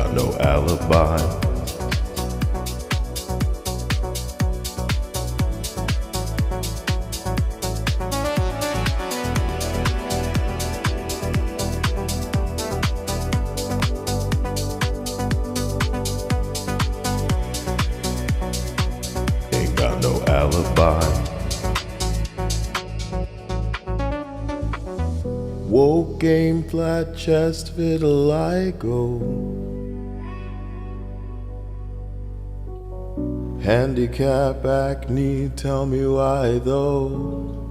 got no alibi. Ain't got no alibi. Woke game, flat chest, vitiligo. Handicap, acne, tell me why though.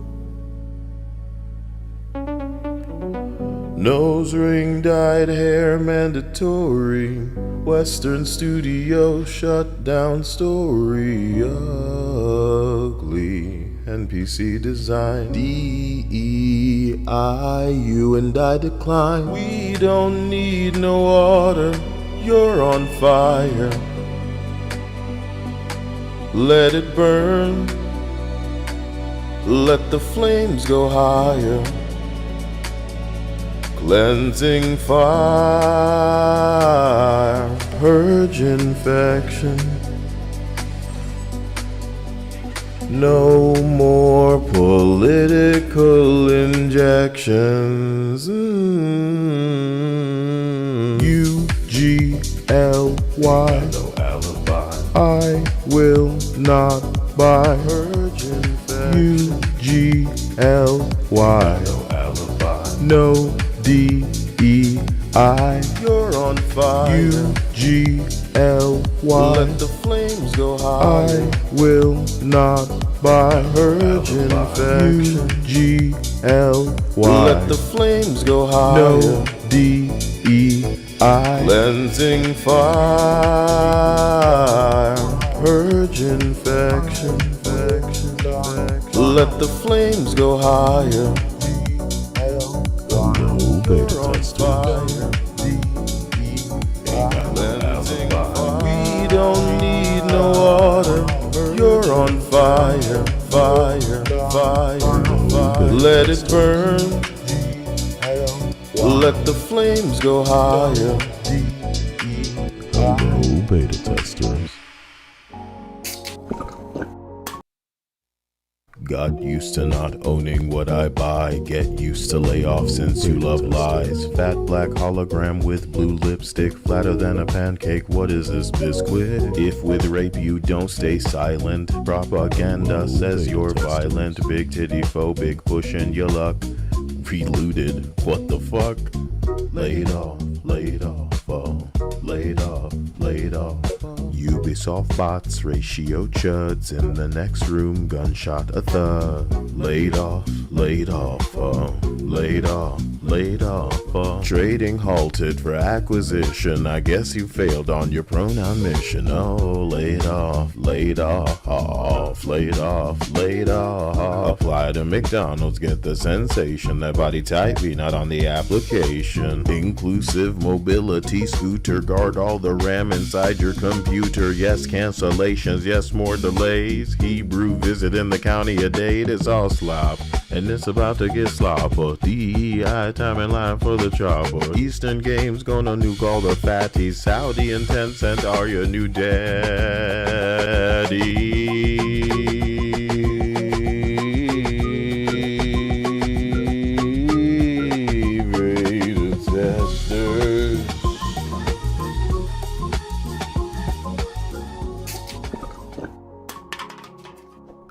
Nose ring, dyed hair, mandatory. Western studio, shut down story. Ugly. NPC design. DEI, you and I decline. We don't need no water, you're on fire. Let it burn, let the flames go higher. Cleansing fire, purge infection. No more political injections. UGLY. No alibi. I will not buy. UGLY. No alibi. No DEI. You're on fire. UGLY. Let the flames go high. I will not buy. Purge infection. UGLY. Let the flames go high. No DEI. Cleansing fire. Purge infection. Let the flames go higher. No beta tester. We don't need no water. You're on fire, fire, fire, fire. Let it burn. Let the flames go higher. Hello, beta testers. Got used to not owning what I buy. Get used to layoff since you love lies. Fat black hologram with blue lipstick, flatter than a pancake. What is this biscuit? If with rape you don't stay silent, propaganda says you're violent. Big titty phobic, pushing your luck. Preluded, what the fuck? Laid off, oh. Laid off. Ubisoft bots, ratio chuds. In the next room, gunshot a thug. Laid off, oh. Laid off, oh. Trading halted for acquisition. I guess you failed on your pronoun mission. Oh, laid off. Apply to McDonald's, get the sensation. That body type be not on the application. Inclusive mobility scooter, guard all the RAM inside your computer. Yes, cancellations, yes, more delays. Hebrew visit in the county of Dade is all slop, and it's about to get slopper. DEI time in line for the chopper. Eastern Games gonna nuke all the fatties. Saudi and Tencent are your new daddy.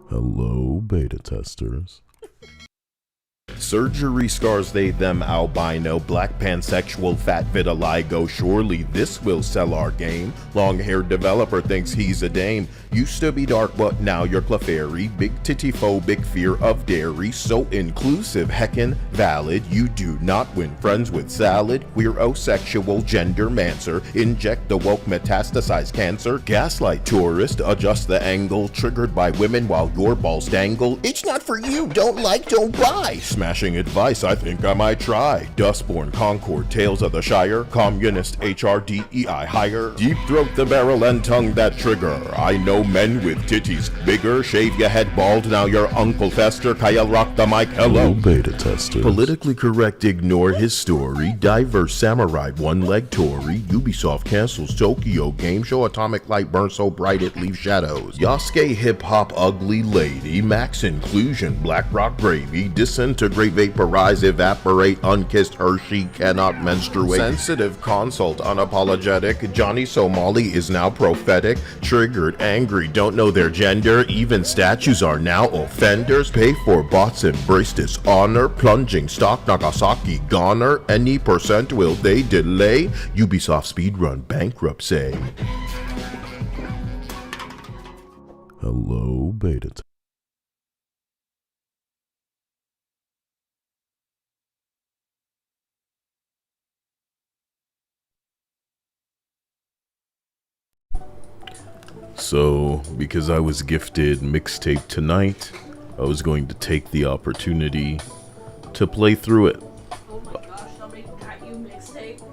Hello, beta testers. Surgery scars, they, them, albino, black pansexual, fat vitiligo. Surely this will sell our game. Long-haired developer thinks he's a dame. Used to be dark, but now you're Clefairy. Big titty phobic, fear of dairy. So inclusive, heckin' valid. You do not win friends with salad. Queer-o-sexual, gender mancer. Inject the woke, metastasize cancer. Gaslight tourist, adjust the angle. Triggered by women while your balls dangle. It's not for you, don't like, don't buy. Smash smashing advice, I think I might try. Dustborn, Concord, Tales of the Shire, Communist, HRDEI higher. Deep throat the barrel and tongue that trigger. I know men with titties bigger. Shave your head bald, now your Uncle Fester. Kyle rock the mic, hello. Beta tester. Politically correct, ignore his story. Diverse samurai, one-leg Tory. Ubisoft cancels Tokyo game show. Atomic light burns so bright it leaves shadows. Yasuke hip-hop ugly lady. Max inclusion, black rock gravy. Disintegrate, vaporize, evaporate. Unkissed Hershey cannot menstruate. Sensitive consult, unapologetic. Johnny Somali is now prophetic. Triggered, angry, don't know their gender. Even statues are now offenders. Pay for bots, embrace dishonor. Plunging stock, Nagasaki goner. Any percent will they delay? Ubisoft speedrun bankruptcy. Hello, beta. So, because I was gifted Mixtape tonight, I was going to take the opportunity to play through it. Oh my gosh, somebody got you Mixtape?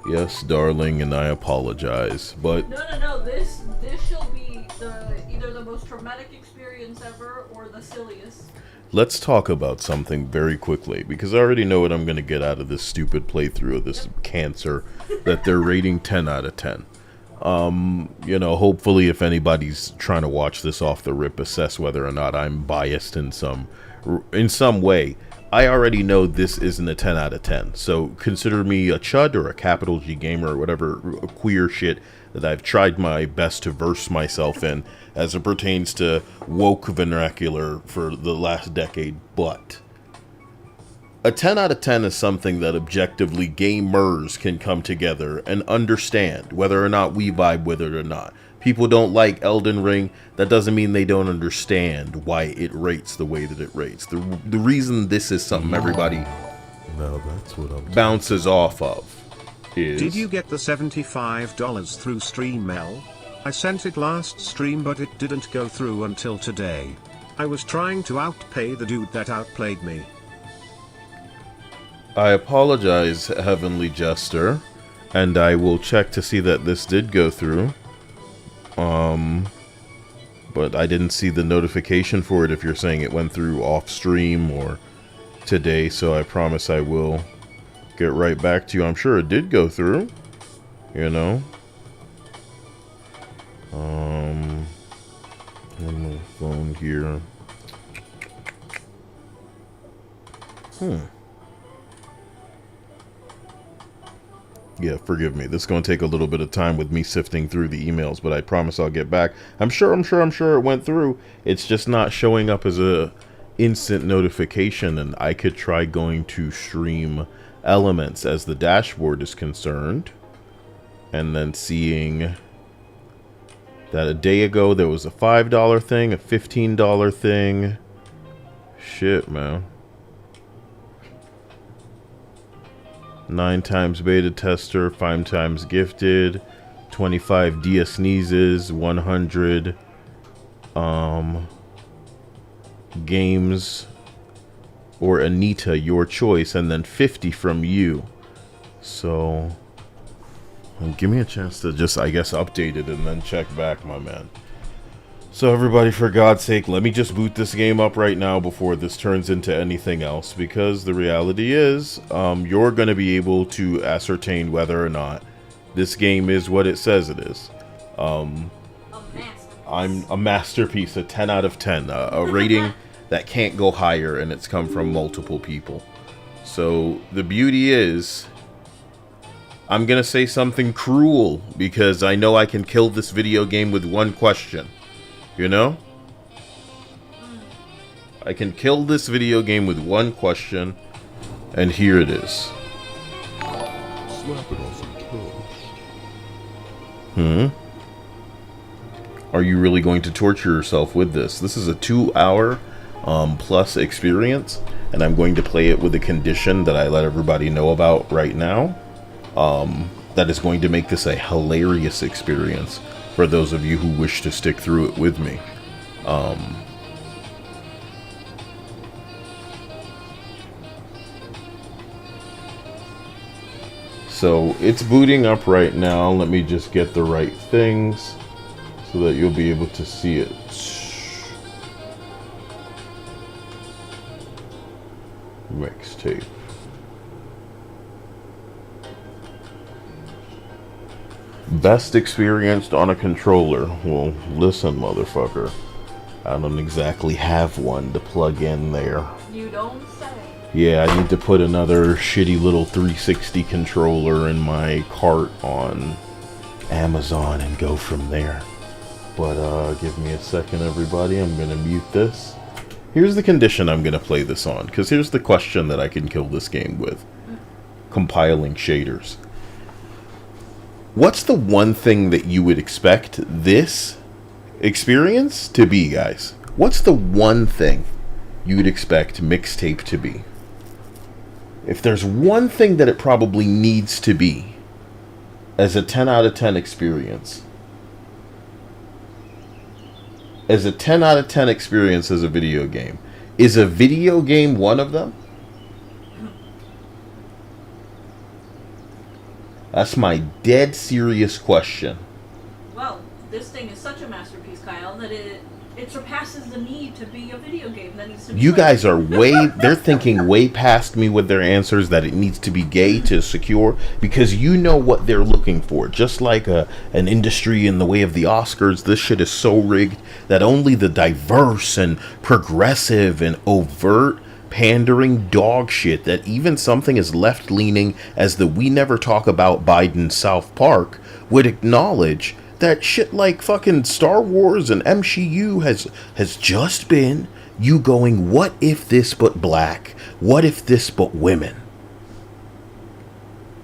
Yes, darling, and I apologize, but... No, this shall be either the most traumatic experience ever, or the silliest. Let's talk about something very quickly, because I already know what I'm going to get out of this stupid playthrough of this cancer that they're rating 10 out of 10. You know, hopefully if anybody's trying to watch this off the rip, assess whether or not I'm biased in some way. I already know this isn't a 10 out of 10, so consider me a chud or a capital G gamer or whatever queer shit that I've tried my best to verse myself in as it pertains to woke vernacular for the last decade, but a 10 out of 10 is something that objectively gamers can come together and understand whether or not we vibe with it or not. People don't like Elden Ring, that doesn't mean they don't understand why it rates the way that it rates. The reason this is something everybody bounces off of is... Did you get the $75 through StreamL? I sent it last stream but it didn't go through until today. I was trying to outpay the dude that outplayed me. I apologize, Heavenly Jester, and I will check to see that this did go through. But I didn't see the notification for it if you're saying it went through off stream or today, so I promise I will get right back to you. I'm sure it did go through, you know. On my phone here. Yeah, forgive me. This is going to take a little bit of time with me sifting through the emails, but I promise I'll get back. I'm sure it went through. It's just not showing up as a instant notification, and I could try going to stream elements as the dashboard is concerned, and then seeing that a day ago there was a $5 thing, a $15 thing. Shit, man. 9 times beta tester, 5 times gifted, 25 Dia sneezes, 100 games or Anita, your choice, and then 50 from you. So give me a chance to just, I guess, update it and then check back, my man. So everybody, for God's sake, let me just boot this game up right now before this turns into anything else, because the reality is, you're going to be able to ascertain whether or not this game is what it says it is. I'm a masterpiece, a 10 out of 10, a rating that can't go higher, and it's come from multiple people. So the beauty is, I'm going to say something cruel, because I know I can kill this video game with one question. You know? I can kill this video game with one question, and here it is. Slap it on some toast. Are you really going to torture yourself with this? This is a 2-hour plus experience, and I'm going to play it with a condition that I let everybody know about right now. That is going to make this a hilarious experience for those of you who wish to stick through it with me. So it's booting up right now. Let me just get the right things so that you'll be able to see it. Mixtape. Best experienced on a controller. Well, listen, motherfucker. I don't exactly have one to plug in there. You don't say. Yeah, I need to put another shitty little 360 controller in my cart on Amazon and go from there. But give me a second, everybody. I'm gonna mute this. Here's the condition I'm gonna play this on, because here's the question that I can kill this game with. Compiling shaders. What's the one thing that you would expect this experience to be, guys? What's the one thing you would expect Mixtape to be? If there's one thing that it probably needs to be as a 10 out of 10 experience, as a 10 out of 10 experience as a video game, is a video game one of them? That's my dead serious question. Well, this thing is such a masterpiece, Kyle, that it surpasses the need to be a video game that needs to be. You guys are they're thinking way past me with their answers that it needs to be gay to secure, because you know what they're looking for. Just like an industry in the way of the Oscars, this shit is so rigged that only the diverse and progressive and overt pandering dog shit that even something as left-leaning as the We Never Talk About Biden South Park would acknowledge that shit like fucking Star Wars and MCU has just been you going, what if this but black? What if this but women?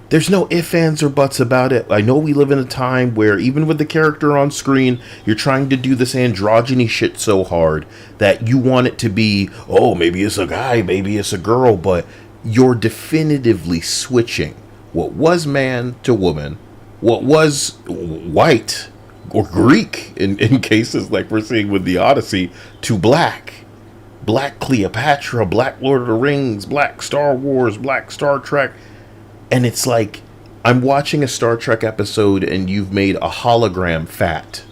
There's no ifs, ands, or buts about it. I know we live in a time where even with the character on screen, you're trying to do this androgyny shit so hard that you want it to be, oh, maybe it's a guy, maybe it's a girl, but you're definitively switching what was man to woman, what was white or Greek in cases like we're seeing with the Odyssey, to black. Black Cleopatra, Black Lord of the Rings, Black Star Wars, Black Star Trek. And it's like, I'm watching a Star Trek episode and you've made a hologram fat.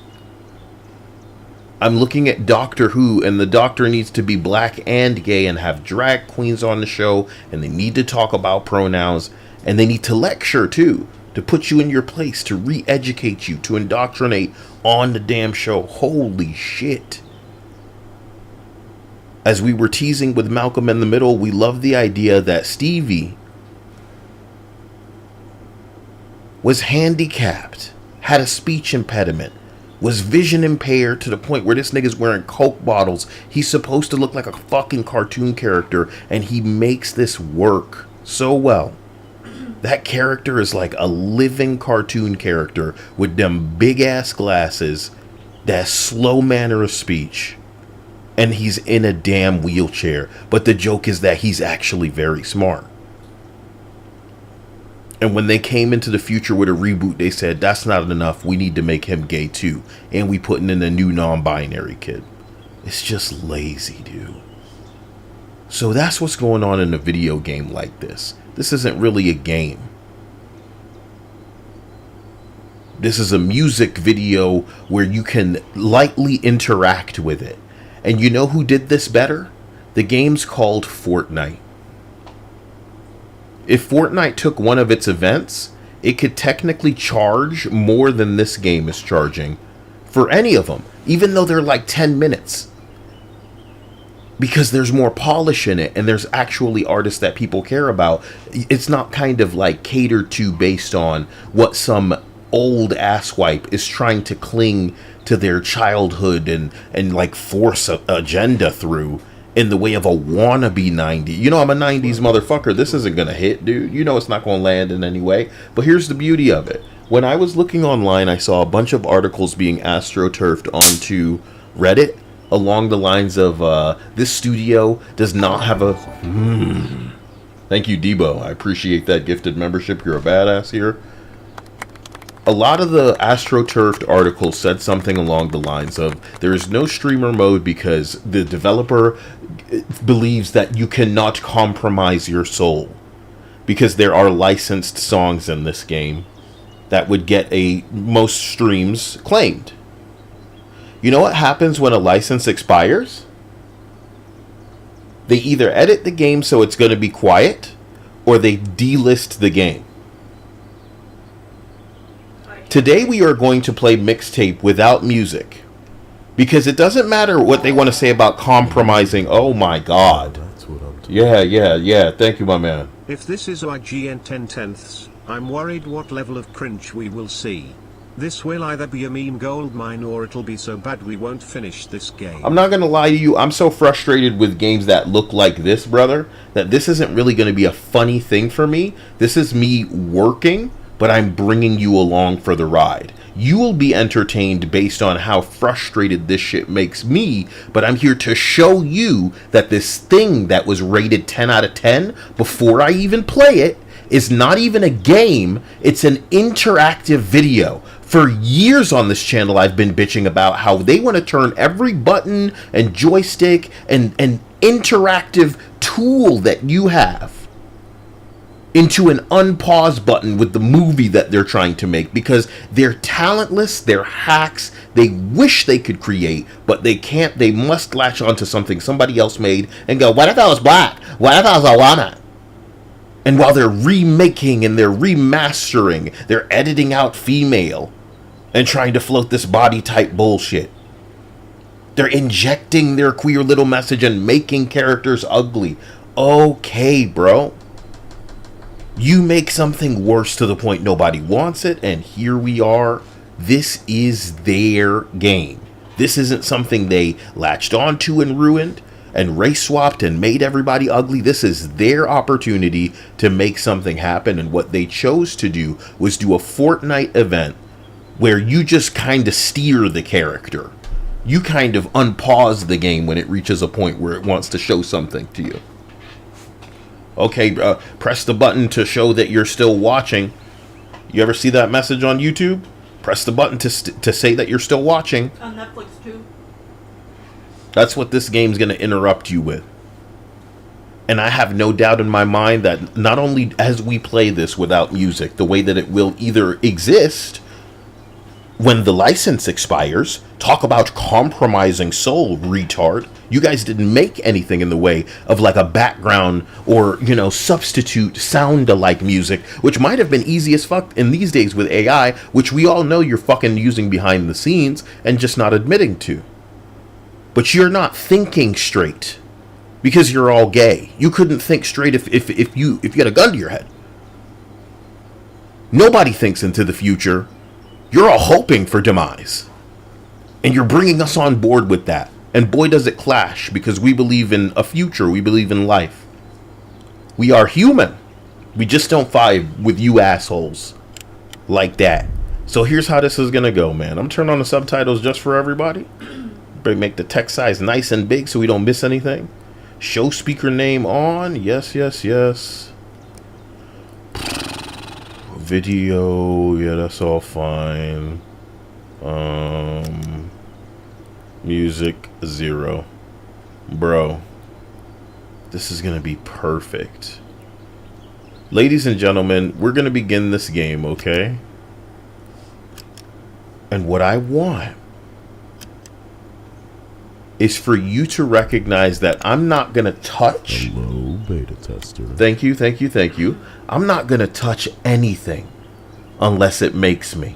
I'm looking at Doctor Who and the Doctor needs to be black and gay and have drag queens on the show, and they need to talk about pronouns, and they need to lecture too, to put you in your place, to re-educate you, to indoctrinate on the damn show. Holy shit. As we were teasing with Malcolm in the Middle, we love the idea that Stevie was handicapped, had a speech impediment, was vision impaired to the point where this nigga's wearing Coke bottles. He's supposed to look like a fucking cartoon character, and he makes this work so well. That character is like a living cartoon character with them big ass glasses, that slow manner of speech, and he's in a damn wheelchair. But the joke is that he's actually very smart. And when they came into the future with a reboot, they said, that's not enough. We need to make him gay too. And we putting in a new non-binary kid. It's just lazy, dude. So that's what's going on in a video game like this. This isn't really a game. This is a music video where you can lightly interact with it. And you know who did this better? The game's called Fortnite. If Fortnite took one of its events, it could technically charge more than this game is charging for any of them, even though they're like 10 minutes. Because there's more polish in it, and there's actually artists that people care about. It's not kind of like catered to based on what some old asswipe is trying to cling to their childhood and like force a agenda through in the way of a wannabe 90. You know, I'm a 90s motherfucker. This isn't gonna hit, dude. You know it's not gonna land in any way. But here's the beauty of it. When I was looking online, I saw a bunch of articles being astroturfed onto Reddit along the lines of this studio does not have a Thank you, Debo. I appreciate that gifted membership. You're a badass here. A lot of the astroturfed articles said something along the lines of, there is no streamer mode because the developer believes that you cannot compromise your soul. because there are licensed songs in this game that would get most streams claimed. You know what happens when a license expires? They either edit the game so it's going to be quiet, or they delist the game. Today we are going to play Mixtape without music, because it doesn't matter what they want to say about compromising. Oh my god. That's what I'm talking Yeah. Thank you, my man. If this is IGN 10/10ths, I'm worried what level of cringe we will see. This will either be a meme goldmine or it'll be so bad we won't finish this game. I'm not going to lie to you. I'm so frustrated with games that look like this, brother, that this isn't really going to be a funny thing for me. This is me working, but I'm bringing you along for the ride. You will be entertained based on how frustrated this shit makes me, but I'm here to show you that this thing that was rated 10 out of 10 before I even play it is not even a game, it's an interactive video. For years on this channel, I've been bitching about how they want to turn every button and joystick and interactive tool that you have into an unpause button with the movie that they're trying to make, because they're talentless, they're hacks, they wish they could create, but they can't. They must latch onto something somebody else made and go, what if I was black? What if I was a woman? And while they're remaking and they're remastering, they're editing out female and trying to float this body type bullshit. They're injecting their queer little message and making characters ugly. Okay, bro. You make something worse to the point nobody wants it, and here we are. This is their game. This isn't something they latched onto and ruined and race swapped and made everybody ugly. This is their opportunity to make something happen, and what they chose to do was do a Fortnite event where you just kind of steer the character. You kind of unpause the game when it reaches a point where it wants to show something to you. Okay, press the button to show that you're still watching. You ever see that message on YouTube? Press the button to say that you're still watching. On Netflix too. That's what this game's going to interrupt you with. And I have no doubt in my mind that not only as we play this without music, the way that it will either exist when the license expires. Talk about compromising soul, retard. You guys didn't make anything in the way of like a background or, you know, substitute sound-alike music, which might have been easy as fuck in these days with AI, which we all know you're fucking using behind the scenes and just not admitting to. But you're not thinking straight because you're all gay. You couldn't think straight if you had a gun to your head. Nobody thinks into the future. You're all hoping for demise. And you're bringing us on board with that. And boy, does it clash, because we believe in a future. We believe in life. We are human. We just don't vibe with you assholes like that. So here's how this is going to go, man. I'm turning on the subtitles just for everybody. Make the text size nice and big so we don't miss anything. Show speaker name on. Yes. Video, yeah, that's all fine. Music 0. Bro, this is gonna be perfect. Ladies and gentlemen, we're gonna begin this game, okay? And what I want is for you to recognize that I'm not gonna touch. Hello, beta tester. Thank you. I'm not gonna touch anything unless it makes me.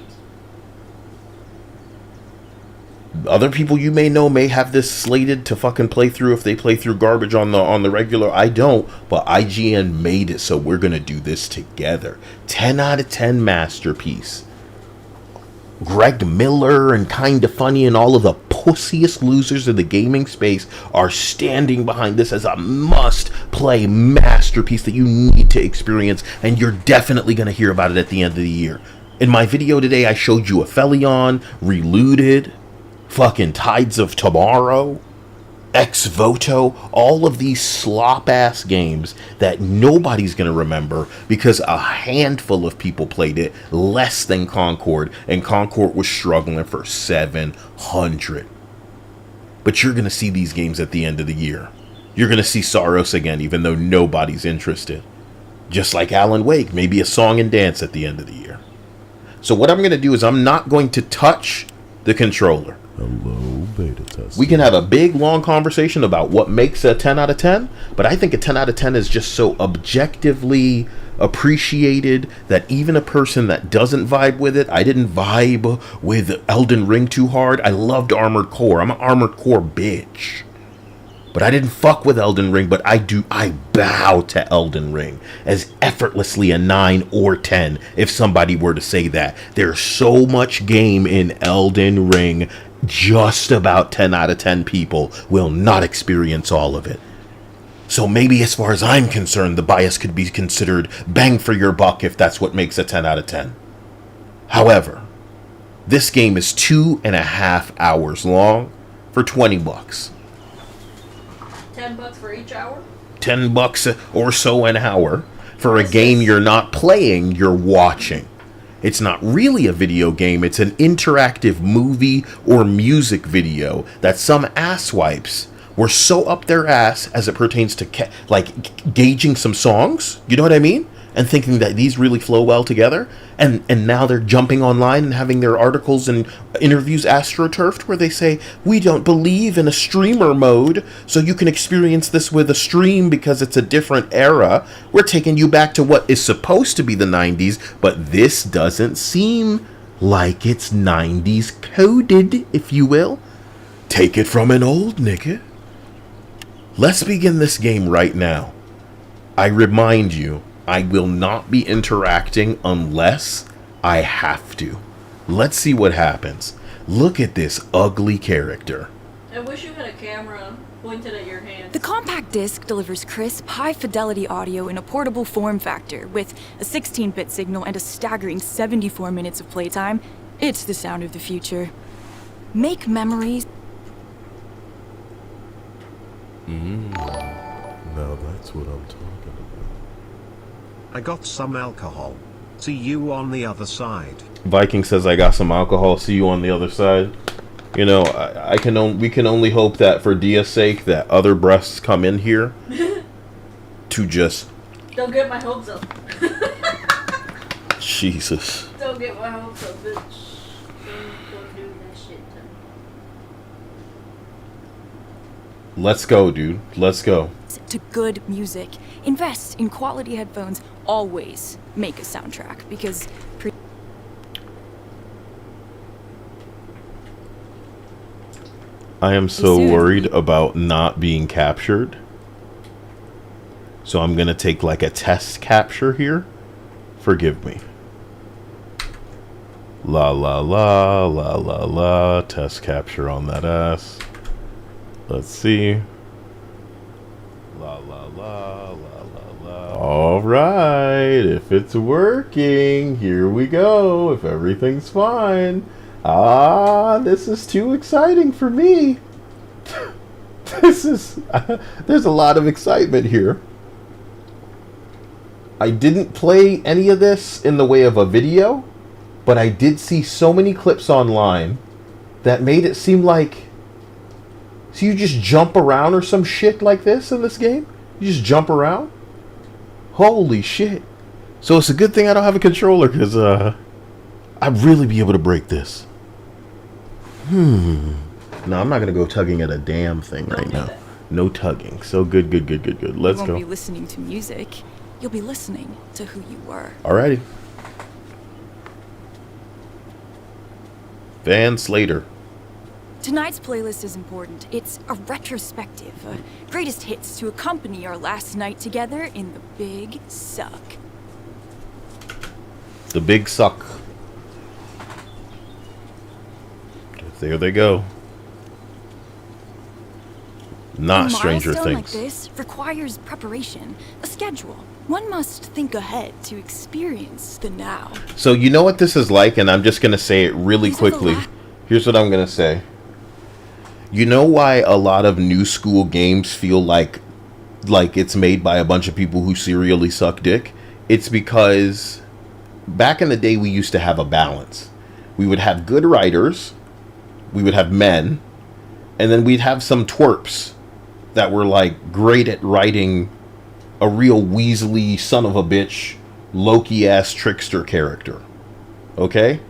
Other people you may know may have this slated to fucking play through if they play through garbage on the regular. I don't, but IGN made it, so we're gonna do this together. 10 out of 10 masterpiece. Greg Miller and Kinda Funny and all of the pussiest losers of the gaming space are standing behind this as a must-play masterpiece that you need to experience, and you're definitely going to hear about it at the end of the year. In my video today, I showed you Aphelion, Reloaded, fucking Tides of Tomorrow, Ex Voto, all of these slop-ass games that nobody's going to remember because a handful of people played it, less than Concord, and Concord was struggling for 700. But you're going to see these games at the end of the year. You're going to see Saros again, even though nobody's interested. Just like Alan Wake, maybe a song and dance at the end of the year. So what I'm going to do is I'm not going to touch the controller. Hello, beta tester. We can have a big, long conversation about what makes a 10 out of 10, but I think a 10 out of 10 is just so objectively appreciated that even a person that doesn't vibe with it, I didn't vibe with Elden Ring too hard. I loved Armored Core. I'm an Armored Core bitch. But I didn't fuck with Elden Ring, but I bow to Elden Ring as effortlessly a 9 or 10 if somebody were to say that. There's so much game in Elden Ring, just about 10 out of 10 people will not experience all of it. So maybe as far as I'm concerned, the bias could be considered bang for your buck if that's what makes a 10 out of 10. However, this game is 2.5 hours long for $20. $10 for each hour? $10 or so an hour for a game you're not playing, you're watching. It's not really a video game, it's an interactive movie or music video that some asswipes were so up their ass as it pertains to like gauging some songs, you know what I mean? And thinking that these really flow well together. And now they're jumping online and having their articles and interviews astroturfed where they say, we don't believe in a streamer mode, so you can experience this with a stream because it's a different era. We're taking you back to what is supposed to be the 90s, but this doesn't seem like it's 90s coded, if you will. Take it from an old nigga. Let's begin this game right now. I remind you, I will not be interacting unless I have to. Let's see what happens. Look at this ugly character. I wish you had a camera pointed at your hand. The compact disc delivers crisp, high-fidelity audio in a portable form factor with a 16-bit signal and a staggering 74 minutes of playtime. It's the sound of the future. Make memories. Now that's what I'm talking about. I got some alcohol. See you on the other side. Viking says I got some alcohol. See you on the other side. You know, we can only hope that for Dia's sake that other breasts come in here to just. Don't get my hopes up. Jesus. Don't get my hopes up, bitch. Don't do that shit to me. Let's go, dude. Let's go. To good music. Invest in quality headphones. Always make a soundtrack because I am so worried about not being captured. So I'm going to take like a test capture here. Forgive me. La la la la la la. Test capture on that ass. Let's see. La la la la la la. All right, if it's working, here we go. If everything's fine. Ah, this is too exciting for me. This is there's a lot of excitement here. I didn't play any of this in the way of a video, but I did see so many clips online that made it seem like, so you just jump around or some shit like this in this game? You just jump around? Holy shit. So it's a good thing I don't have a controller, because I'd really be able to break this. No, I'm not going to go tugging at a damn thing right now. No tugging. So good. Let's go. You won't be listening to music. You'll be listening to who you were. Alrighty. Van Slater. Tonight's playlist is important. It's a retrospective, greatest hits to accompany our last night together in the Big Suck. The Big Suck. There they go. Not Stranger Things. A milestone like this requires preparation, a schedule. One must think ahead to experience the now. So you know what this is like, and I'm just going to say it really quickly. Here's what I'm going to say. You know why a lot of new school games feel like it's made by a bunch of people who serially suck dick? It's because back in the day we used to have a balance. We would have good writers, we would have men, and then we'd have some twerps that were like great at writing a real Weasley son of a bitch, Loki-ass trickster character. Okay?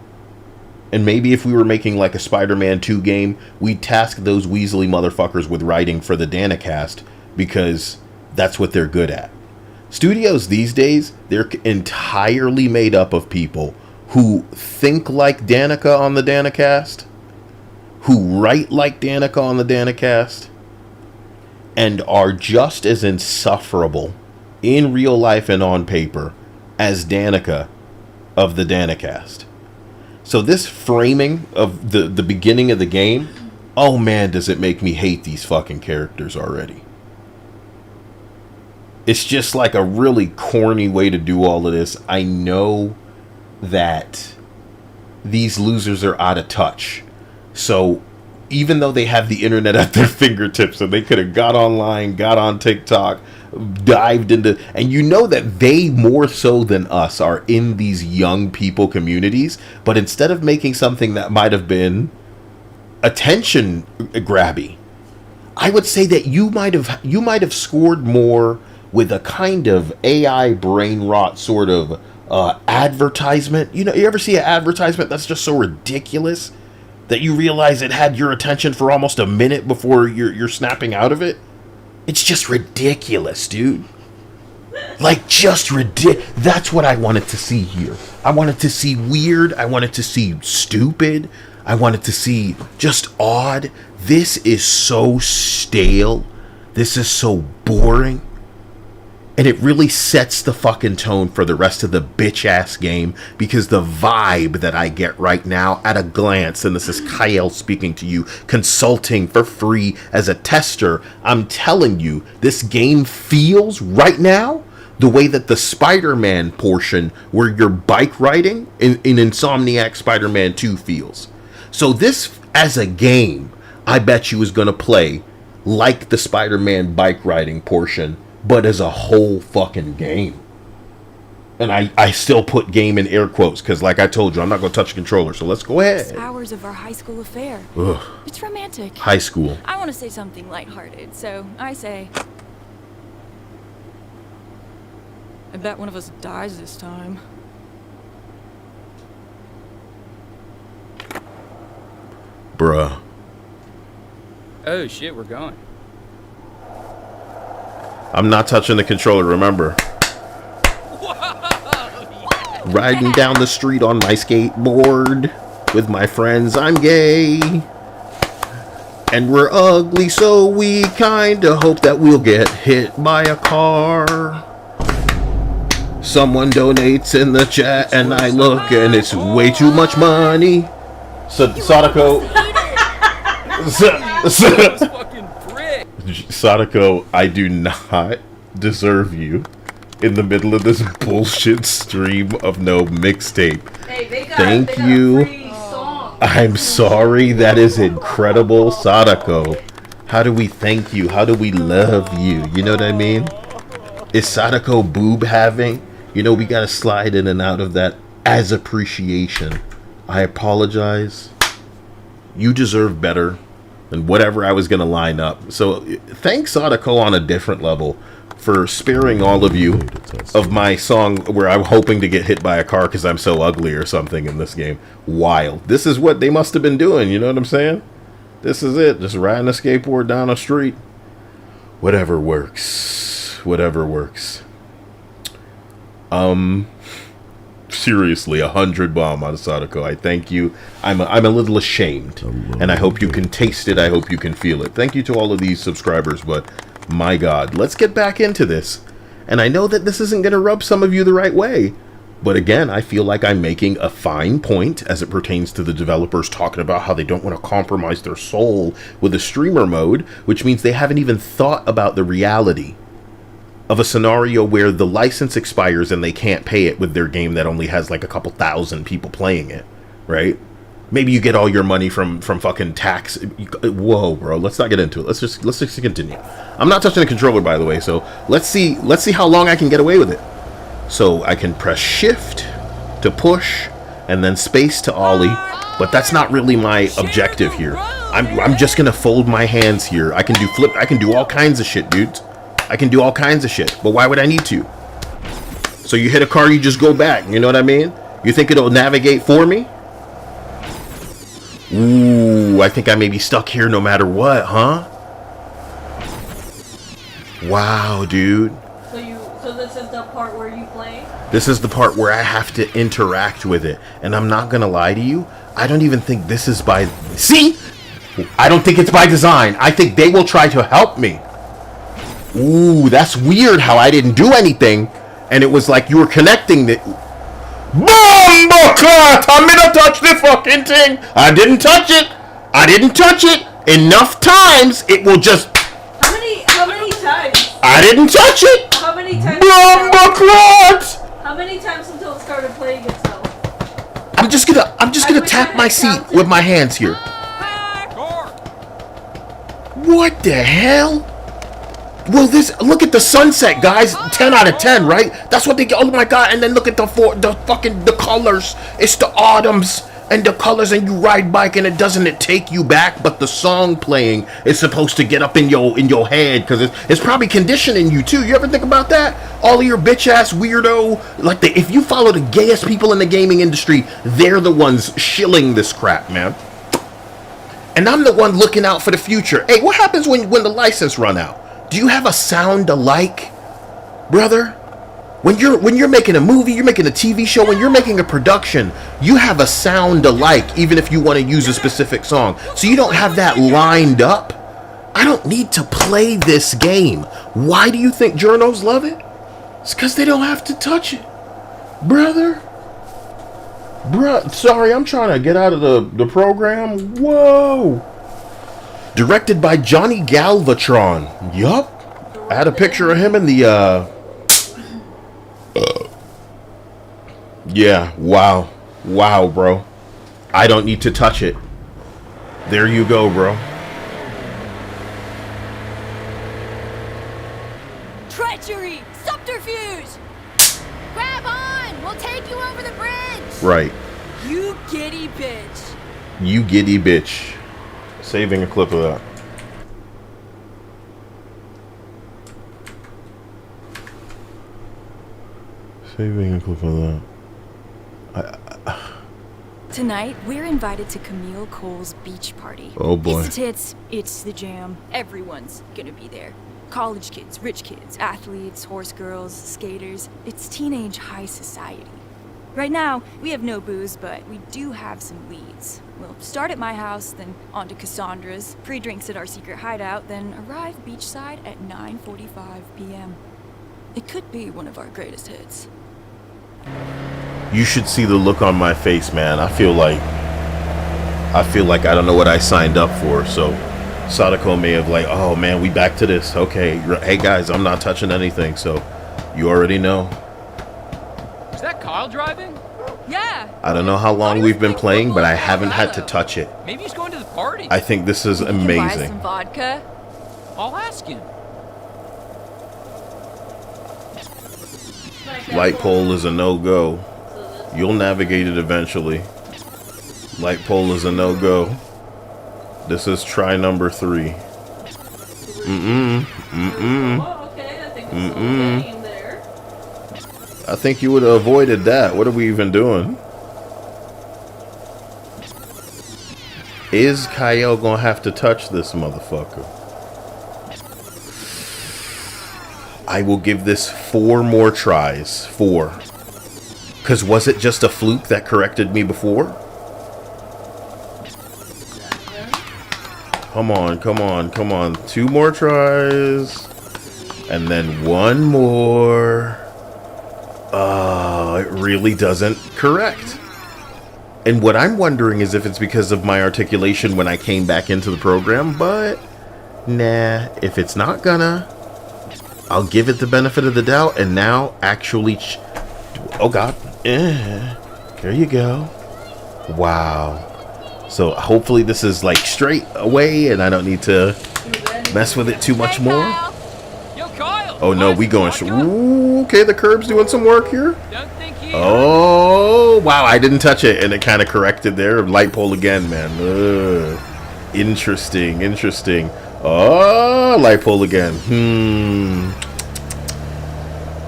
And maybe if we were making like a Spider-Man 2 game, we'd task those Weasley motherfuckers with writing for the Danicast because that's what they're good at. Studios these days, they're entirely made up of people who think like Danica on the Danicast, who write like Danica on the Danicast, and are just as insufferable in real life and on paper as Danica of the Danicast. So this framing of the beginning of the game, oh man, does it make me hate these fucking characters already. It's just like a really corny way to do all of this. I know that these losers are out of touch. So even though they have the internet at their fingertips and they could have got online, got on TikTok, dived into, and you know that they more so than us are in these young people communities, but instead of making something that might have been attention grabby, I would say that you might have scored more with a kind of AI brain rot sort of advertisement. You know, you ever see an advertisement that's just so ridiculous that you realize it had your attention for almost a minute before you're snapping out of it? It's just ridiculous, dude. Like, just ridiculous. That's what I wanted to see here. I wanted to see weird. I wanted to see stupid. I wanted to see just odd. This is so stale. This is so boring. And it really sets the fucking tone for the rest of the bitch-ass game, because the vibe that I get right now at a glance, and this is Kyle speaking to you, consulting for free as a tester, I'm telling you, this game feels right now the way that the Spider-Man portion where you're bike riding in Insomniac Spider-Man 2 feels. So this, as a game, I bet you is going to play like the Spider-Man bike riding portion, but as a whole fucking game. And I still put game in air quotes, because like I told you, I'm not going to touch the controller, so let's go ahead. 6 hours of our high school affair. Ugh. It's romantic. High school. I want to say something lighthearted, so I say... I bet one of us dies this time. Bruh. Oh shit, we're going. I'm not touching the controller, remember. Riding down the street on my skateboard with my friends, I'm gay. And we're ugly, so we kinda hope that we'll get hit by a car. Someone donates in the chat and I look and it's way too much money. Sadako. Sadako, I do not deserve you in the middle of this bullshit stream of no mixtape. Hey, Thank you. I'm sorry. That is incredible, Sadako. How do we thank you? How do we love you? You know what I mean? Is Sadako boob having? You know, we gotta slide in and out of that as appreciation. I apologize. You deserve better than whatever I was gonna line up. So thanks, Sadako, on a different level for sparing all of you of my song where I'm hoping to get hit by a car because I'm so ugly or something in this game. Wild. This is what they must have been doing, you know what I'm saying? This is it. Just riding a skateboard down a street. Whatever works. Whatever works. Seriously, 100 bomb on Sadako. I thank you. I'm a little ashamed, and I hope you can taste it. I hope you can feel it. Thank you to all of these subscribers, but my God, let's get back into this. And I know that this isn't going to rub some of you the right way, but again, I feel like I'm making a fine point as it pertains to the developers talking about how they don't want to compromise their soul with the streamer mode, which means they haven't even thought about the reality of a scenario where the license expires and they can't pay it with their game that only has like a couple thousand people playing it, right? Maybe you get all your money from fucking tax. Whoa, bro, let's not get into it. Let's just continue. I'm not touching the controller, by the way, so let's see how long I can get away with it. So I can press shift to push and then space to ollie, but that's not really my objective here. I'm just gonna fold my hands here. I can do flip, I can do all kinds of shit, dudes. I can do all kinds of shit. But why would I need to? So you hit a car, you just go back. You know what I mean? You think it'll navigate for me? Ooh, I think I may be stuck here no matter what, huh? Wow, dude. So this is the part where you play? This is the part where I have to interact with it. And I'm not gonna lie to you, I don't even think this is by... See? I don't think it's by design. I think they will try to help me. Ooh, that's weird how I didn't do anything. And it was like you were connecting the... Bomboclat! I'm gonna touch the fucking thing! I didn't touch it! I didn't touch it! Enough times, it will just... How many times? I didn't touch it! How many times? Bomboclat! How many times until it started playing itself? I'm just gonna tap my seat with my hands here. What the hell? Well, look at the sunset, guys. 10 out of 10, right? That's what they get. Oh my god! And then look at the colors. It's the autumns and the colors, and you ride bike, and it take you back, but the song playing is supposed to get up in your head because it's probably conditioning you too. You ever think about that? All of your bitch ass weirdo, like if you follow the gayest people in the gaming industry, they're the ones shilling this crap, man. And I'm the one looking out for the future. Hey, what happens when the license run out? Do you have a sound alike, brother? When you're making a movie, you're making a TV show, when you're making a production, you have a sound alike, even if you want to use a specific song. So you don't have that lined up. I don't need to play this game. Why do you think journos love it? It's because they don't have to touch it, brother. Bruh, sorry, I'm trying to get out of the program. Whoa. Directed by Johnny Galvatron. Yup. I had a picture of him in the, yeah, wow. Wow, bro. I don't need to touch it. There you go, bro. Treachery! Subterfuge! Grab on! We'll take you over the bridge! Right. You giddy bitch. You giddy bitch. Saving a clip of that. Saving a clip of that. Tonight, we're invited to Camille Cole's beach party. Oh boy. It's the tits, it's the jam. Everyone's gonna be there. College kids, rich kids, athletes, horse girls, skaters. It's teenage high society. Right now, we have no booze, but we do have some leads. We'll start at my house, then on to Cassandra's, pre-drinks at our secret hideout, then arrive beachside at 9:45 p.m. It could be one of our greatest hits. You should see the look on my face, man. I feel like I don't know what I signed up for. So Sadako may have like, oh man, we back to this. Okay, hey guys, I'm not touching anything. So you already know. Is that Kyle driving? Yeah. I don't know how long we've been playing, but I haven't had to touch it. Maybe he's going to the party. I think this is You can buy amazing. some vodka. I'll ask him. Light pole is a no-go. You'll navigate it eventually. Light pole is a no-go. This is try number 3. Oh, okay, I think there's some game there. I think you would have avoided that. What are we even doing? Is Kyle gonna have to touch this motherfucker? I will give this 4 more tries. 4. Because was it just a fluke that corrected me before? Come on, come on, come on. 2 more tries. And then 1 more. It really doesn't correct. And what I'm wondering is if it's because of my articulation when I came back into the program, but nah, if it's not gonna, I'll give it the benefit of the doubt and now actually oh god. There you go. Wow. So hopefully this is like straight away and I don't need to mess with it too much more. Yo, Kyle. Oh no, we going ooh, okay, the curb's doing some work here. Don't think he Oh wow, I didn't touch it and it kind of corrected there. Light pole again, man. Interesting, interesting. Oh, light pole again.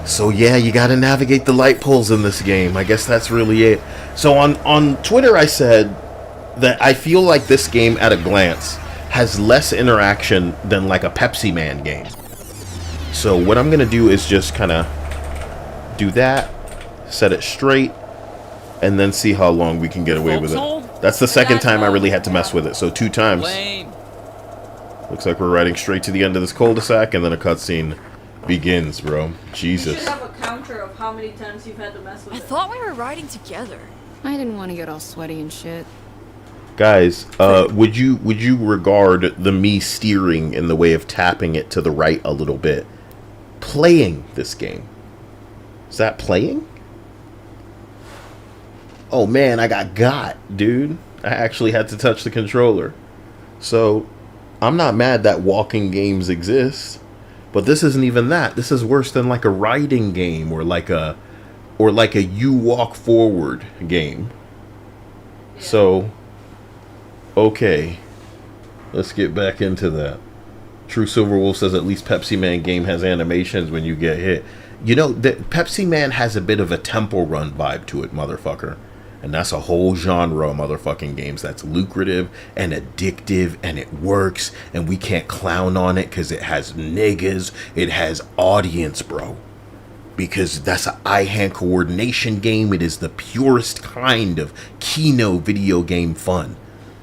So yeah, you gotta navigate the light poles in this game. I guess that's really it. So on Twitter I said that I feel like this game at a glance has less interaction than like a Pepsi Man game. So what I'm gonna do is just kind of do that, set it straight, and then see how long we can get away with it. That's the second time I really had to mess with it. So 2 times. Lame. Looks like we're riding straight to the end of this cul-de-sac, and then a cutscene begins, bro. You Jesus. should have a counter of how many times you've had to mess with I it. thought we were riding together. I didn't want to get all sweaty and shit. Guys, would you regard the me steering in the way of tapping it to the right a little bit playing this game? Is that playing? Oh man, I got, dude. I actually had to touch the controller. So, I'm not mad that walking games exist, but this isn't even that. This is worse than like a riding game or like a you walk forward game. Yeah. So, okay, let's get back into that. True Silverwolf says at least Pepsi Man game has animations when you get hit. You know, Pepsi Man has a bit of a Temple Run vibe to it, motherfucker. And that's a whole genre of motherfucking games that's lucrative and addictive, and it works, and we can't clown on it because it has niggas, it has audience, bro. Because that's an eye-hand coordination game. It is the purest kind of Kino video game fun.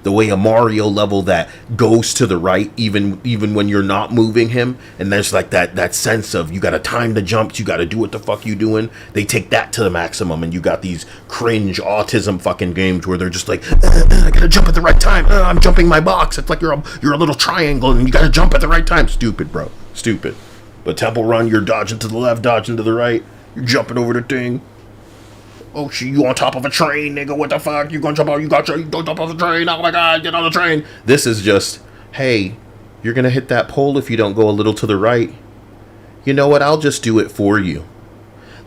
The way a Mario level that goes to the right even when you're not moving him, and there's like that sense of you gotta time the jumps, you gotta do what the fuck you doing. They take that to the maximum, and you got these cringe autism fucking games where they're just like, I gotta jump at the right time. I'm jumping my box. It's like you're a little triangle and you gotta jump at the right time. Stupid, bro. Stupid. But Temple Run, you're dodging to the left, dodging to the right. You're jumping over the thing. Oh shit, you on top of a train, nigga, what the fuck? You gonna jump out, you don't jump off the train, oh my god, get on the train. This is just, hey, you're gonna hit that pole if you don't go a little to the right. You know what, I'll just do it for you.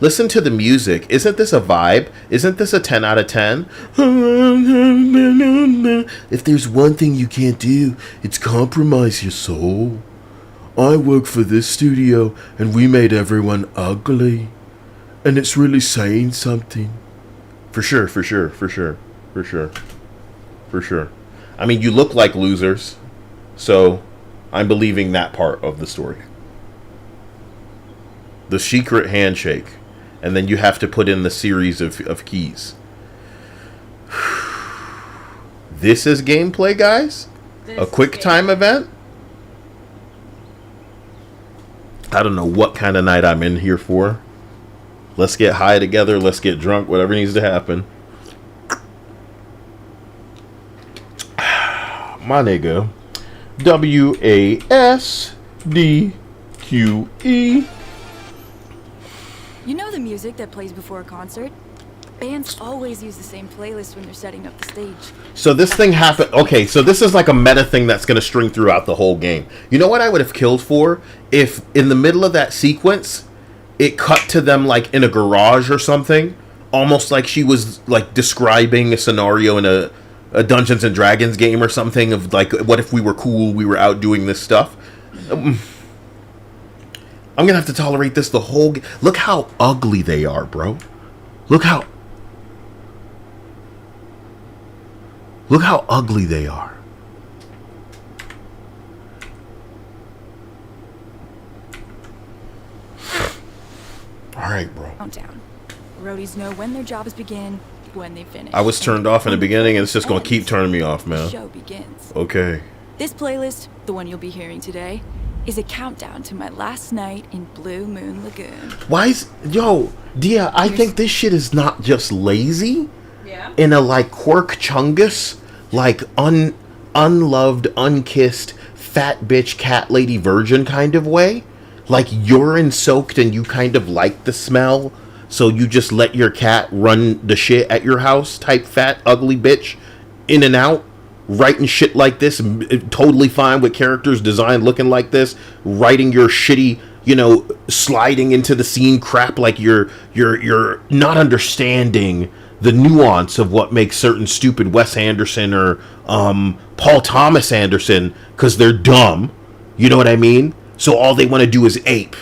Listen to the music. Isn't this a vibe? Isn't this a 10 out of 10? If there's one thing you can't do, it's compromise your soul. I work for this studio, and we made everyone ugly. And it's really saying something. For sure. I mean, you look like losers. So, I'm believing that part of the story. The secret handshake. And then you have to put in the series of keys. This is gameplay, guys? A quick time event? I don't know what kind of night I'm in here for. Let's get high together. Let's get drunk. Whatever needs to happen. My nigga. WASDQE. You know the music that plays before a concert? Bands always use the same playlist when they're setting up the stage. So this thing happened. Okay, so this is like a meta thing that's going to string throughout the whole game. You know what I would have killed for? If in the middle of that sequence, it cut to them like in a garage or something, almost like she was like describing a scenario in a Dungeons and Dragons game or something of like, what if we were cool, we were out doing this stuff. I'm gonna have to tolerate this the whole look how ugly they are, bro. Look how ugly they are. Alright, bro. Countdown. Roadies know when their jobs begin, when they finish. I was turned off in the beginning, and it's just gonna keep turning me off, man. The show begins. Okay. This playlist, the one you'll be hearing today, is a countdown to my last night in Blue Moon Lagoon. Why is... Yo, Dia, I think this shit is not just lazy. Yeah. In a, like, quirk chungus, like, unloved, unkissed, fat bitch, cat lady virgin kind of way. Like, urine soaked and you kind of like the smell, so you just let your cat run the shit at your house type fat, ugly bitch in and out. Writing shit like this, totally fine with characters designed looking like this. Writing your shitty, you know, sliding into the scene crap like you're not understanding the nuance of what makes certain stupid Wes Anderson or Paul Thomas Anderson, because they're dumb. You know what I mean? So all they want to do is ape.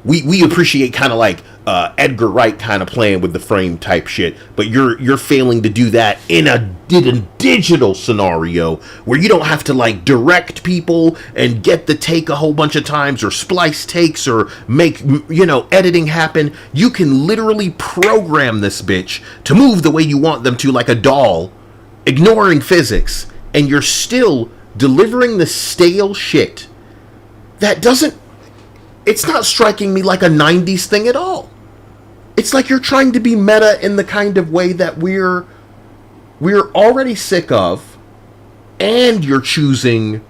We appreciate kind of like Edgar Wright kind of playing with the frame type shit, but you're failing to do that in a digital scenario where you don't have to like direct people and get the take a whole bunch of times or splice takes or make, you know, editing happen. You can literally program this bitch to move the way you want them to, like a doll, ignoring physics, and you're still delivering the stale shit that doesn't, it's not striking me like a 90s thing at all. It's like you're trying to be meta in the kind of way that we're already sick of, and you're choosing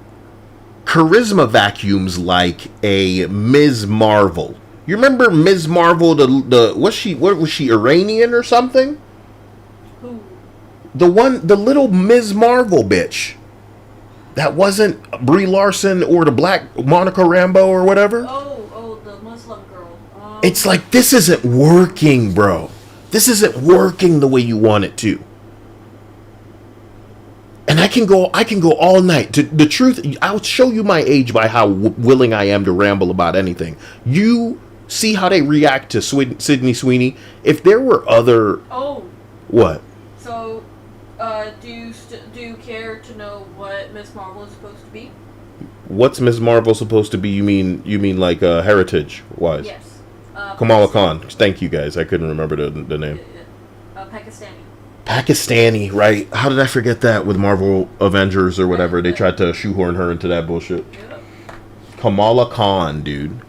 charisma vacuums like a Ms. Marvel. You remember Ms. Marvel, what was she, Iranian or something? Who? The little Ms. Marvel bitch. That wasn't Brie Larson or the black Monica Rambeau or whatever. Oh, the Muslim girl. It's like, this isn't working, bro. This isn't working the way you want it to. And I can go all night. The truth, I'll show you my age by how willing I am to ramble about anything. You see how they react to Sydney Sweeney. If there were other... Oh. What? So, do you care to know what Miss Marvel is supposed to be? What's Ms. Marvel supposed to be? You mean like heritage-wise? Yes. Kamala Khan. Thank you, guys. I couldn't remember the name. Pakistani. Pakistani, right? How did I forget that with Marvel Avengers or whatever? They tried to shoehorn her into that bullshit. Yep. Kamala Khan, dude.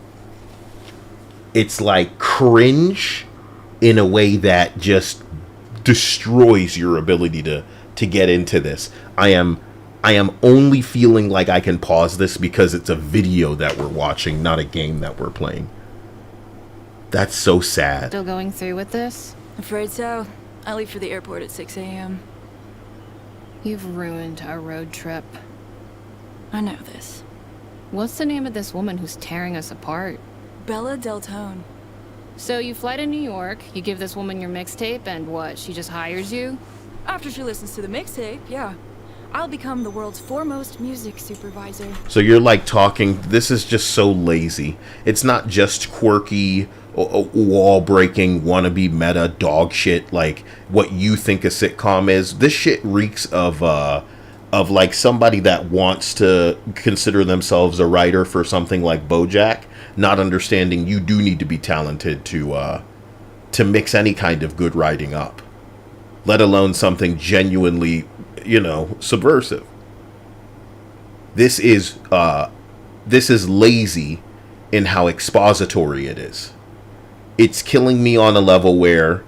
It's like cringe in a way that just destroys your ability to get into this. I am only feeling like I can pause this because it's a video that we're watching, not a game that we're playing. That's so sad. Still going through with this? Afraid so. I leave for the airport at 6 a.m. You've ruined our road trip. I know this. What's the name of this woman who's tearing us apart? Bella Deltone. So you fly to New York, you give this woman your mixtape, and what, she just hires you? After she listens to the mixtape, yeah. I'll become the world's foremost music supervisor. So you're like talking, this is just so lazy. It's not just quirky, wall-breaking, wannabe meta dog shit like what you think a sitcom is. This shit reeks of like somebody that wants to consider themselves a writer for something like BoJack, not understanding you do need to be talented to mix any kind of good writing up, let alone something genuinely, you know, subversive. This is lazy in how expository it is. It's killing me on a level where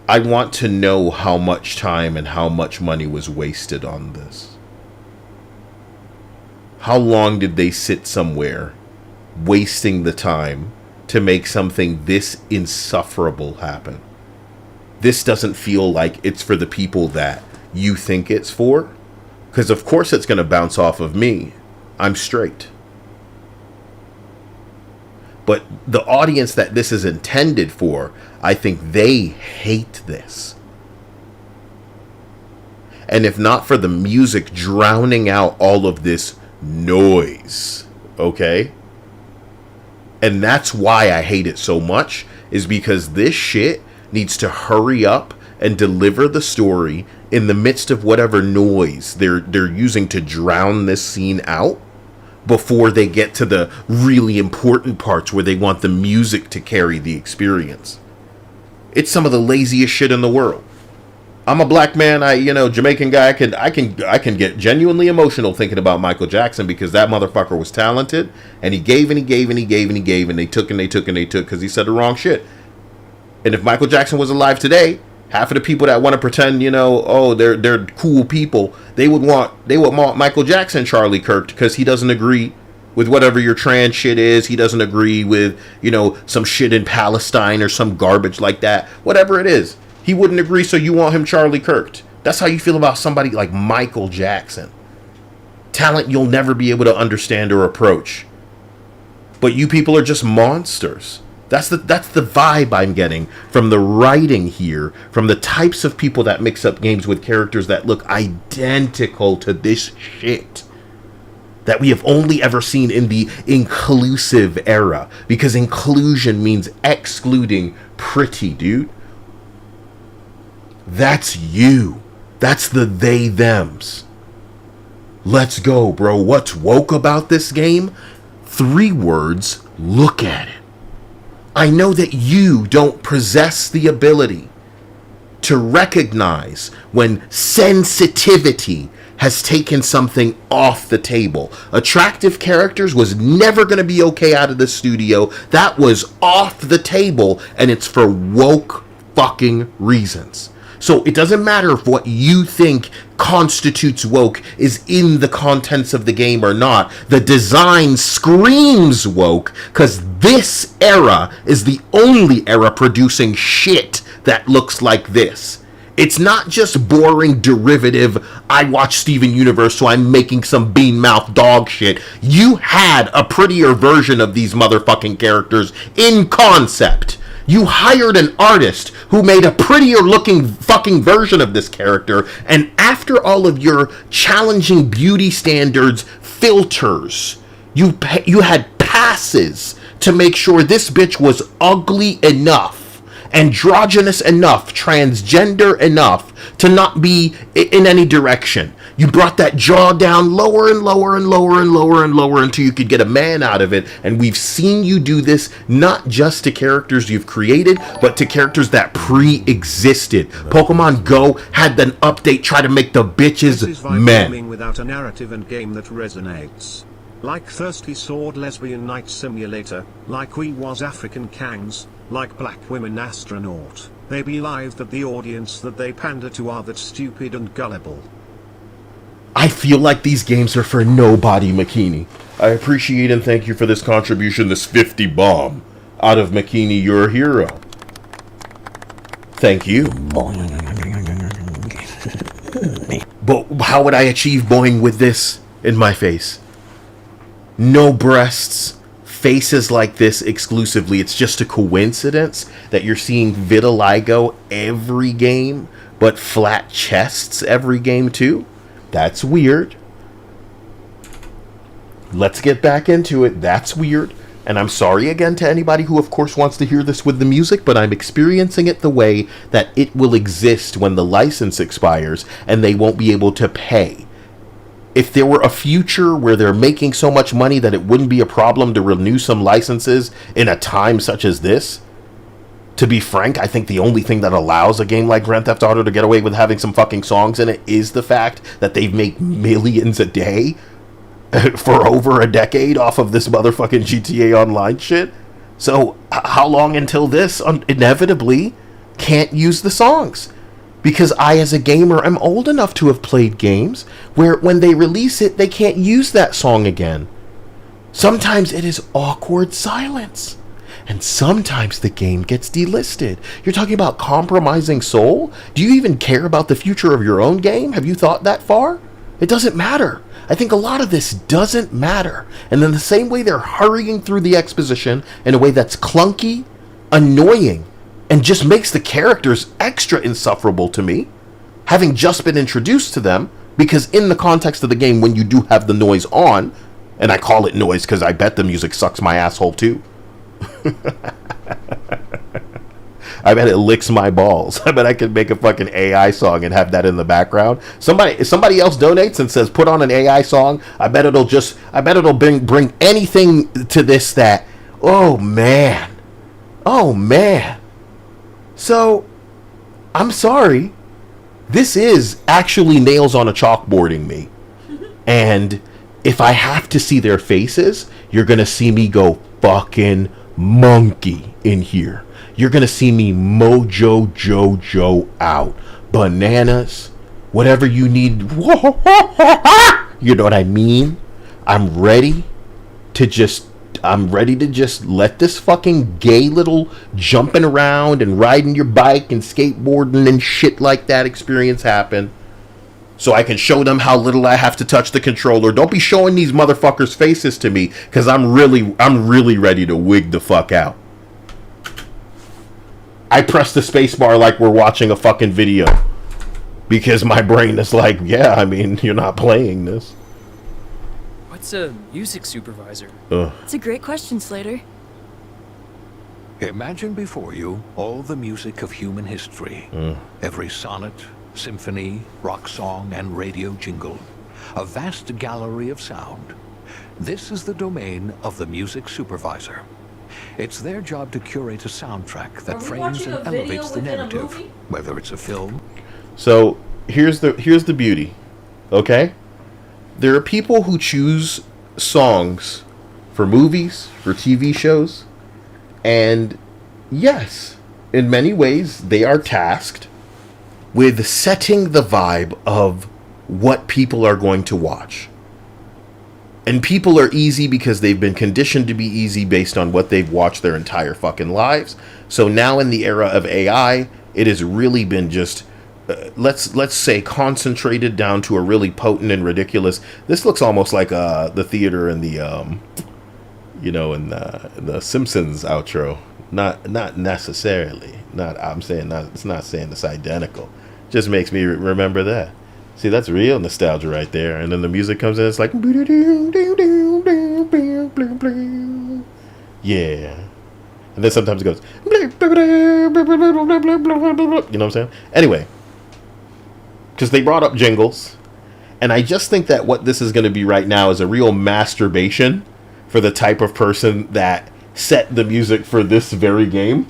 I want to know how much time and how much money was wasted on this. How long did they sit somewhere wasting the time to make something this insufferable happen? This doesn't feel like it's for the people that you think it's for, because of course it's going to bounce off of me. I'm straight. But the audience that this is intended for, I think they hate this. And if not for the music drowning out all of this noise, okay? And that's why I hate it so much, is because this shit needs to hurry up and deliver the story in the midst of whatever noise they're using to drown this scene out, before they get to the really important parts where they want the music to carry the experience. It's some of the laziest shit in the world. I'm a black man, Jamaican guy, I can get genuinely emotional thinking about Michael Jackson, because that motherfucker was talented, and he gave and he gave and he gave and he gave, and they took and they took and they took because he said the wrong shit. And if Michael Jackson was alive today, half of the people that want to pretend, they're cool people, they would want Michael Jackson Charlie Kirk, because he doesn't agree with whatever your trans shit is. He doesn't agree with, some shit in Palestine or some garbage like that. Whatever it is, he wouldn't agree, so you want him Charlie Kirked. That's how you feel about somebody like Michael Jackson. Talent you'll never be able to understand or approach. But you people are just monsters. That's the vibe I'm getting from the writing here, from the types of people that mix up games with characters that look identical to this shit. that we have only ever seen in the inclusive era, because inclusion means excluding pretty, dude. That's you. That's the they thems. Let's go, bro. What's woke about this game? 3 words, look at it. I know that you don't possess the ability to recognize when sensitivity has taken something off the table. Attractive characters was never going to be okay out of the studio. That was off the table, and it's for woke fucking reasons. So it doesn't matter if what you think constitutes woke is in the contents of the game or not. The design screams woke, because this era is the only era producing shit that looks like this. It's not just boring derivative, I watch Steven Universe so I'm making some bean mouth dog shit. You had a prettier version of these motherfucking characters in concept. You hired an artist who made a prettier looking fucking version of this character, and after all of your challenging beauty standards filters, you had passes to make sure this bitch was ugly enough, androgynous enough, transgender enough to not be in any direction. You brought that jaw down lower and lower and lower and lower and lower until you could get a man out of it. And we've seen you do this not just to characters you've created, but to characters that pre-existed. Pokemon Go had an update try to make the bitches men. Without a narrative and game that resonates. Like Thirsty Sword Lesbian Night Simulator, like We Was African Kangs, like Black Women Astronaut. They believe that the audience that they pander to are that stupid and gullible. I feel like these games are for nobody, Makini. I appreciate and thank you for this contribution, this 50 bomb. Out of Makini, you're a hero. Thank you. But how would I achieve boing with this in my face? No breasts, faces like this exclusively. It's just a coincidence that you're seeing vitiligo every game, but flat chests every game too? That's weird. Let's get back into it. That's weird. And I'm sorry again to anybody who of course wants to hear this with the music, but I'm experiencing it the way that it will exist when the license expires and they won't be able to pay. If there were a future where they're making so much money that it wouldn't be a problem to renew some licenses in a time such as this, to be frank, I think the only thing that allows a game like Grand Theft Auto to get away with having some fucking songs in it is the fact that they've made millions a day for over a decade off of this motherfucking GTA Online shit. So how long until this inevitably can't use the songs? Because I, as a gamer, am old enough to have played games where when they release it, they can't use that song again. Sometimes it is awkward silence. And sometimes the game gets delisted. You're talking about compromising soul? Do you even care about the future of your own game? Have you thought that far? It doesn't matter. I think a lot of this doesn't matter. And in the same way they're hurrying through the exposition in a way that's clunky, annoying, and just makes the characters extra insufferable to me, having just been introduced to them, because in the context of the game, when you do have the noise on, and I call it noise because I bet the music sucks my asshole too. I bet it licks my balls. I bet I could make a fucking AI song and have that in the background. Somebody else donates and says put on an AI song. I bet it'll bring anything to this that. Oh man. So I'm sorry. This is actually nails on a chalkboarding me. And if I have to see their faces, you're gonna see me go fucking monkey in here. You're gonna see me mojo jojo out. Bananas, whatever you need. You know what I mean? I'm ready to just let this fucking gay little jumping around and riding your bike and skateboarding and shit like that experience happen. So I can show them how little I have to touch the controller. Don't be showing these motherfuckers' faces to me, because I'm really ready to wig the fuck out. I press the space bar like we're watching a fucking video, because my brain is like, yeah, I mean, you're not playing this. What's What's a music supervisor? It's a great question, Slater. Imagine before you all the music of human history. Every sonnet, symphony, rock song, and radio jingle. A vast gallery of sound. This is the domain of the music supervisor. It's their job to curate a soundtrack that frames and elevates the narrative, whether it's a film. So here's the beauty, okay? There are people who choose songs for movies, for TV shows, and yes, in many ways they are tasked with setting the vibe of what people are going to watch. And people are easy because they've been conditioned to be easy based on what they've watched their entire fucking lives. So now in the era of AI, it has really been just, let's say, concentrated down to a really potent and ridiculous. This looks almost like the theater in the, in the Simpsons outro. Not necessarily. It's not saying it's identical. Just makes me remember that. See, that's real nostalgia right there. And then the music comes in, it's like, yeah. And then sometimes it goes, you know what I'm saying? Anyway, because they brought up jingles, and I just think that what this is going to be right now is a real masturbation for the type of person that set the music for this very game.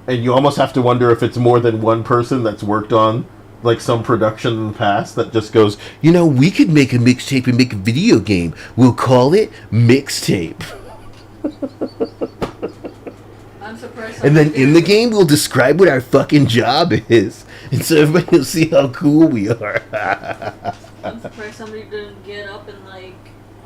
And you almost have to wonder if it's more than one person that's worked on like some production in the past that just goes, we could make a mixtape and make a video game. We'll call it Mixtape. I'm surprised. And then in the game, we'll describe what our fucking job is. And so everybody will see how cool we are. I'm surprised somebody didn't get up and like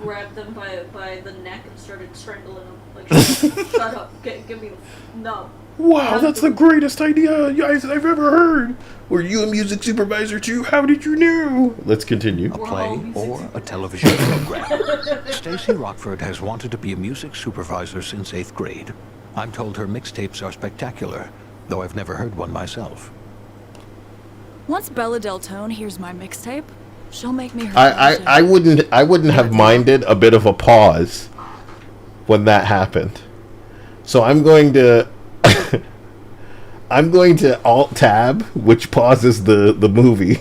grab them by the neck and started strangling them. Like, shut up, give me no. Wow, that's the greatest idea I've ever heard. Were you a music supervisor too? How did you know? Let's continue. A play or a television program. Stacy Rockford has wanted to be a music supervisor since 8th grade. I'm told her mixtapes are spectacular, though I've never heard one myself. Once Bella Deltone hears my mixtape, she'll make me her I wouldn't have minded a bit of a pause when that happened. So I'm going to alt tab, which pauses the movie.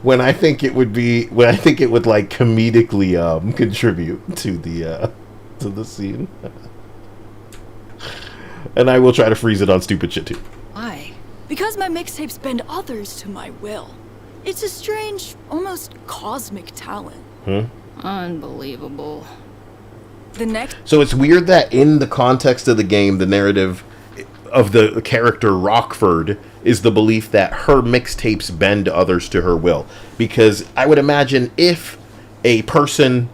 when I think it would like comedically contribute to the scene. And I will try to freeze it on stupid shit too. Why? Because my mixtapes bend others to my will. It's a strange, almost cosmic talent. Unbelievable. So it's weird that in the context of the game, the narrative of the character Rockford is the belief that her mixtapes bend others to her will. Because I would imagine if a person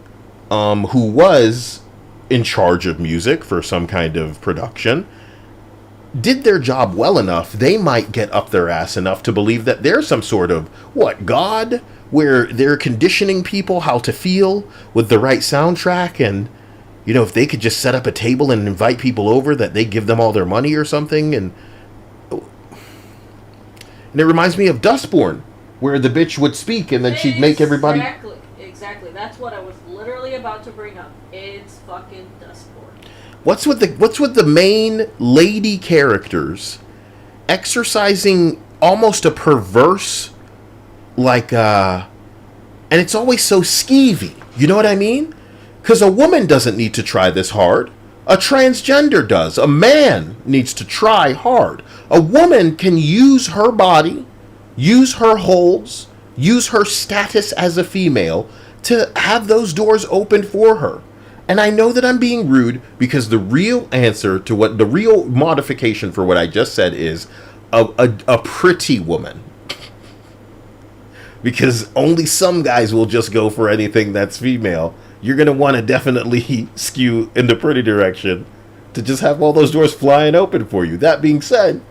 who was in charge of music for some kind of production did their job well enough, they might get up their ass enough to believe that they're some sort of, God? Where they're conditioning people how to feel with the right soundtrack, and if they could just set up a table and invite people over, that they give them all their money or something. And it reminds me of Dustborn, where the bitch would speak and then she'd make everybody... Exactly. That's what I was literally about to bring up. It's fucking Dustborn. What's with the main lady characters exercising almost a perverse, and it's always so skeevy. You know what I mean? Because a woman doesn't need to try this hard. A transgender does. A man needs to try hard. A woman can use her body, use her holds, use her status as a female to have those doors open for her. And I know that I'm being rude, because the real answer to the real modification for what I just said is a pretty woman. Because only some guys will just go for anything that's female. You're going to want to definitely skew in the pretty direction to just have all those doors flying open for you. That being said,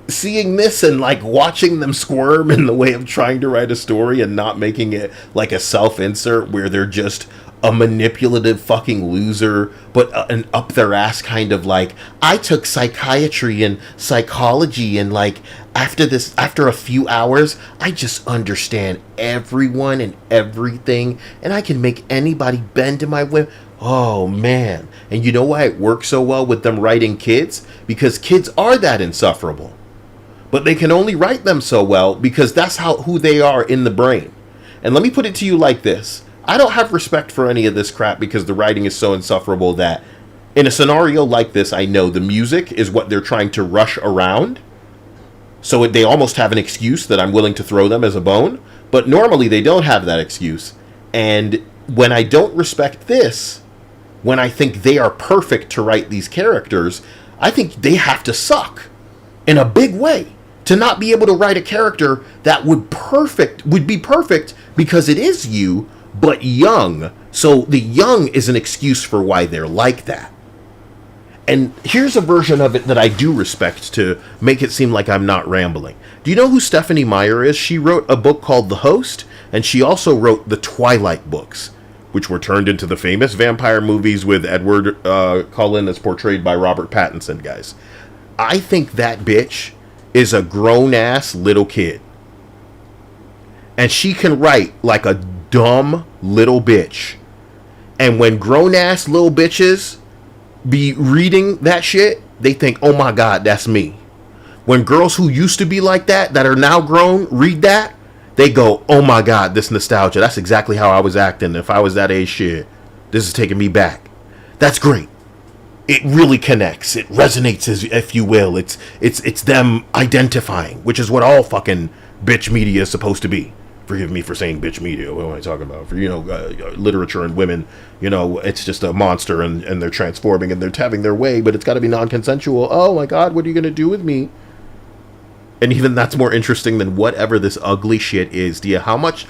seeing this and watching them squirm in the way of trying to write a story and not making it like a self-insert where they're just a manipulative fucking loser, but an up their ass kind of I took psychiatry and psychology and after a few hours, I just understand everyone and everything, and I can make anybody bend to my whim. Oh man. And you know why it works so well with them writing kids? Because kids are that insufferable. But they can only write them so well because that's who they are in the brain. And let me put it to you like this. I don't have respect for any of this crap because the writing is so insufferable that in a scenario like this, I know the music is what they're trying to rush around. So they almost have an excuse that I'm willing to throw them as a bone. But normally they don't have that excuse. And when I don't respect this, when I think they are perfect to write these characters, I think they have to suck in a big way to not be able to write a character that would be perfect because it is you, but young. So the young is an excuse for why they're like that. And here's a version of it that I do respect to make it seem like I'm not rambling. Do you know who Stephanie Meyer is? She wrote a book called The Host, and she also wrote the Twilight books, which were turned into the famous vampire movies with Edward Cullen as portrayed by Robert Pattinson, guys. I think that bitch is a grown-ass little kid. And she can write like a dumb little bitch. And when grown-ass little bitches be reading that shit, they think, oh my god, that's me. When girls who used to be like that are now grown, read that, they go, oh my god, this nostalgia. That's exactly how I was acting if I was that age. Shit, this is taking me back. That's great. It really connects. It resonates, as if you will. It's them identifying, which is what all fucking bitch media is supposed to be. Forgive me for saying bitch media. What am I talking about? For, literature and women, it's just a monster and they're transforming and they're having their way, but it's got to be non-consensual. Oh my god, what are you going to do with me? And even that's more interesting than whatever this ugly shit is. How much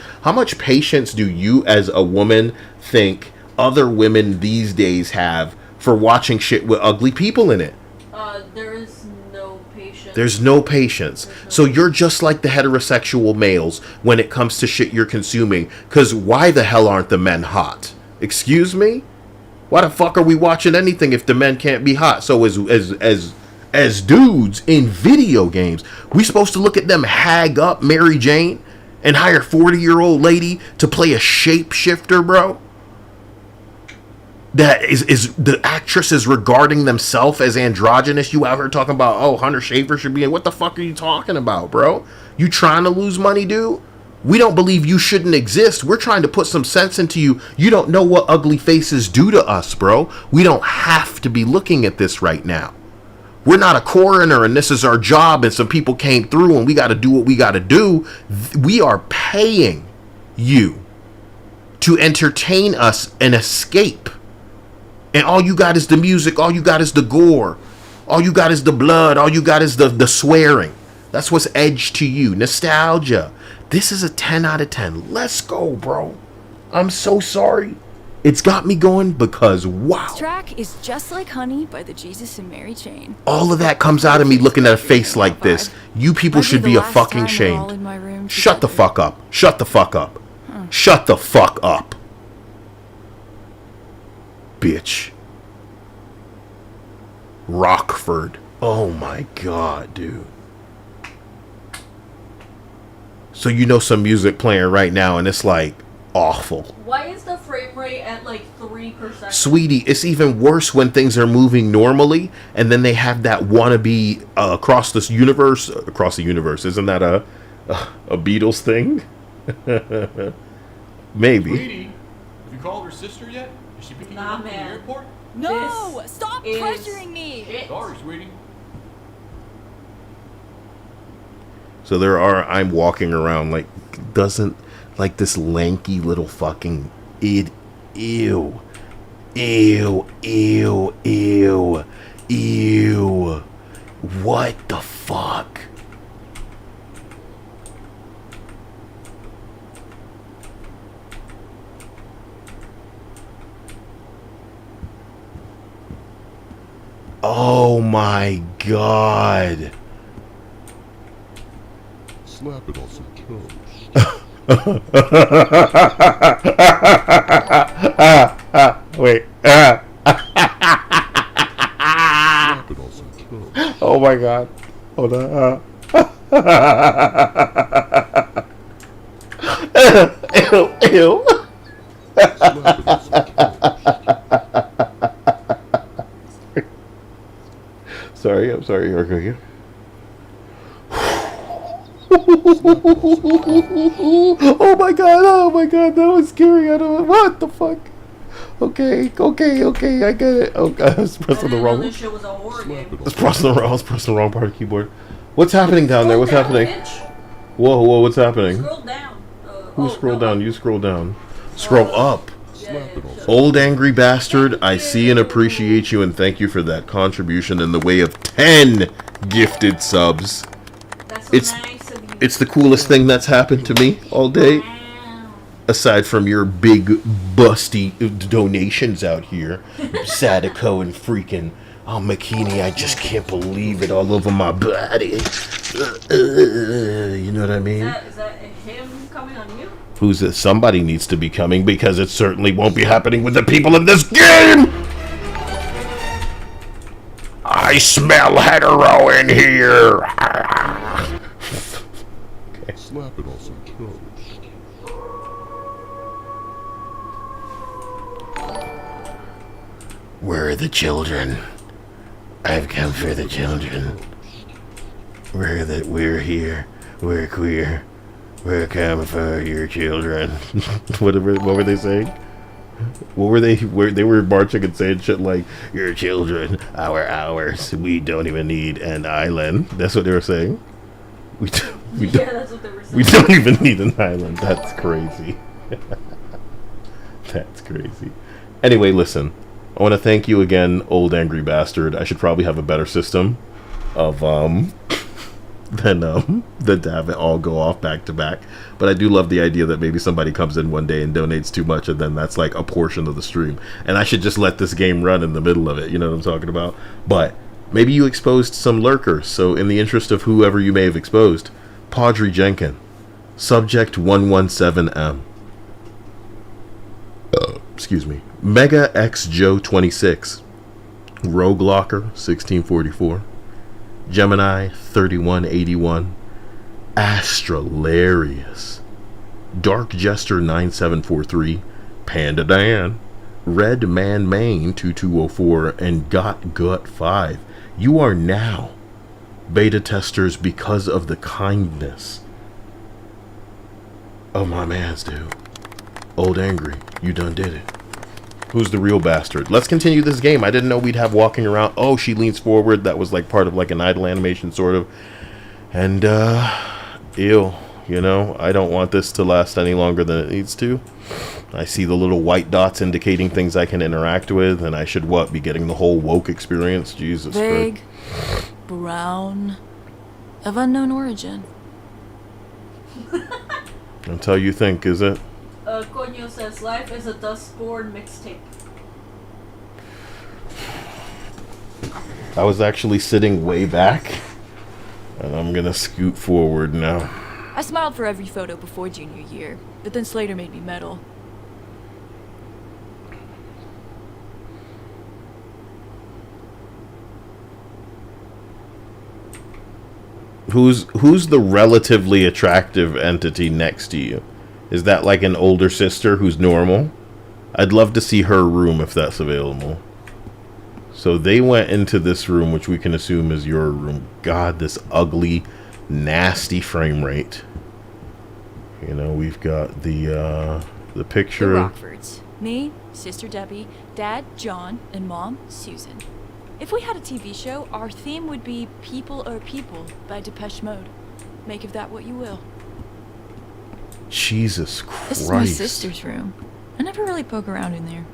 patience do you as a woman think other women these days have for watching shit with ugly people in it? There is no patience. There's no patience. So you're just like the heterosexual males when it comes to shit you're consuming. Because why the hell aren't the men hot? Excuse me? Why the fuck are we watching anything if the men can't be hot? So as dudes in video games, we supposed to look at them hag up Mary Jane and hire 40-year-old lady to play a shapeshifter, bro? That is the actress is regarding themselves as androgynous. You out here talking about, oh, Hunter Schafer should be in. What the fuck are you talking about, bro? You trying to lose money, dude? We don't believe you shouldn't exist. We're trying to put some sense into you. You don't know what ugly faces do to us, bro. We don't have to be looking at this right now. We're not a coroner and this is our job and some people came through and we got to do what we got to do. We are paying you to entertain us and escape. And all you got is the music, all you got is the gore, all you got is the blood, all you got is the swearing. That's what's edge to you. Nostalgia. This is a 10 out of 10. Let's go, bro. I'm so sorry. It's got me going because, wow. This track is Just Like Honey by the Jesus and Mary Chain. All of that comes out of me looking at a face like this. You people should be a fucking shamed. Shut the fuck up. Shut the fuck up. Shut the fuck up. Bitch. Rockford. Oh my god, dude. So you know some music playing right now and it's like awful. Why is the frame rate at like 3%? Sweetie, it's even worse when things are moving normally and then they have that wannabe across the universe. Isn't that a Beatles thing? Maybe. Sweetie, have you called her sister yet? Is she picking you up from the airport? No! Stop pressuring me! Sorry, sweetie. So I'm walking around like this lanky little fucking ew. What the fuck? Oh my god. Slap it on some toast. Wait. Slap it on some toast. Oh my god. Hold on. Ew, ew. Sorry, I'm sorry, Yorko. Oh my god, that was scary. I don't. What the fuck? Okay, I get it. Okay, I was pressing the wrong. This shit was a horror game. I was pressing the wrong part of the keyboard. What's happening down there? What's happening? Whoa, what's happening? Scroll down. Who scrolled down? You scroll down. Scroll up. Yeah. Old angry bastard, I see and appreciate you and thank you for that contribution in the way of 10 gifted subs. That's nice of you. It's the coolest thing that's happened to me all day. Aside from your big busty donations out here. Sadako and freaking Makini, I just can't believe it all over my body. You know what I mean? Is that him coming on you? Who's this? Somebody needs to be coming because it certainly won't be happening with the people in this game! I smell hetero in here! Okay. Slap it on some toast. Where are the children? I've come for the children. We're here. We're queer. We're coming for your children. What were they saying? What were they? They were marching and saying shit like, "Your children, ours. We don't even need an island." That's what they were saying. That's what they were saying. We don't even need an island. That's crazy. That's crazy. Anyway, listen. I want to thank you again, old angry bastard. I should probably have a better system of than to have it all go off back to back. But I do love the idea that maybe somebody comes in one day and donates too much, and then that's like a portion of the stream. And I should just let this game run in the middle of it. You know what I'm talking about? But maybe you exposed some lurkers. So in the interest of whoever you may have exposed, Padre Jenkin, subject 117M. Excuse me. Mega X Joe 26, Rogue Locker 1644, Gemini 3181, Astralarius, Dark Jester 9743, Panda Dan, Red Man Main 2204, and Got Gut 5. You are now beta testers because of the kindness of my mans, dude. Old Angry, you done did it. Who's the real bastard? Let's continue this game. I didn't know we'd have walking around. Oh, she leans forward. That was like part of like an idle animation, sort of. And, ew. You know, I don't want this to last any longer than it needs to. I see the little white dots indicating things I can interact with, and I should, what, be getting the whole woke experience? Jesus Christ. Vague, brown, of unknown origin. That's how you think, is it? Coño says, life is a dustboard mixtape. I was actually sitting way back, and I'm gonna scoot forward now. I smiled for every photo before junior year, but then Slater made me metal. Who's the relatively attractive entity next to you? Is that like an older sister who's normal? I'd love to see her room if that's available. So they went into this room, which we can assume is your room. God, this ugly, nasty frame rate. You know, we've got the picture. The Rockfords. Me, Sister Debbie, Dad, John, and Mom, Susan. If we had a TV show, our theme would be People Are People by Depeche Mode. Make of that what you will. Jesus Christ. This is my sister's room. I never really poke around in there.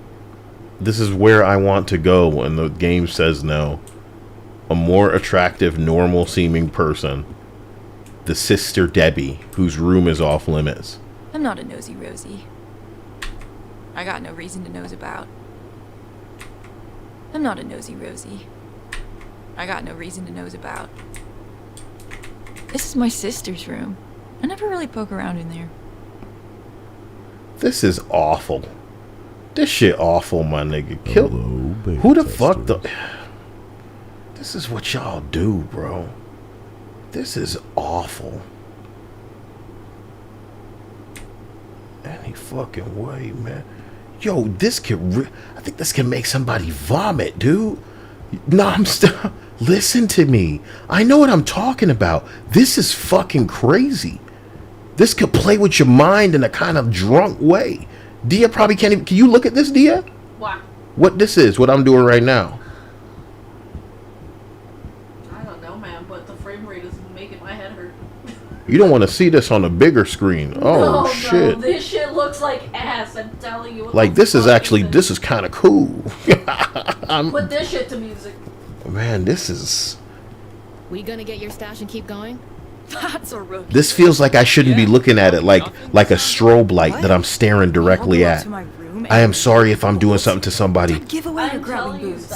This is where I want to go when the game says no. A more attractive, normal-seeming person. The Sister Debbie, whose room is off limits. I'm not a nosy Rosie. I got no reason to nose about. I'm not a nosy Rosie. I got no reason to nose about. This is my sister's room. I never really poke around in there. This is awful. This shit awful, my nigga. Kill. Who the fuck the... This is what y'all do, bro. This is awful. Any fucking way, man. Yo, this could I think this can make somebody vomit, dude. No, I'm still... Listen to me. I know what I'm talking about. This is fucking crazy. This could play with your mind in a kind of drunk way. Dia probably can't even... Can you look at this, Dia? What? What this is, what I'm doing right now. I don't know, man, but the frame rate is making my head hurt. You don't want to see this on a bigger screen. Oh, no, shit. No, this shit looks like ass, I'm telling you. Like, this is actually... This is kind of cool. Put this shit to music. Man, this is... We gonna get your stash and keep going? That's a rookie. This feels like I shouldn't be looking at it like a strobe light that I'm staring directly at. I am sorry if I'm doing something to somebody. Give away your grabbing boots.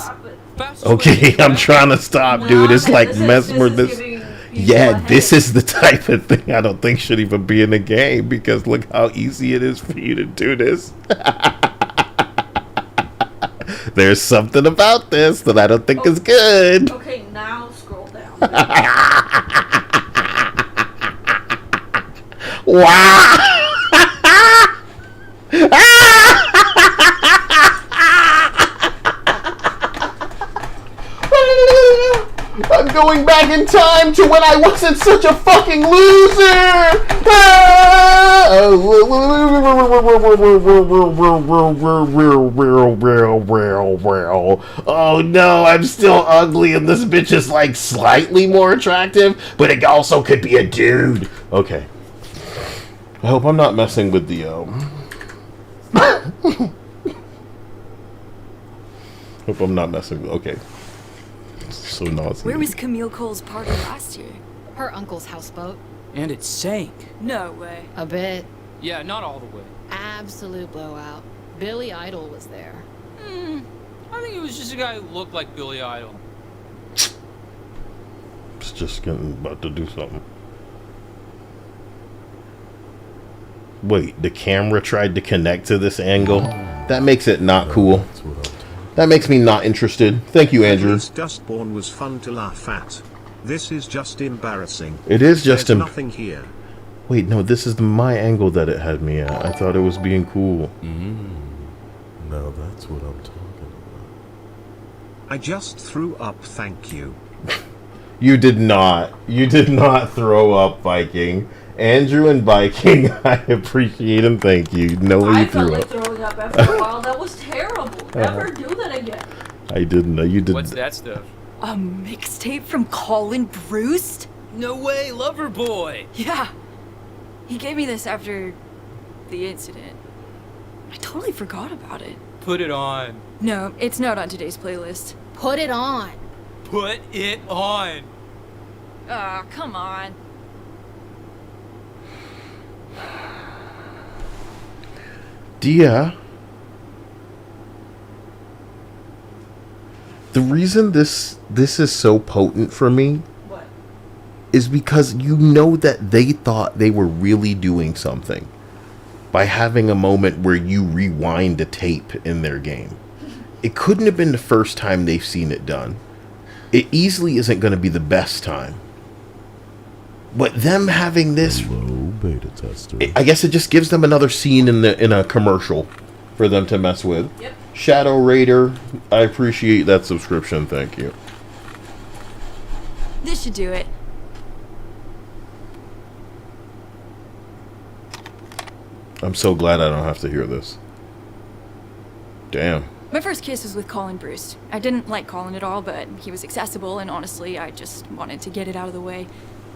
Okay, I'm trying to stop, dude. It's like mesmerism. Yeah, this is the type of thing I don't think should even be in the game, because look how easy it is for you to do this. There's something about this that I don't think is good. Okay, now scroll down. Wow. I'm going back in time to when I wasn't such a fucking loser. Oh no, I'm still ugly and this bitch is like slightly more attractive, but it also could be a dude. Okay. I hope I'm not messing with the hope I'm not messing with... Okay. So nauseous. Where was Camille Cole's party last year? Her uncle's houseboat. And it sank. No way. A bit. Yeah, not all the way. Absolute blowout. Billy Idol was there. I think it was just a guy who looked like Billy Idol. It's just getting about to do something. Wait, the camera tried to connect to this angle? That makes it not cool. That makes me not interested. Thank you, Andrew. This Dustborn was fun to laugh at. This is just embarrassing. It is just There's nothing here. Wait, no, this is my angle that it had me at. I thought it was being cool. Now that's what I'm talking about. I just threw up, thank you. You did not. You did not throw up, Viking. Andrew and Viking, I appreciate him. Thank you. No way you threw I up. felt like throwing up after a while. That was terrible. Never do that again. I didn't know. You did. What's that stuff? A mixtape from Colin Bruce? No way, lover boy. Yeah. He gave me this after the incident. I totally forgot about it. Put it on. No, it's not on today's playlist. Put it on. Put it on. Ah, come on. Dia, the reason this is so potent for me What? is because you know that they thought they were really doing something by having a moment where you rewind a tape in their game. It couldn't have been the first time they've seen it done. It easily isn't going to be the best time. But them having this... Low beta tester. I guess it just gives them another scene in a commercial for them to mess with. Yep. Shadow Raider, I appreciate that subscription. Thank you. This should do it. I'm so glad I don't have to hear this. Damn. My first kiss was with Colin Bruce. I didn't like Colin at all, but he was accessible, and honestly, I just wanted to get it out of the way.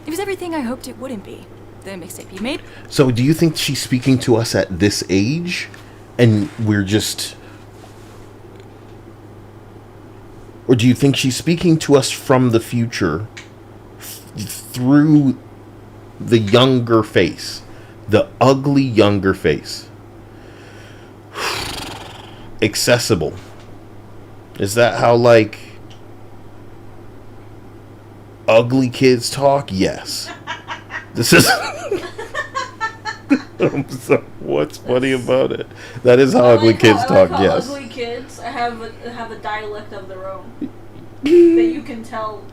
It was everything I hoped it wouldn't be. The mixtape he made. So do you think she's speaking to us at this age? And we're just... Or do you think she's speaking to us from the future through the younger face? The ugly younger face. Accessible. Is that how, like, ugly kids talk? Yes. This is... What's funny about it? That is how ugly kids talk, yes. Ugly kids have a dialect of their own that you can tell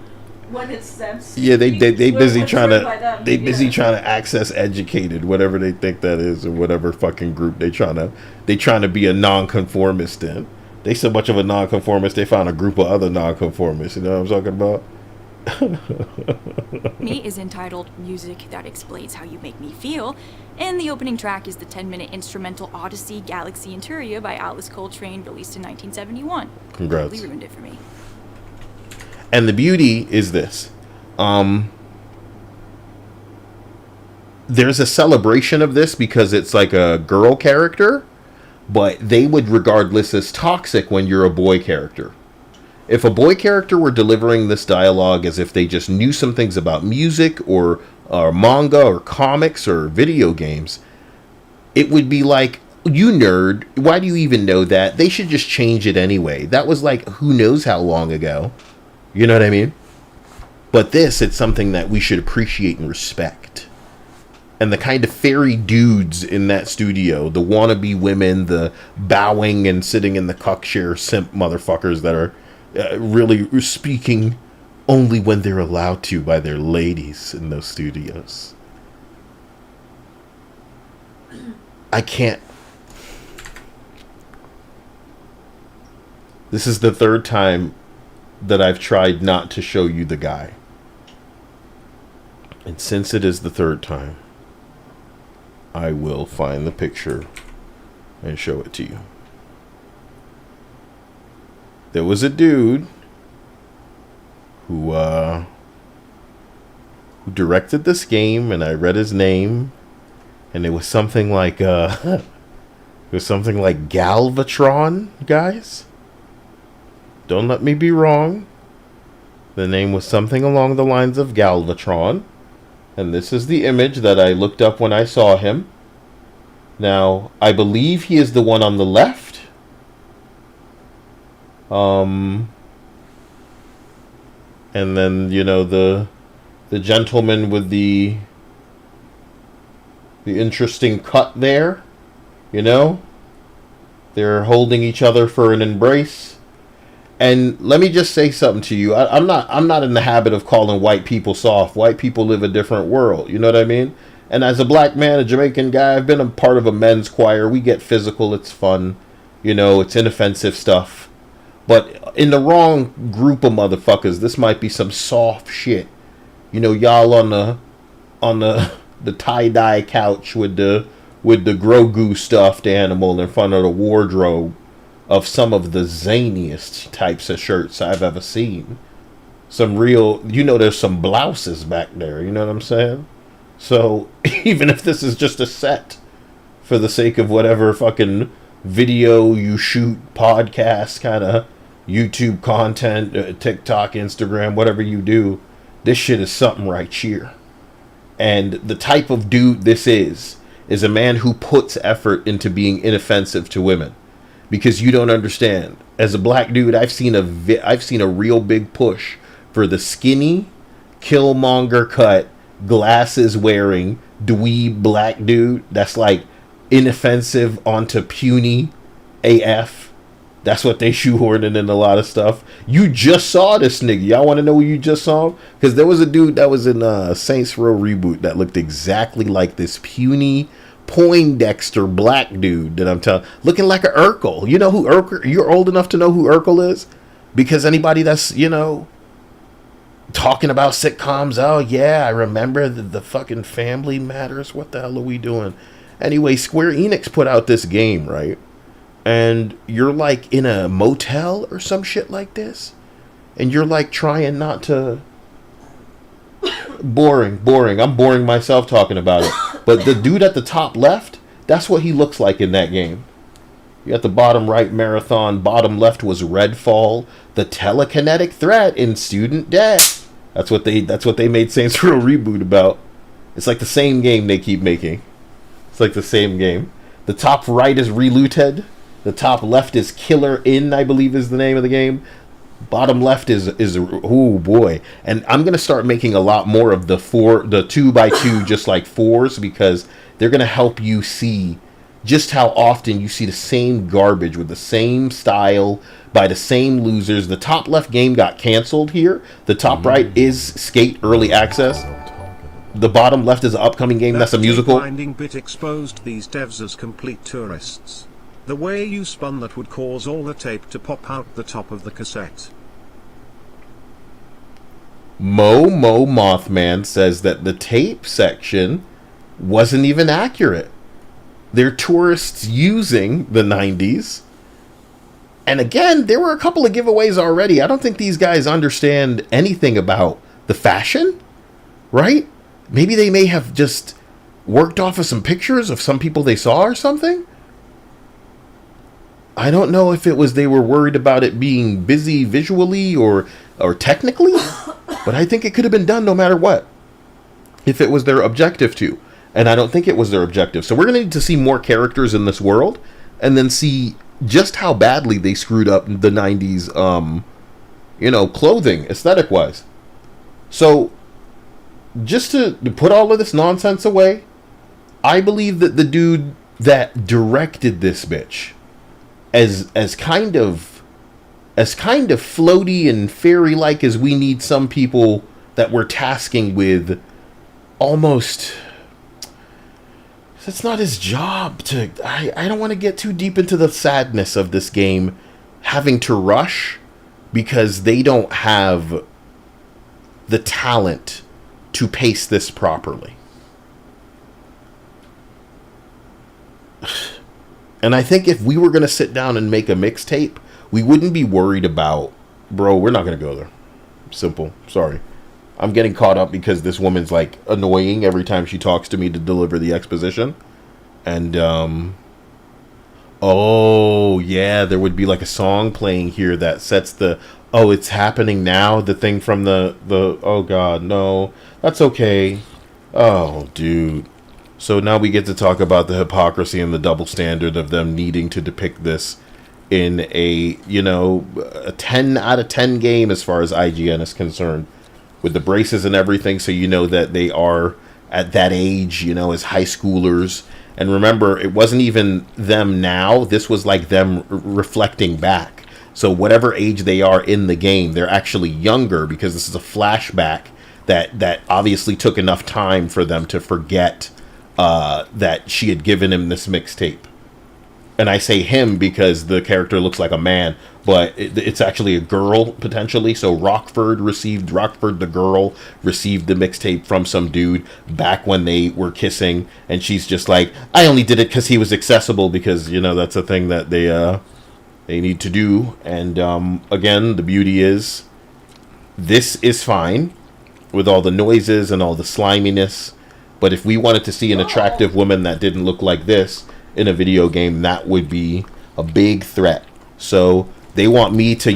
when it's them. Yeah, they busy when trying it's by to them, busy trying to access educated, whatever they think that is, or whatever fucking group they trying to be a nonconformist in. They so much of a nonconformist, they found a group of other nonconformists. You know what I'm talking about? Me is entitled Music That Explains How You Make Me Feel, and the opening track is the 10-minute instrumental Odyssey, Galaxy, and Turia by Alice Coltrane, released in 1971. Congrats. Totally ruined it for me. And the beauty is this. There's a celebration of this because it's like a girl character, but they would regard this as toxic when you're a boy character. If a boy character were delivering this dialogue as if they just knew some things about music or manga or comics or video games, it would be like, you nerd, why do you even know that? They should just change it anyway. That was like who knows how long ago. You know what I mean? But this, it's something that we should appreciate and respect. And the kind of fairy dudes in that studio, the wannabe women, the bowing and sitting in the cuck chair simp motherfuckers that are really speaking only when they're allowed to by their ladies in those studios. I can't. This is the third time that I've tried not to show you the guy. And since it is the third time, I will find the picture and show it to you. There was a dude who directed this game, and I read his name, and it was something like Galvatron, guys. Don't let me be wrong. The name was something along the lines of Galvatron. And this is the image that I looked up when I saw him. Now, I believe he is the one on the left. And then, you know, the gentleman with the interesting cut there. You know? They're holding each other for an embrace. And let me just say something to you. I'm not in the habit of calling white people soft. White people live a different world. You know what I mean? And as a black man, a Jamaican guy, I've been a part of a men's choir. We get physical. It's fun. You know, it's inoffensive stuff. But in the wrong group of motherfuckers, this might be some soft shit. You know, y'all on the tie-dye couch with the Grogu stuffed animal in front of the wardrobe of some of the zaniest types of shirts I've ever seen. Some real, you know, there's some blouses back there, you know what I'm saying? So, even if this is just a set for the sake of whatever fucking video you shoot, podcast, kind of YouTube content, TikTok, Instagram, whatever you do, this shit is something right here. And the type of dude this is a man who puts effort into being inoffensive to women. Because you don't understand. As a black dude, I've seen a real big push for the skinny, Killmonger cut, glasses wearing, dweeb black dude that's like inoffensive onto puny AF. That's what they shoehorned in a lot of stuff. You just saw this nigga. Y'all want to know who you just saw? Because there was a dude that was in Saints Row reboot that looked exactly like this puny Poindexter black dude that I'm telling, looking like a Urkel. You know who Urkel? You're old enough to know who Urkel is, because anybody that's, you know, talking about sitcoms. Oh yeah, I remember the fucking Family Matters. What the hell are we doing? Anyway, Square Enix put out this game, right? And you're like in a motel or some shit like this, and you're like trying not to. Boring. I'm boring myself talking about it. But the dude at the top left, that's what he looks like in that game. You got the bottom right, Marathon. Bottom left was Redfall, the telekinetic threat in Student Debt. That's what they made Saints Row reboot about. It's like the same game they keep making. It's like the same game. The top right is Reluted. The top left is Killer Inn, I believe is the name of the game. Bottom left is oh boy. And I'm going to start making a lot more of the 2x2 just like fours, because they're going to help you see just how often you see the same garbage with the same style by the same losers. The top left game got canceled here. The top right is Skate Early Access. The bottom left is an upcoming game that's a musical. That binding bit exposed these devs as complete tourists. The way you spun that would cause all the tape to pop out the top of the cassette. Mo Mothman says that the tape section wasn't even accurate. They're tourists using the 90s. And again, there were a couple of giveaways already. I don't think these guys understand anything about the fashion, right? Maybe they may have just worked off of some pictures of some people they saw or something. I don't know if it was they were worried about it being busy visually or technically, but I think it could have been done no matter what, if it was their objective to. And I don't think it was their objective. So we're going to need to see more characters in this world and then see just how badly they screwed up the 90s, clothing, aesthetic-wise. So just to put all of this nonsense away, I believe that the dude that directed this bitch, as kind of floaty and fairy-like as we need some people that we're tasking with, almost, it's not his job to, I don't want to get too deep into the sadness of this game having to rush because they don't have the talent to pace this properly. And I think if we were going to sit down and make a mixtape, we wouldn't be worried about, bro, we're not going to go there. Simple. Sorry. I'm getting caught up because this woman's like annoying every time she talks to me to deliver the exposition. And, oh, yeah, there would be like a song playing here that sets the, oh, it's happening now, the thing from the oh, God, no, that's okay. Oh, dude. So now we get to talk about the hypocrisy and the double standard of them needing to depict this in a, a 10 out of 10 game as far as IGN is concerned, with the braces and everything, so you know that they are at that age, as high schoolers. And remember, it wasn't even them now. This was like them reflecting back. So whatever age they are in the game, they're actually younger because this is a flashback that obviously took enough time for them to forget that she had given him this mixtape. And I say him because the character looks like a man, but it's actually a girl, potentially. So Rockford the girl, received the mixtape from some dude back when they were kissing. And she's just like, I only did it because he was accessible, because, that's a thing that they need to do. And again, the beauty is, this is fine with all the noises and all the sliminess. But if we wanted to see an attractive woman that didn't look like this in a video game, that would be a big threat. So they want me to,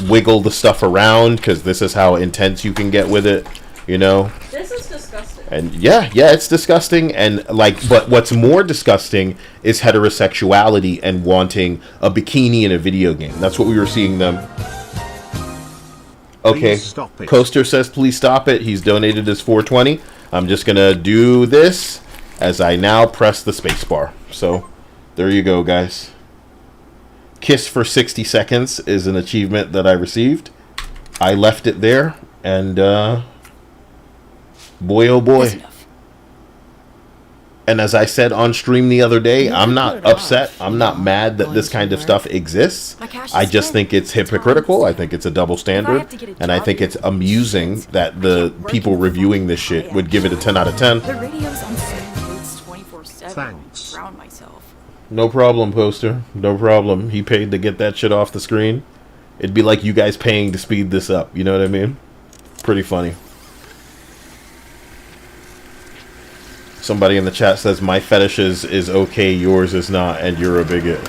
wiggle the stuff around because this is how intense you can get with it, This is disgusting. And yeah, it's disgusting. And but what's more disgusting is heterosexuality and wanting a bikini in a video game. That's what we were seeing them. Okay, Coaster says please stop it. He's donated his 420. I'm just gonna do this as I now press the spacebar. So there you go, guys. Kiss for 60 seconds is an achievement that I received. I left it there, and boy oh boy. And as I said on stream the other day, I'm not upset. I'm not mad that this kind of stuff exists. I just think it's hypocritical. I think it's a double standard. And I think it's amusing that the people reviewing this shit would give it a 10 out of 10. The radio's on 24/7. Thanks. Drown myself. No problem, Poster. No problem. He paid to get that shit off the screen. It'd be like you guys paying to speed this up. You know what I mean? Pretty funny. Somebody in the chat says, my fetish is okay, yours is not, and you're a bigot.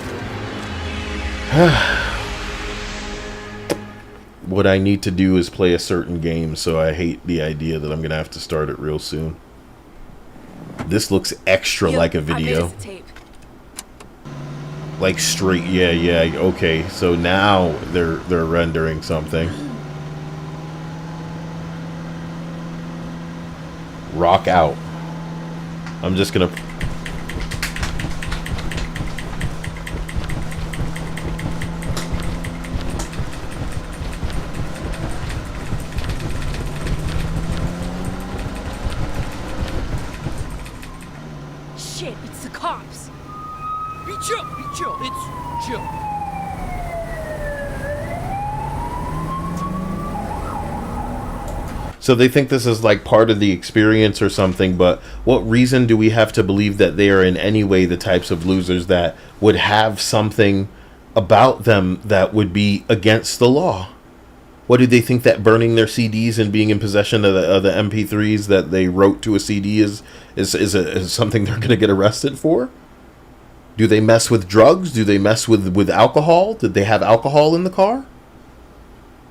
What I need to do is play a certain game, so I hate the idea that I'm going to have to start it real soon. This looks extra like a video. Like straight, yeah, okay. So now they're rendering something. Rock out. I'm just gonna... Shit, it's the cops. Be chill, it's chill. So they think this is like part of the experience or something, but what reason do we have to believe that they are in any way the types of losers that would have something about them that would be against the law? What do they think that burning their CDs and being in possession of the MP3s that they wrote to a CD is something they're going to get arrested for? Do they mess with drugs? Do they mess with alcohol? Did they have alcohol in the car?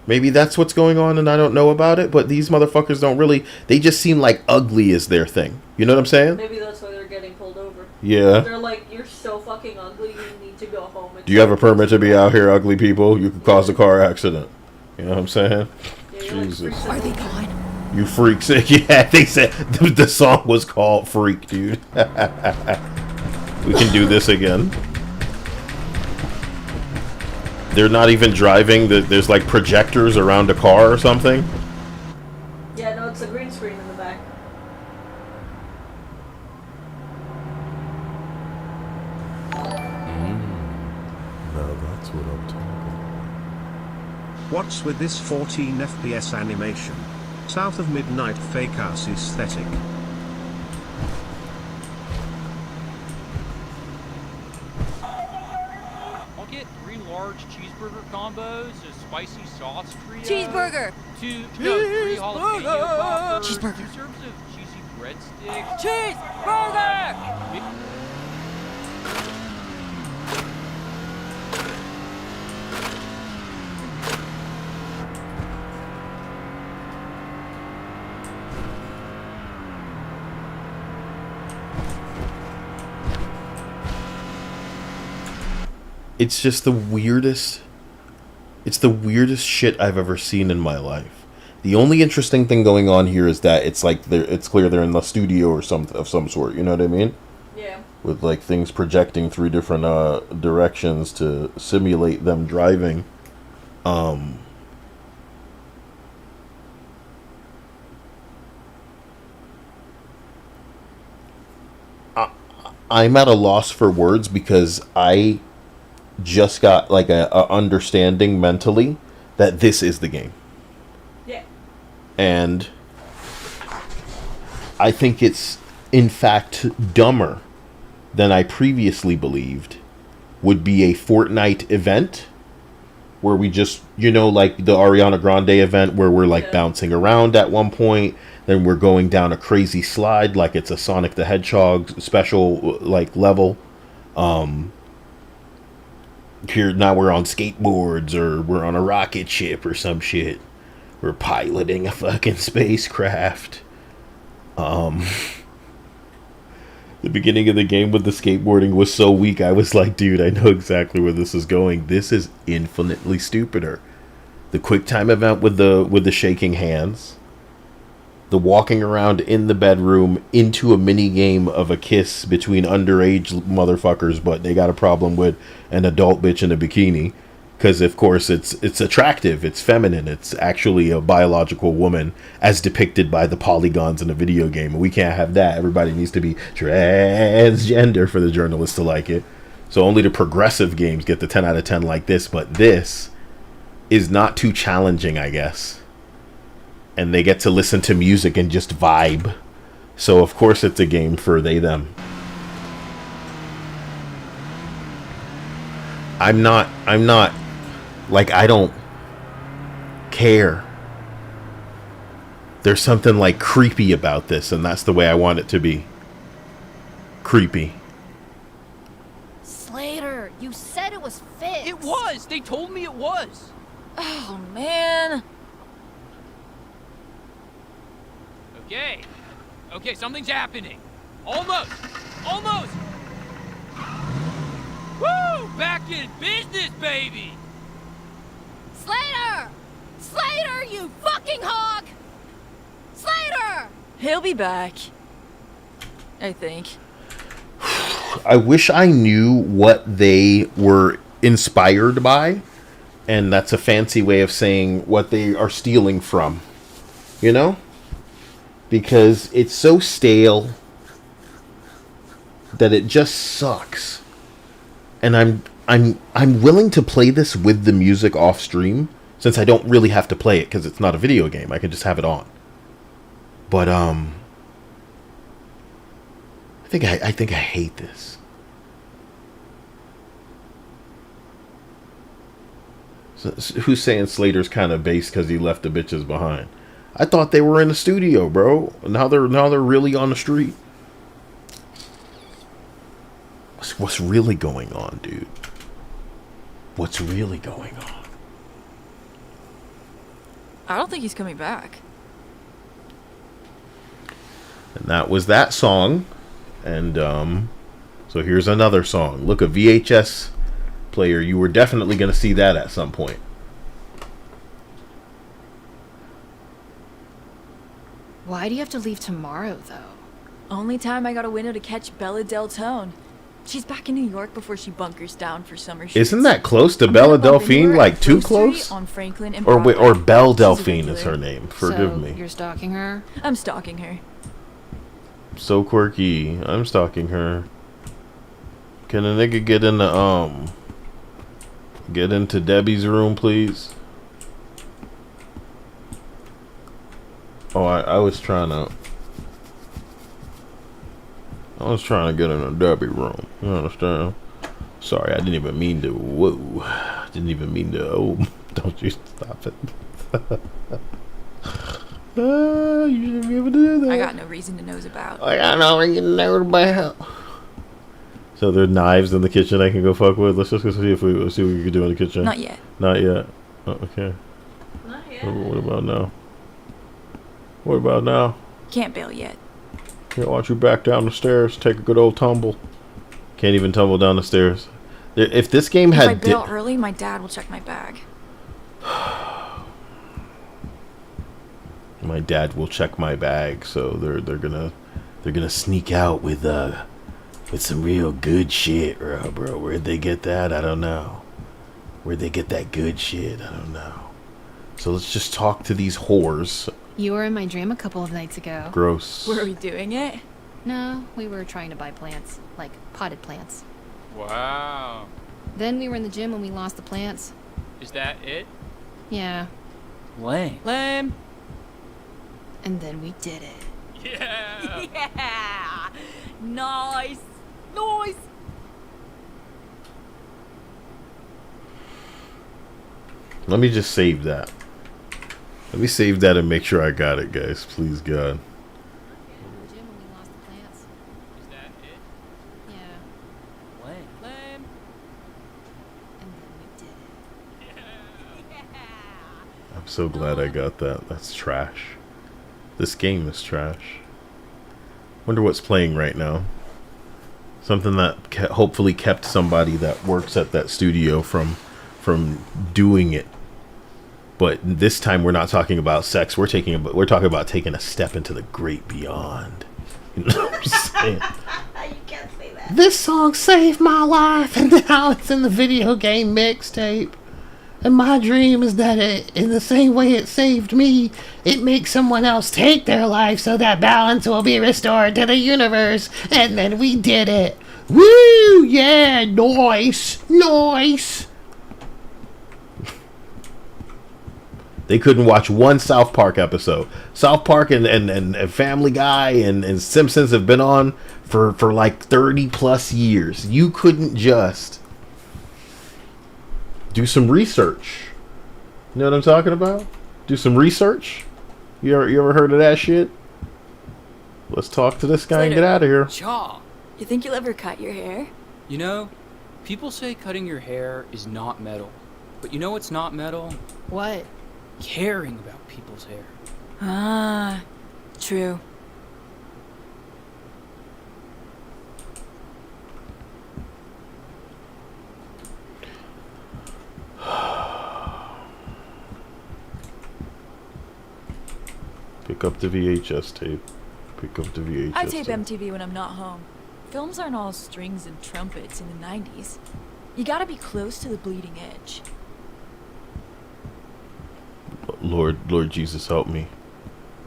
Maybe that's what's going on and I don't know about it, but these motherfuckers don't really... They just seem like ugly is their thing. You know what I'm saying? Maybe that's why they're getting pulled over. Yeah. They're like, you're so fucking ugly, you need to go home. Do you have a permit to be out here, ugly people? You could cause a car accident. You know what I'm saying? Yeah, Jesus. Are they gone? You freaks. Yeah, they said the song was called Freak, dude. We can do this again. They're not even driving. There's like projectors around a car or something. Yeah, no, it's a green screen in the back. Now that's what I'm talking What's with this 14 FPS animation? South of midnight fake ass aesthetic. I'll get 3 large cheeseburger combos, a spicy sauce trio. Cheeseburger! 3 jalapeno poppers. Cheeseburger. 2 serves of cheesy breadsticks. Cheeseburger! It's just the weirdest. It's the weirdest shit I've ever seen in my life. The only interesting thing going on here is that it's like it's clear they're in the studio or some sort. You know what I mean? Yeah. With like things projecting through different directions to simulate them driving. I'm at a loss for words because I just got like a understanding mentally that this is the game. Yeah. And I think it's in fact dumber than I previously believed would be a Fortnite event where we just, you know, like the Ariana Grande event where we're like bouncing around at one point, then we're going down a crazy slide like it's a Sonic the Hedgehog special like level. Here now we're on skateboards or we're on a rocket ship or some shit. We're piloting a fucking spacecraft. The beginning of the game with the skateboarding was so weak. I was like, dude, I know exactly where this is going. This is infinitely stupider. The quick time event with the shaking hands. The walking around in the bedroom into a mini game of a kiss between underage motherfuckers, but they got a problem with an adult bitch in a bikini. Because, of course, it's attractive, it's feminine, it's actually a biological woman as depicted by the polygons in a video game. And we can't have that. Everybody needs to be transgender for the journalists to like it. So only the progressive games get the 10 out of 10 like this, but this is not too challenging, I guess. And they get to listen to music and just vibe. So, of course, it's a game for they, them. I'm not, like, I don't care. There's something, like, creepy about this, and that's the way I want it to be. Creepy. Slater, you said it was fixed. It was! They told me it was! Oh, man. Okay, something's happening. Almost! Woo! Back in business, baby! Slater, you fucking hog! Slater! He'll be back. I think. I wish I knew what they were inspired by. And that's a fancy way of saying what they are stealing from. You know? Because it's so stale. that it just sucks. And I'm willing to play this with the music off stream, since I don't really have to play it because it's not a video game. I can just have it on. But I think I hate this. So, who's saying Slater's kind of base because he left the bitches behind? I thought they were in the studio, bro. Now they're really on the street. What's really going on, dude? What's really going on? I don't think he's coming back. And that was that song. And so here's another song. Look, a VHS player. You were definitely going to see that at some point. Why do you have to leave tomorrow, though? Only time I got a window to catch Bella Deltone. She's back in New York before she bunkers down for summer shoots. Isn't that close to Bella Delphine? Like too close? On Franklin and or wait, or Belle She's a Delphine is regular. her name. Forgive So, me. You're stalking her? I'm stalking her. So quirky. I'm stalking her. Can a nigga get into Debbie's room, please? Oh, I was trying to get in a Debbie room. You understand? Sorry, I didn't even mean to. Whoa. Didn't even mean to. Oh, don't you stop it. You shouldn't be able to do that. I got no reason to nose about. I got no reason to know about. So there are knives in the kitchen I can go fuck with. Let's just go see what we can do in the kitchen. Not yet. Not yet. Oh, okay. Not yet. What about now? What about now? Can't bail yet. Here, why don't you back down the stairs? Take a good old tumble. Can't even tumble down the stairs. If this game If had I bail early, my dad will check my bag. my dad will check my bag, so they're gonna sneak out with some real good shit, bro. Where'd they get that? I don't know. Where'd they get that good shit? I don't know. So let's just talk to these whores. You were in my dream a couple of nights ago. Gross. Were we doing it? No, we were trying to buy plants. Like, potted plants. Wow. Then we were in the gym when we lost the plants. Is that it? Yeah. Lame. Lame. And then we did it. Yeah. Yeah. Nice. Nice. Let me just save that. Let me save that and make sure I got it, guys. Please, God. We were in the gym when we lost the plants. Is that it? Yeah. Lame. Lame. And then we did it. I'm so glad I got that. That's trash. This game is trash. Wonder what's playing right now. Something that hopefully kept somebody that works at that studio from doing it. But this time we're not talking about sex. We're talking about taking a step into the great beyond. You know what I'm saying? You can't say that. This song saved my life, and now it's in the video game mixtape. And my dream is that in the same way it saved me, it makes someone else take their life so that balance will be restored to the universe. And then we did it. Woo! Yeah, nice. Nice. They couldn't watch one South Park episode. South Park and Family Guy and Simpsons have been on for like 30 plus years. You couldn't just do some research. You know what I'm talking about? Do some research. You ever heard of that shit? Let's talk to this guy and get out of here. Chaw. You think you'll ever cut your hair? You know, people say cutting your hair is not metal. But you know what's not metal? What? Caring about people's hair. Ah, true. Pick up the VHS tape. Pick up the VHS I tape tape. MTV when I'm not home. Films aren't all strings and trumpets in the 90s. You gotta be close to the bleeding edge. Lord Jesus, help me.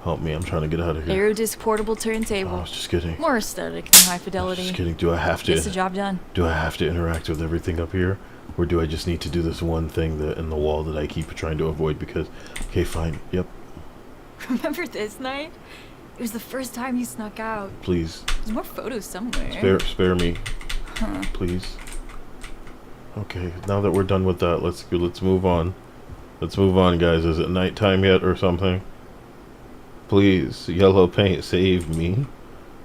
Help me, I'm trying to get out of here. Aerodisc portable turntable. I was just kidding. More aesthetic than high fidelity. Just kidding. Do I have to? Gets the job done. Do I have to interact with everything up here? Or do I just need to do this one thing that in the wall that I keep trying to avoid because... Okay, fine. Yep. Remember this night? It was the first time you snuck out. Please. There's more photos somewhere. Spare me. Huh. Please. Okay, now that we're done with that, let's move on. Let's move on, guys. Is it nighttime yet or something? Please, yellow paint, save me.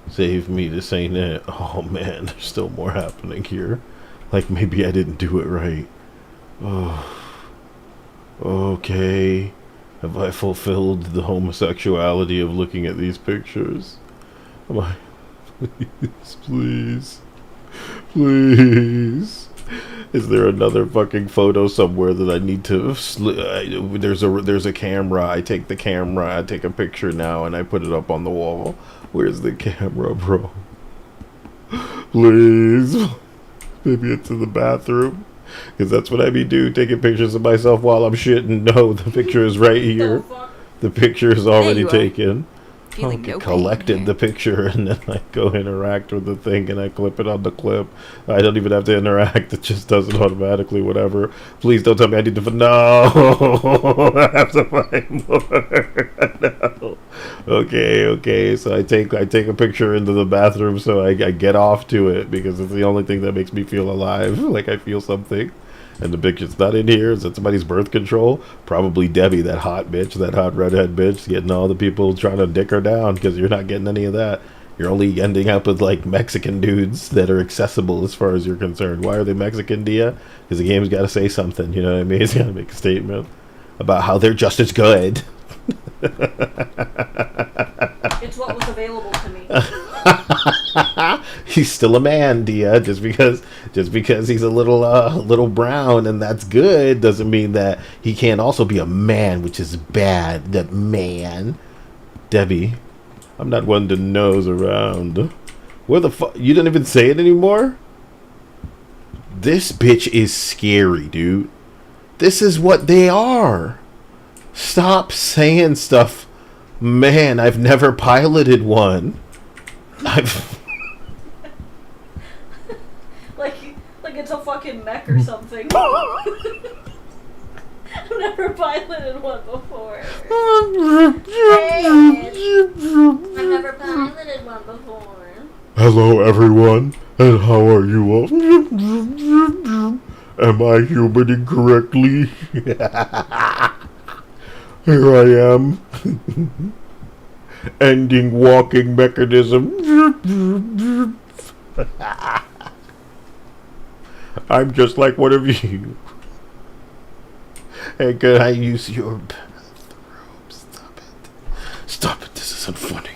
Save me, this ain't it. Oh man, there's still more happening here. Like maybe I didn't do it right. Oh. Okay. Have I fulfilled the homosexuality of looking at these pictures? Am I... Please, please. Please. Is there another fucking photo somewhere that I need to... There's a camera. I take the camera. I take a picture now and I put it up on the wall. Where's the camera, bro? Please. Maybe it's in the bathroom. Because that's what I be doing, taking pictures of myself while I'm shitting. No, the picture is right here. The picture is already taken. Collected the picture and then I go interact with the thing and I clip it on the clip. I don't even have to interact. It just does it automatically, whatever. Please don't tell me I need to... No! I have to find more. No. Okay. So I take a picture into the bathroom so I get off to it because it's the only thing that makes me feel alive. Like I feel something. And the picture's not in here. Is that somebody's birth control? Probably Debbie, that hot bitch, that hot redhead bitch, getting all the people trying to dick her down because you're not getting any of that. You're only ending up with like Mexican dudes that are accessible as far as you're concerned. Why are they Mexican, Dia? Because the game's got to say something, you know what I mean? It's got to make a statement about how they're just as good. It's what was available to me. He's still a man, Dia. Just because he's a little brown and that's good doesn't mean that he can't also be a man, which is bad. That man, Debbie. I'm not one to nose around. Where the fuck? You didn't even say it anymore? This bitch is scary, dude. This is what they are. Stop saying stuff. Man, I've never piloted one. like it's a fucking mech or something. I've never piloted one before. Hey, I've never piloted one before. Hello, everyone, and how are you all? Am I human incorrectly? Here I am. Ending walking mechanism. I'm just like one of you. Hey, can I use your bathroom? Stop it. Stop it. This isn't funny.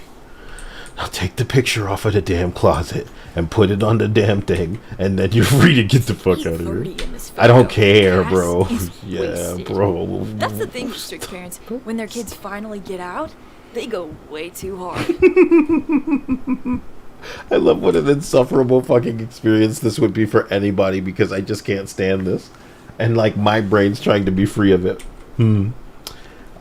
Now take the picture off of the damn closet and put it on the damn thing, and then you're free to get the fuck out of here. I don't care, bro. Yeah, bro. That's the thing with strict parents. When their kids finally get out, they go way too hard. I love what an insufferable fucking experience this would be for anybody because I just can't stand this. And like my brain's trying to be free of it.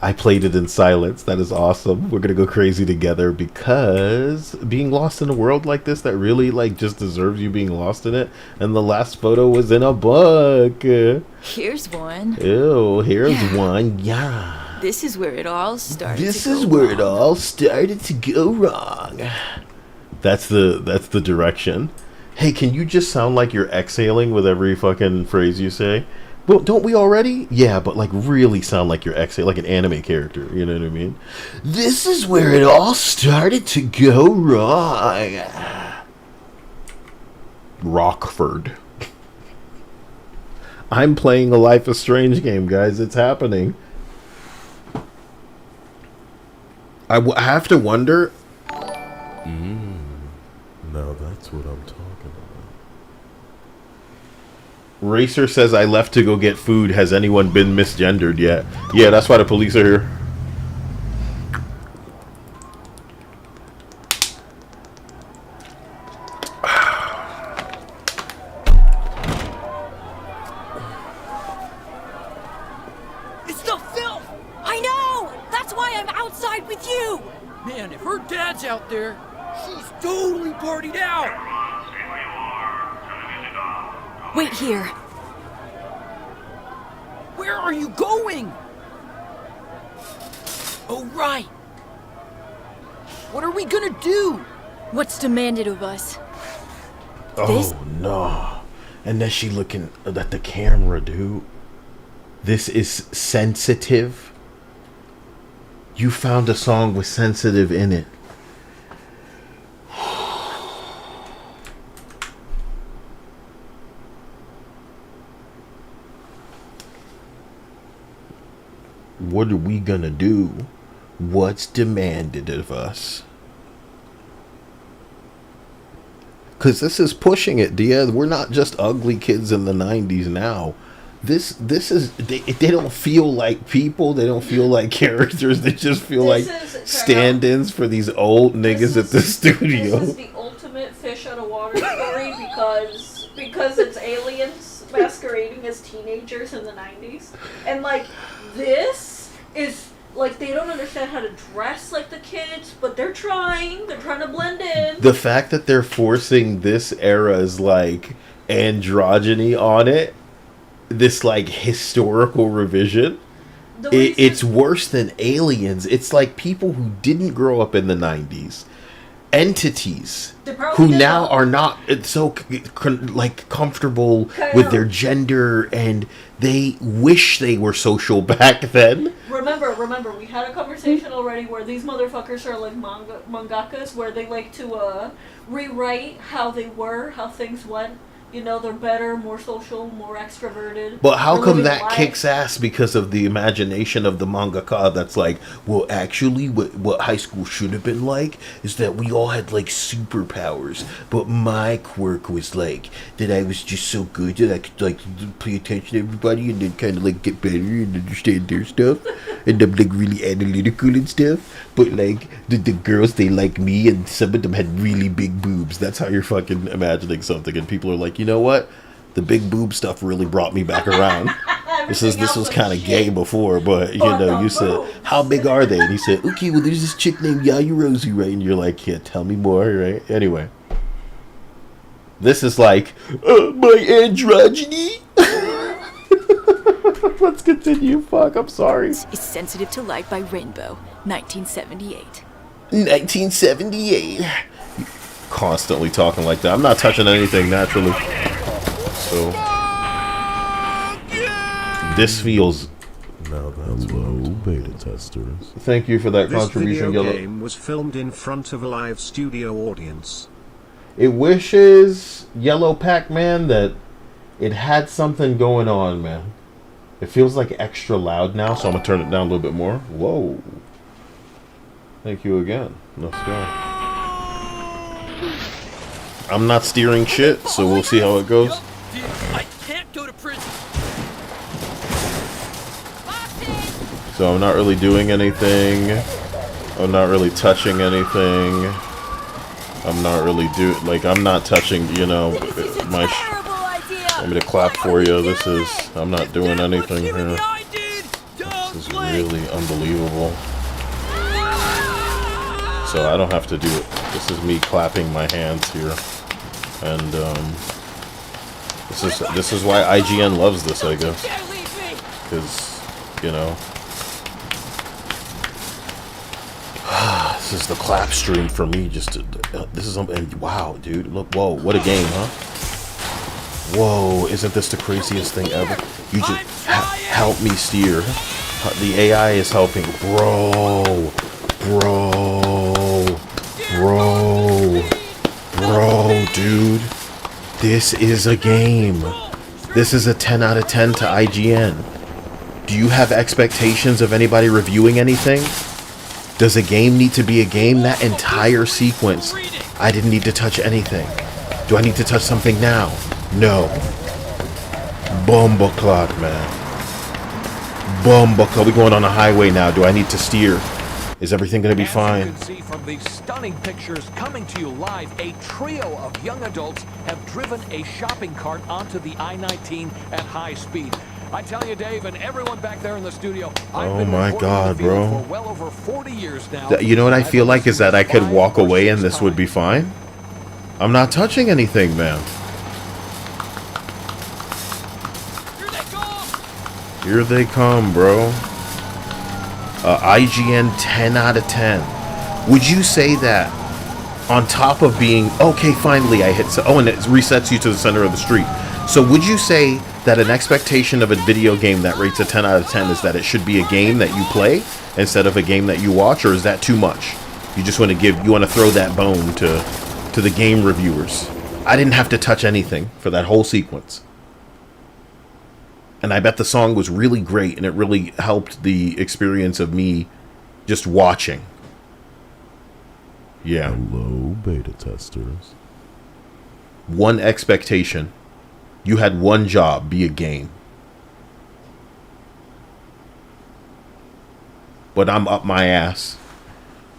I played it in silence. That is awesome. We're gonna go crazy together because being lost in a world like this that really like just deserves you being lost in it. And the last photo was in a book. Here's one. Ew, here's one. Yeah. This is where it all started. It all started to go wrong. That's the direction. Hey, can you just sound like you're exhaling with every fucking phrase you say? Well, don't we already? Yeah, but like really sound like you're exhaling, like an anime character. You know what I mean? This is where it all started to go wrong. Rockford. I'm playing a Life is Strange game, guys. It's happening. I have to wonder. Now that's what I'm talking about. Racer says I left to go get food. Has anyone been misgendered yet? Yeah, that's why the police are here. It's the filth! I know! That's why I'm outside with you! MacLeod's out there. She's totally partied out. Wait here. Where are you going? Oh, right. What are we gonna do? What's demanded of us? Oh, This? no. And then she looking at the camera, dude. This is sensitive. You found a song with sensitive in it. What are we gonna do? What's demanded of us? Because this is pushing it, Diaz. We're not just ugly kids in the 90s now. This is, they don't feel like people. They don't feel like characters. They just feel like stand-ins for these old niggas at the studio. This is the ultimate fish out of water story because it's aliens masquerading as teenagers in the 90s. And, like, this is, like, they don't understand how to dress like the kids, but they're trying to blend in. The fact that they're forcing this era's, like, androgyny on it, this, like, historical revision, it's worse than aliens. It's like people who didn't grow up in the 90s. Entities who now are not so like comfortable with their gender, and they wish they were social back then. Remember, we had a conversation already where these motherfuckers are like mangakas, where they like to rewrite how things went. You know, they're better, more social, more extroverted. But how come that kicks ass? Because of the imagination of the mangaka that's like, well, actually, what high school should have been like is that we all had, like, superpowers. But my quirk was, like, that I was just so good that I could, like, pay attention to everybody and then kind of, like, get better and understand their stuff. And I'm, like, really analytical and stuff. But, like, the girls, they like me, and some of them had really big boobs. That's how you're fucking imagining something. And people are like, you know what? The big boob stuff really brought me back around. This was kind of gay before, but, you know, you said, how big are they? And he said, okay, well, there's this chick named Yayu Rosie, right? And you're like, yeah, tell me more, right? Anyway. This is like, my androgyny? Let's continue. Fuck, I'm sorry. Is Sensitive to Light by Rainbow, 1978. 1978. Constantly talking like that. I'm not touching anything naturally. So this feels Now that's low beta testers. Thank you for that contribution, This video Yellow. game was filmed in front of a live studio audience. It wishes, Yellow Pac-Man, that it had something going on, man. It feels like extra loud now, so I'm gonna turn it down a little bit more. Whoa. Thank you again. Let's go. I'm not steering shit, so we'll see how it goes. I can't go to prison. So I'm not really doing anything. I'm not really touching anything. I'm not really I'm not touching, you know, my want me to clap for you. This is, I'm not doing anything here. This is really unbelievable. So I don't have to do it. This is me clapping my hands here. And this is why IGN loves this, I guess. Because, you know, this is the clap stream for me. Just to, this is wow, dude. Look, whoa, what a game, huh? Whoa, isn't this the craziest thing ever? You just help me steer. The AI is helping. Bro, dude. This is a game. This is a 10 out of 10 to IGN. Do you have expectations of anybody reviewing anything? Does a game need to be a game? That entire sequence, I didn't need to touch anything. Do I need to touch something now? No. Bumbleclot, man. Bumbleclot. We're going on a highway now. Do I need to steer? Is everything going to be fine? As you can see from these stunning pictures coming to you live, a trio of young adults have driven a shopping cart onto the I-19 at high speed. I tell you, Dave, and everyone back there in the studio, I've Oh been my recording God, the field bro. for well over 40 years now. You know what I I've feel like is that I could listened walk 5 or away 6 and this would be times. fine. I'm not touching anything, man. Here they come, bro. IGN 10 out of 10. Would you say that on top of being, okay, finally I hit, oh, and it resets you to the center of the street. So would you say that an expectation of a video game that rates a 10 out of 10 is that it should be a game that you play instead of a game that you watch, or is that too much? You just want to throw that bone to the game reviewers. I didn't have to touch anything for that whole sequence. And I bet the song was really great, and it really helped the experience of me just watching. Yeah. Hello, beta testers. One expectation. You had one job, be a game. But I'm up my ass.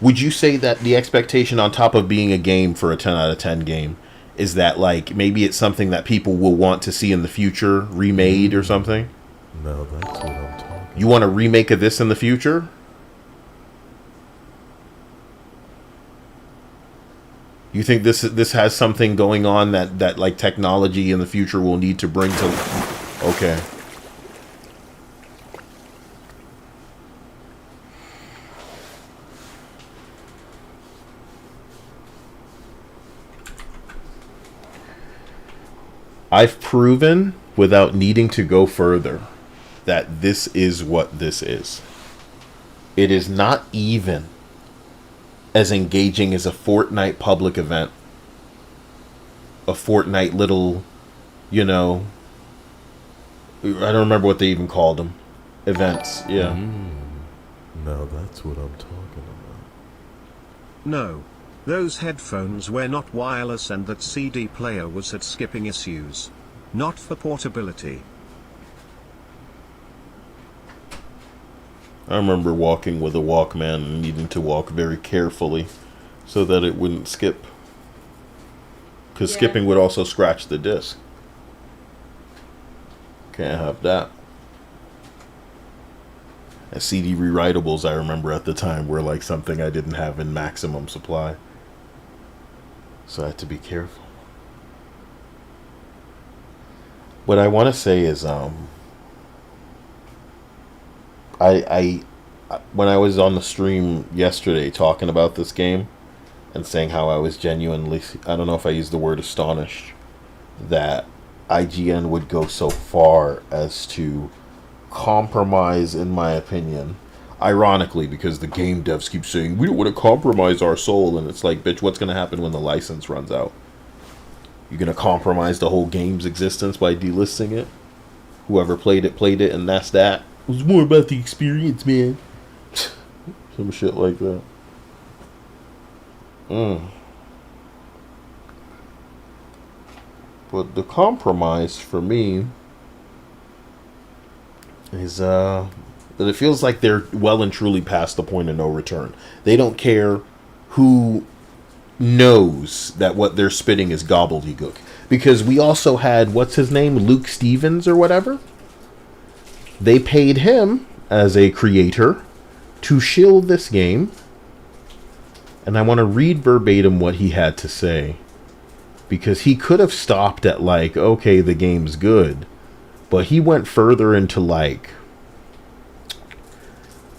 Would you say that the expectation on top of being a game for a 10 out of 10 game is that, like, maybe it's something that people will want to see in the future, remade or something? Now that's what I'm talking. You want a remake of this in the future? You think this has something going on that like technology in the future will need to bring to? Okay. I've proven without needing to go further that this is what this is. It is not even as engaging as a Fortnite public event. A Fortnite little, you know, I don't remember what they even called them. Events, yeah. Now that's what I'm talking about. No. Those headphones were not wireless and that CD player was had skipping issues. Not for portability. I remember walking with a Walkman and needing to walk very carefully so that it wouldn't skip. Because skipping would also scratch the disc. Can't have that. And CD rewritables, I remember at the time, were like something I didn't have in maximum supply. So I had to be careful. What I want to say is, when I was on the stream yesterday talking about this game and saying how I was genuinely, I don't know if I used the word astonished, that IGN would go so far as to compromise, in my opinion, ironically, because the game devs keep saying, we don't want to compromise our soul, and it's like, bitch, what's going to happen when the license runs out? You're going to compromise the whole game's existence by delisting it? Whoever played it, and that's that. It was more about the experience, man. Some shit like that. But the compromise for me is that it feels like they're well and truly past the point of no return. They don't care who knows that what they're spitting is gobbledygook. Because we also had, what's his name, Luke Stevens or whatever? They paid him as a creator to shill this game. And I want to read verbatim what he had to say. Because he could have stopped at like, okay, the game's good. But he went further into like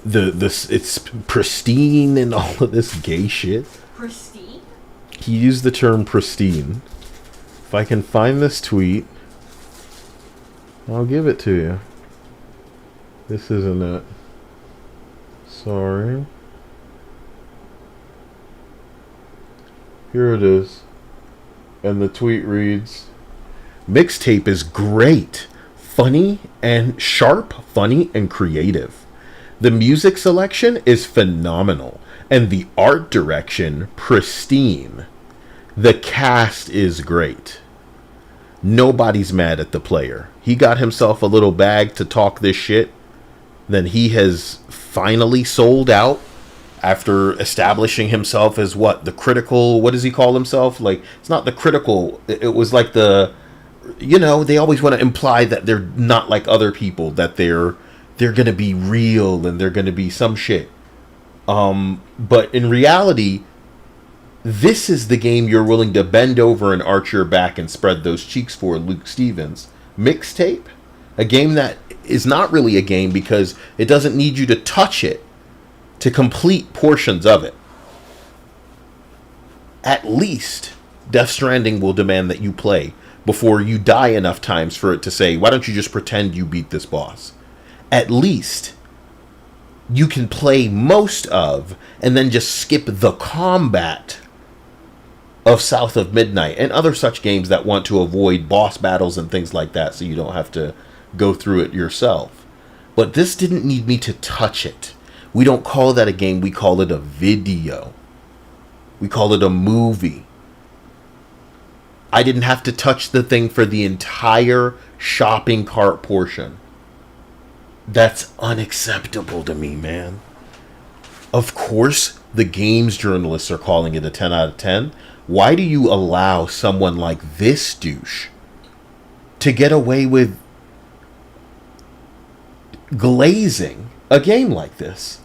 it's pristine and all of this gay shit. Pristine? He used the term pristine. If I can find this tweet, I'll give it to you. This isn't it. Sorry. Here it is. And the tweet reads, Mixtape is great, funny and sharp, funny and creative. The music selection is phenomenal, and the art direction pristine. The cast is great. Nobody's mad at the player. He got himself a little bag to talk this shit. Then he has finally sold out after establishing himself as what? The critical, what does he call himself? Like, it's not the critical, it was like the you know, they always want to imply that they're not like other people, that they're going to be real and they're going to be some shit. But in reality, this is the game you're willing to bend over and arch your back and spread those cheeks for, Luke Stevens. Mixtape, a game that is not really a game because it doesn't need you to touch it to complete portions of it. At least Death Stranding will demand that you play before you die enough times for it to say, why don't you just pretend you beat this boss? At least you can play most of and then just skip the combat of South of Midnight and other such games that want to avoid boss battles and things like that so you don't have to go through it yourself. But this didn't need me to touch it. We don't call that a game, we call it a video. We call it a movie. I didn't have to touch the thing for the entire shopping cart portion. That's unacceptable to me, man. Of course, the games journalists are calling it a 10 out of 10. Why do you allow someone like this douche to get away with glazing a game like this?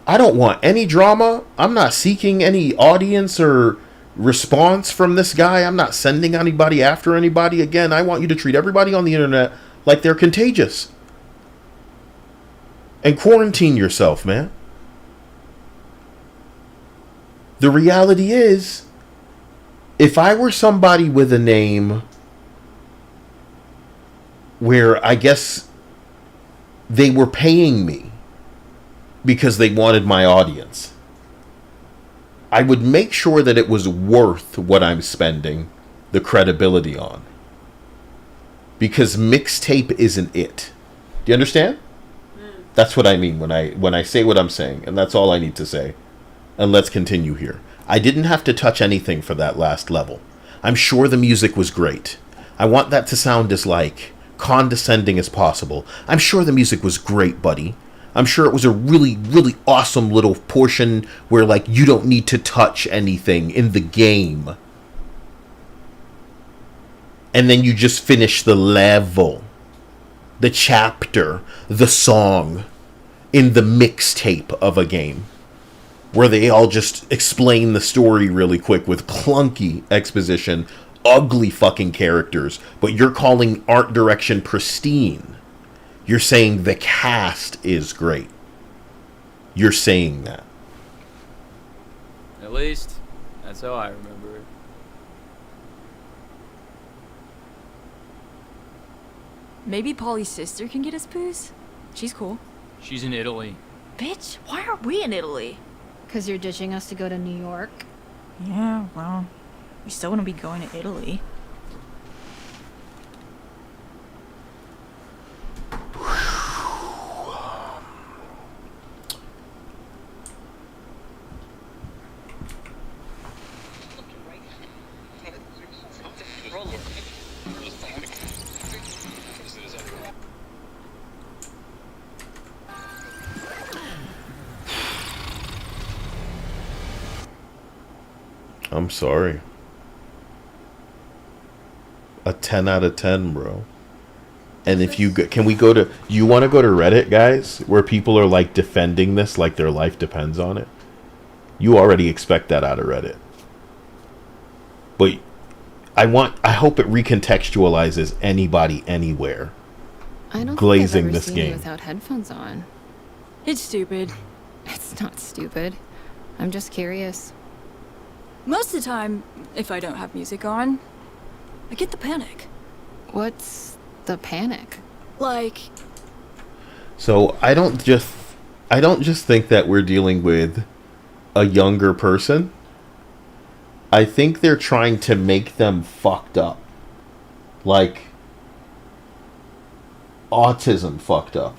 I don't want any drama. I'm not seeking any audience or response from this guy. I'm not sending anybody after anybody. Again, I want you to treat everybody on the internet like they're contagious. And quarantine yourself, man. The reality is, if I were somebody with a name where I guess they were paying me because they wanted my audience, I would make sure that it was worth what I'm spending the credibility on. Because Mixtape isn't it. Do you understand? That's what I mean when I say what I'm saying, and that's all I need to say. And let's continue here. I didn't have to touch anything for that last level. I'm sure the music was great. I want that to sound as like condescending as possible. I'm sure the music was great, buddy. I'm sure it was a really, really awesome little portion where like you don't need to touch anything in the game. And then you just finish the level, the chapter, the song in the mixtape of a game where they all just explain the story really quick with clunky exposition, ugly fucking characters, but you're calling art direction pristine. You're saying the cast is great. You're saying that. At least, that's how I remember it. Maybe Polly's sister can get us booze? She's cool. She's in Italy. Bitch, why aren't we in Italy? Because you're ditching us to go to New York? Yeah, well, we still want to be going to Italy. I'm sorry. A 10 out of 10, bro. And if you can we go to, you want to go to Reddit, guys, where people are like defending this like their life depends on it? You already expect that out of Reddit. But I hope it recontextualizes anybody anywhere. I don't glazing think I've ever this seen game you without headphones on. It's stupid. It's not stupid. I'm just curious. Most of the time, if I don't have music on, I get the panic. What's the panic? Like, So I don't just think that we're dealing with a younger person. I think they're trying to make them fucked up. Like autism fucked up.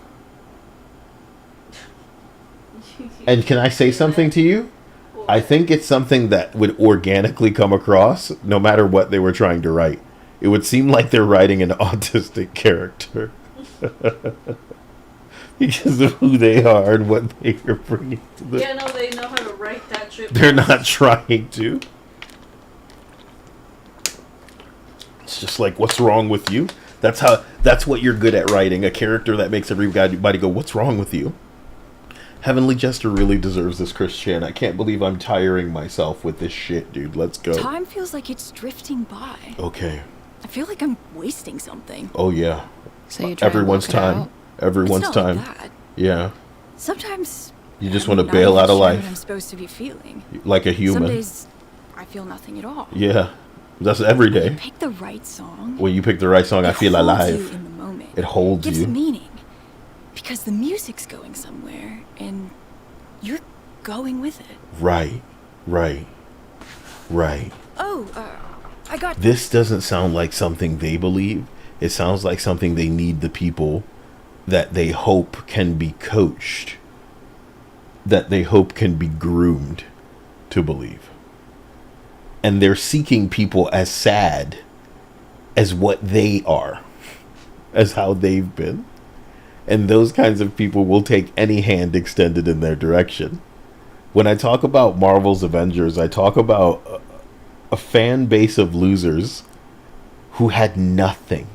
And can I say something to you? I think it's something that would organically come across no matter what they were trying to write. It would seem like they're writing an autistic character. Because of who they are and what they are bringing to the... Yeah, no, they know how to write that shit. They're not trying to. It's just like, what's wrong with you? That's what you're good at writing, a character that makes everybody go, what's wrong with you? Heavenly Jester really deserves this, Chris Chan. I can't believe I'm tiring myself with this shit, dude. Let's go. Time feels like it's drifting by. Okay. I feel like I'm wasting something. Oh, yeah. So you try Everyone's to work it time. out? Everyone's It's not time. like that. Yeah. Sometimes You just want to I'm bail not out of even sure life. what I'm supposed to be feeling. Like a human. Some days I feel nothing at all. Yeah. That's every day. Pick the right song. When you pick the right song, I feel holds alive. you in the moment. It holds gives you. meaning. Because the music's going somewhere and you're going with it. Right. Oh, I got... This doesn't sound like something they believe. It sounds like something they need the people that they hope can be coached, that they hope can be groomed to believe. And they're seeking people as sad as what they are, as how they've been. And those kinds of people will take any hand extended in their direction. When I talk about Marvel's Avengers, I talk about a fan base of losers who had nothing.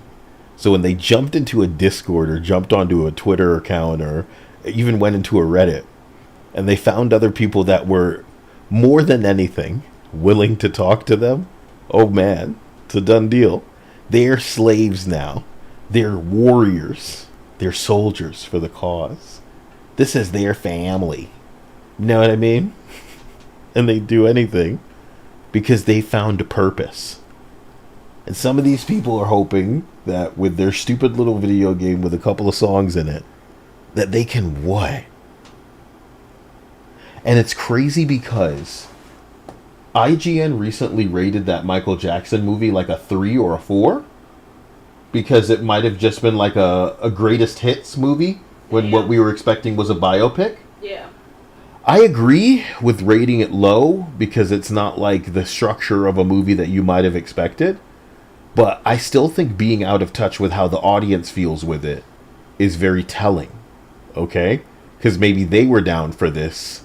So when they jumped into a Discord or jumped onto a Twitter account or even went into a Reddit, and they found other people that were more than anything willing to talk to them, oh man, it's a done deal. They're slaves now. They're warriors. They're soldiers for the cause. This is their family. You know what I mean? And they do anything because they found a purpose. And some of these people are hoping that with their stupid little video game with a couple of songs in it, that they can what? And it's crazy because IGN recently rated that Michael Jackson movie like a 3 or a 4. Because it might have just been like a greatest hits movie when what we were expecting was a biopic. Yeah. I agree with rating it low because it's not like the structure of a movie that you might have expected. But I still think being out of touch with how the audience feels with it is very telling. Okay? Because maybe they were down for this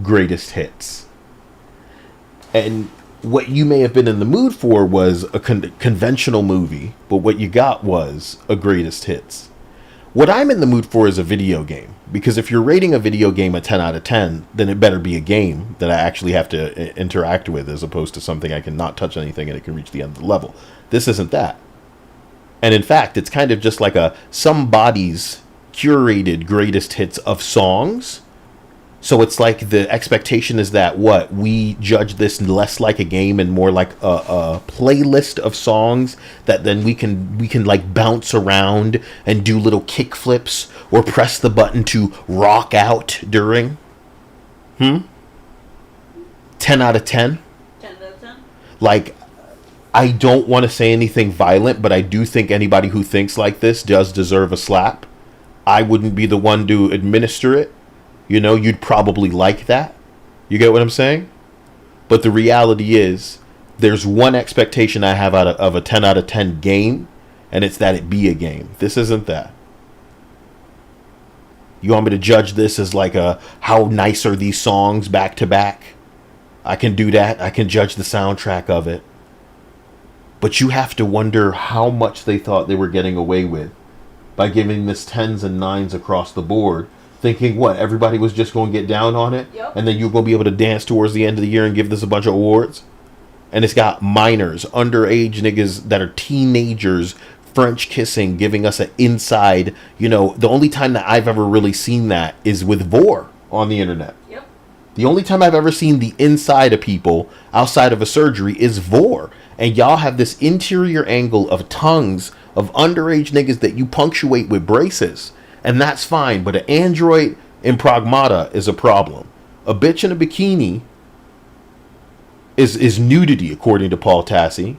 greatest hits. And what you may have been in the mood for was a conventional movie, but what you got was a greatest hits. What I'm in the mood for is a video game, because if you're rating a video game a 10 out of 10, then it better be a game that I actually have to interact with, as opposed to something I can not touch anything and it can reach the end of the level. This isn't that. And in fact, it's kind of just like somebody's curated greatest hits of songs. So it's like the expectation is that we judge this less like a game and more like a playlist of songs that then we can like bounce around and do little kick flips or press the button to rock out during. 10 out of 10? 10 out of 10? Like, I don't want to say anything violent, but I do think anybody who thinks like this does deserve a slap. I wouldn't be the one to administer it. You know, you'd probably like that. You get what I'm saying? But the reality is, there's one expectation I have of a 10 out of 10 game, and it's that it be a game. This isn't that. You want me to judge this as like how nice are these songs back to back? I can do that. I can judge the soundtrack of it. But you have to wonder how much they thought they were getting away with by giving this 10s and 9s across the board. Thinking what? Everybody was just going to get down on it? Yep. And then you're going to be able to dance towards the end of the year and give this a bunch of awards? And it's got minors, underage niggas that are teenagers, French kissing, giving us an inside. You know, the only time that I've ever really seen that is with Vor on the internet. Yep. The only time I've ever seen the inside of people outside of a surgery is Vor. And y'all have this interior angle of tongues of underage niggas that you punctuate with braces. And that's fine, but an android in Pragmata is a problem. A bitch in a bikini is nudity, according to Paul Tassi.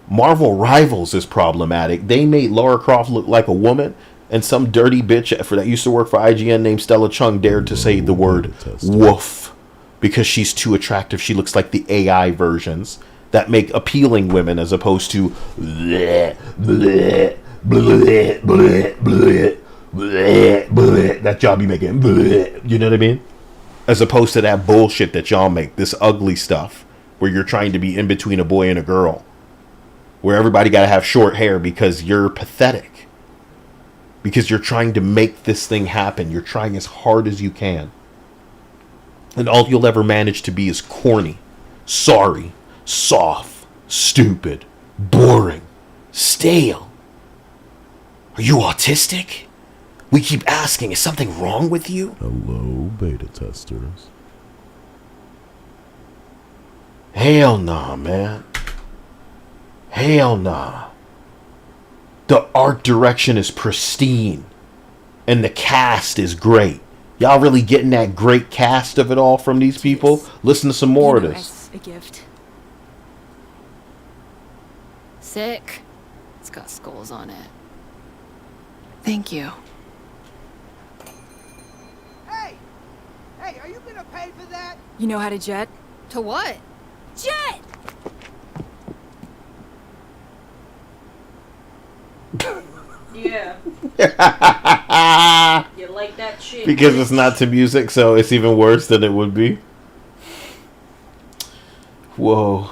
Marvel Rivals is problematic. They made Lara Croft look like a woman, and some dirty bitch that used to work for IGN named Stella Chung dared to say the word woof because she's too attractive. She looks like the AI versions that make appealing women as opposed to bleh, bleh, bleh, bleh, bleh. Bleh, bleh, that y'all be making, bleh, you know what I mean? As opposed to that bullshit that y'all make, this ugly stuff where you're trying to be in between a boy and a girl. where everybody got to have short hair because you're pathetic. Because you're trying to make this thing happen. You're trying as hard as you can. And all you'll ever manage to be is corny, sorry, soft, stupid, boring, stale. Are you autistic? We keep asking, is something wrong with you? Hello, beta testers. Hell nah, man. Hell nah. The art direction is pristine. And the cast is great. Y'all really getting that great cast of it all from these people? Listen to some more of this. As a gift. Sick. It's got skulls on it. Thank you. Hey, are you gonna pay for that? You know how to jet? To what? Jet! Yeah. You like that shit? Because it's not to music, so it's even worse than it would be. Whoa.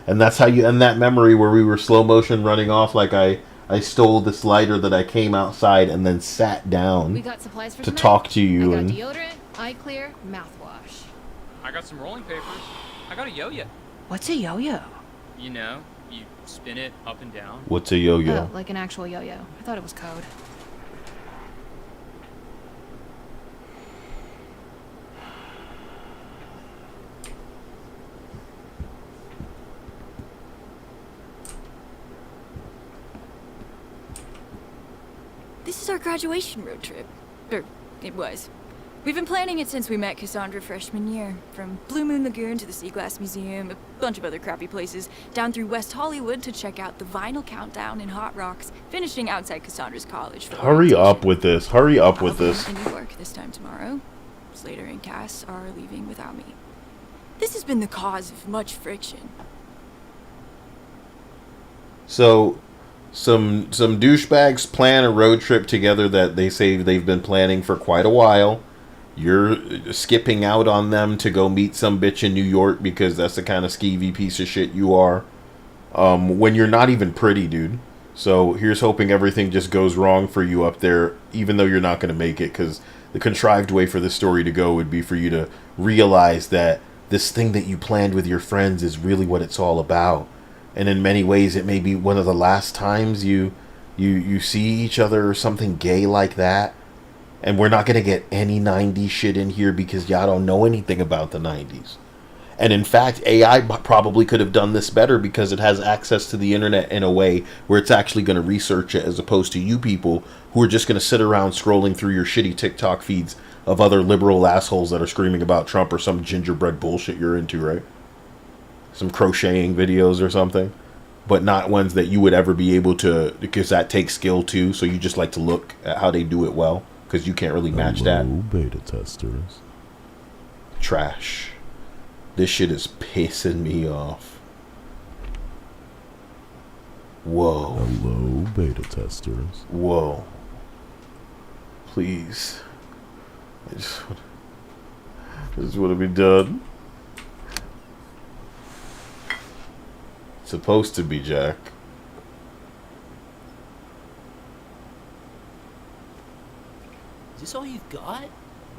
And that's how you end that memory where we were slow motion running off like I stole this lighter that I came outside and then sat down We got supplies for to tonight. talk to you. I got And deodorant, eye clear, mouthwash. I got some rolling papers. I got a yo-yo. What's a yo-yo? You know, you spin it up and down. what's a yo-yo? Oh, like an actual yo-yo. I thought it was code. This is our graduation road trip. Or, it was. We've been planning it since we met Cassandra freshman year. From Blue Moon Lagoon to the Sea Glass Museum, a bunch of other crappy places, down through West Hollywood to check out the Vinyl Countdown in Hot Rocks, finishing outside Cassandra's college. For Hurry up with this. Hurry up with I'll be this. in New York this time tomorrow. Slater and Cass are leaving without me. This has been the cause of much friction. So, some douchebags plan a road trip together that they say they've been planning for quite a while. You're skipping out on them to go meet some bitch in New York because that's the kind of skeevy piece of shit you are. When you're not even pretty, dude. So here's hoping everything just goes wrong for you up there, even though you're not going to make it, because the contrived way for this story to go would be for you to realize that this thing that you planned with your friends is really what it's all about. And in many ways, it may be one of the last times you see each other or something gay like that. And we're not going to get any 90s shit in here because y'all don't know anything about the 90s. And in fact, AI probably could have done this better because it has access to the internet in a way where it's actually going to research it, as opposed to you people who are just going to sit around scrolling through your shitty TikTok feeds of other liberal assholes that are screaming about Trump or some gingerbread bullshit you're into, right? Some crocheting videos or something. But not ones that you would ever be able to, because that takes skill too. So you just like to look at how they do it well, because you can't really match that. Beta testers. Trash. This shit is pissing me off. Whoa. Hello, beta testers. Whoa. Please. I just want to be done. It's supposed to be, Jack. Is this all you've got?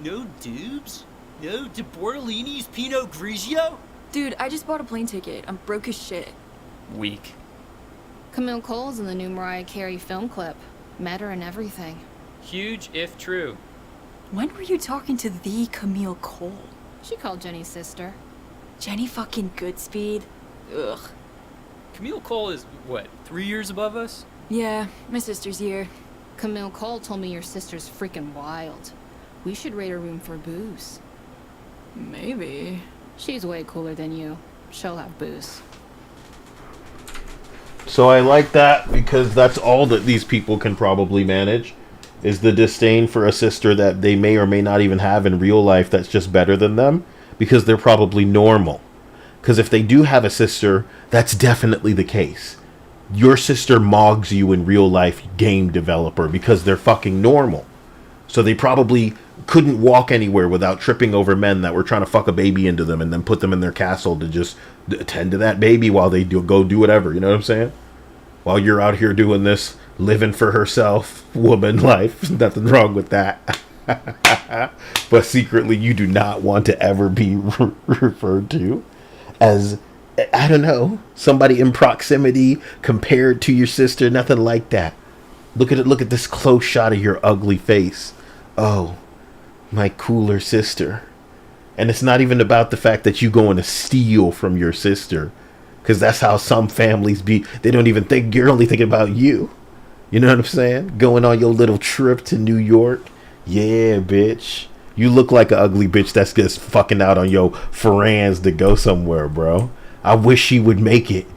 No dubs? No De Bortolini's Pinot Grigio? Dude, I just bought a plane ticket. I'm broke as shit. Weak. Camille Cole's in the new Mariah Carey film clip. Met her and everything. Huge if true. When were you talking to the Camille Cole? She called Jenny's sister. Jenny fucking Goodspeed? Ugh. Camille Cole is, what, 3 years above us? Yeah, my sister's here. Camille Cole told me your sister's freaking wild. We should raid her room for booze. Maybe. She's way cooler than you. She'll have booze. So I like that because that's all that these people can probably manage, is the disdain for a sister that they may or may not even have in real life that's just better than them, because they're probably normal. Because if they do have a sister, that's definitely the case. Your sister mogs you in real life, game developer, because they're fucking normal. So they probably couldn't walk anywhere without tripping over men that were trying to fuck a baby into them and then put them in their castle to just attend to that baby while they go do whatever. You know what I'm saying? While you're out here doing this, living for herself, woman life. Nothing wrong with that. But secretly, you do not want to ever be referred to as, I don't know, somebody in proximity compared to your sister. Nothing like that. Look at it. Look at this close shot of your ugly face. Oh, my cooler sister. And it's not even about the fact that you going to steal from your sister, because that's how some families be. They don't even think, you're only thinking about you. You know what I'm saying? Going on your little trip to New York. Yeah, bitch. You look like an ugly bitch that's just fucking out on your friends to go somewhere, bro. I wish she would make it.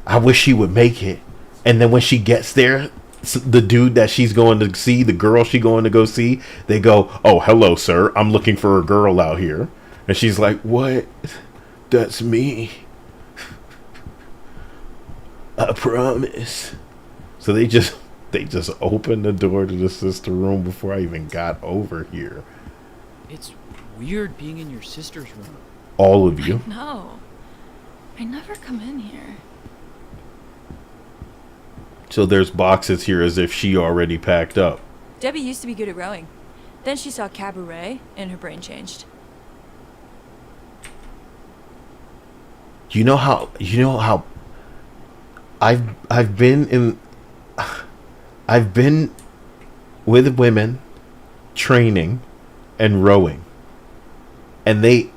I wish she would make it. And then when she gets there, the dude that she's going to see, the girl she going to go see, they go, oh, hello, sir. I'm looking for a girl out here. And she's like, what? That's me. I promise. So they just opened the door to the sister room before I even got over here. It's weird being in your sister's room. All of you. No. I never come in here. So there's boxes here as if she already packed up. Debbie used to be good at rowing. Then she saw cabaret and her brain changed. You know how I've been with women training and rowing. And they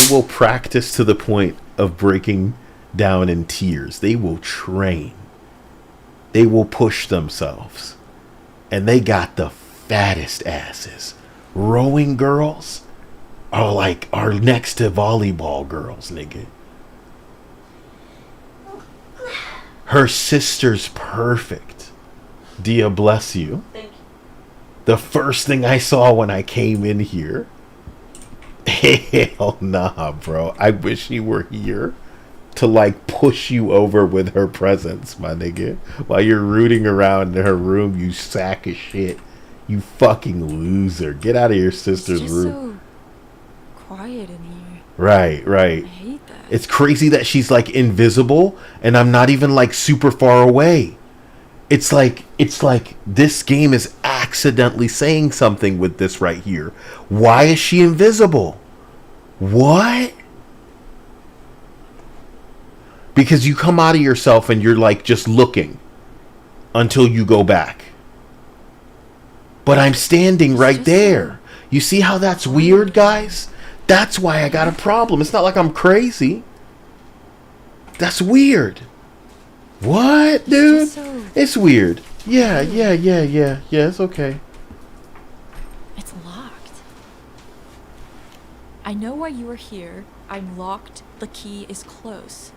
will practice to the point of breaking down in tears. They will train. They will push themselves. And they got the fattest asses. Rowing girls are next to volleyball girls, nigga. Her sister's perfect. Dia bless you. Thank you. The first thing I saw when I came in here. Hell nah, bro. I wish you were here to push you over with her presence, my nigga. While you're rooting around in her room, you sack of shit. You fucking loser. Get out of your sister's it's just room. So quiet in here. Right. I hate that. It's crazy that she's invisible and I'm not even super far away. It's like this game is accidentally saying something with this right here. Why is she invisible? What? Because you come out of yourself and you're just looking until you go back. But I'm standing right there. You see how that's weird, guys? That's why I got a problem. It's not like I'm crazy. That's weird. What, dude? It's weird. Yeah, it's okay. It's locked. I know why you are here. I'm locked. The key is close.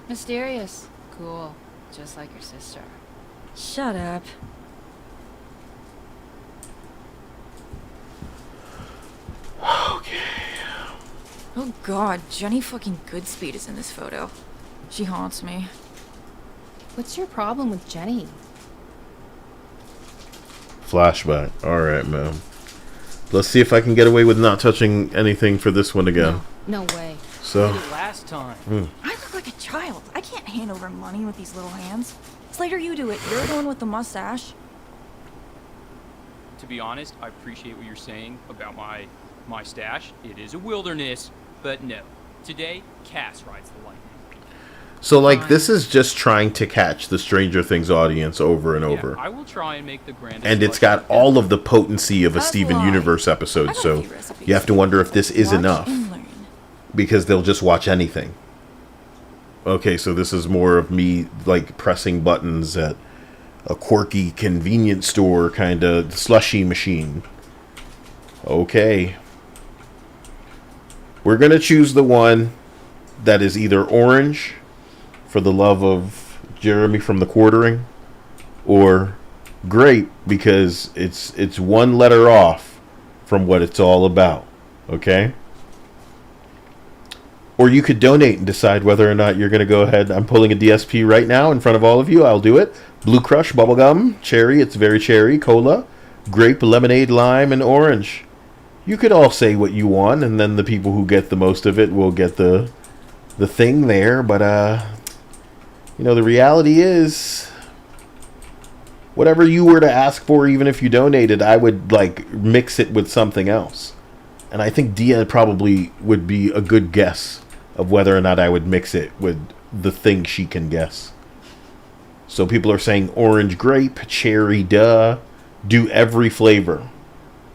Mysterious. Cool. Just like your sister. Shut up. Okay. Oh god, Jenny fucking Goodspeed is in this photo. She haunts me. What's your problem with Jenny? Flashback. Alright, man. Let's see if I can get away with not touching anything for this one again. No way. So. Did it last time. I look like a child. I can't hand over money with these little hands. Slater, you do it. You're the one with the mustache. To be honest, I appreciate what you're saying about my stash. It is a wilderness, but no. Today, Cass rides the lightning. So, this is just trying to catch the Stranger Things audience over and over. I will try and make the grandest. And it's got all of the potency of a Steven Universe episode, so you have to wonder if this is enough. Because they'll just watch anything. Okay, so this is more of me, pressing buttons at a quirky convenience store kind of slushy machine. Okay. We're going to choose the one that is either orange, for the love of Jeremy from the Quartering, or grape, because it's one letter off from what it's all about. Okay? Or you could donate and decide whether or not you're going to go ahead. I'm pulling a DSP right now in front of all of you. I'll do it. Blue Crush, Bubblegum, Cherry, it's very cherry, Cola, grape, lemonade, lime, and orange. You could all say what you want, and then the people who get the most of it will get the thing there. But you know, the reality is, whatever you were to ask for, even if you donated, I would like mix it with something else. And I think Dia probably would be a good guess of whether or not I would mix it with the thing she can guess. So people are saying orange, grape, cherry, duh. Do every flavor.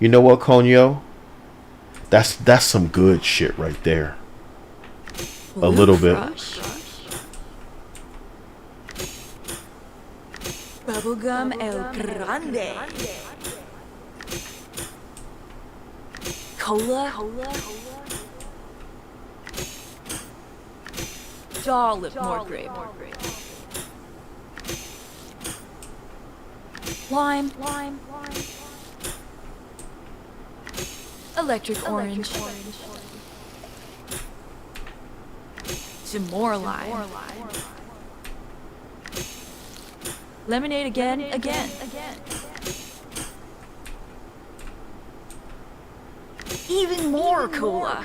You know what, Konyo? That's some good shit right there. A little bit. Bubblegum El Grande. Cola. Dollop more grape. Lime. Electric orange. Some more lime. Lemonade again. Even more cola.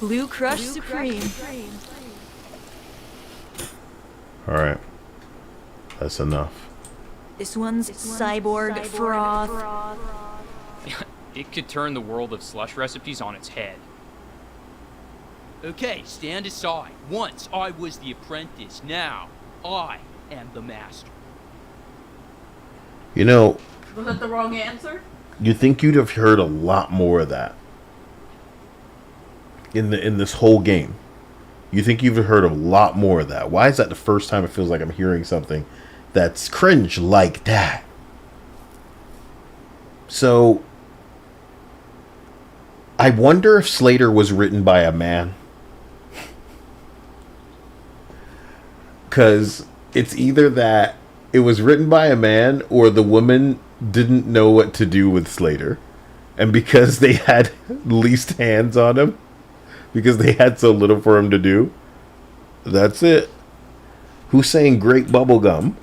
Blue Crush Supreme. Alright. That's enough. This one's Cyborg Froth. It could turn the world of slush recipes on its head. Okay, stand aside. Once I was the apprentice, now I am the master. You know, Was that the wrong answer? you think you'd have heard a lot more of that in this whole game. You think you've heard a lot more of that. Why is that the first time it feels like I'm hearing something that's cringe like that? So, I wonder if Slater was written by a man. Because it's either that it was written by a man or the woman didn't know what to do with Slater. And because they had least hands on him, because they had so little for him to do, that's it. Who's saying great bubblegum?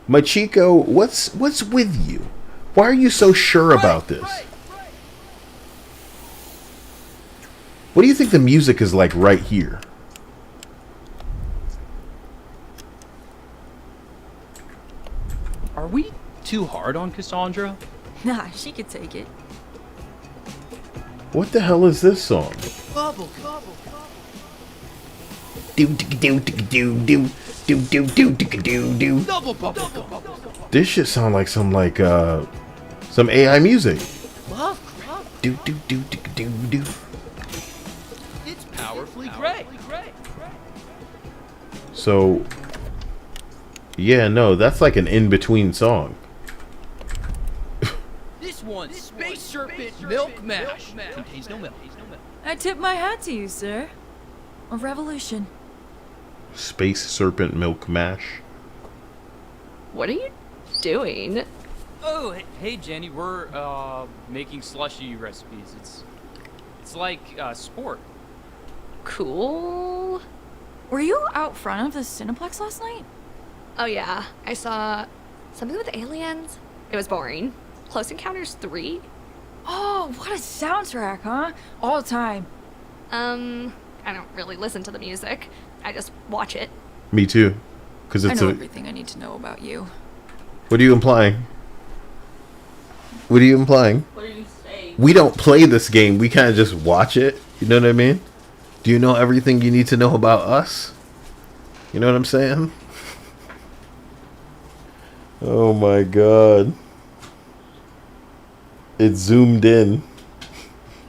My Chico, what's with you? Why are you so sure about this? What do you think the music is like right here? Are we too hard on Cassandra? Nah, she could take it. What the hell is this song? This shit sound like some AI music. It's powerfully great. So, yeah, no, that's like an in-between song. This one's Space Serpent Milk Mash. Contains no milk. I tip my hat to you, sir. A revolution. Space Serpent Milk Mash. What are you doing? Oh, hey Jenny, we're making slushy recipes. It's like sport. Cool. Were you out front of the Cineplex last night? Oh yeah, I saw something with aliens. It was boring. Close Encounters 3? Oh, what a soundtrack, huh? All the time. I don't really listen to the music. I just watch it. Me too. Because I it's know everything I need to know about you. What are you implying? What are you implying? What are you saying? We don't play this game. We kind of just watch it. You know what I mean? Do you know everything you need to know about us? You know what I'm saying? Oh my god. It zoomed in.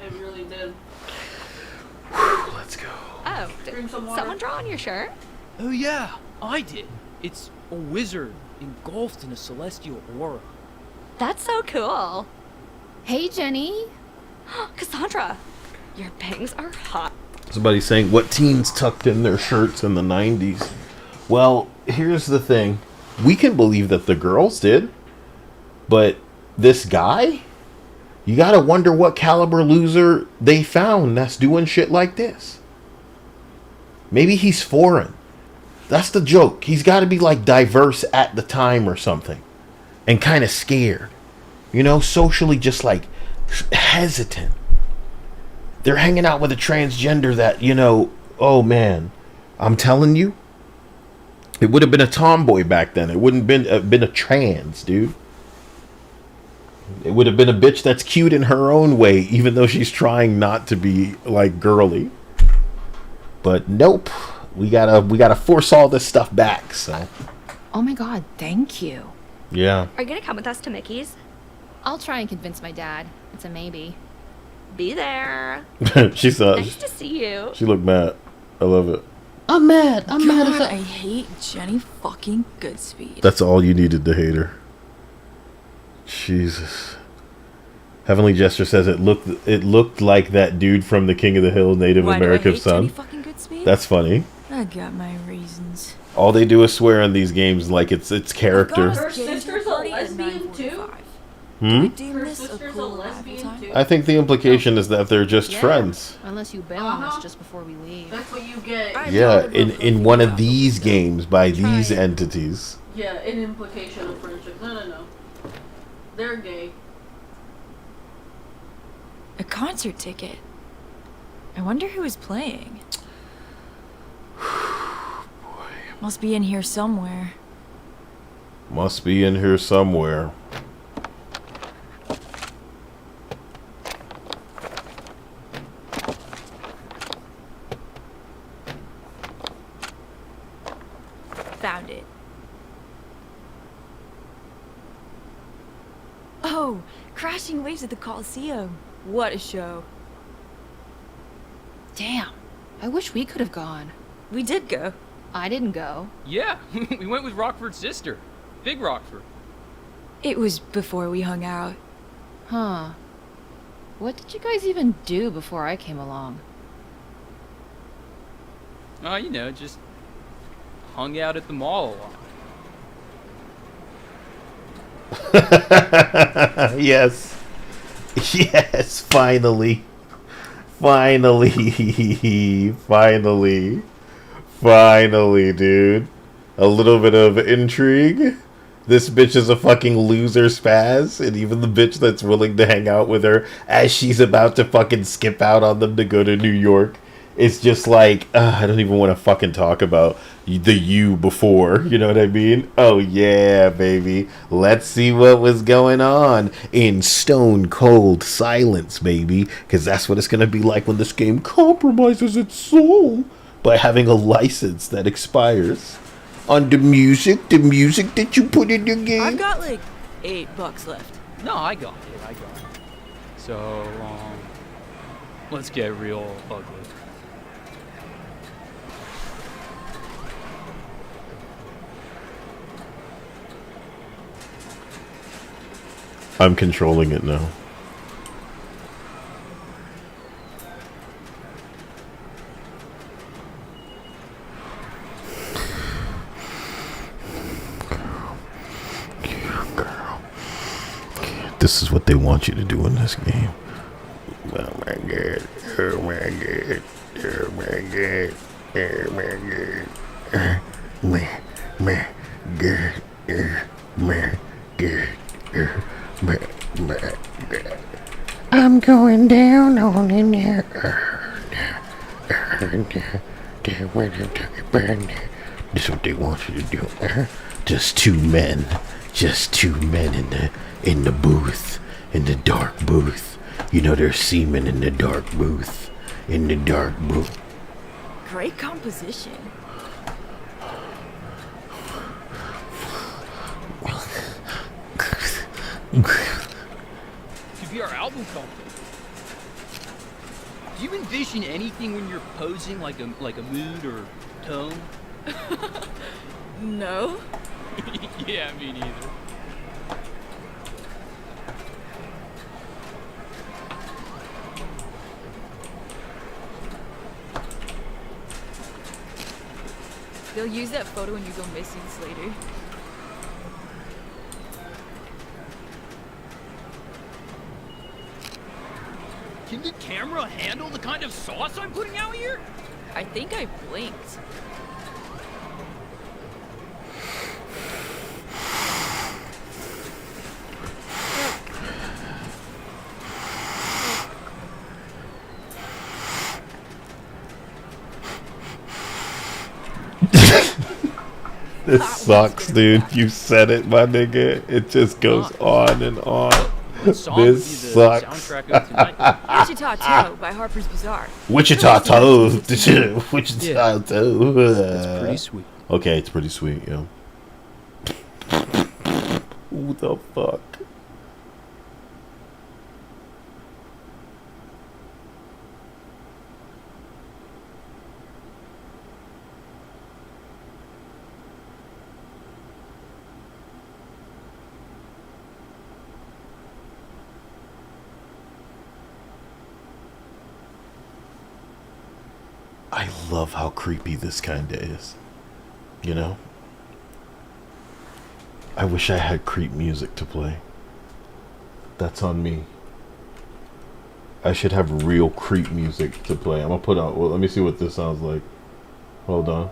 It really did. Whew, let's go. Oh, did someone draw on your shirt? Oh yeah, I did. It's a wizard engulfed in a celestial aura. That's so cool. Hey, Jenny. Cassandra, your bangs are hot. Somebody's saying, what teens tucked in their shirts in the 90s? Well, here's the thing. We can believe that the girls did. But this guy? You gotta wonder what caliber loser they found that's doing shit like this. Maybe he's foreign. That's the joke. He's got to be like diverse at the time or something, and kind of scared, you know, socially just like hesitant. They're hanging out with a transgender that, you know, oh man, I'm telling you, it would have been a tomboy back then. It wouldn't been a trans, dude. It would have been a bitch that's cute in her own way, even though she's trying not to be like girly. But nope. We gotta force all this stuff back, so. Oh my god, thank you. Yeah. Are you gonna come with us to Mickey's? I'll try and convince my dad. It's a maybe. Be there. She said. Nice to see you. She looked mad. I love it. I'm mad as I hate Jenny fucking Goodspeed. That's all you needed to hate her. Jesus. Heavenly Gesture says it looked like that dude from the King of the Hill, Native American son. Jenny fucking Goodspeed? That's funny. I got my reasons. All they do is swear in these games like it's character. Her sister's a lesbian too? Hmm? Her sister's a lesbian too? I think the implication is that they're just friends. Unless you bail on us just before we leave. That's what you get. Yeah, in one of these games by these entities. Yeah, an implication of friendship. No. They're gay. A concert ticket. I wonder who is playing. Must be in here somewhere. Must be in here somewhere. Found it. Oh, Crashing Waves at the Coliseum. What a show. Damn. I wish we could have gone. We did go. I didn't go. Yeah, we went with Rockford's sister. Big Rockford. It was before we hung out. Huh. What did you guys even do before I came along? You know, just hung out at the mall a lot. Yes. Yes, finally. Finally, dude. A little bit of intrigue. This bitch is a fucking loser spaz, and even the bitch that's willing to hang out with her as she's about to fucking skip out on them to go to New York. It's just like, I don't even want to fucking talk about the you before, you know what I mean? Oh yeah, baby. Let's see what was going on in stone cold silence, baby. Because that's what it's going to be like when this game compromises its soul by having a license that expires on the music that you put in your game. I've got like $8 left. No, I got it. So, let's get real ugly. I'm controlling it now. Girl. This is what they want you to do in this game. Oh my god. Oh my god. Oh my god. Oh my god. My god. I'm going down on him now. This is what they want you to do. Just two men in the booth, in the dark booth. You know there's semen in the dark booth. Great composition. Could be our album cover. Do you envision anything when you're posing like a mood or tone? No. Yeah, me neither. They'll use that photo when you go missing later. Can the camera handle the kind of sauce I'm putting out here? I think I blinked. This sucks, dude. You said it, my nigga. It just goes on and on. This sucks. Wichita Toe by Harper's Bazaar. Wichita Toe. Wichita Toe. That's pretty sweet. Okay, it's pretty sweet, yo. Who the fuck? I love how creepy this kinda is. You know? I wish I had creep music to play. That's on me. I should have real creep music to play. I'm gonna put out, well, let me see what this sounds like. Hold on.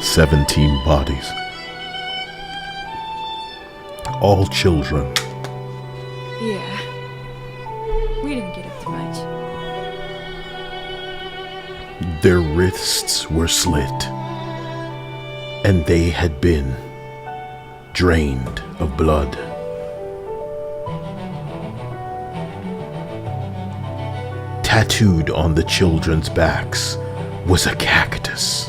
"17 bodies. All children. Yeah. We didn't get up to much. Their wrists were slit, and they had been drained of blood. Tattooed on the children's backs was a cactus.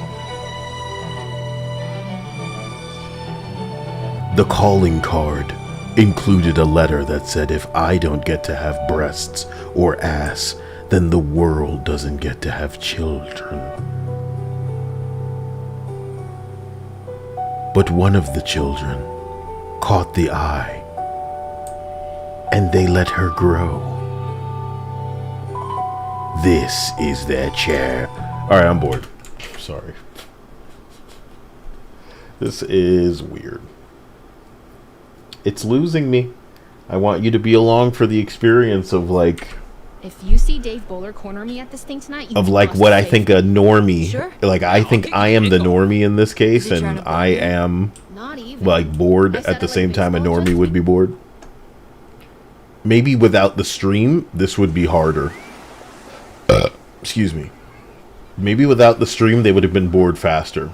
The calling card included a letter that said, if I don't get to have breasts or ass, then the world doesn't get to have children. But one of the children caught the eye, and they let her grow. This is their chair." Alright, I'm bored. Sorry. This is weird. It's losing me. I want you to be along for the experience of, like... If you see Dave Bowler corner me at this thing tonight, you of, like, must what I say think a normie... Sure. Like, I think I am the normie in this case, and I am, Not even. like, bored at the same time a normie would be bored. Maybe without the stream, this would be harder. Excuse me. Maybe without the stream, they would have been bored faster.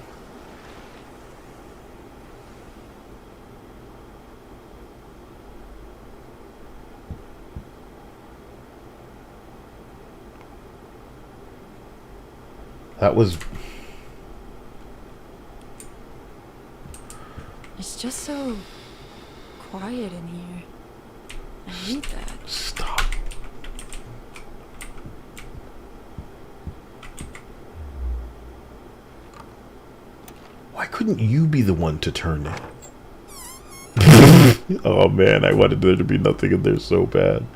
That was... It's just so quiet in here. I hate that. Stop. Why couldn't you be the one to turn it? Oh man, I wanted there to be nothing in there so bad.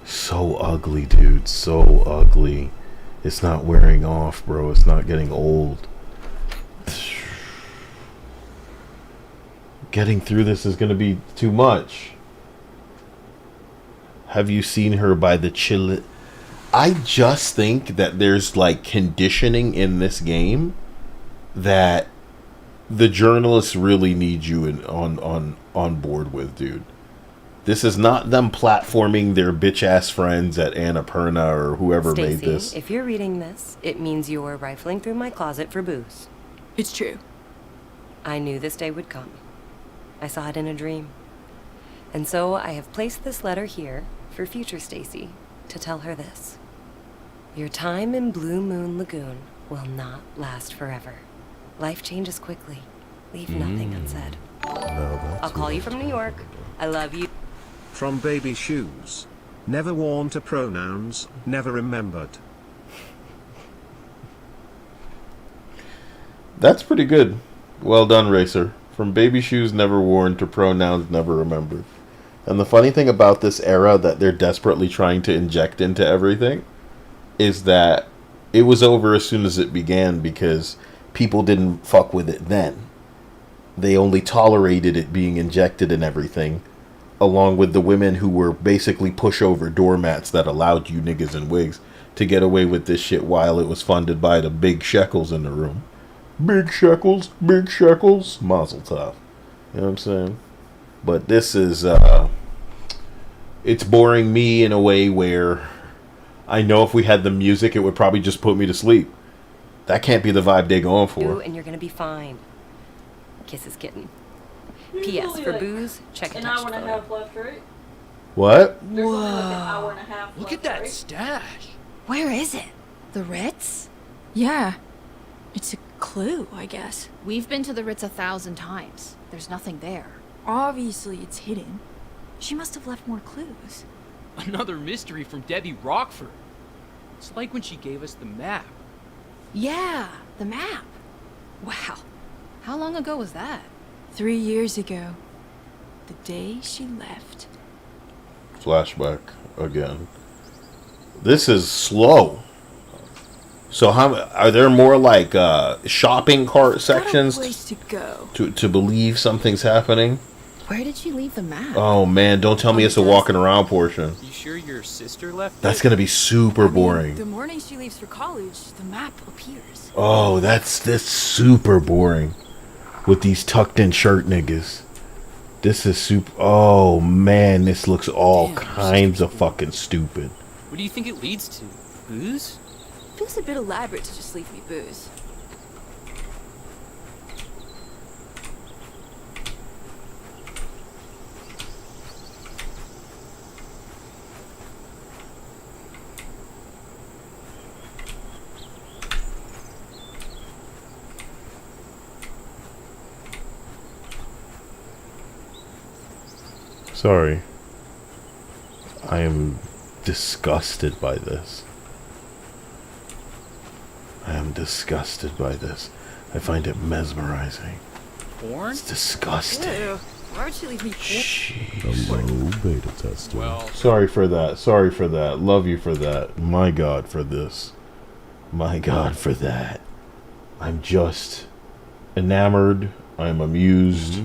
So ugly, dude. So ugly. It's not wearing off, bro. It's not getting old. Getting through this is gonna be too much. Have you seen her by the chill? I just think that there's like conditioning in this game that the journalists really need you on board with, dude. This is not them platforming their bitch ass friends at Annapurna or whoever made this. If you're reading this, it means you're rifling through my closet for booze. It's true. I knew this day would come. I saw it in a dream. And so I have placed this letter here for future Stacy to tell her this. Your time in Blue Moon Lagoon will not last forever. Life changes quickly. Leave nothing unsaid. I'll call you from New York. I love you. From Baby Shoes. Never worn to pronouns, never remembered. That's pretty good. Well done, Racer. From baby shoes never worn to pronouns never remembered. And the funny thing about this era that they're desperately trying to inject into everything is that it was over as soon as it began because people didn't fuck with it then. they only tolerated it being injected and everything, along with the women who were basically pushover doormats that allowed you niggas in wigs to get away with this shit while it was funded by the big shekels in the room. Big shekels, mazel tov. You know what I'm saying? But this is, it's boring me in a way where I know if we had the music, it would probably just put me to sleep. That can't be the vibe they're going for. And you're gonna be fine. Kisses, kitten. Usually, P.S. For like, booze, check an attached hour and a photo. half left, right? What? There's only like an hour and a half Look left, at that right? stash. Where is it? The Ritz? Yeah. It's a clue, I guess. We've been to the Ritz 1,000 times. There's nothing there. Obviously, it's hidden. She must have left more clues. Another mystery from Debbie Rockford. It's like when she gave us the map. Yeah, the map. Wow. How long ago was that? 3 years ago. The day she left. Flashback again. This is slow. So how are there more like shopping cart sections Got a place to go. to believe something's happening? Where did she leave the map? Oh man, don't tell me it's a walking around portion. You sure your sister left? That's gonna be super boring. The morning she leaves for college, the map appears. Oh, that's super boring. With these tucked in shirt niggas. This is super. Oh man, this looks all kinds of fucking stupid. What do you think it leads to? Booze? Feels a bit elaborate to just leave me booze. Sorry. I am disgusted by this. I am disgusted by this. I find it mesmerizing. Porn? It's disgusting. Ew. Why would she leave me Hello, beta tester. Well, Sorry for that. Sorry for that. Love you for that. My God for this. My God for that. I'm just enamored. I'm amused.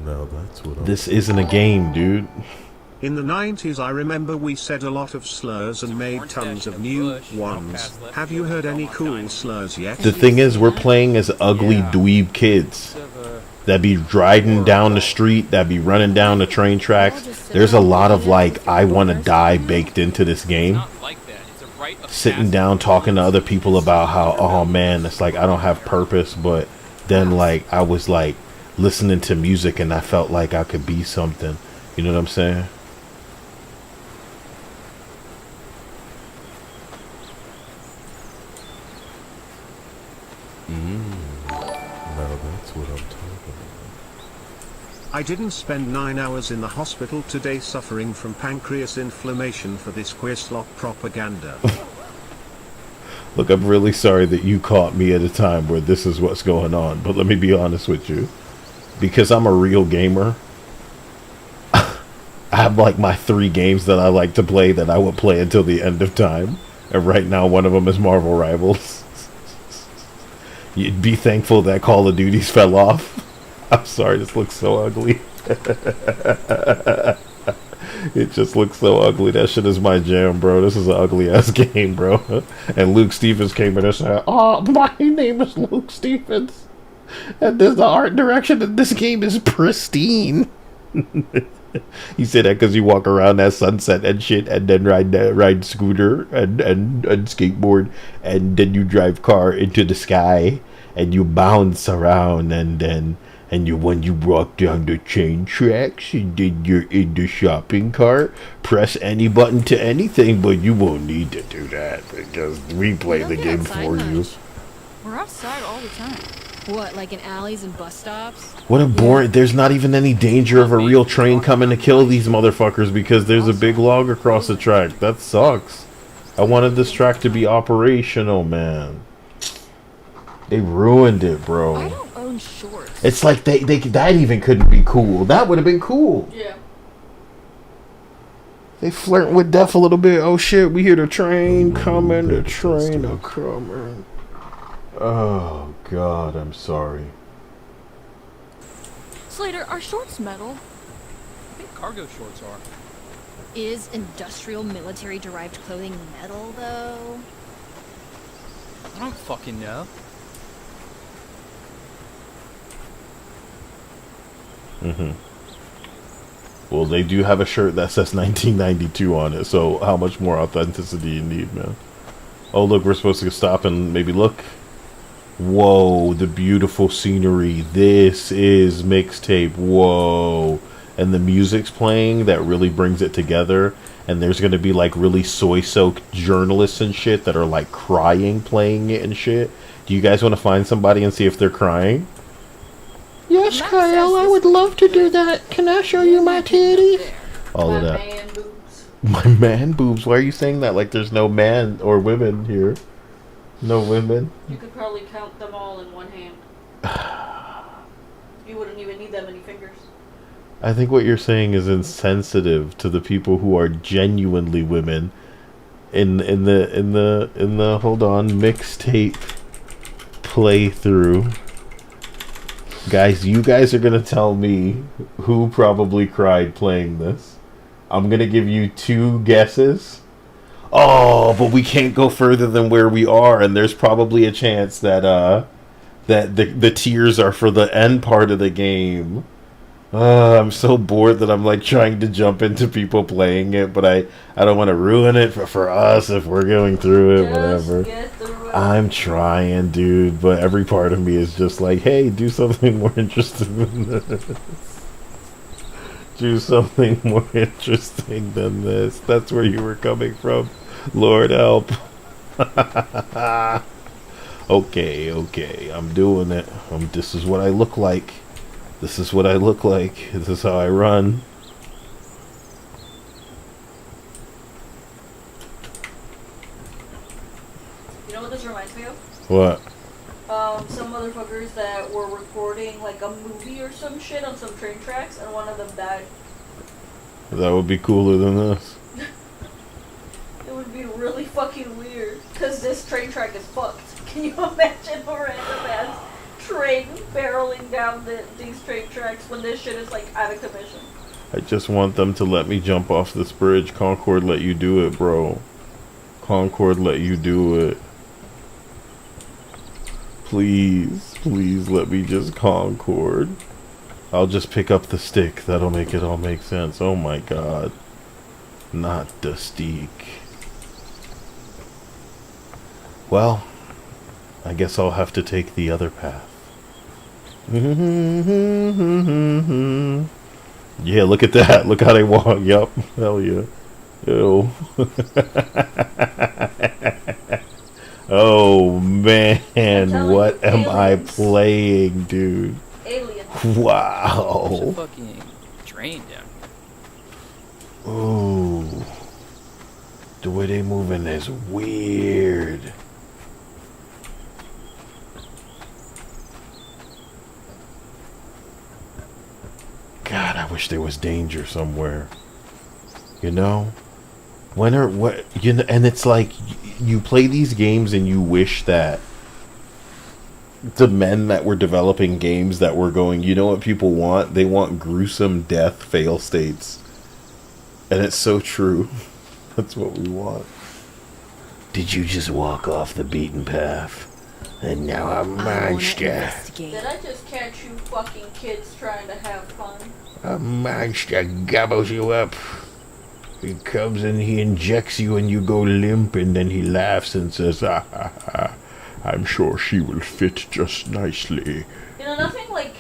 Now that's what I'm... This isn't a game, dude. In the 90s I remember we said a lot of slurs and made tons of new ones. Have you heard any cool slurs yet? The thing is, we're playing as ugly dweeb kids that be riding down the street, that be running down the train tracks. There's a lot of like, I want to die baked into this game. Sitting down talking to other people about how, oh man, it's like I don't have purpose, but then like I was like listening to music and I felt like I could be something. You know what I'm saying? Now that's what I'm talking about. I didn't spend 9 hours in the hospital today suffering from pancreas inflammation for this Quizlock propaganda. Look, I'm really sorry that you caught me at a time where this is what's going on, but let me be honest with you. Because I'm a real gamer, I have like my 3 games that I like to play that I will play until the end of time. And right now one of them is Marvel Rivals. You'd be thankful that Call of Duty's fell off. I'm sorry, this looks so ugly. It just looks so ugly. That shit is my jam, bro. This is an ugly ass game, bro. And Luke Stevens came in and said, "Oh, my name is Luke Stevens. And the art direction in this game is pristine." He said that because you walk around that sunset and shit, and then ride scooter and skateboard, and then you drive car into the sky, and you bounce around, and when you walk down the train tracks, and then you're in the shopping cart, press any button to anything, but you won't need to do that because we play the game for you. We're outside all the time. What, like in alleys and bus stops? What a boring. There's not even any danger of a real train coming to kill these motherfuckers because there's a big log across the track. That sucks. I wanted this track to be operational, man. They ruined it, bro. I don't own shorts. It's like they that even couldn't be cool. That would have been cool. Yeah. They flirting with death a little bit. Oh shit, we hear the train coming. The train a coming. Oh God, I'm sorry. Slater, are shorts metal? I think cargo shorts are. Is industrial military derived clothing metal, though? I don't fucking know. Well, they do have a shirt that says 1992 on it, so how much more authenticity you need, man? Oh, look, we're supposed to stop and maybe look. Whoa, the beautiful scenery. This is Mixtape. Whoa. And the music's playing that really brings it together. And there's going to be like really soy-soaked journalists and shit that are like crying playing it and shit. Do you guys want to find somebody and see if they're crying? Yes, Kyle, I would love to do that. Can I show you my titties? All of that. Man boobs. My man boobs? Why are you saying that like there's no man or women here? No women? You could probably count them all in one hand. You wouldn't even need that many fingers. I think what you're saying is insensitive to the people who are genuinely women in the hold on Mixtape playthrough. Guys, you guys are gonna tell me who probably cried playing this. I'm gonna give you 2 guesses. Oh, but we can't go further than where we are, and there's probably a chance that that the tears are for the end part of the game. I'm so bored that I'm like trying to jump into people playing it, but I don't want to ruin it for us if we're going through it, whatever. I'm trying, dude, but every part of me is just like, hey, do something more interesting than this. Do something more interesting than this. That's where you were coming from. Lord help. Okay, I'm doing it. This is what I look like. This is what I look like. This is how I run. You know what this reminds me of? What? Some motherfuckers that were recording like a movie or some shit on some train tracks, and one of them died. That would be cooler than this. It would be really fucking weird, because this train track is fucked. Can you imagine a random ass train barreling down these train tracks when this shit is like out of commission? I just want them to let me jump off this bridge. Concord let you do it, bro. Concord let you do it. Please let me just Concord. I'll just pick up the stick. That'll make it all make sense. Oh my god. Not the stick. Well, I guess I'll have to take the other path. Yeah, look at that. Look how they walk. Yup. Hell yeah. Ew. Oh man, what am I playing, dude? Alien. Wow. There's a fucking train down here. Ooh. The way they moving is weird. God, I wish there was danger somewhere. You know? And it's like you play these games and you wish that the men that were developing games that were going, you know what people want? They want gruesome death fail states. And it's so true. That's what we want. Did you just walk off the beaten path? And now I'm a monster. Did I just catch you fucking kids trying to have fun? A monster gobbles you up. He comes and he injects you and you go limp, and then he laughs and says, ah, ha, ha, I'm sure she will fit just nicely. You know, nothing like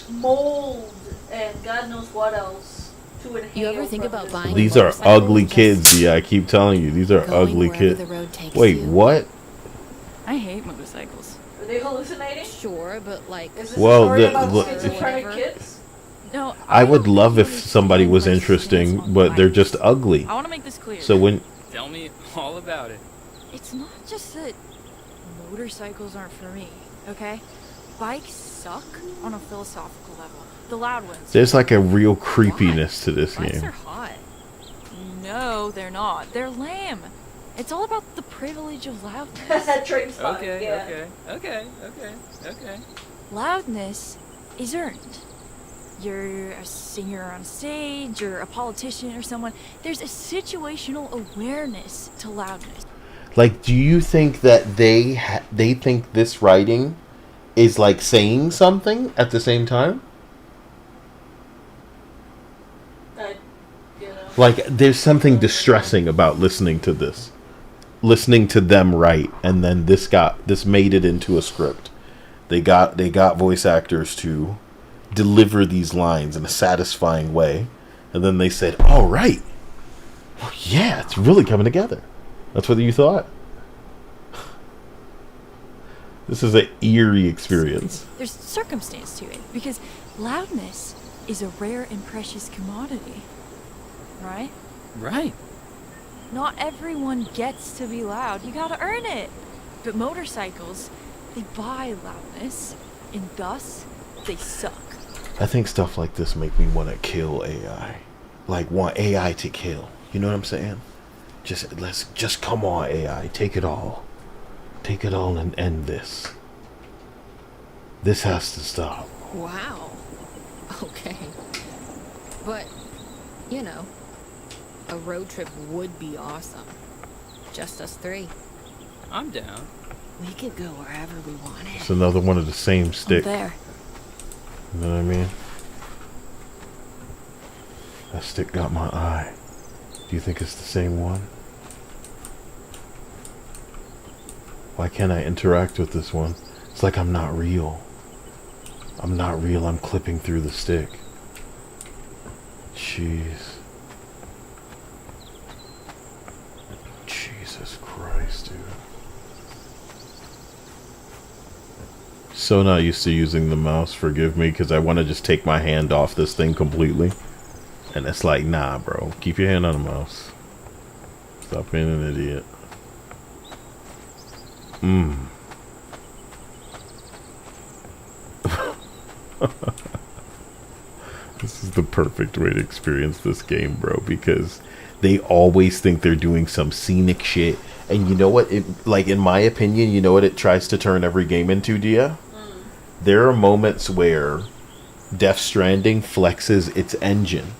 mold and God knows what else to inhale. You ever think about buying? These are ugly kids. Yeah, I keep telling you, these are ugly kids. Wait, what? I hate motorcycles. Are they hallucinating? Sure, but like, is this a story about schizophrenic kids? No, I would love if somebody was interesting, but they're just ugly. I want to make this clear. So when... Tell me all about it. It's not just that motorcycles aren't for me, okay? Bikes suck on a philosophical level. The loud ones. There's like a real creepiness to this Bikes game. are hot. No, they're not. They're lame. It's all about the privilege of loudness. Train spot. Okay. Loudness is earned. You're a singer on stage, or a politician or someone. There's a situational awareness to loudness. Like, do you think that they think this writing is like saying something at the same time? Like, there's something distressing about listening to this. Listening to them write, and then this made it into a script. They got voice actors to deliver these lines in a satisfying way, and then they said, "All right, well, yeah, it's really coming together." That's what you thought. This is an eerie experience. There's circumstance to it, because loudness is a rare and precious commodity, right? Right. Not everyone gets to be loud. You gotta earn it. But motorcycles, they buy loudness, and thus, they suck. I think stuff like this make me want to kill AI. Like, want AI to kill. You know what I'm saying? Just come on, AI. Take it all. Take it all and end this. This has to stop. Wow. Okay. But, you know, a road trip would be awesome. Just us three. I'm down. We could go wherever we wanted. It's another one of the same stick. There. You know what I mean? That stick got my eye. Do you think it's the same one? Why can't I interact with this one? It's like I'm not real. I'm not real. I'm clipping through the stick. Jeez. Jesus Christ, dude. So not used to using the mouse, forgive me, because I want to just take my hand off this thing completely. And it's like, nah, bro. Keep your hand on the mouse. Stop being an idiot. This is the perfect way to experience this game, bro, because they always think they're doing some scenic shit. And you know what? Like, in my opinion, you know what it tries to turn every game into, Dia? There are moments where Death Stranding flexes its engine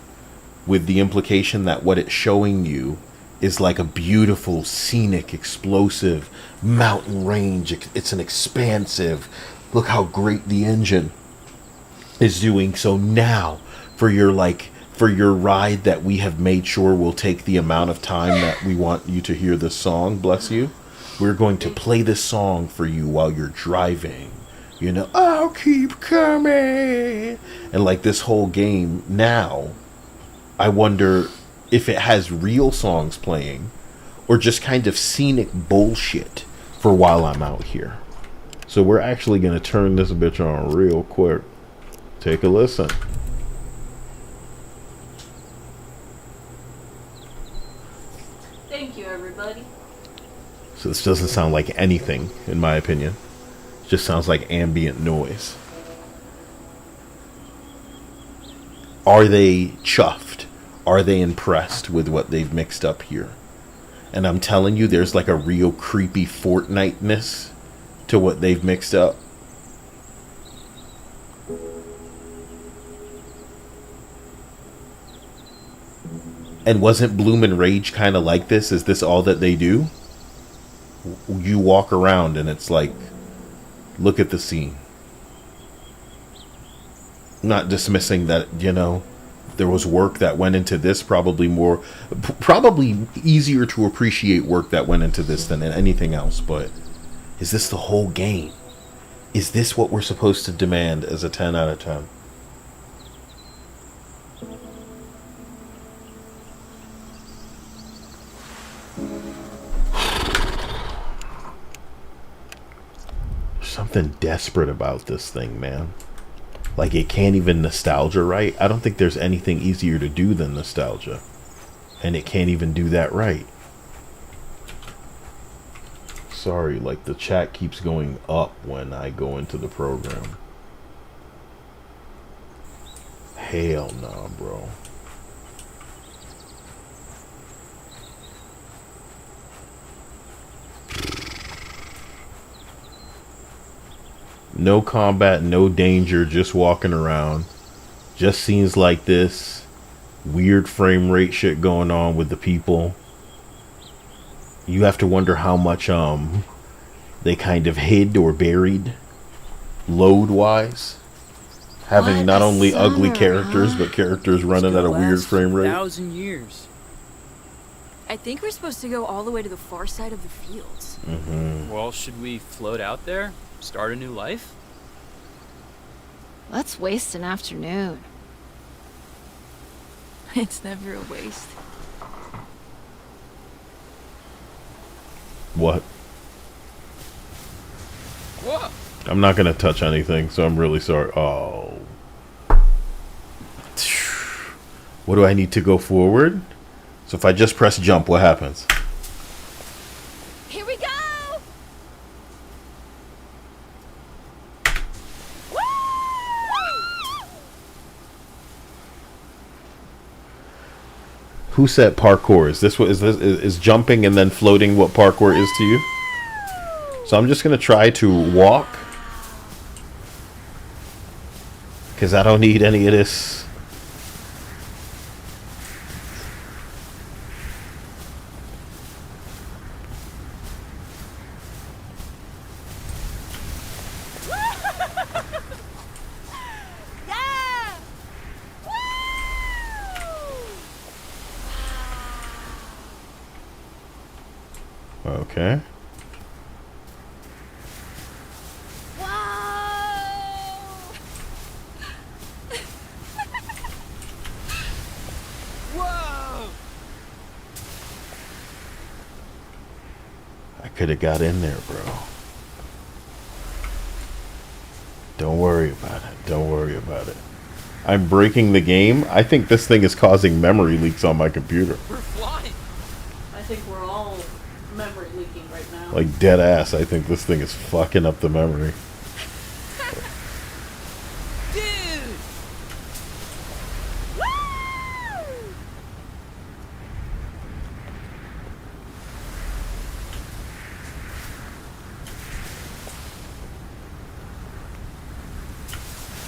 with the implication that what it's showing you is like a beautiful, scenic, explosive mountain range. It's an expansive, look how great the engine is doing. So now, for your ride that we have made sure will take the amount of time that we want you to hear this song, bless you, we're going to play this song for you while you're driving. You know, I'll keep coming. And like this whole game now, I wonder if it has real songs playing or just kind of scenic bullshit for while I'm out here. So we're actually going to turn this bitch on real quick. Take a listen. Thank you, everybody. So this doesn't sound like anything, in my opinion. It just sounds like ambient noise. Are they chuffed? Are they impressed with what they've mixed up here? And I'm telling you, there's like a real creepy Fortnite-ness to what they've mixed up. And wasn't Bloom and Rage kind of like this? Is this all that they do? You walk around and it's like, look at the scene. Not dismissing that, you know, there was work that went into this, probably easier to appreciate work that went into this than anything else. But is this the whole game? Is this what we're supposed to demand as a 10 out of 10? Something desperate about this thing, man. Like, it can't even nostalgia right. I don't think there's anything easier to do than nostalgia. And it can't even do that right. Sorry, like, the chat keeps going up when I go into the program. Hell nah, bro. No combat, no danger, just walking around. Just scenes like this. Weird frame rate shit going on with the people. You have to wonder how much they kind of hid or buried load wise. Having not only ugly characters, but characters running at a weird frame rate. 1,000 years. I think we're supposed to go all the way to the far side of the fields. Well, should we float out there? Start a new life? Let's waste an afternoon. It's never a waste. What? What? I'm not gonna touch anything, so I'm really sorry. Oh. What do I need to go forward? So if I just press jump, what happens? Here we go! Who said parkour? Is this what is jumping and then floating what parkour is to you? So I'm just gonna try to walk, because I don't need any of this. Okay. Whoa! I could have got in there, bro. Don't worry about it. Don't worry about it. I'm breaking the game. I think this thing is causing memory leaks on my computer. We're flying. I think we're all memory leaking right now. Like dead ass. I think this thing is fucking up the memory. Dude!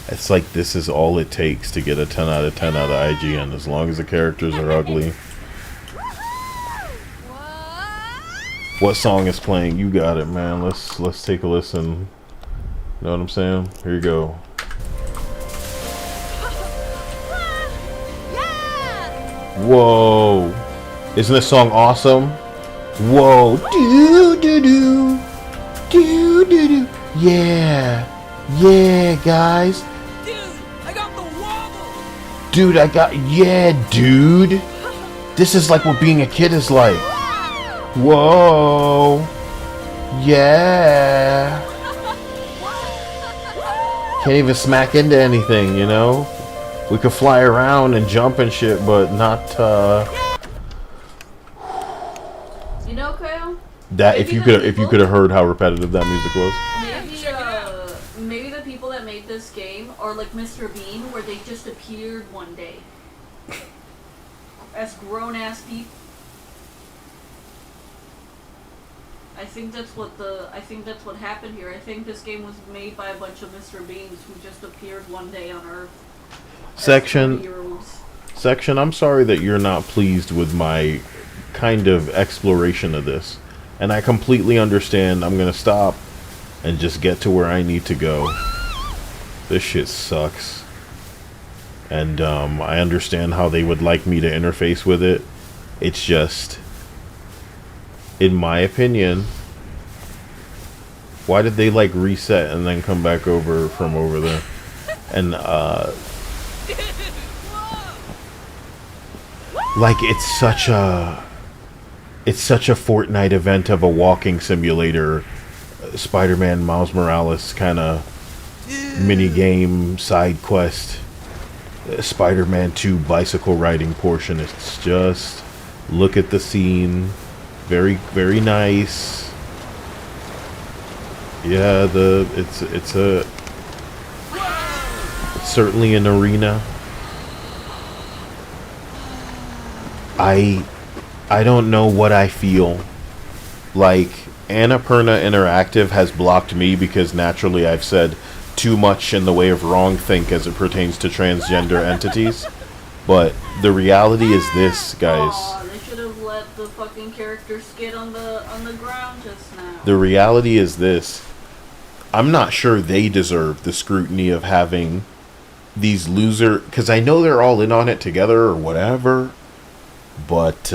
It's like this is all it takes to get a 10 out of 10 out of IGN, as long as the characters are ugly. What song is playing? You got it, man. Let's take a listen. You know what I'm saying? Here you go. Whoa. Isn't this song awesome? Whoa. Do do do. Do do do. Yeah. Yeah, guys. Dude, I got, yeah, dude. This is like what being a kid is like. Whoa. Yeah. Can't even smack into anything, you know? We could fly around and jump and shit, but not, You know, Kyle? that, if you could have heard how repetitive that music was. Maybe the people that made this game are like Mr. Bean, where they just appeared one day as grown-ass people. I think that's what happened here. I think this game was made by a bunch of Mr. Beans who just appeared one day on Earth. Section, I'm sorry that you're not pleased with my kind of exploration of this. And I completely understand. I'm gonna stop and just get to where I need to go. This shit sucks. And I understand how they would like me to interface with it. It's just, in my opinion, why did they like reset and then come back over from over there? And like it's such a Fortnite event of a walking simulator, Spider-Man Miles Morales kind of mini game side quest, Spider-Man 2 bicycle riding portion. It's just, look at the scene, very very nice. Yeah, it's certainly an arena. I don't know what I feel like, Annapurna Interactive has blocked me because naturally I've said too much in the way of wrongthink as it pertains to transgender entities. But the reality is this, guys. Aw, they should have let the fucking character skid on the ground just now. The reality is this. I'm not sure they deserve the scrutiny of having these loser... Because I know they're all in on it together or whatever. But,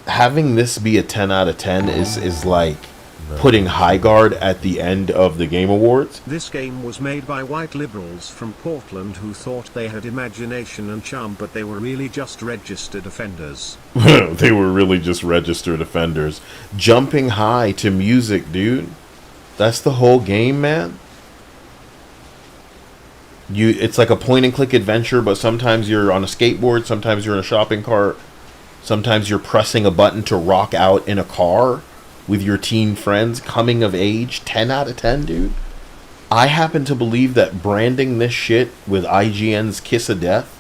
having this be a 10 out of 10 is like putting high guard at the end of the Game Awards. This game was made by white liberals from Portland who thought they had imagination and charm, but they were really just registered offenders. They were really just registered offenders. Jumping high to music, dude. That's the whole game, man. It's like a point and click adventure, but sometimes you're on a skateboard, sometimes you're in a shopping cart, sometimes you're pressing a button to rock out in a car with your teen friends, coming of age. 10 out of 10, dude. I happen to believe that branding this shit with IGN's Kiss of Death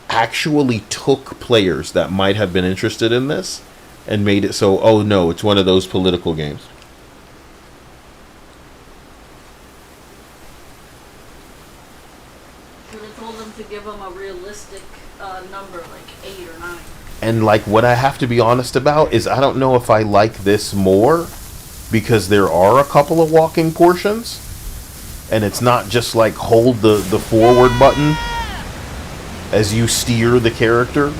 actually took players that might have been interested in this and made it so, oh no, it's one of those political games. Should have told them to give them a realistic number, like 8 or 9. And like what I have to be honest about is I don't know if I like this more because there are a couple of walking portions and it's not just like hold the forward button as you steer the character.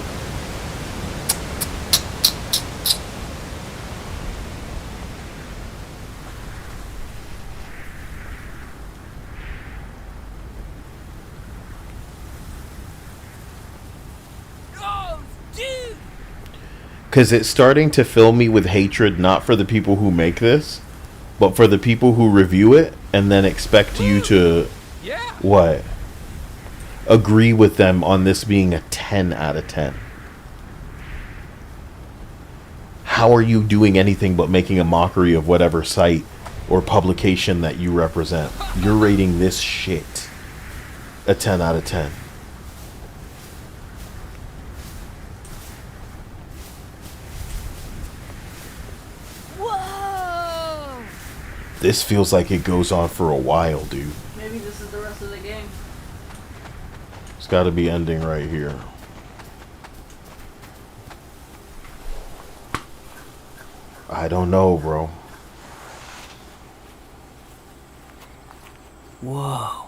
Because it's starting to fill me with hatred, not for the people who make this, but for the people who review it and then expect you to... What? Agree with them on this being a 10 out of 10. How are you doing anything but making a mockery of whatever site or publication that you represent? You're rating this shit a 10 out of 10. This feels like it goes on for a while, dude. Maybe this is the rest of the game. It's got to be ending right here. I don't know, bro. Whoa.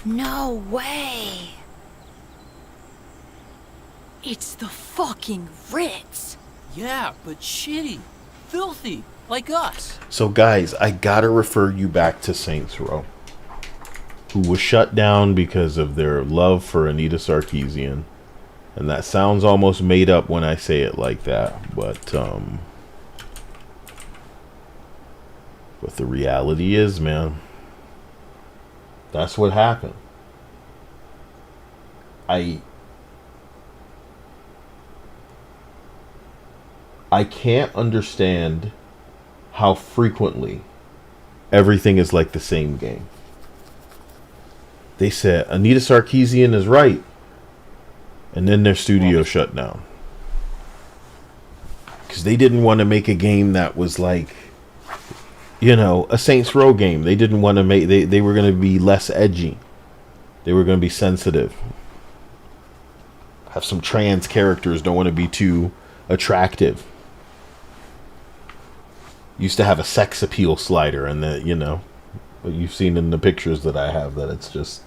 No way. It's the fucking Ritz. Yeah, but shitty. Filthy. Like us. So guys, I gotta refer you back to Saints Row, who was shut down because of their love for Anita Sarkeesian. And that sounds almost made up when I say it like that, but the reality is, man, that's what happened. I can't understand how frequently everything is like the same game. They said Anita Sarkeesian is right, and then their studio shut down because they didn't want to make a game that was like, you know, a Saints Row game. They didn't want to make, they were going to be less edgy. They were going to be sensitive. Have some trans characters, don't want to be too attractive. Used to have a sex appeal slider, and that, you know, what you've seen in the pictures that I have, that it's just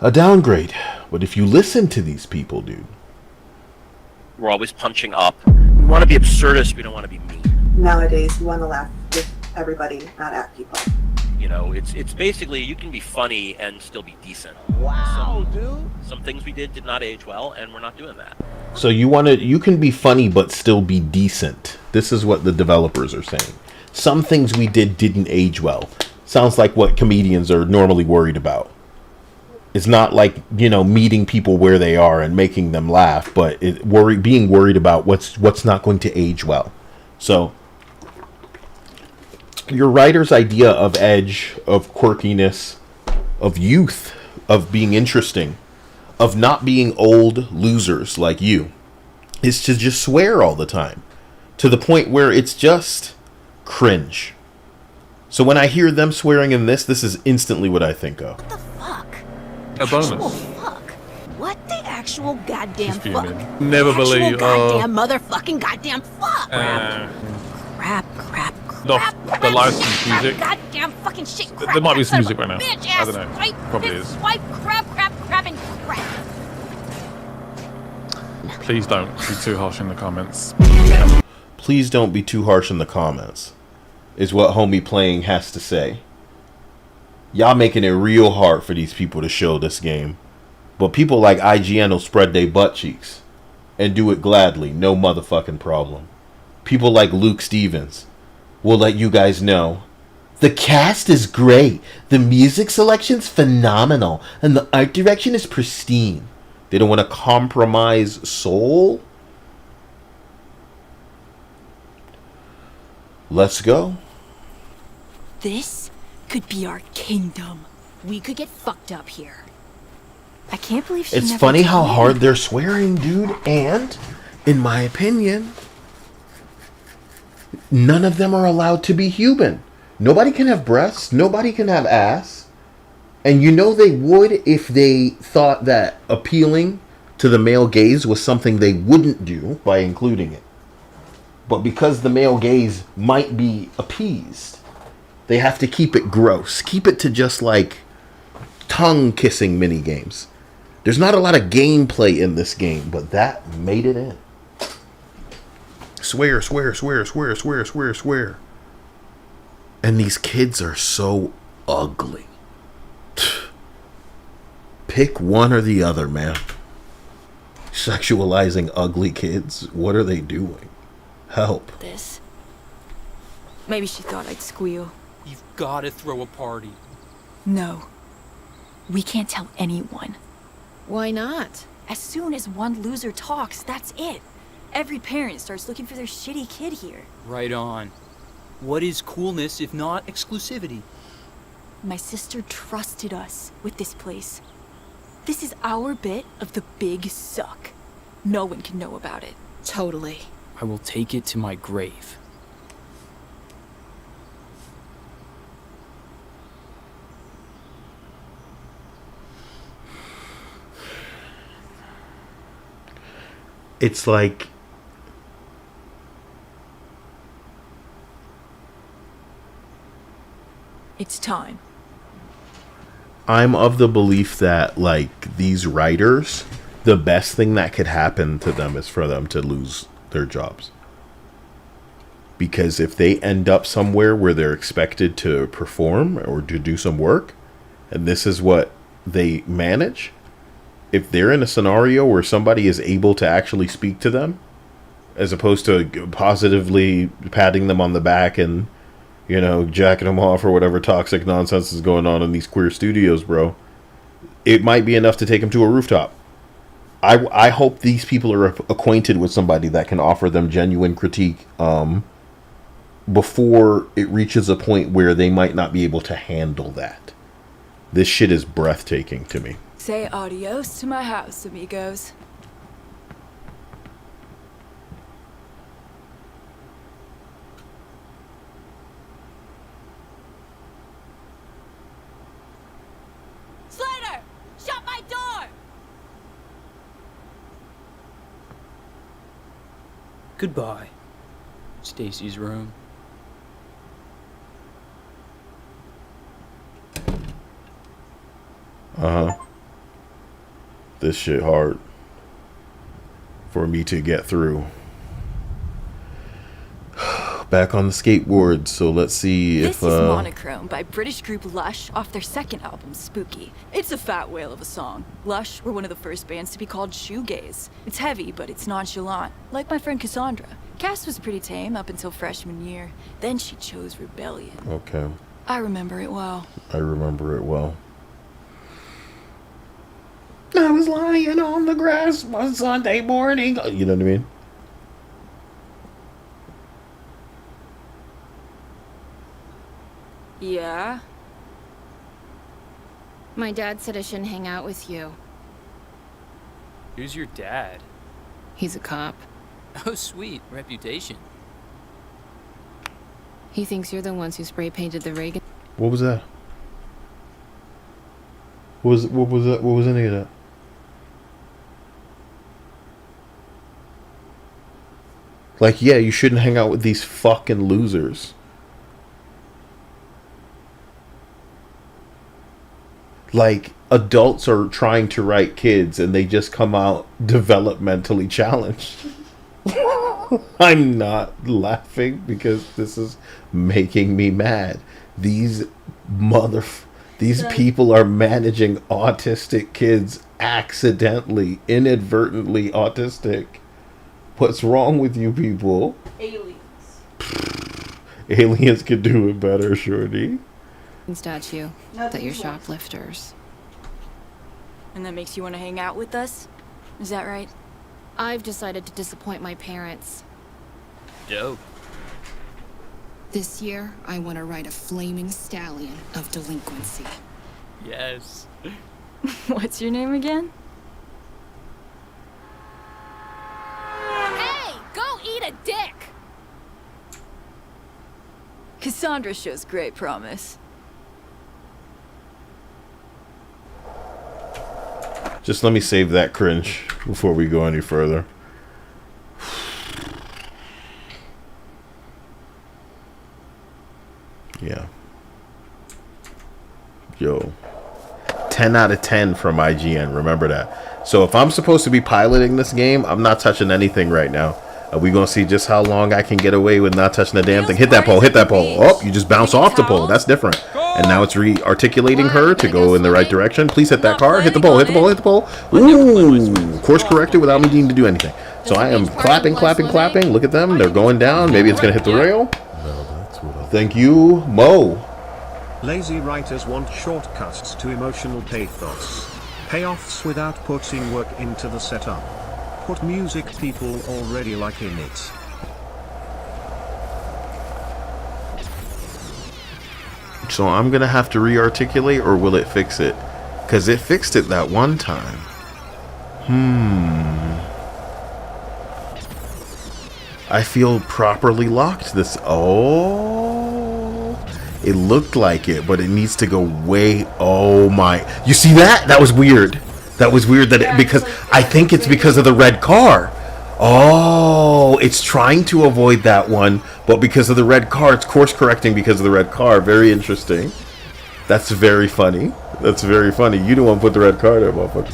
a downgrade. But if you listen to these people, dude, we're always punching up. We want to be absurdist. We don't want to be mean. Nowadays, you want to laugh with everybody, not at people. You know, it's basically you can be funny and still be decent. Wow, dude. Some things we did not age well, and we're not doing that. so you can be funny but still be decent. This is what the developers are saying. Some things we didn't age well. Sounds like what comedians are normally worried about. It's not like, you know, meeting people where they are and making them laugh, but being worried about what's not going to age well. So your writer's idea of edge, of quirkiness, of youth, of being interesting, of not being old losers like you is to just swear all the time, to the point where it's just cringe. So when I hear them swearing in this is instantly what I think of. What the fuck? A bonus. Actual fuck? What the actual goddamn She's fuck? fuming. Never believe. Goddamn motherfucking goddamn fuck! Crap. The licensed music. Goddamn fucking shit. Crap, There might be some music right now. Bitch I don't know. Swipe, Probably is. Swipe, crap, and crap. Please don't be too harsh in the comments. Please don't be too harsh in the comments, is what Homie Playing has to say. Y'all making it real hard for these people to show this game. But people like IGN will spread their butt cheeks and do it gladly, no motherfucking problem. People like Luke Stevens will let you guys know the cast is great, the music selection's phenomenal, and the art direction is pristine. They don't want to compromise soul. Let's go. This could be our kingdom. We could get fucked up here. I can't believe she It's never funny how told me. hard they're swearing, dude, and, in my opinion, none of them are allowed to be human. Nobody can have breasts, nobody can have ass. And you know they would if they thought that appealing to the male gaze was something they wouldn't do by including it. But because the male gaze might be appeased, they have to keep it gross. Keep it to just like tongue-kissing mini-games. There's not a lot of gameplay in this game, but that made it in. Swear. And these kids are so ugly. Pick one or the other, man. Sexualizing ugly kids. What are they doing? Help. This. Maybe she thought I'd squeal. You've got to throw a party. No. We can't tell anyone. Why not? As soon as one loser talks, that's it. Every parent starts looking for their shitty kid here. Right on. What is coolness if not exclusivity? My sister trusted us with this place. This is our bit of the big suck. No one can know about it. Totally. I will take it to my grave. It's like It's time. I'm of the belief that, like, these writers, the best thing that could happen to them is for them to lose their jobs. Because if they end up somewhere where they're expected to perform or to do some work, and this is what they manage, if they're in a scenario where somebody is able to actually speak to them, as opposed to positively patting them on the back and, you know, jacking them off or whatever toxic nonsense is going on in these queer studios, bro, it might be enough to take them to a rooftop. I hope these people are acquainted with somebody that can offer them genuine critique before it reaches a point where they might not be able to handle that. This shit is breathtaking to me. Say adios to my house, amigos. Slater! Shut my door! Goodbye. Stacy's room. This shit hard for me to get through. Back on the skateboard, so let's see This if is Monochrome by British group Lush off their second album, Spooky. It's a fat whale of a song. Lush were one of the first bands to be called shoegaze. It's heavy, but it's nonchalant, like my friend Cassandra. Cass was pretty tame up until freshman year. Then she chose rebellion. Okay. I remember it well. I remember it well. I was lying on the grass one Sunday morning. You know what I mean? Yeah? My dad said I shouldn't hang out with you. Who's your dad? He's a cop. Oh, sweet. Reputation. He thinks you're the ones who spray painted the Reagan. What was that? What was that? What was any of that? Like, yeah, you shouldn't hang out with these fucking losers. Like, adults are trying to write kids and they just come out developmentally challenged. I'm not laughing because this is making me mad. These people are managing autistic kids accidentally, inadvertently autistic. What's wrong with you people? Aliens. Aliens could do it better, shorty. Statue that you're shoplifters. And that makes you want to hang out with us? Is that right? I've decided to disappoint my parents. Dope. This year, I want to ride a flaming stallion of delinquency. Yes. What's your name again? Hey, go eat a dick! Cassandra shows great promise. Just let me save that cringe before we go any further. Yeah. Yo. 10 out of 10 from IGN. Remember that. So if I'm supposed to be piloting this game, I'm not touching anything right now. Are we going to see just how long I can get away with not touching the damn thing? Hit that pole. Hit that pole. Oh, you just bounce off the pole. That's different. And now it's re-articulating her to go in the right direction. Please hit that car. Hit the pole. Hit the pole. Hit the pole. Ooh. Course corrected without me needing to do anything. So I am clapping, clapping, clapping. Look at them. They're going down. Maybe it's going to hit the rail. Thank you, Mo. Lazy writers want shortcuts to emotional pathos. Payoffs without putting work into the setup. Put music people already like in it. So I'm going to have to re-articulate, or will it fix it? Because it fixed it that one time. I feel properly locked this. Oh, it looked like it, but it needs to go way. Oh my. You see that? That was weird. That was weird that it, because I think it's because of the red car. Oh, it's trying to avoid that one, but because of the red car, it's course correcting because of the red car. Very interesting. That's very funny. That's very funny. You don't want to put the red car there, motherfucker.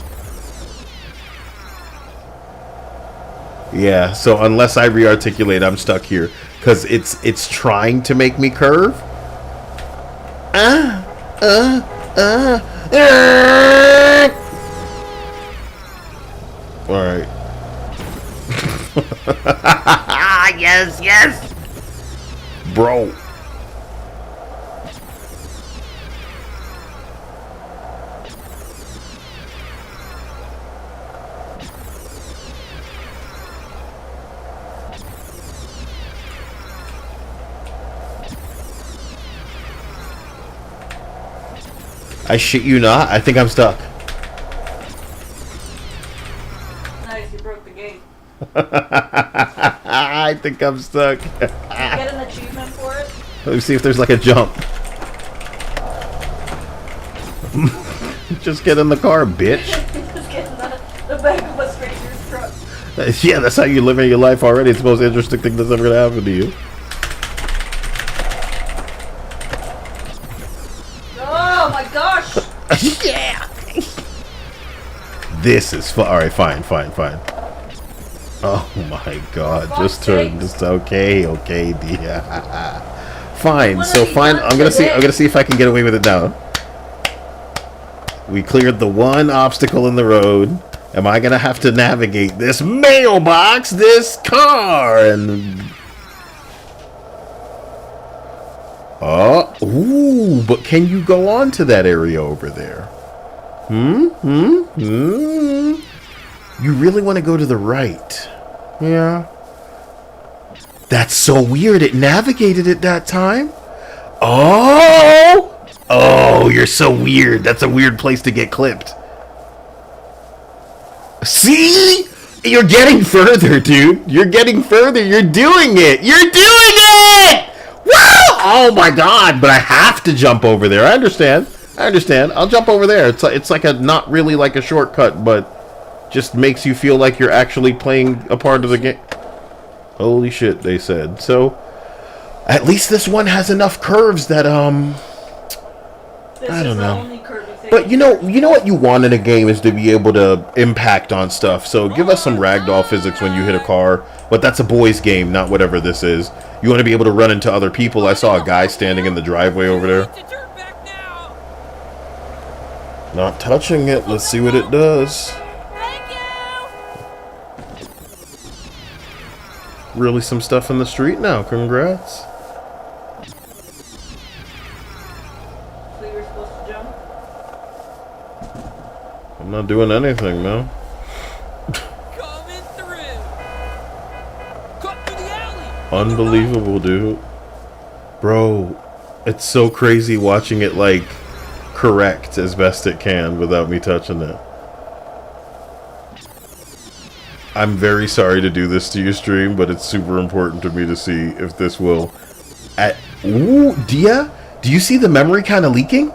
Yeah, so unless I re-articulate, I'm stuck here. Because it's trying to make me curve. Alright. Yes, yes! Bro. I shit you not, I think I'm stuck. Nice, you broke the game. I think I'm stuck. Did you get an achievement for it? Let me see if there's like a jump. Just get in the car, bitch. Just get in the back of a stranger's truck. Yeah, that's how you live in your life already. It's the most interesting thing that's ever gonna happen to you. Oh my gosh! Yeah! This is fun. Alright, fine. Oh my god, just turn this. Okay, yeah. Fine, so fine. I'm gonna see if I can get away with it now. We cleared the one obstacle in the road. Am I gonna have to navigate this mailbox, this car, and ooh, but can you go on to that area over there? You really want to go to the right. Yeah. That's so weird. It navigated it that time. Oh, you're so weird. That's a weird place to get clipped. See? You're getting further, dude. You're getting further. You're doing it. You're doing it! Woo! Oh my god, but I have to jump over there. I understand. I'll jump over there. It's like a not really like a shortcut, but just makes you feel like you're actually playing a part of the game. Holy shit, they said. So, at least this one has enough curves that, I don't know. But you know what you want in a game is to be able to impact on stuff. So give us some ragdoll physics when you hit a car. But that's a boys game, not whatever this is. You want to be able to run into other people. I saw a guy standing in the driveway over there. Not touching it. Let's see what it does. Really some stuff in the street now. Congrats. I'm not doing anything, man. Coming through. Cut through the alley. Unbelievable, dude. Bro, it's so crazy watching it, like, correct as best it can without me touching it. I'm very sorry to do this to your stream, but it's super important to me to see if this will... Ooh, Dia? Do you see the memory kind of leaking?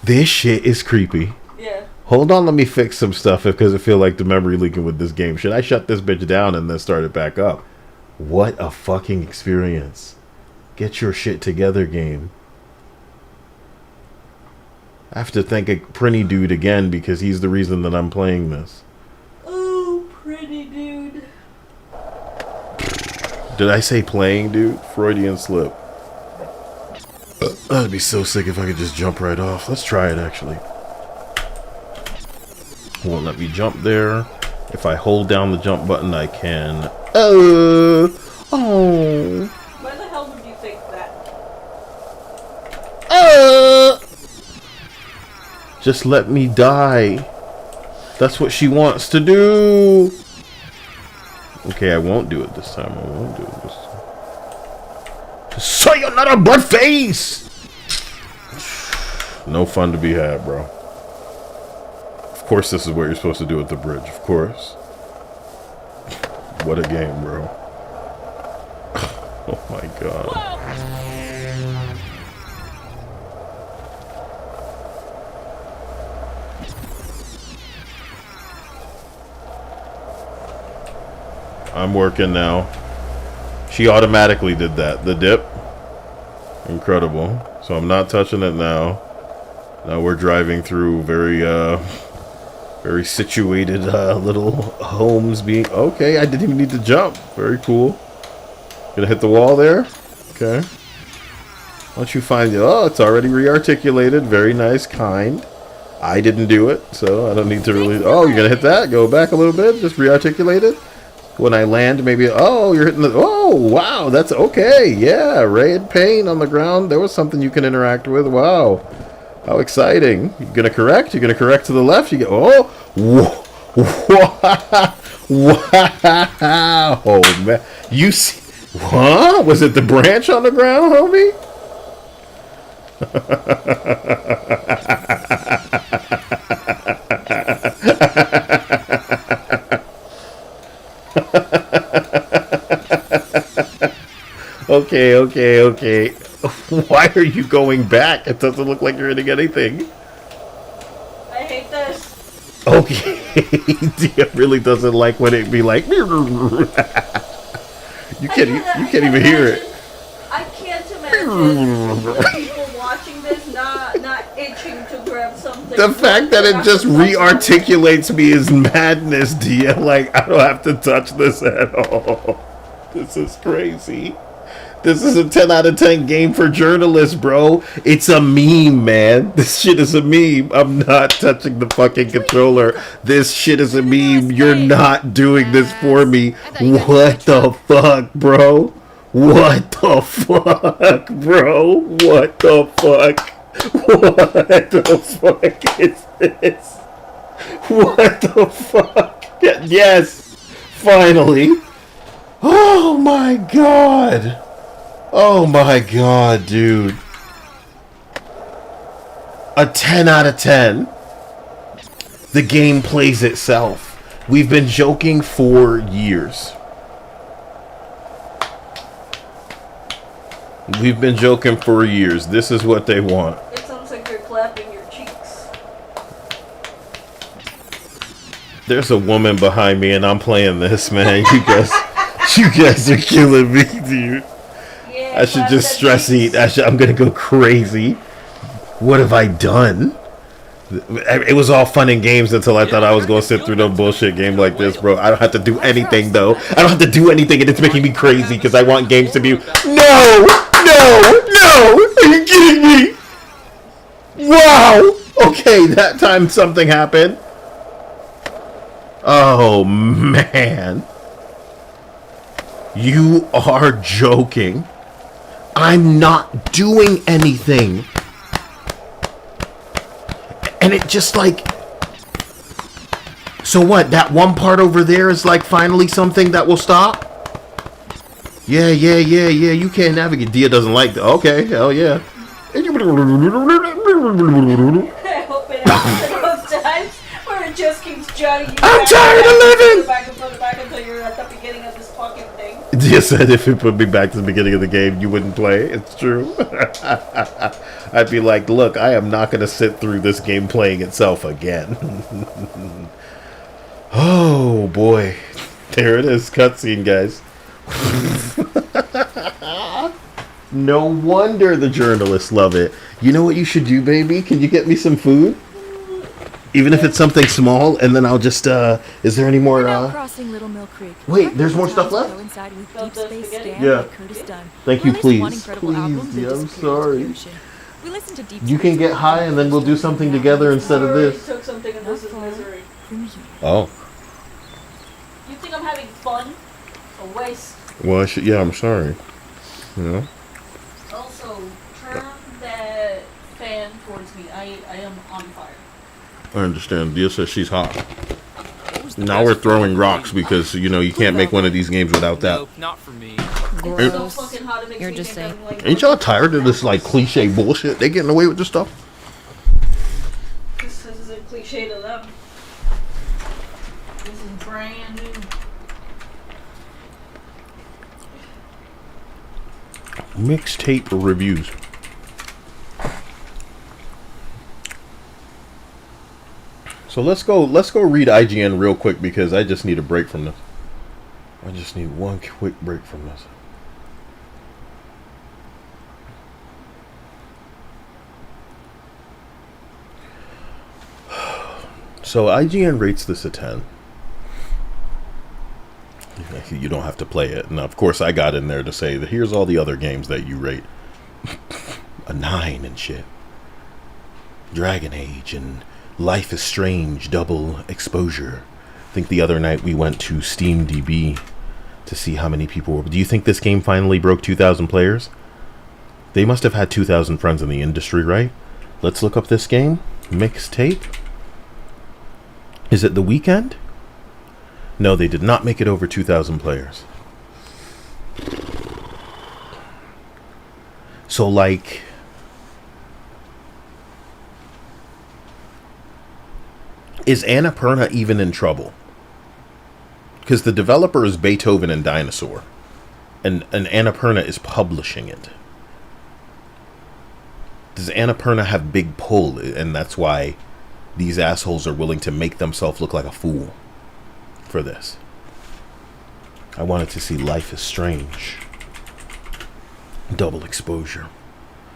This shit is creepy. Yeah. Hold on, let me fix some stuff because I feel like the memory leaking with this game. Should I shut this bitch down and then start it back up? What a fucking experience. Get your shit together, game. I have to thank a pretty dude again because he's the reason that I'm playing this. Oh, pretty dude. Did I say playing dude? Freudian slip. I'd be so sick if I could just jump right off. Let's try it, actually. Won't let me jump there. If I hold down the jump button, I can... Oh! Why the hell would you think that? Just let me die. That's what she wants to do. Okay, I won't do it this time. Sayonara, butt face! No fun to be had, bro. Of course this is what you're supposed to do at the bridge, of course. What a game, bro. Oh my god. I'm working now. She automatically did that. The dip. Incredible. So I'm not touching it now. Now we're driving through very situated little homes being... Okay, I didn't even need to jump. Very cool. Gonna hit the wall there? Okay. Once you find... Oh, it's already re-articulated. Very nice, kind. I didn't do it, so I don't need to really... Oh, you're gonna hit that? Go back a little bit. Just re-articulate it. When I land, maybe... Oh, you're hitting the... Oh, wow. That's okay. Yeah, red paint on the ground. There was something you can interact with. Wow. How exciting. You gonna correct? You're gonna correct to the left? You go... Oh! Wow. Oh, man. You see... Huh? Was it the branch on the ground, homie? Okay. Why are you going back? It doesn't look like you're hitting anything. I hate this. Okay. Dia really doesn't like when it be like... You can't even hear it. I can't imagine the people watching this not itching to grab something. The fact that it just re-articulates me is madness, Dia. Like, I don't have to touch this at all. This is crazy. This is a 10 out of 10 game for journalists, bro. It's a meme, man. This shit is a meme. I'm not touching the fucking controller. This shit is a meme. You're not doing this for me. What the fuck, bro? What the fuck, bro? What the fuck? What the fuck is this? What the fuck? Yes, finally. Oh my god. Oh my god, dude. A 10 out of 10. The game plays itself. We've been joking for years. We've been joking for years. This is what they want. It sounds like you're clapping your cheeks. There's a woman behind me and I'm playing this, man. You guys are killing me, dude. Yeah, I should just stress eat. I'm gonna go crazy. What have I done? It was all fun and games until I thought I was gonna sit through no bullshit game like this, bro. I don't have to do anything though. I don't have to do anything, and it's making me crazy because I want games to be. No! Are you kidding me? Wow. Okay, that time something happened. Oh man. You are joking. I'm not doing anything. And it just like... So what? That one part over there is like finally something that will stop? Yeah. You can't navigate. Dia doesn't like that. Okay, hell yeah. I hope it happens enough times where it just keeps jutting you. I'm tired of living! Back until you're at the beginning of this fucking thing. Dia said if it put me back to the beginning of the game, you wouldn't play. It's true. I'd be like, look, I am not going to sit through this game playing itself again. Oh, boy. There it is. Cutscene, guys. No wonder the journalists love it. You know what you should do, baby? Can you get me some food? Even if it's something small, and then I'll just, is there any more, Crossing Little Mill Creek. Wait, there's more stuff left? Yeah. Thank you, please. Please, yeah, I'm sorry. You can get high, and then we'll do something together instead of this. Took something and this is misery. Oh. You think I'm having fun? A waste. Well, yeah, I'm sorry. You know? Also, turn that fan towards me. I am on fire. I understand. Dia says she's hot. Now we're throwing rocks because, you know, you can't make one of these games without that. Nope, not for me. It's so fucking hot it makes You're me just think saying. I'm, like, Ain't y'all tired of this, like, cliche bullshit? They getting away with this stuff? This is a cliche to them. This is brand new. Mixtape reviews. So let's go read IGN real quick because I just need a break from this. I just need one quick break from this. So IGN rates this a 10. You don't have to play it. And of course I got in there to say that here's all the other games that you rate. A 9 and shit. Dragon Age and Life is Strange double exposure. I think the other night we went to SteamDB to see how many people were. Do you think this game finally broke 2,000 players? They must have had 2,000 friends in the industry, right? Let's look up this game. Mixtape. Is it The Weekend? No, they did not make it over 2,000 players. So, like... Is Annapurna even in trouble? Because the developer is Beethoven and Dinosaur. And Annapurna is publishing it. Does Annapurna have big pull? And that's why these assholes are willing to make themselves look like a fool for this. I wanted to see Life is Strange. Double exposure.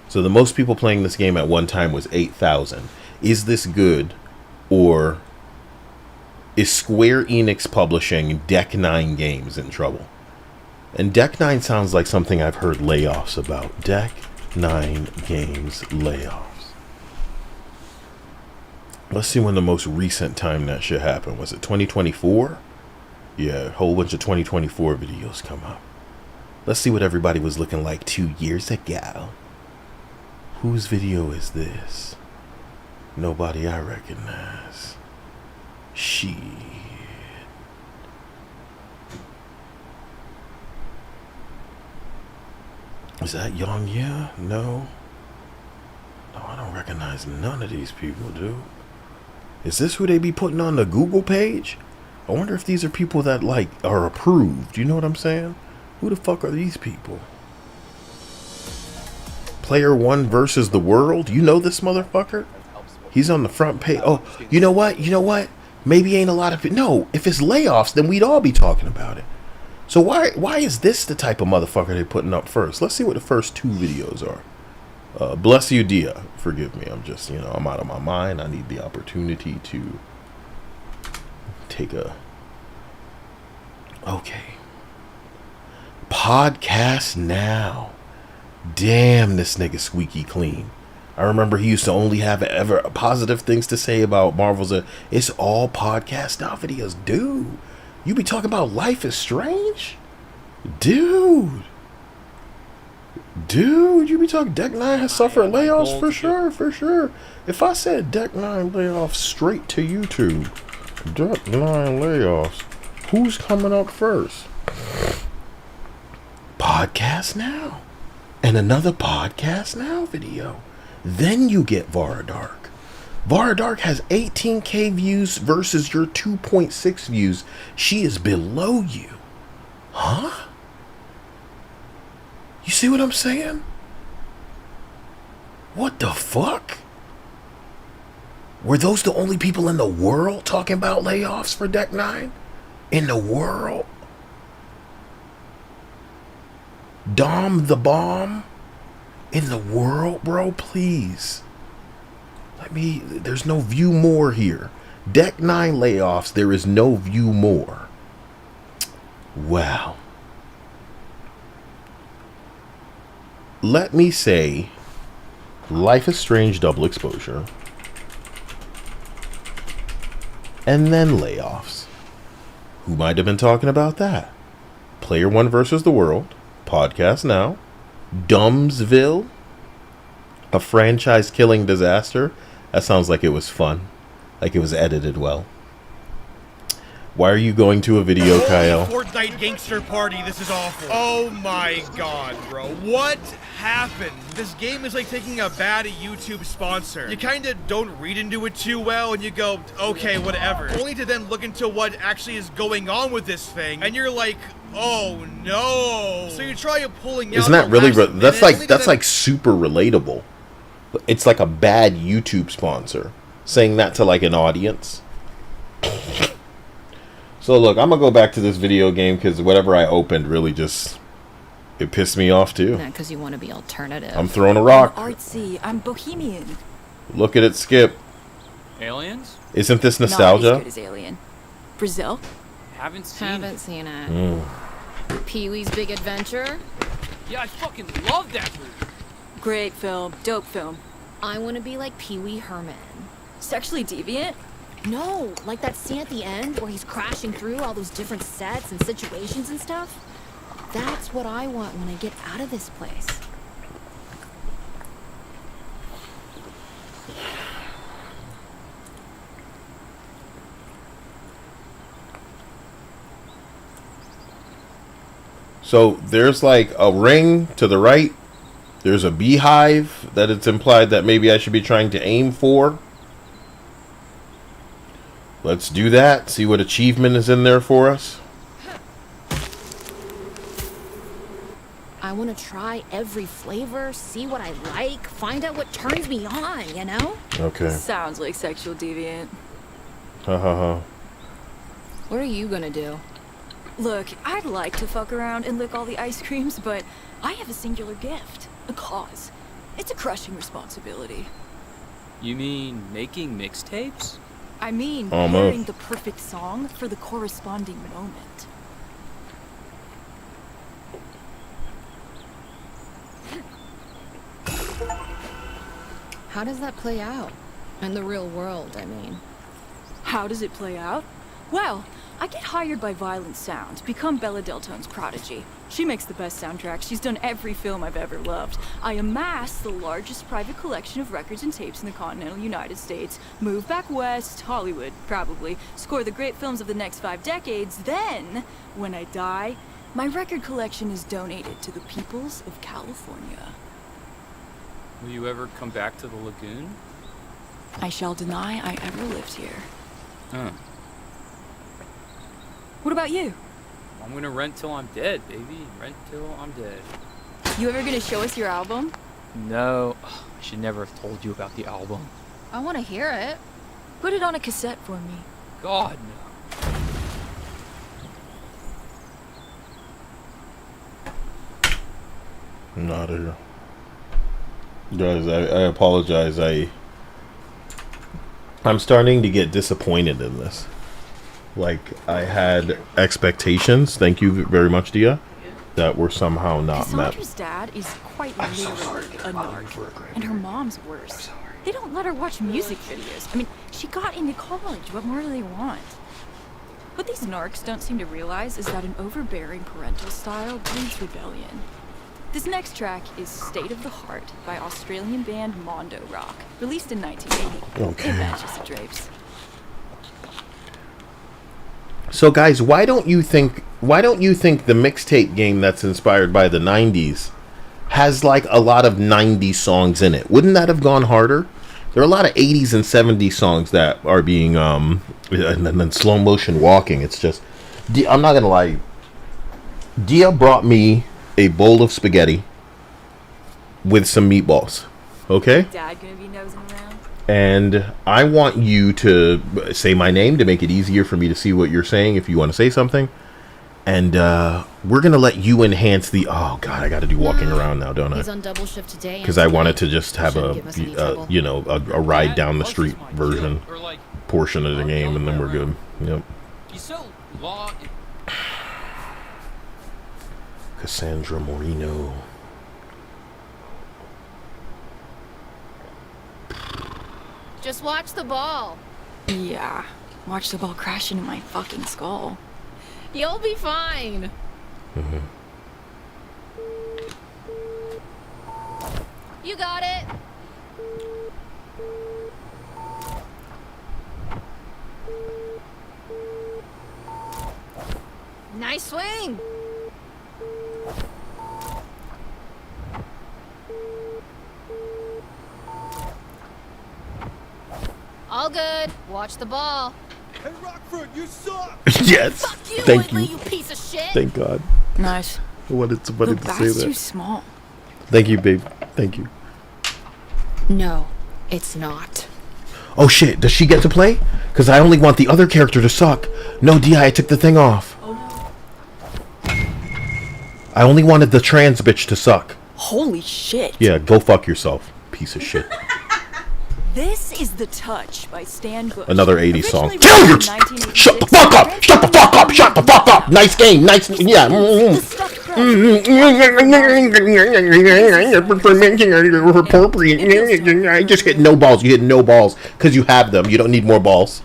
So the most people playing this game at one time was 8,000. Is this good? Or is Square Enix publishing Deck 9 games in trouble? And Deck 9 sounds like something I've heard layoffs about. Deck 9 games layoffs. Let's see when the most recent time that shit happened. Was it 2024? Yeah, a whole bunch of 2024 videos come up. Let's see what everybody was looking like 2 years ago. Whose video is this? Nobody I recognize. Shit. Is that Young? Yeah? No. No, I don't recognize none of these people, dude. Is this who they be putting on the Google page? I wonder if these are people that, like, are approved. You know what I'm saying? Who the fuck are these people? Player 1 versus the world? You know this motherfucker? He's on the front page. Oh, you know what? You know what? Maybe ain't a lot of people. No, if it's layoffs, then we'd all be talking about it. So why is this the type of motherfucker they're putting up first? Let's see what the first 2 videos are. Bless you, Dia. Forgive me. I'm just, you know, I'm out of my mind. I need the opportunity to take a... Okay. Podcast now. Damn, this nigga squeaky clean. I remember he used to only have ever positive things to say about Marvel's. It's all podcast now videos. Dude, you be talking about Life is Strange? Dude, you be talking Deck 9 has suffered layoffs for sure. If I said Deck 9 layoffs straight to YouTube, Deck 9 layoffs, who's coming up first? Podcast Now. And another Podcast Now video. Then you get Varadark. Varadark has 18K views versus your 2.6 views. She is below you. Huh? You see what I'm saying? What the fuck? Were those the only people in the world talking about layoffs for Deck 9? In the world? Dom the Bomb? In the world, bro, please. There's no view more here. Deck 9 layoffs, there is no view more. Wow. Let me say, Life is Strange double exposure. And then layoffs. Who might have been talking about that? Player 1 versus the world. Podcast Now. Dumbsville, a franchise killing disaster. That sounds like it was fun, like it was edited well. Why are you going to a video, Kyle? Fortnite gangster party, this is awful. Oh my god, bro. What happened? This game is like taking a bad YouTube sponsor. You kind of don't read into it too well and you go, okay, whatever. Only to then look into what actually is going on with this thing and you're like, oh no. So you try pulling out. Isn't that really that's like super relatable. It's like a bad YouTube sponsor saying that to like an audience. So look, I'm gonna go back to this video game because whatever I opened really just it pissed me off too. Because you want to be alternative. I'm throwing a rock. I'm artsy. I'm bohemian. Look at it, Skip. Aliens? Isn't this nostalgia? Not as good as Alien. Brazil? Haven't seen it. Pee-wee's Big Adventure? Yeah, I fucking love that movie. Great film. Dope film. I want to be like Pee-wee Herman. Sexually deviant? No, like that scene at the end where he's crashing through all those different sets and situations and stuff. That's what I want when I get out of this place. So there's like a ring to the right. There's a beehive that it's implied that maybe I should be trying to aim for. Let's do that. See what achievement is in there for us. I want to try every flavor, see what I like, find out what turns me on, you know? Okay. Sounds like sexual deviant. Ha ha ha. What are you gonna do? Look, I'd like to fuck around and lick all the ice creams, but I have a singular gift. A cause. It's a crushing responsibility. You mean making mixtapes? I mean, Almost. pairing the perfect song for the corresponding moment. How does that play out? In the real world, I mean. How does it play out? Well, I get hired by Violent Sound, become Bella Deltone's prodigy. She makes the best soundtracks. She's done every film I've ever loved. I amass the largest private collection of records and tapes in the continental United States. Move back west, Hollywood, probably. Score the great films of the next 5 decades. Then, when I die, my record collection is donated to the peoples of California. Will you ever come back to the lagoon? I shall deny I ever lived here. Huh. What about you? I'm gonna rent till I'm dead, baby. Rent till I'm dead. You ever gonna show us your album? No. Ugh, I should never have told you about the album. I want to hear it. Put it on a cassette for me. God, no. Not here. Guys, I apologize. I'm starting to get disappointed in this. Like, I had expectations, thank you very much, Dia, that were somehow not met. Cassandra's dad is quite literally a narc, and her mom's worse. They don't let her watch music videos. I mean, she got into college. What more do they want? What these narcs don't seem to realize is that an overbearing parental style breeds rebellion. This next track is State of the Heart by Australian band Mondo Rock, released in 1980. Okay. It matches the drapes. So guys, why don't you think the mixtape game that's inspired by the 90s has like a lot of 90s songs in it? Wouldn't that have gone harder? There are a lot of 80s and 70s songs that are being and then slow motion walking. It's just, I'm not gonna lie, Dia brought me a bowl of spaghetti with some meatballs. Okay? Dad gonna be nosing around? And I want you to say my name to make it easier for me to see what you're saying if you want to say something. And we're going to let you enhance the... Oh, God, I got to do walking around now, don't I? He's on double shift today. Because I wanted to just have a ride down the street version portion of the game, and then we're good. Yep. He's so long. Cassandra Moreno. Just watch the ball. Yeah, watch the ball crash into my fucking skull. You'll be fine. Mm-hmm. You got it. Nice swing. All good. Watch the ball. Hey, Rockford, you suck! Yes. Fuck you, Thank Whitley, you. you piece of shit. Thank God. Nice. I wanted The to say bat's that. too small. Thank you, babe. Thank you. No, it's not. Oh, shit. Does she get to play? Because I only want the other character to suck. No, Di, I took the thing off. Oh no. I only wanted the trans bitch to suck. Holy shit. Yeah, go fuck yourself, piece of shit. This is The Touch by Stan Bush. Another 80s song. Originally Kill your... released in 1986, Shut the fuck up! Shut the fuck up! Shut the fuck up! Nice game. Nice... Yeah. Appropriate. I just hit no balls. You hit no balls because you have them. You don't need more balls.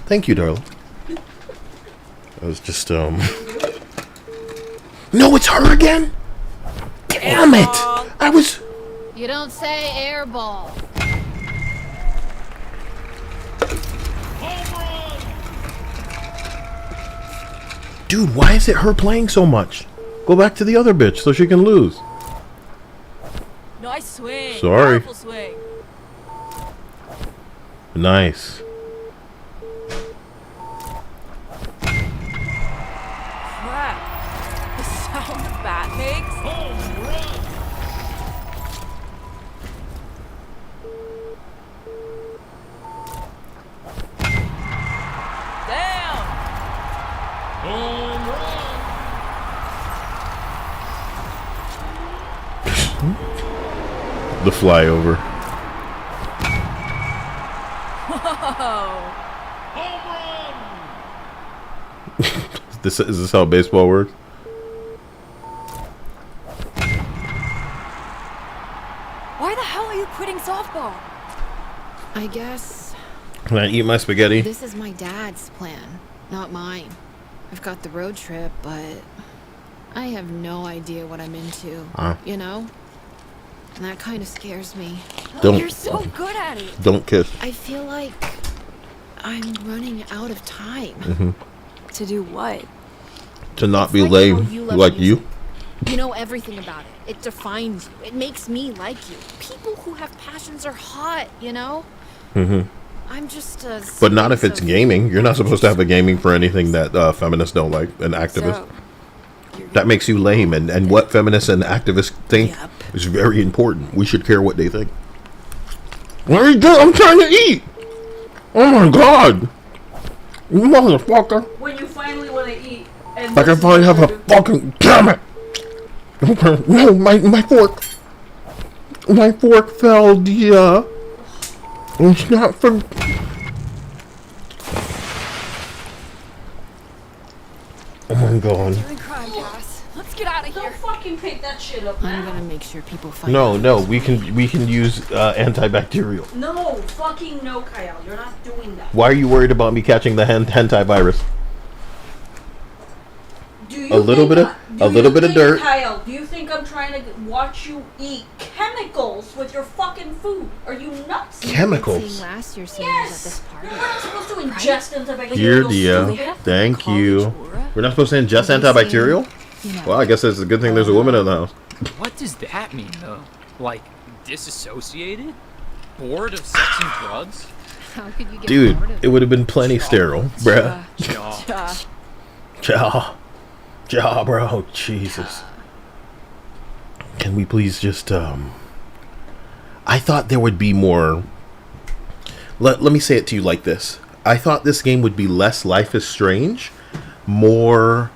Thank you, darling. I was just, No, it's her again? Damn it! I was... You don't say air ball. Dude, why is it her playing so much? Go back to the other bitch so she can lose. Nice swing. Sorry. Powerful swing. Nice. Crap. The sound the bat makes. Damn. The flyover. Is this how baseball works? Why the hell are you quitting softball? I guess Can I eat my spaghetti? this is my dad's plan, not mine. I've got the road trip, but I have no idea what I'm into. You know? And that kind of scares me. Don't- You're so good at it. Don't kiss. I feel like I'm running out of time. Mm-hmm. To do what? To not be like lame how you love like music. you. You know everything about it. It defines you. It makes me like you. People who have passions are hot, you know? I'm just a. But not if it's gaming. You're not supposed to have a gaming for anything that feminists don't like, and activists. That makes you lame, and what feminists and activists think is very important. We should care what they think. What are you doing? I'm trying to eat! Oh my god! You motherfucker! When you finally want to eat, and Like I finally have a fucking... Damn it! No, my fork! My fork fell, dear. It's not for... Oh my god. Doing crime, Cass. Let's get out of here. Don't fucking pick that shit up. I'm gonna make sure people find No, we can use antibacterial. No, fucking no, Kyle. You're not doing that. Why are you worried about me catching the hentai virus? Do you A little bit of dirt. Kyle, do you think I'm trying to watch you eat chemicals with your fucking food? Are you nuts? Chemicals? Last year's Yes. You're not supposed to ingest antibacterial. Here, dear. Thank you. We're not supposed to ingest antibacterial? Well, I guess it's a good thing there's a woman in the house. What does that mean, though? Like, disassociated? Bored of sex and drugs? How could you get Dude, bored of it would have been plenty sterile, bruh. Ja, bro. Jesus. Can we please just, I thought there would be more... Let me say it to you like this. I thought this game would be less Life is Strange, more,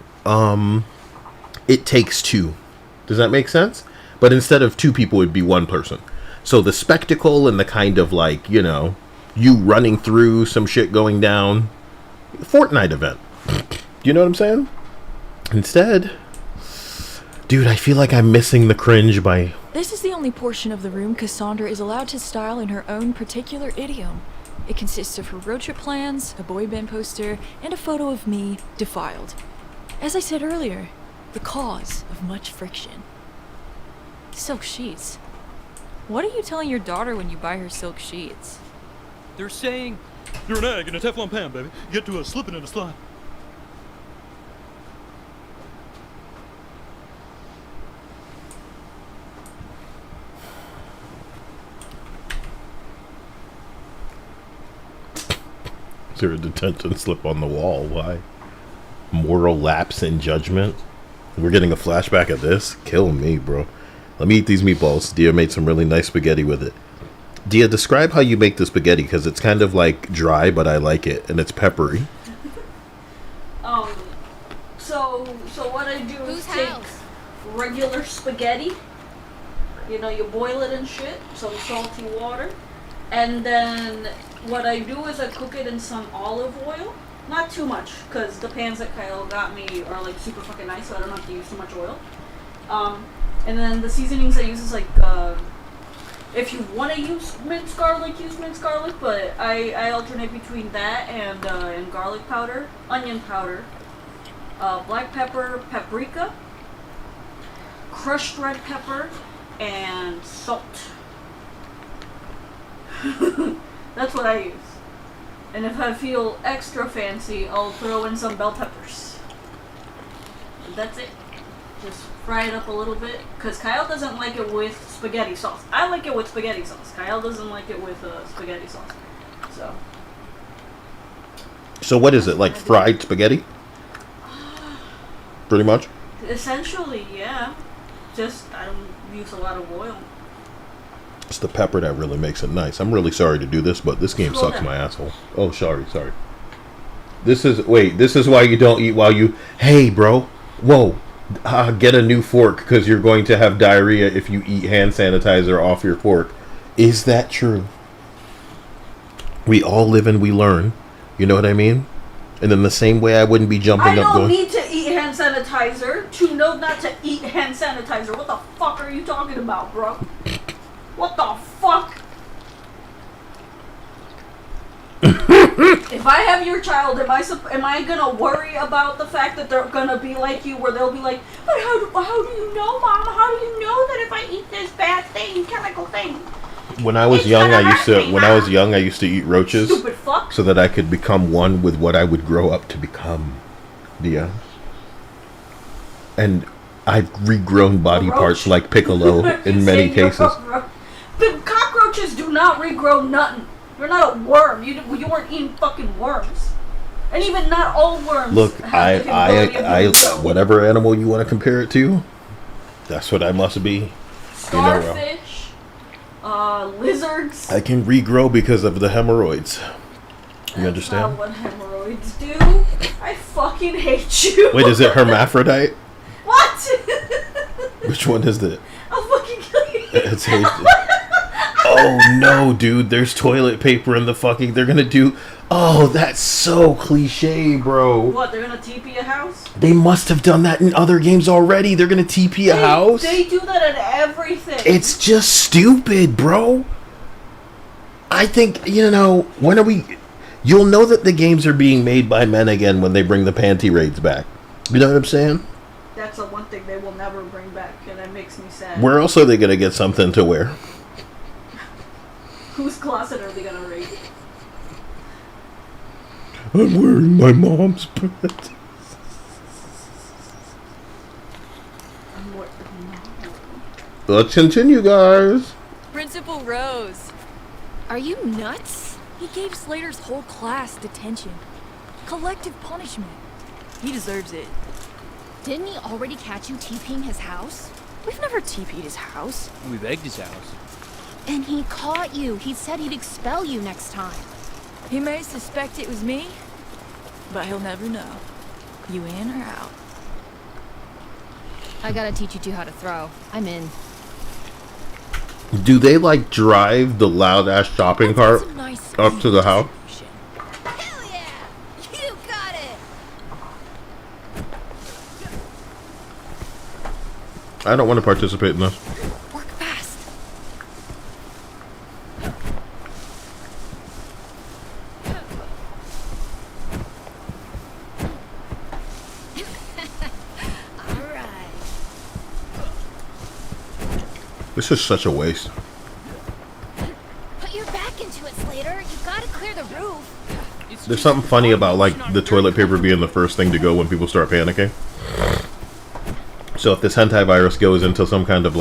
It Takes Two. Does that make sense? But instead of two people, it would be one person. So the spectacle and the kind of like, you know, you running through some shit going down, Fortnite event. You know what I'm saying? Instead, dude, I feel like I'm missing the cringe by... This is the only portion of the room Cassandra is allowed to style in her own particular idiom. It consists of her road trip plans, a boy band poster, and a photo of me, defiled. As I said earlier, the cause of much friction. Silk sheets. What are you telling your daughter when you buy her silk sheets? They're saying, you're an egg in a Teflon pan, baby. You get to slipping in a slide. Is there a detention slip on the wall? Why? Moral lapse in judgment? We're getting a flashback of this? Kill me, bro. Let me eat these meatballs. Dia made some really nice spaghetti with it. Dia, describe how you make the spaghetti, because it's kind of like dry, but I like it, and it's peppery. So what I do is take regular spaghetti. You know, you boil it in shit, some salty water, and then what I do is I cook it in some olive oil. Not too much, because the pans that Kyle got me are like super fucking nice, so I don't have to use too much oil. And then the seasonings I use is like, if you want to use minced garlic, but I alternate between that and garlic powder, onion powder, black pepper, paprika, crushed red pepper, and salt. That's what I use. And if I feel extra fancy, I'll throw in some bell peppers. That's it. Just fry it up a little bit. Because Kyle doesn't like it with spaghetti sauce. I like it with spaghetti sauce. Kyle doesn't like it with spaghetti sauce. So what is it, like fried spaghetti? Pretty much? Essentially, yeah. Just, I don't use a lot of oil. It's the pepper that really makes it nice. I'm really sorry to do this, but this game sucks my asshole. Oh, sorry. This is why you don't eat while you... Hey, bro. Whoa. Get a new fork, because you're going to have diarrhea if you eat hand sanitizer off your fork. Is that true? We all live and we learn. You know what I mean? And in the same way, I wouldn't be jumping up I don't going... need to eat hand sanitizer to know not to eat hand sanitizer. What the fuck are you talking about, bro? What the fuck? If I have your child, am I gonna worry about the fact that they're gonna be like you, where they'll be like, but how do you know, Mom? How do you know that if I eat this bad thing, chemical thing? When I was young, I used to eat roaches Stupid fuck. so that I could become one with what I would grow up to become. Dia. And I've regrown body parts like Piccolo in many cases. The cockroaches do not regrow nothing. You're not a worm. You weren't eating fucking worms. And even not all worms. Look, have the capability of I doing so. whatever animal you want to compare it to, that's what I must be. Starfish, lizards. I can regrow because of the hemorrhoids. You understand? That's not what hemorrhoids do. I fucking hate you. Wait, is it hermaphrodite? What? Which one is it? I'll fucking kill you. It's oh no, dude! There's toilet paper in the fucking. They're gonna do. Oh, that's so cliche, bro. What? They're gonna TP a house? They must have done that in other games already. They're gonna TP a house. They do that in everything. It's just stupid, bro. I think when are we? You'll know that the games are being made by men again when they bring the panty raids back. You know what I'm saying? That's the one thing they will never bring back, and it makes me sad. Where else are they gonna get something to wear? Whose closet are they gonna raid? I'm wearing my mom's pants. Let's continue, guys. Principal Rose. Are you nuts? He gave Slater's whole class detention. Collective punishment. He deserves it. Didn't he already catch you TPing his house? We've never TP'd his house. We begged his house. And he caught you. He said he'd expel you next time. He may suspect it was me, but he'll never know. You in or out? I gotta teach you two how to throw. I'm in. Do they drive the loud ass shopping cart up to the house? Hell yeah! You got it! I don't want to participate in this. Work fast. This is such a waste. Put your back into it, Slater. You gotta clear the roof. There's something funny about the toilet paper being the first thing to go when people start panicking. So if this hentai virus goes into some kind of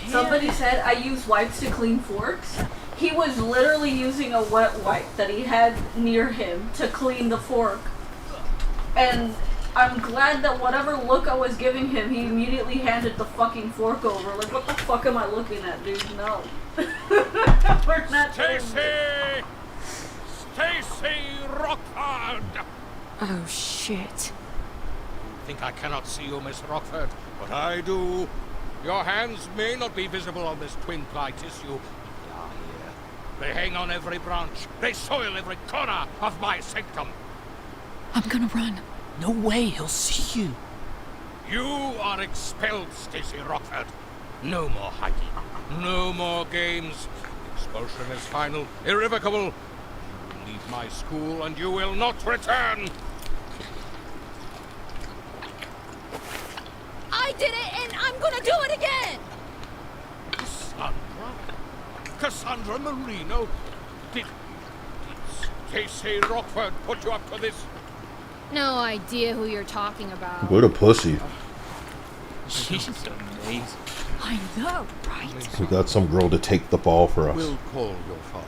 Somebody said I use wipes to clean forks. He was literally using a wet wipe that he had near him to clean the fork. And I'm glad that whatever look I was giving him, he immediately handed the fucking fork over. Like, what the fuck am I looking at, dude? No. We're not Stacy! Stacy Rockford! Oh, shit. Think I cannot see you, Miss Rockford, but I do. Your hands may not be visible on this twin-ply tissue. They are here. They hang on every branch. They soil every corner of my sanctum. I'm gonna run. No way, he'll see you. You are expelled, Stacy Rockford. No more hiding. No more games. Expulsion is final, irrevocable. You will leave my school and you will not return. I did it, and I'm gonna do it again! Cassandra Marino? Did Stacy Rockford put you up for this? No idea who you're talking about. What a pussy. She's amazing. I know, right? We got some girl to take the ball for us. We'll call your father.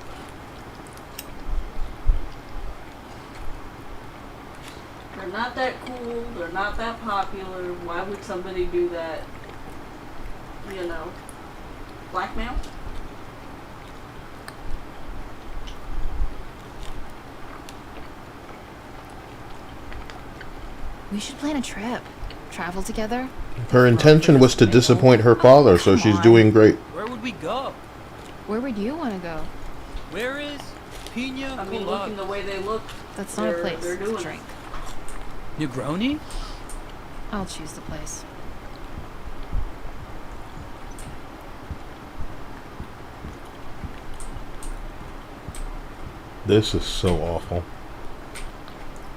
They're not that cool. They're not that popular. Why would somebody do that? Blackmail? We should plan a trip. Travel together. Her intention was to disappoint her father, so she's doing great. Where would we go? Where would you want to go? Where is Pina? I mean, looking the way they look. That's not a place. They're doing It's a drink. Negroni? I'll choose the place. This is so awful.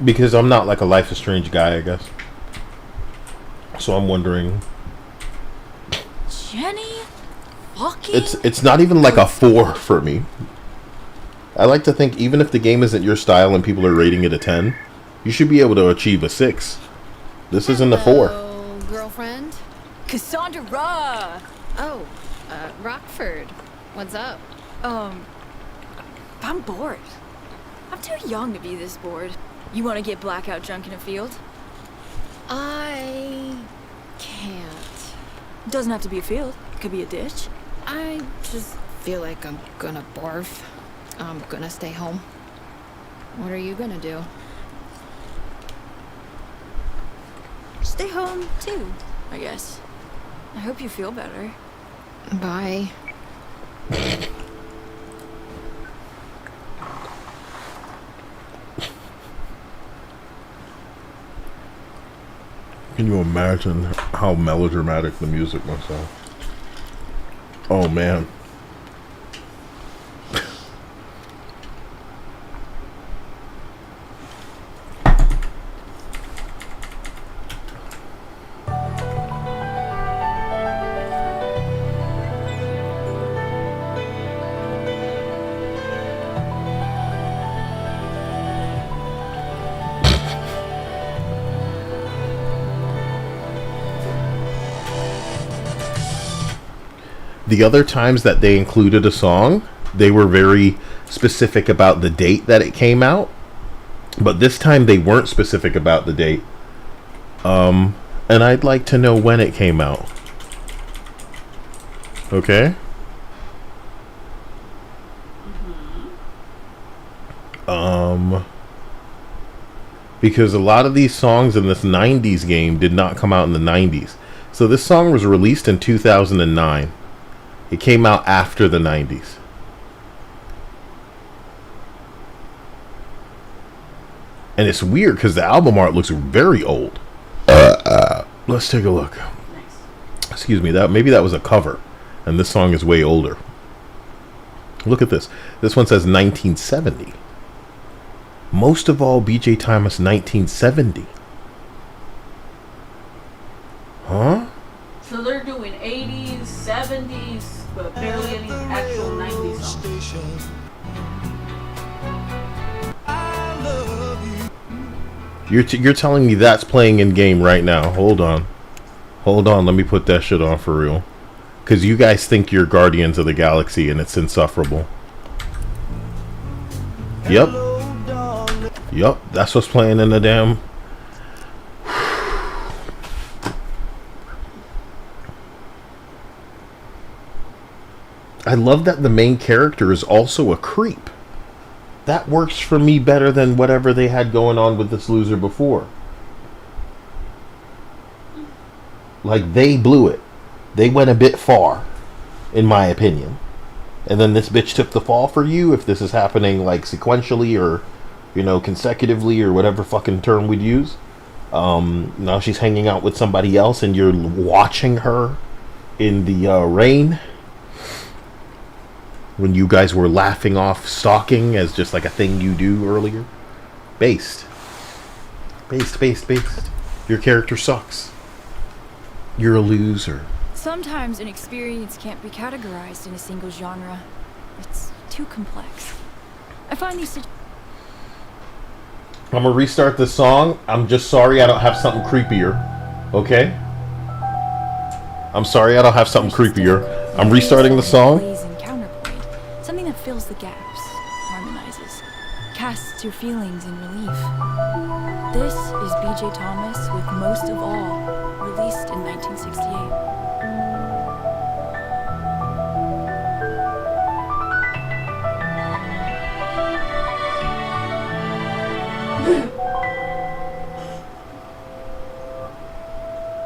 Because I'm not like a Life is Strange guy, I guess. So I'm wondering. Jenny? Fucking? It's not even like a 4 for me. I like to think even if the game isn't your style and people are rating it a 10, you should be able to achieve a 6. This isn't a 4. Oh, girlfriend? Cassandra! Oh, Rockford. What's up? I'm bored. I'm too young to be this bored. You want to get blackout drunk in a field? I can't. Doesn't have to be a field. It could be a ditch. I just feel like I'm gonna barf. I'm gonna stay home. What are you gonna do? Stay home, too, I guess. I hope you feel better. Bye. Can you imagine how melodramatic the music must sound? Oh man. The other times that they included a song, they were very specific about the date that it came out. But this time they weren't specific about the date. And I'd like to know when it came out. Okay? Because a lot of these songs in this 90s game did not come out in the 90s. So this song was released in 2009. It came out after the 90s. And it's weird because the album art looks very old. Let's take a look. Excuse me, maybe that was a cover. And this song is way older. Look at this. This one says 1970. Most of all, BJ Thomas 1970. Huh? So they're doing 80s, 70s, but barely any actual 90s songs. You're telling me that's playing in game right now. Hold on. Let me put that shit on for real. Because you guys think you're Guardians of the Galaxy and it's insufferable. Yep, that's what's playing in the damn... I love that the main character is also a creep. That works for me better than whatever they had going on with this loser before. Like, they blew it. They went a bit far, in my opinion. And then this bitch took the fall for you, if this is happening, like, sequentially or, you know, consecutively or whatever fucking term we'd use. Now she's hanging out with somebody else and you're watching her in the rain. When you guys were laughing off stalking as just like a thing you do earlier. Based. Your character sucks. You're a loser. Sometimes an experience can't be categorized in a single genre. It's too complex. I find these I'm gonna restart this song. I'm just sorry I don't have something creepier. Okay? I'm sorry I don't have something creepier. I'm restarting the song. something that fills the gaps, harmonizes, casts your feelings in relief. This is BJ Thomas with Most of All, released in 1968.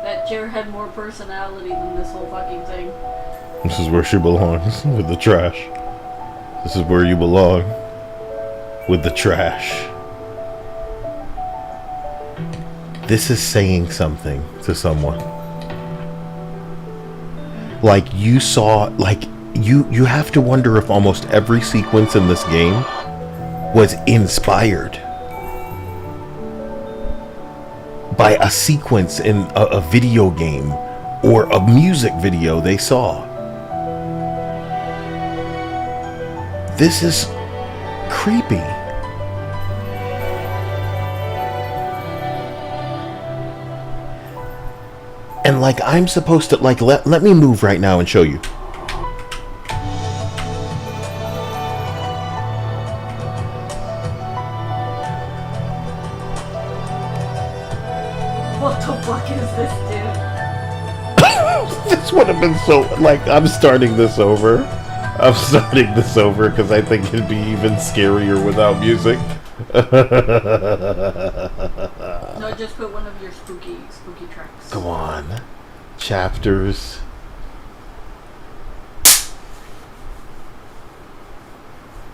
That chair had more personality than this whole fucking thing. This is where she belongs, with the trash. This is where you belong, with the trash. This is saying something to someone. Like, you saw, like, you have to wonder if almost every sequence in this game was inspired by a sequence in a video game or a music video they saw. This is creepy. And like, I'm supposed to, like, let me move right now and show you. would have been so, like, I'm starting this over. Because I think it'd be even scarier without music. No, just put one of your spooky tracks. Go on. Chapters.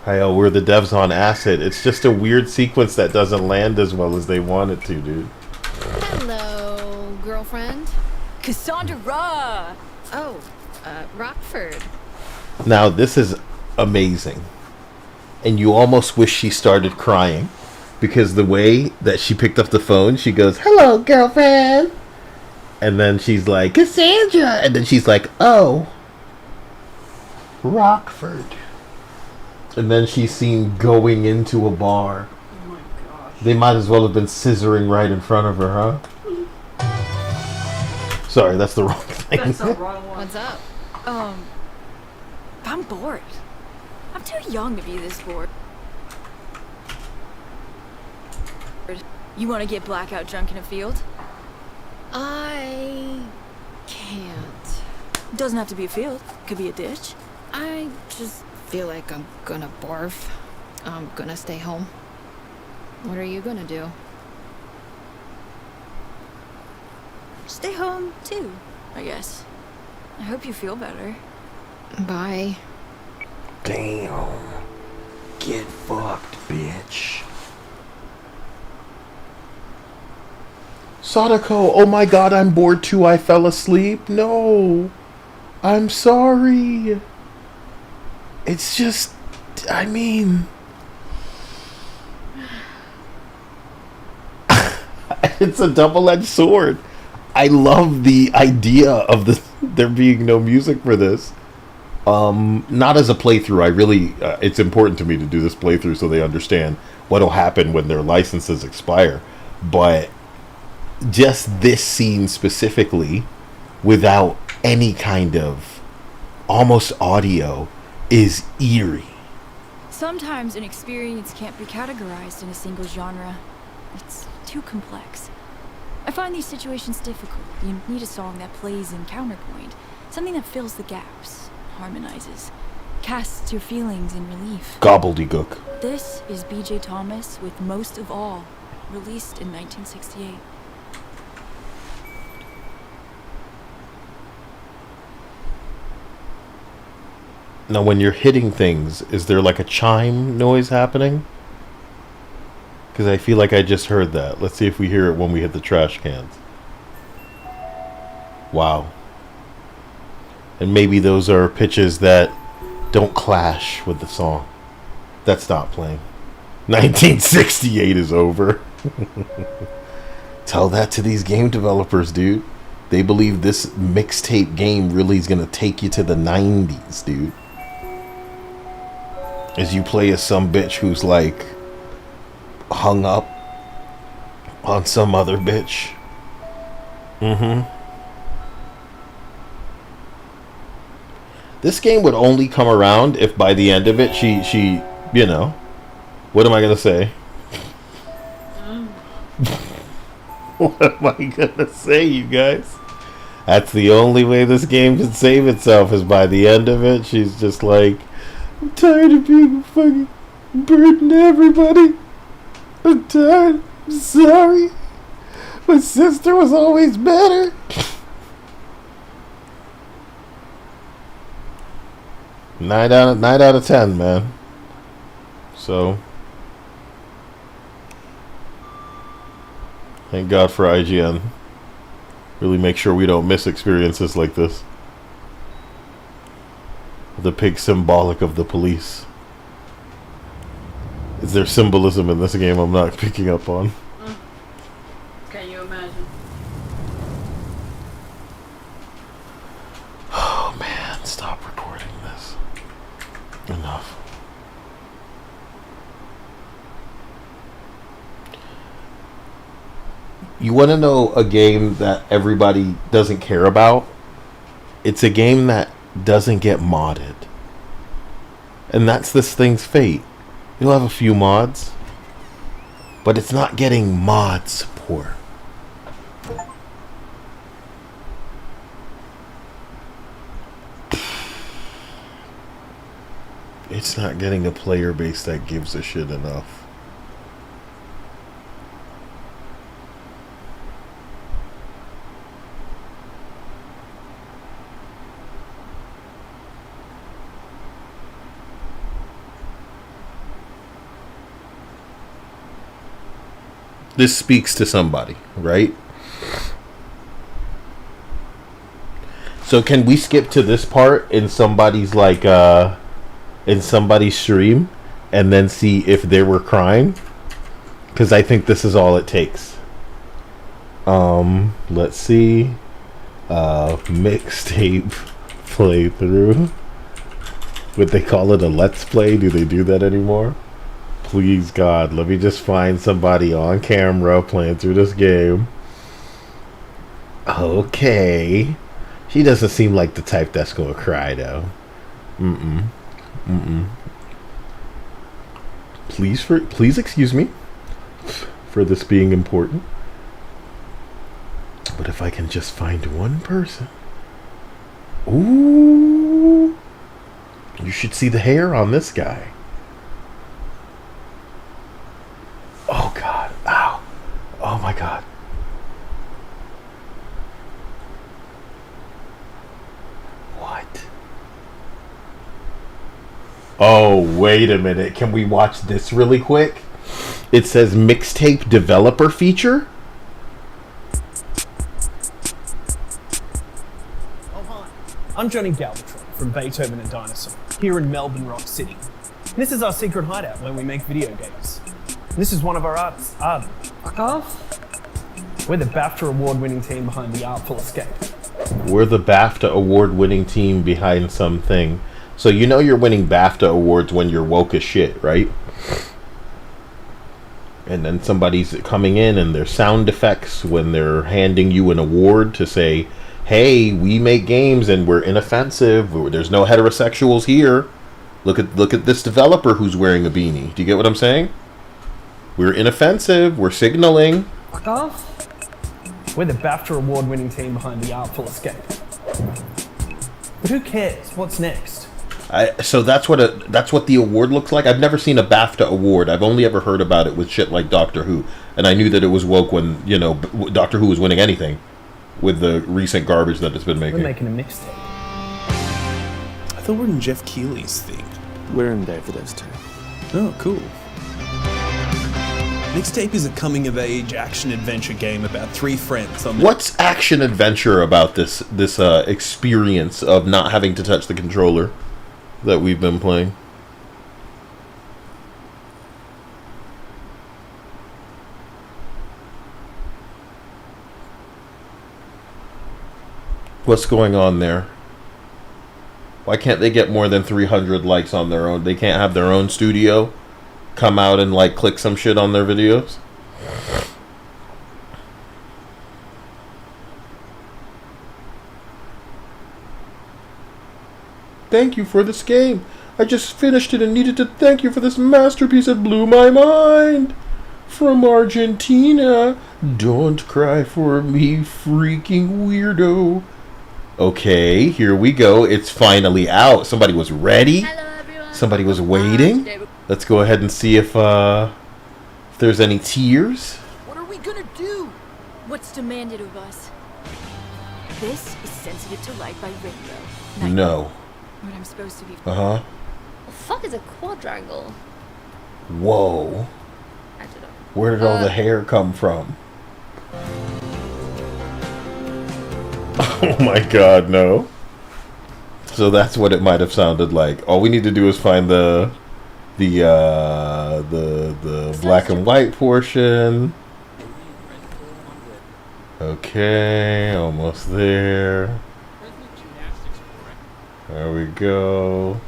Hell, we're the devs on acid. It's just a weird sequence that doesn't land as well as they want it to, dude. Hello, girlfriend. Cassandra! Oh, Rockford. Now, this is amazing. And you almost wish she started crying. Because the way that she picked up the phone, she goes, "Hello, girlfriend." And then she's like, "Cassandra." And then she's like, "Oh, Rockford." And then she's seen going into a bar. Oh my gosh. They might as well have been scissoring right in front of her, huh? Sorry, that's the wrong thing. That's the wrong one. What's up? I'm bored. I'm too young to be this bored. You want to get blackout drunk in a field? I can't. Doesn't have to be a field. Could be a ditch. I just feel like I'm gonna barf. I'm gonna stay home. What are you gonna do? Stay home, too, I guess. I hope you feel better. Bye. Damn. Get fucked, bitch. Sadako, oh my god, I'm bored too. I fell asleep. No. I'm sorry. It's just, I mean... it's a double-edged sword. I love the idea of there being no music for this. Not as a playthrough. I really, it's important to me to do this playthrough so they understand what'll happen when their licenses expire. But just this scene specifically, without any kind of almost audio, is eerie. Sometimes an experience can't be categorized in a single genre. It's too complex. I find these situations difficult. You need a song that plays in counterpoint, something that fills the gaps, harmonizes, casts your feelings in relief. Gobbledygook. This is B.J. Thomas with Most of All, released in 1968. Now, when you're hitting things, is there like a chime noise happening? Because I feel like I just heard that. Let's see if we hear it when we hit the trash cans. Wow. And maybe those are pitches that don't clash with the song. That's not playing. 1968 is over. Tell that to these game developers, dude. They believe this mixtape game really is going to take you to the 90s, dude. As you play as some bitch who's like hung up on some other bitch. This game would only come around if by the end of it she you know, what am I gonna say? What am I gonna say, you guys? That's the only way this game can save itself, is by the end of it she's just like, I'm tired of being a fucking burden to everybody. I'm tired. I'm sorry. My sister was always better. Nine out of 10, man. So, thank God for IGN. Really make sure we don't miss experiences like this. The pig symbolic of the police. Is there symbolism in this game I'm not picking up on? Can you imagine? Oh man, stop recording this. Enough. You want to know a game that everybody doesn't care about? It's a game that doesn't get modded. And that's this thing's fate. You'll have a few mods, but it's not getting mod support. It's not getting a player base that gives a shit enough. This speaks to somebody, right? So can we skip to this part in somebody's like in somebody's stream and then see if they were crying? Because I think this is all it takes. Let's see. Mixtape playthrough. Would they call it a let's play? Do they do that anymore? Please, God, let me just find somebody on camera playing through this game. Okay. She doesn't seem like the type that's gonna cry, though. Please excuse me for this being important. But if I can just find one person. Ooh. You should see the hair on this guy. Oh God, ow. Oh my God. What? Oh, wait a minute. Can we watch this really quick? It says Mixtape developer feature. Oh, hi. I'm Johnny Galvatron from Beethoven and Dinosaur, here in Melbourne Rock City. This is our secret hideout where we make video games. This is one of our artists, Arden. Fuck off. We're the BAFTA award-winning team behind The Artful Escape. We're the BAFTA award-winning team behind something. So you know you're winning BAFTA awards when you're woke as shit, right? And then somebody's coming in and their sound effects when they're handing you an award to say, hey, we make games and we're inoffensive. There's no heterosexuals here. Look at this developer who's wearing a beanie. Do you get what I'm saying? We're inoffensive. We're signaling. Fuck off. We're the BAFTA award-winning team behind The Artful Escape. But who cares? What's next? So that's what the award looks like. I've never seen a BAFTA award. I've only ever heard about it with shit like Doctor Who, and I knew that it was woke when Doctor Who was winning anything with the recent garbage that it's been making. We're making a mixtape. I thought we're in Jeff Keighley's thing. We're in Day for those two. Oh, cool. Mixtape is a coming-of-age action-adventure game about three friends. What's action-adventure about this experience of not having to touch the controller that we've been playing? What's going on there? Why can't they get more than 300 likes on their own? They can't have their own studio come out and like click some shit on their videos? Thank you for this game. I just finished it and needed to thank you for this masterpiece. It blew my mind. From Argentina. Don't cry for me, freaking weirdo. Okay, here we go. It's finally out. Somebody was ready. Hello, everyone. Somebody was waiting. Let's go ahead and see if there's any tears. What are we gonna do? What's demanded of us? This is sensitive to light by radio. No. What I'm supposed to be. Uh-huh. The fuck is a quadrangle? Whoa. I don't know. Where did all the hair come from? Oh my God, no. So that's what it might have sounded like. All we need to do is find the black and white portion. Okay, almost there. There we go.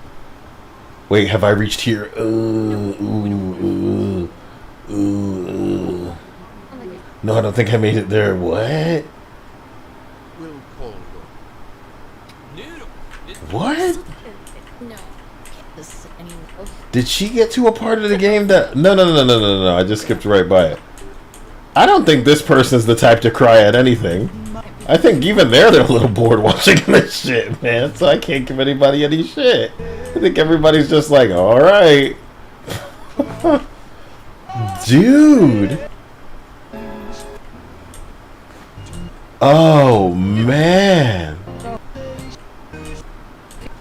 Wait, have I reached here? No, I don't think I made it there. What? What? No. Did she get to a part of the game that... No. I just skipped right by it. I don't think this person's the type to cry at anything. I think even they're a little bored watching this shit, man. So I can't give anybody any shit. I think everybody's just like, all right. Dude. Oh, man.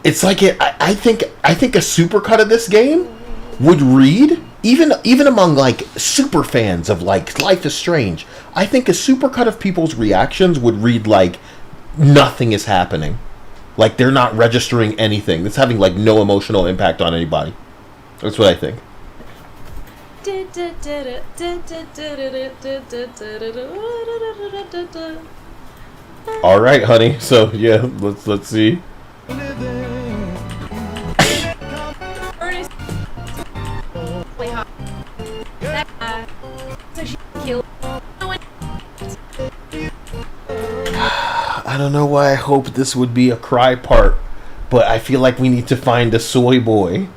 It's like I think a supercut of this game would read, even among like super fans of like Life is Strange, I think a supercut of people's reactions would read like nothing is happening. Like they're not registering anything. It's having like no emotional impact on anybody. That's what I think. All right, honey. So yeah, let's see. I don't know why I hoped this would be a cry part, but I feel like we need to find a soy boy.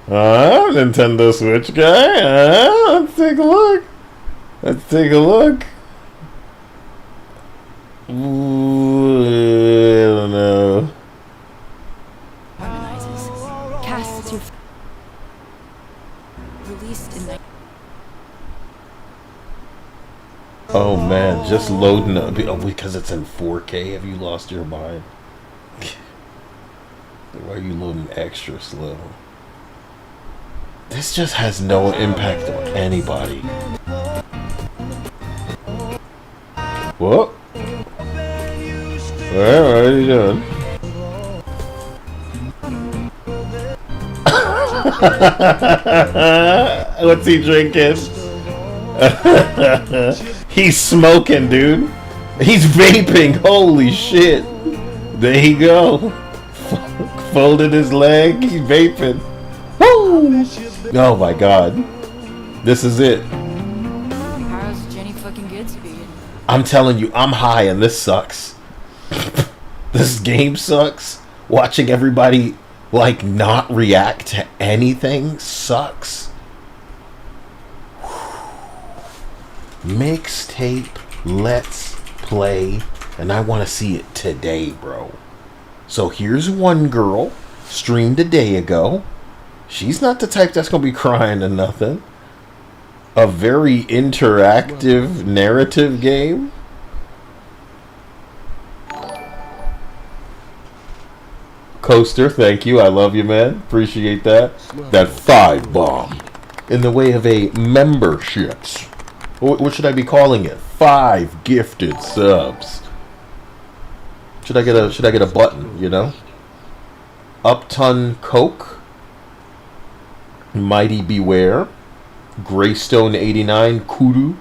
Nintendo Switch guy? Let's take a look. Let's take a look. Ooh, I don't know. Cast your released in Oh man, just loading up because it's in 4K. Have you lost your mind? Why are you loading extra slow? This just has no impact on anybody. What? What are you doing? What's he drinking? He's smoking, dude. He's vaping. Holy shit. There you go. Folded his leg. He's vaping. Woo! Oh my god. This is it. How's Jenny fucking good to be? I'm telling you, I'm high and this sucks. This game sucks. Watching everybody like not react to anything sucks. Mixtape, let's play, and I want to see it today, bro. So here's one girl, streamed a day ago. She's not the type that's gonna be crying and nothing. A very interactive narrative game. Coaster, thank you. I love you, man. Appreciate that. That 5 bomb in the way of a memberships. What should I be calling it? 5 gifted subs. Should I get a button, you know? Upton Coke. Mighty Beware. Greystone 89. Kudu.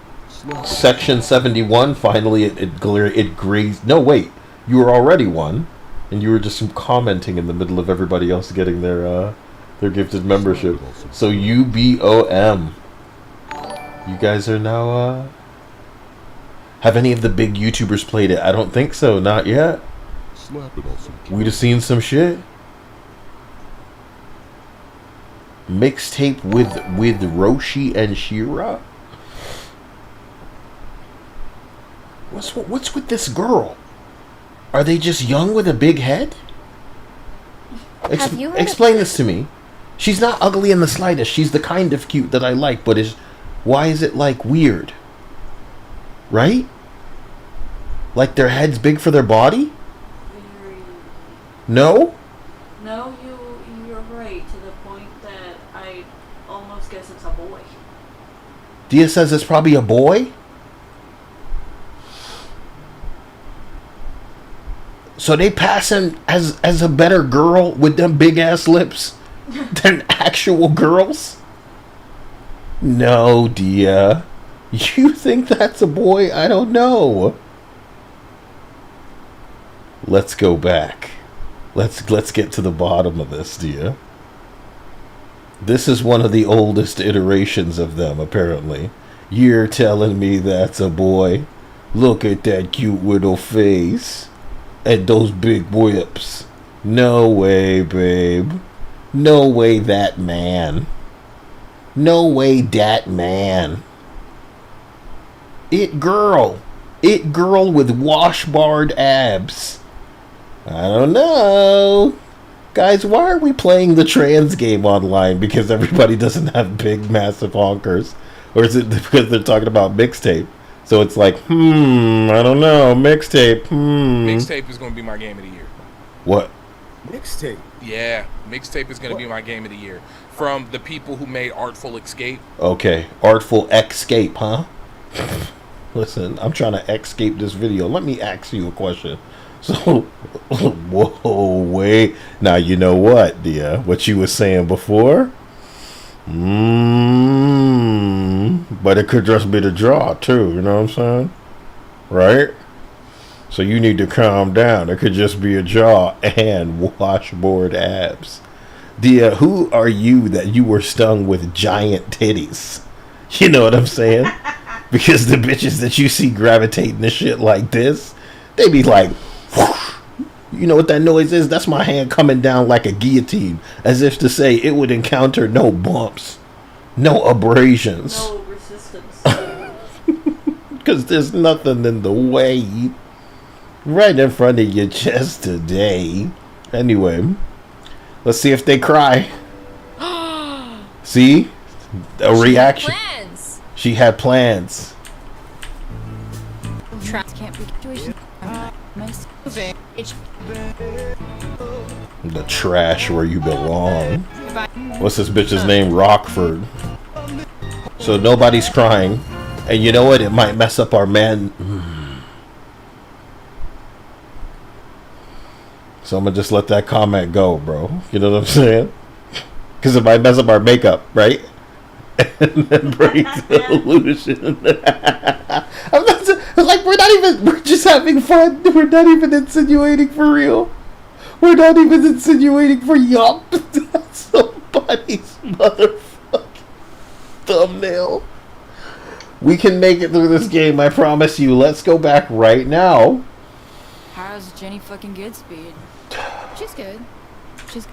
Section 71. Finally it grazed. No, wait. You were already one. And you were just commenting in the middle of everybody else getting their gifted membership. So UBOM. You guys are now, have any of the big YouTubers played it? I don't think so. Not yet. We'd have seen some shit. Mixtape with Roshi and Shira. What's with this girl? Are they just young with a big head? Explain this to me. She's not ugly in the slightest. She's the kind of cute that I like, but why is it like weird? Right? Like their head's big for their body? No? No, you're right to the point that I almost guess it's a boy. Dia says it's probably a boy? So they pass him as a better girl with them big ass lips than actual girls? No, Dia. You think that's a boy? I don't know. Let's go back. Let's get to the bottom of this, Dia. This is one of the oldest iterations of them, apparently. You're telling me that's a boy? Look at that cute little face. And those big whips. No way, babe. No way that man. No way that man. It girl with washboard abs. I don't know. Guys, why are we playing the trans game online? Because everybody doesn't have big, massive honkers? Or is it because they're talking about Mixtape? So it's like, I don't know, Mixtape, Mixtape is going to be my game of the year. What? Mixtape? Yeah, Mixtape is going to be my game of the year. From the people who made Artful Escape. Okay, Artful Escape, huh? Listen, I'm trying to escape this video. Let me ask you a question. So, whoa, wait. Now, you know what, dear? What you were saying before? But it could just be the draw, too. You know what I'm saying? Right? So you need to calm down. It could just be a jaw and washboard abs. Dia, who are you that you were stung with giant titties? You know what I'm saying? Because the bitches that you see gravitating to shit like this, they be like, whoosh. You know what that noise is? That's my hand coming down like a guillotine, as if to say it would encounter no bumps, no abrasions. No resistance. Because there's nothing in the way. Right in front of your chest today. Anyway, let's see if they cry. See? A reaction. Plans. She had plans. Can't be situation. The trash where you belong. What's this bitch's name? Rockford. So nobody's crying. And you know what? It might mess up our man. So I'm gonna just let that comment go, bro. You know what I'm saying? Because it might mess up our makeup, right? And then break the illusion. I'm not, like, we're just having fun. We're not even insinuating for real. We're not even insinuating for yup. That's somebody's motherfucking thumbnail. We can make it through this game, I promise you. Let's go back right now. How's Jenny fucking Goodspeed? She's good. She's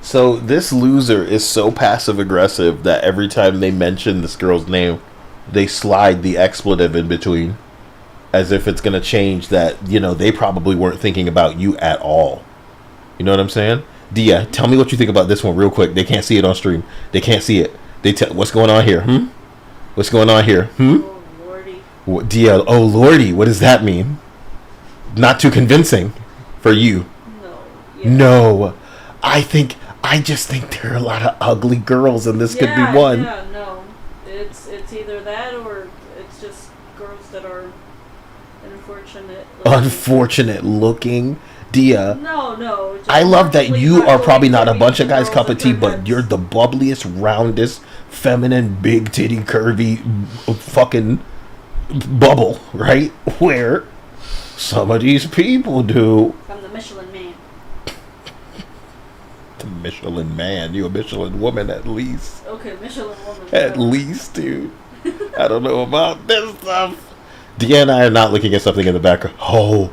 So this loser is so passive aggressive that every time they mention this girl's name, they slide the expletive in between, as if it's gonna change that, you know, they probably weren't thinking about you at all. You know what I'm saying? Dia, tell me what you think about this one real quick. They can't see it on stream. They can't see it. What's going on here? What's going on here? Oh lordy. Dia, oh lordy, what does that mean? Not too convincing for you. No. Yeah. No. I just think there are a lot of ugly girls, and this could be one. Yeah, no. It's either that or it's just girls that are unfortunate looking. Dia. No. I love that you are probably not a bunch of guys' cup of tea, but you're the bubbliest, roundest, feminine, big titty, curvy, fucking bubble, right? Where some of these people do. I'm the Michelin man. The Michelin man. You a Michelin woman at least. Okay, Michelin woman. At least, dude. I don't know about this stuff. Dia and I are not looking at something in the background. Oh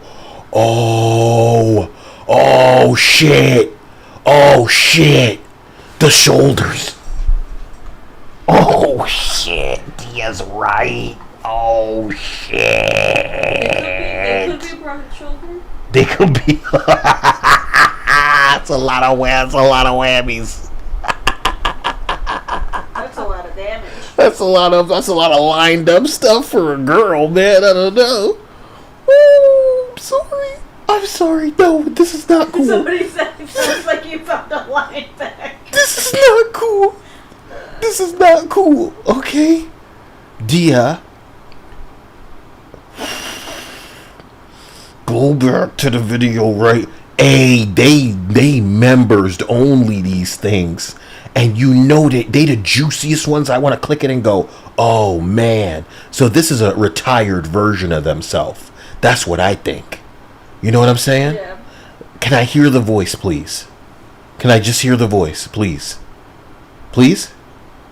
shit. Oh shit. The shoulders. Oh shit. Dia's right. Oh shit. They could be broad shoulder. They could be. That's a lot of whammies. That's a lot of damage. That's a lot of lined up stuff for a girl, man. I don't know. Ooh, I'm sorry. No, this is not cool. Somebody said it sounds like you found a line back. This is not cool. This is not cool. Okay, Dia. Go back to the video, right? Hey, they members only these things. And you know that they the juiciest ones. I want to click it and go, oh man. So this is a retired version of themselves. That's what I think. You know what I'm saying? Yeah. Can I hear the voice, please? Can I just hear the voice, please? Please?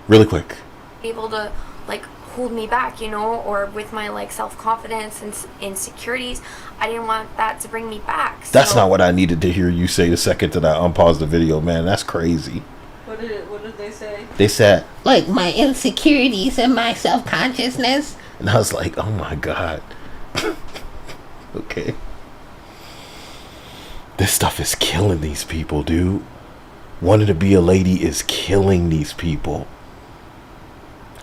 Really quick. Able to, like, hold me back, you know, or with my, like, self-confidence and insecurities, I didn't want that to bring me back. That's not what I needed to hear you say the second that I unpaused the video, man. That's crazy. What did they say? They said, like, my insecurities and my self-consciousness. And I was like, oh my God. Okay. This stuff is killing these people, dude. Wanting to be a lady is killing these people.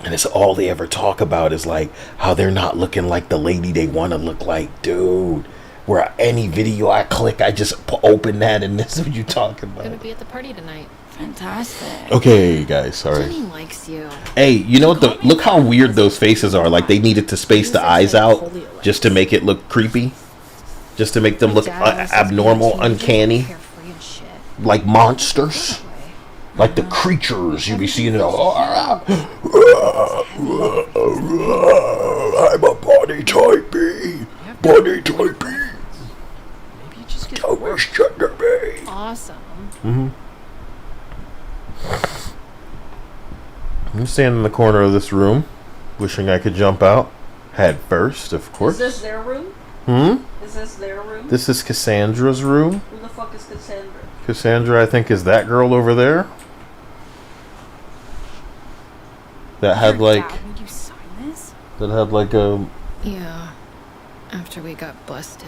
And it's all they ever talk about is like how they're not looking like the lady they want to look like, dude. Where any video I click, I just open that and this is what you talking about. Gonna be at the party tonight. Fantastic. Okay, guys, sorry. Jenny likes you. Hey, you know what? Look how weird those faces are. Like they needed to space the eyes out just to make it look creepy, just to make them look abnormal, uncanny, like monsters, like the creatures you be seeing. I'm a body type B. Body type B. Maybe you just get awesome. Mm-hmm. I'm standing in the corner of this room, wishing I could jump out head first, of course. Is this their room? Is this their room? This is Cassandra's room. Who the fuck is Cassandra? Cassandra, I think, is that girl over there. That had like. Would you sign this? That had like a. Yeah. After we got busted.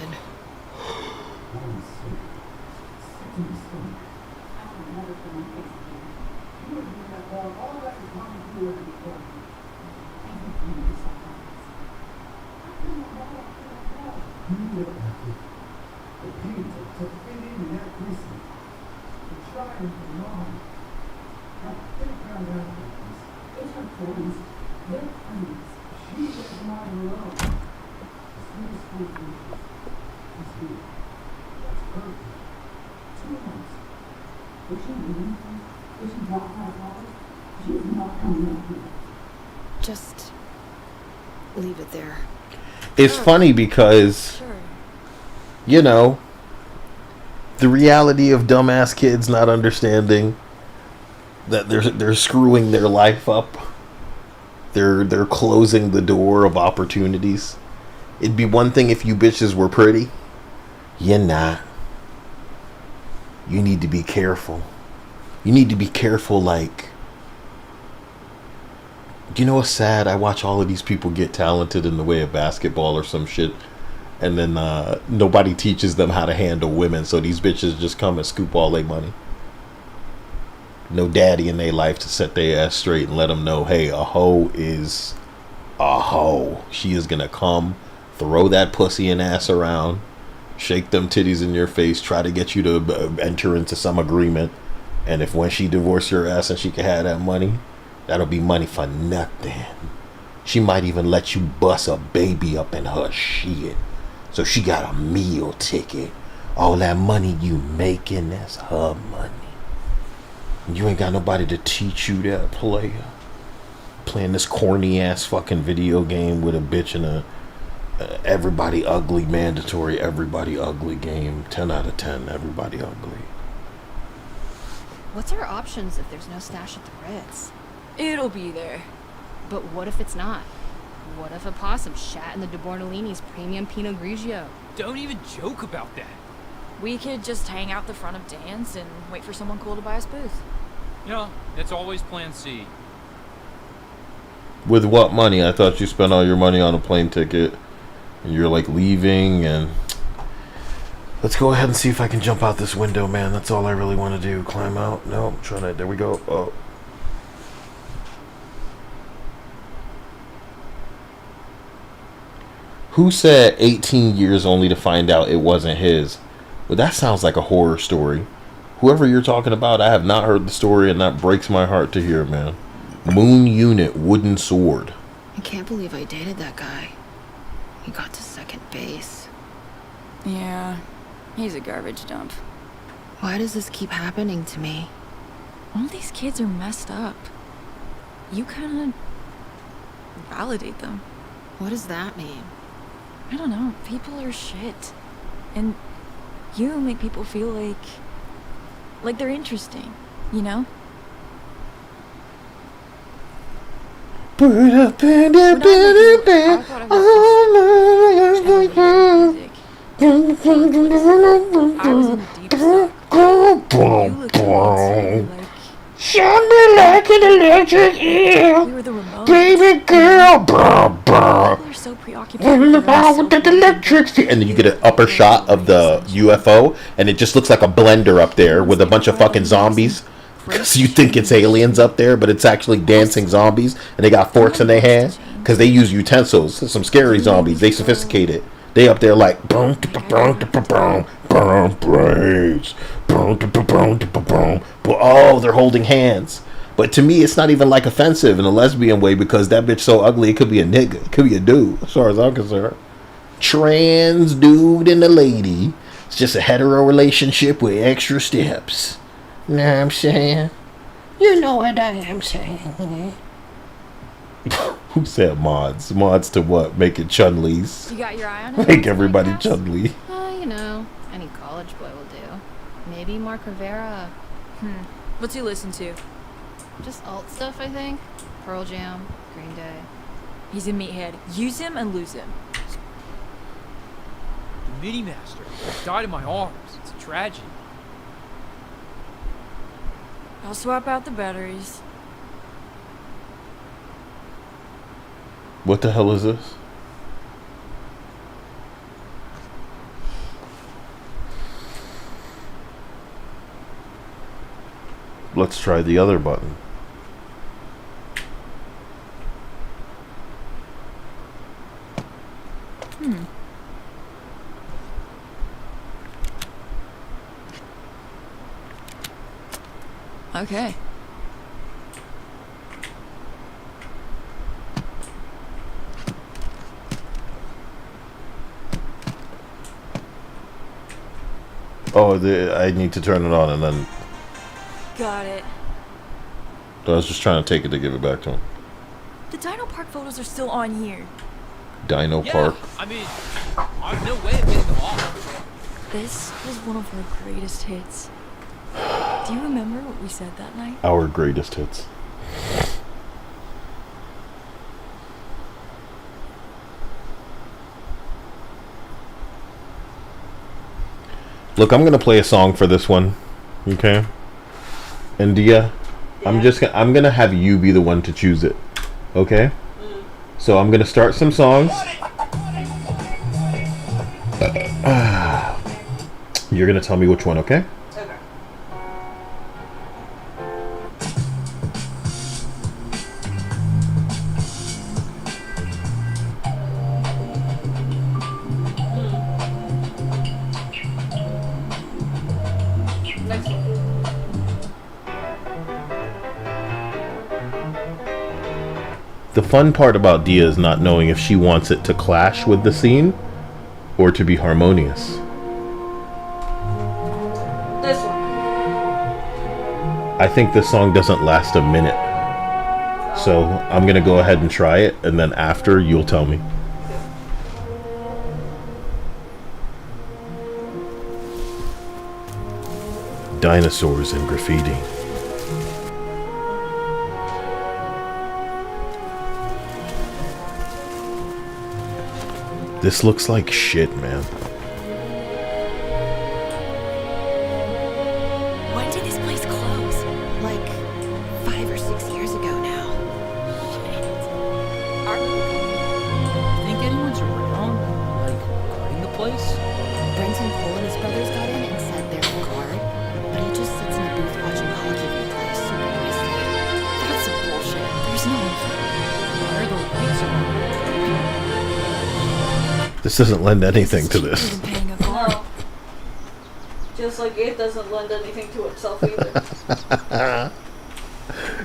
Just leave it there. It's funny because, you know, the reality of dumbass kids not understanding that they're screwing their life up. They're closing the door of opportunities. It'd be one thing if you bitches were pretty. You're not. You need to be careful. You need to be careful, like, you know what's sad? I watch all of these people get talented in the way of basketball or some shit, and then nobody teaches them how to handle women, so these bitches just come and scoop all their money. No daddy in their life to set their ass straight and let them know, hey, a hoe is a hoe. She is gonna come, throw that pussy and ass around, shake them titties in your face, try to get you to enter into some agreement, and if when she divorce your ass and she can have that money, that'll be money for nothing. She might even let you bust a baby up in her shit, so she got a meal ticket. All that money you making, that's her money. You ain't got nobody to teach you that, player. Playing this corny ass fucking video game with a bitch in a everybody ugly mandatory everybody ugly game. 10 out of 10, everybody ugly. What's our options if there's no stash at the Ritz? It'll be there. But what if it's not? What if a possum shat in the De Bortolini's premium Pinot Grigio? Don't even joke about that. We could just hang out the front of Dan's and wait for someone cool to buy us booze. Yeah, that's always plan C. With what money? I thought you spent all your money on a plane ticket and you're like leaving. And let's go ahead and see if I can jump out this window, man. That's all I really want to do. Climb out. No, I'm trying to. There we go. Oh. Who said 18 years only to find out it wasn't his? Well, that sounds like a horror story. Whoever you're talking about, I have not heard the story, and that breaks my heart to hear, man. Moon Unit, Wooden Sword. I can't believe I dated that guy. He got to second base. Yeah, he's a garbage dump. Why does this keep happening to me? All these kids are messed up. You kind of validate them. What does that mean? I don't know. People are shit. And you make people feel like they're interesting, you know? Put up in the I was in the deep stuff. You look like Shine me like an electric eel. We were the Ramones. Baby girl. People are so preoccupied with their own With the electric. And then you get an upper shot of the UFO, and it just looks like a blender up there with a bunch of fucking zombies. So you think it's aliens up there, but it's actually dancing zombies, and they got forks in their hand because they use utensils. Some scary zombies. They sophisticated. They up there like brains, oh, they're holding hands. But to me, it's not even like offensive in a lesbian way because that bitch so ugly. It could be a nigga, it could be a dude, as far as I'm concerned. Trans dude and a lady. It's just a hetero relationship with extra steps. Know what I'm saying? You know what I am saying. Who said mods? Mods to what? Make it Chun-Li's. You got your eye on it? Make everybody Chun-Li. You know, any college boy will do. Maybe Mark Rivera. What's he listen to? Just alt stuff, I think. Pearl Jam, Green Day. He's a meathead. Use him and lose him. The Mini Master died in my arms. It's a tragedy. I'll swap out the batteries. What the hell is this? Let's try the other button. Okay. Oh, I need to turn it on and then... Got it. I was just trying to take it to give it back to him. The Dino Park photos are still on here. Dino Park. I mean, I've no way of getting them off. This was one of our greatest hits. Do you remember what we said that night? Our greatest hits. Look, I'm gonna play a song for this one, okay? India, I'm gonna have you be the one to choose it, okay? So I'm gonna start some songs. You're gonna tell me which one, okay? The fun part about Dia is not knowing if she wants it to clash with the scene or to be harmonious. This one. I think this song doesn't last a minute. So I'm going to go ahead and try it, and then after you'll tell me. Dinosaurs and graffiti. This looks like shit, man. When did this place close? Like 5 or 6 years ago now. Think anyone's around, like, guarding the place? Brenton Cole and his brothers got in and sat there for guard, but he just sits in the booth watching hockey replays, super wasted. That's some bullshit. There's no one here. Where are the lights on? This doesn't lend anything to this. No. Just like it doesn't lend anything to itself either.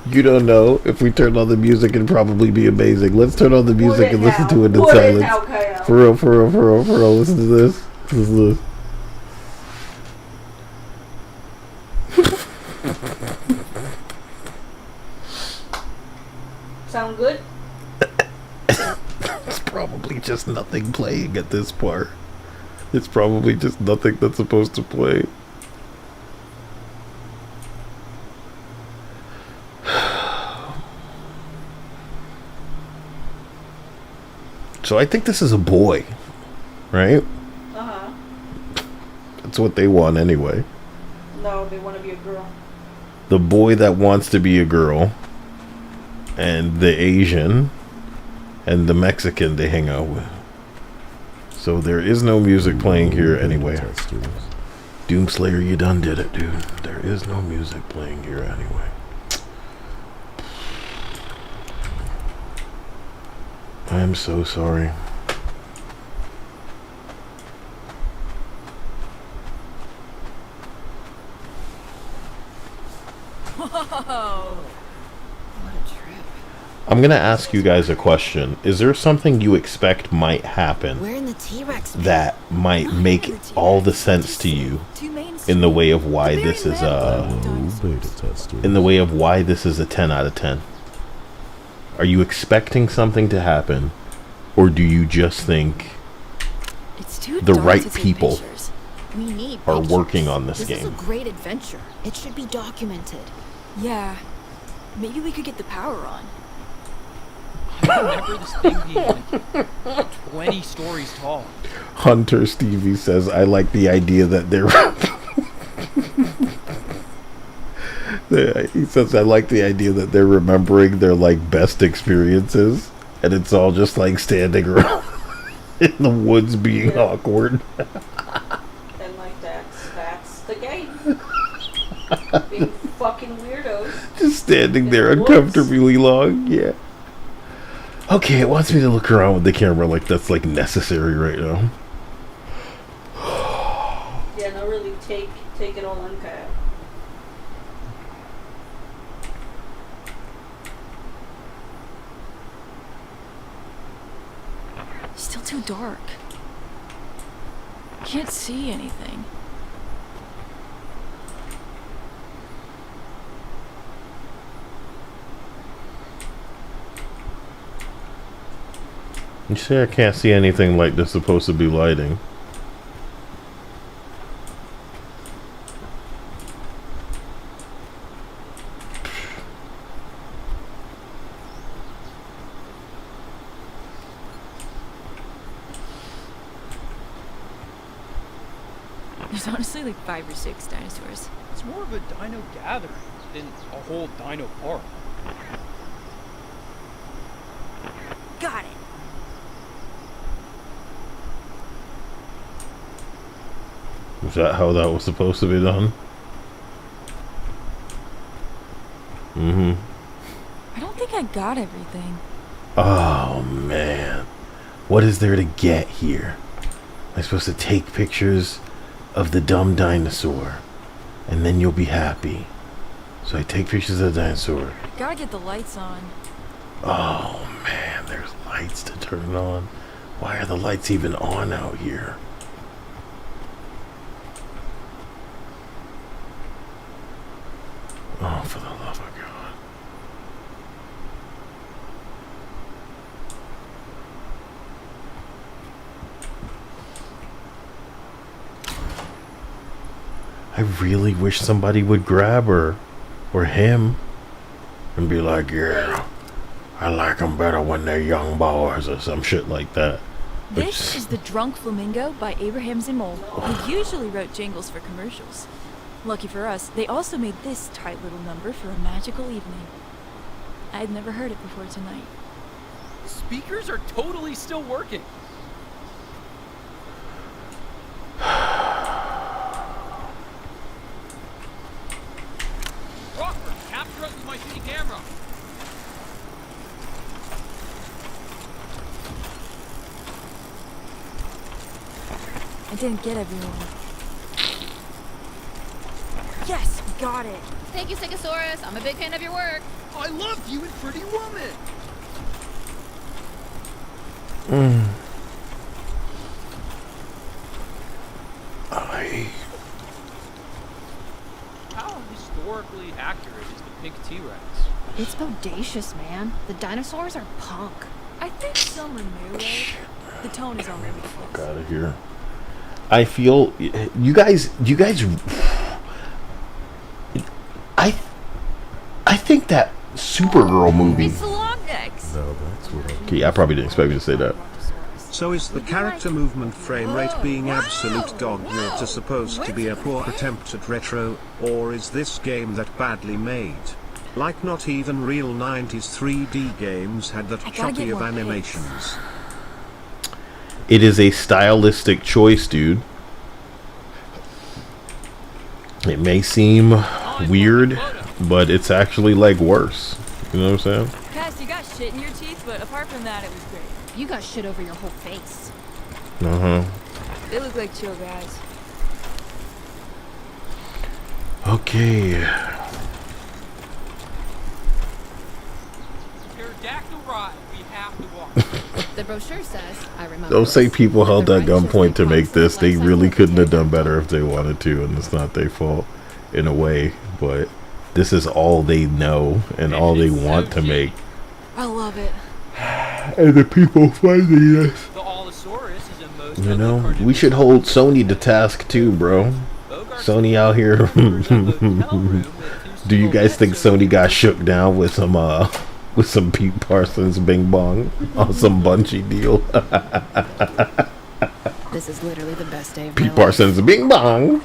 You don't know. If we turn on the music, it'd probably be amazing. Let's turn on the music and listen to it in silence. For real, for real, for real, for real. Listen to this. Listen to this. Sound good? It's probably just nothing playing at this part. It's probably just nothing that's supposed to play. So I think this is a boy, right? Uh-huh. That's what they want anyway. No, they want to be a girl. the boy that wants to be a girl, and the Asian, and the Mexican they hang out with. So there is no music playing here anyway. Doomslayer, you done did it, dude. There is no music playing here anyway. I am so sorry. Whoa! What a trip. I'm gonna ask you guys a question. Is there something you expect might happen We're in the T-Rex. that might make all the sense to you in the way of why this is in the way of why this is a 10 out of 10? Are you expecting something to happen, or do you just think the right people We need are pictures. working on this This game? is a great adventure. It should be documented. Yeah. Maybe we could get the power on. I remember this thing being like 20 stories tall. Hunter Stevie says, I like the idea that they're he says, I like the idea that they're remembering their like best experiences, and it's all just like standing around in the woods being awkward. And like that's the game. Being fucking weirdos. Just standing there In the woods. uncomfortably long. Yeah. Okay, it wants me to look around with the camera like that's like necessary right now. Yeah, no, really take it all in, Kyle. Still too dark. Can't see anything. You say I can't see anything like there's supposed to be lighting. There's honestly like 5 or 6 dinosaurs. It's more of a dino gathering than a whole dino park. Got it. Is that how that was supposed to be done? Mm-hmm. I don't think I got everything. Oh, man. What is there to get here? I'm supposed to take pictures of the dumb dinosaur, and then you'll be happy. So I take pictures of the dinosaur. Gotta get the lights on. Oh, man, there's lights to turn on. Why are the lights even on out here? Oh, for the love of God. I really wish somebody would grab her or him and be like, yeah, I like them better when they're young boys or some shit like that. This is The Drunk Flamingo by Abraham Zimmel, who usually wrote jingles for commercials. Lucky for us, they also made this tight little number for a magical evening. I had never heard it before tonight. Speakers are totally still working. Rockford, capture us with my shitty camera. I didn't get everyone. Yes, we got it. Thank you, Stegosaurus. I'm a big fan of your work. I loved you in Pretty Woman. How historically accurate is the pink T-Rex? It's bodacious, man. The dinosaurs are punk. I think some are new, right? The tone is already Fuck out of here. I feel you guys I think that Supergirl movie. It's the long necks. No, that's what okay, I probably didn't expect you to say that. So is the character movement frame rate being absolute dog water supposed to be a poor attempt at retro, or is this game that badly made? Like not even real 90s 3D games had that choppy of animations. It is a stylistic choice, dude. It may seem weird, but it's actually like worse. You know what I'm saying? Cass, you got shit in your teeth, but apart from that, it was great. You got shit over your whole face. Uh-huh. They look like chill guys. Okay. Pterodactyl ride. We have to walk. The brochure says, I remember. Don't say people held at gunpoint to make this. They really couldn't have done better if they wanted to, and it's not their fault in a way, but this is all they know and all they want to make. I love it. And the people finding this. The Allosaurus is a most You know, we should hold Sony to task too, bro. Sony out here. Do you guys think Sony got shook down with some Pete Parsons Bing Bong on some Bungie deal? This is literally the best day of my Pete life. Parsons Bing Bong.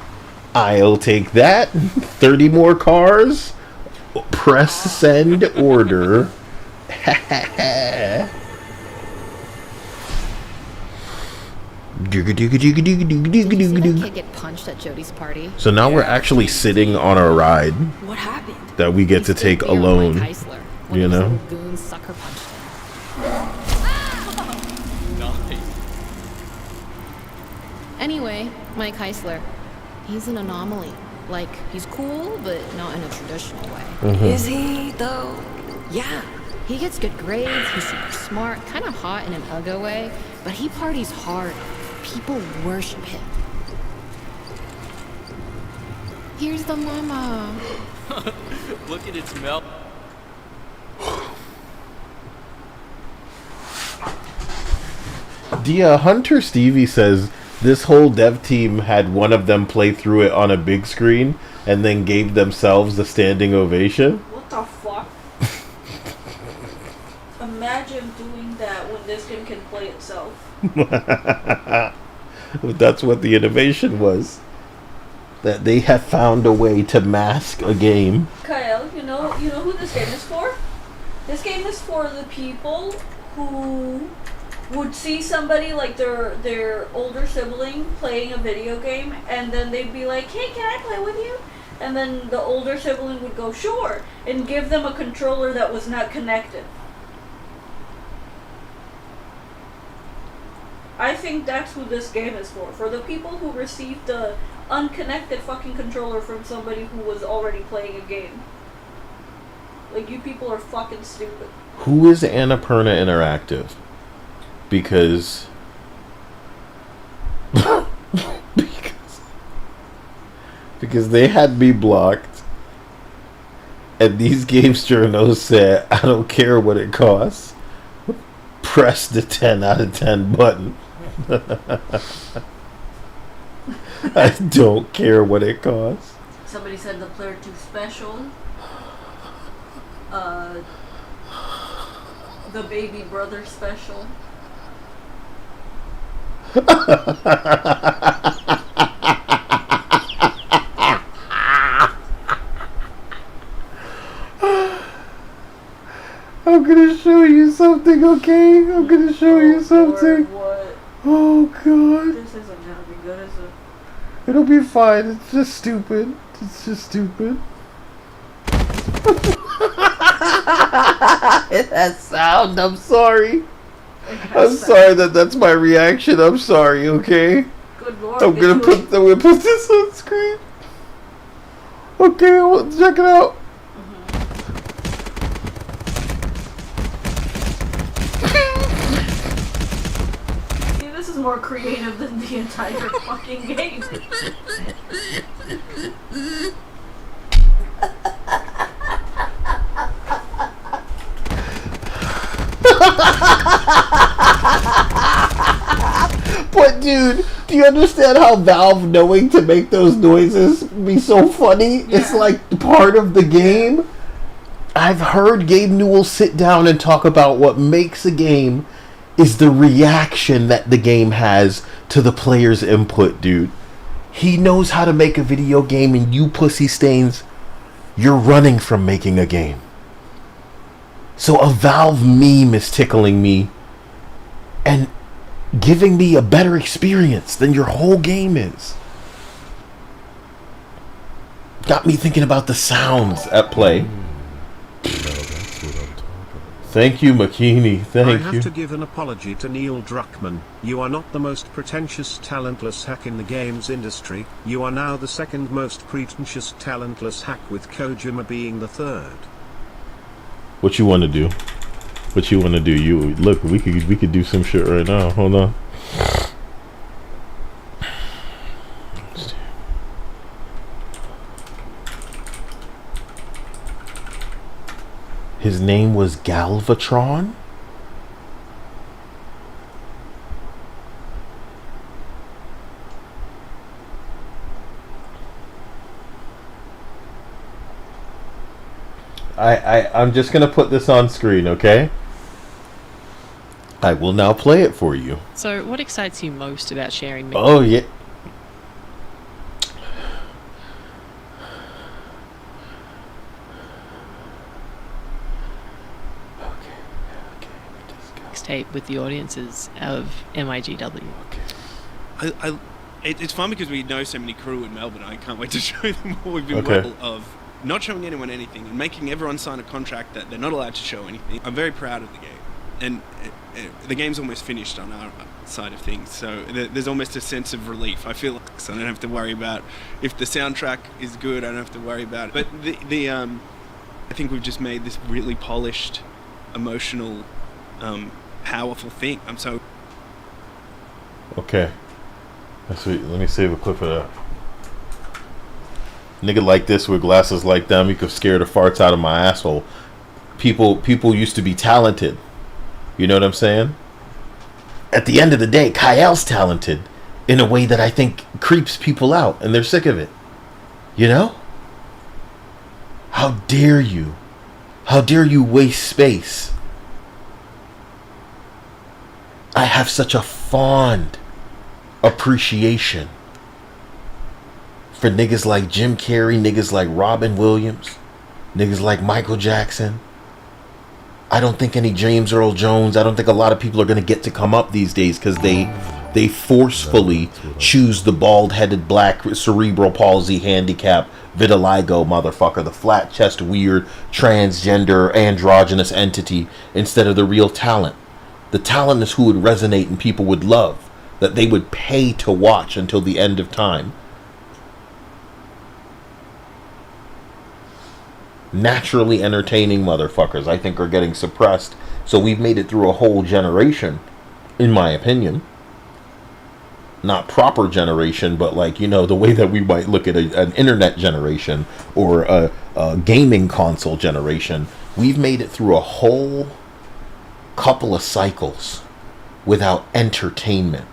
I'll take that. 30 more cars. Press send order. See that kid get punched at Jody's party? So now we're actually sitting on a ride What happened? that we get to take alone. You know? Goon sucker punched him. Nice. Anyway, Mike Heisler. He's an anomaly. Like, he's cool, but not in a traditional way. Is he, though? Yeah. He gets good grades, he's super smart, kind of hot in an uggo way, but he parties hard. People worship him. Here's the mama. Look at its melt. Hunter Stevie says this whole dev team had one of them play through it on a big screen and then gave themselves a standing ovation. What the fuck? Imagine doing that when this game can play itself. That's what the innovation was. That they have found a way to mask a game. Kyle, you know who this game is for? This game is for the people who would see somebody like their older sibling playing a video game, and then they'd be like, "Hey, can I play with you?" And then the older sibling would go, "Sure," and give them a controller that was not connected. I think that's who this game is for. For the people who received the unconnected fucking controller from somebody who was already playing a game. Like, you people are fucking stupid. Who is Annapurna Interactive? Because they had me blocked, and these games journals said, "I don't care what it costs. Press the 10 out of 10 button." I don't care what it costs. Somebody said the player 2 special. The baby brother special. I'm gonna show you something, okay? I'm gonna show you something. Lord, oh god. This isn't gonna be good, is it? It'll be fine. It's just stupid. It's just stupid. That sound. I'm sorry. I'm sorry that's my reaction. I'm sorry. Okay. Good Lord. I'm gonna put this on screen. Okay, well, check it out. See, this is more creative than the entire fucking game. But dude, do you understand how Valve knowing to make those noises be so funny? Yeah. It's like part of the game. I've heard Gabe Newell sit down and talk about what makes a game is the reaction that the game has to the player's input, dude. He knows how to make a video game, and you pussy stains, you're running from making a game. So a Valve meme is tickling me and giving me a better experience than your whole game is. Got me thinking about the sounds at play. Thank you, McKinney. Thank you. I have to give an apology to Neil Druckmann. You are not the most pretentious, talentless hack in the games industry. You are now the second most pretentious, talentless hack, with Kojima being the third. What you want to do? What you want to do? You look. We could do some shit right now. Hold on. His name was Galvatron? I'm just gonna put this on screen, okay? I will now play it for you. So, what excites you most about sharing? Oh yeah. Mixtape with the audiences of MIGW. It's fun because we know so many crew in Melbourne. I can't wait to show them what we've been Okay. well of not showing anyone anything and making everyone sign a contract that they're not allowed to show anything. I'm very proud of the game, and the game's almost finished on our side of things, so there's almost a sense of relief. I feel like so I don't have to worry about if the soundtrack is good. I don't have to worry about it. But I think we've just made this really polished, emotional, powerful thing. I'm so Okay. Let me save a clip of that. Nigga like this with glasses like them, you could scare the farts out of my asshole. People used to be talented. You know what I'm saying? At the end of the day, Kyle's talented in a way that I think creeps people out, and they're sick of it. You know? How dare you? How dare you waste space? I have such a fond appreciation for niggas like Jim Carrey, niggas like Robin Williams, niggas like Michael Jackson. I don't think any James Earl Jones, I don't think a lot of people are going to get to come up these days because they forcefully choose the bald-headed black cerebral palsy handicap vitiligo motherfucker, the flat chest weird transgender androgynous entity instead of the real talent. The talent is who would resonate and people would love, that they would pay to watch until the end of time. Naturally entertaining motherfuckers, I think, are getting suppressed. So we've made it through a whole generation, in my opinion. Not proper generation, but like, you know, the way that we might look at an internet generation or a gaming console generation. We've made it through a whole couple of cycles without entertainment.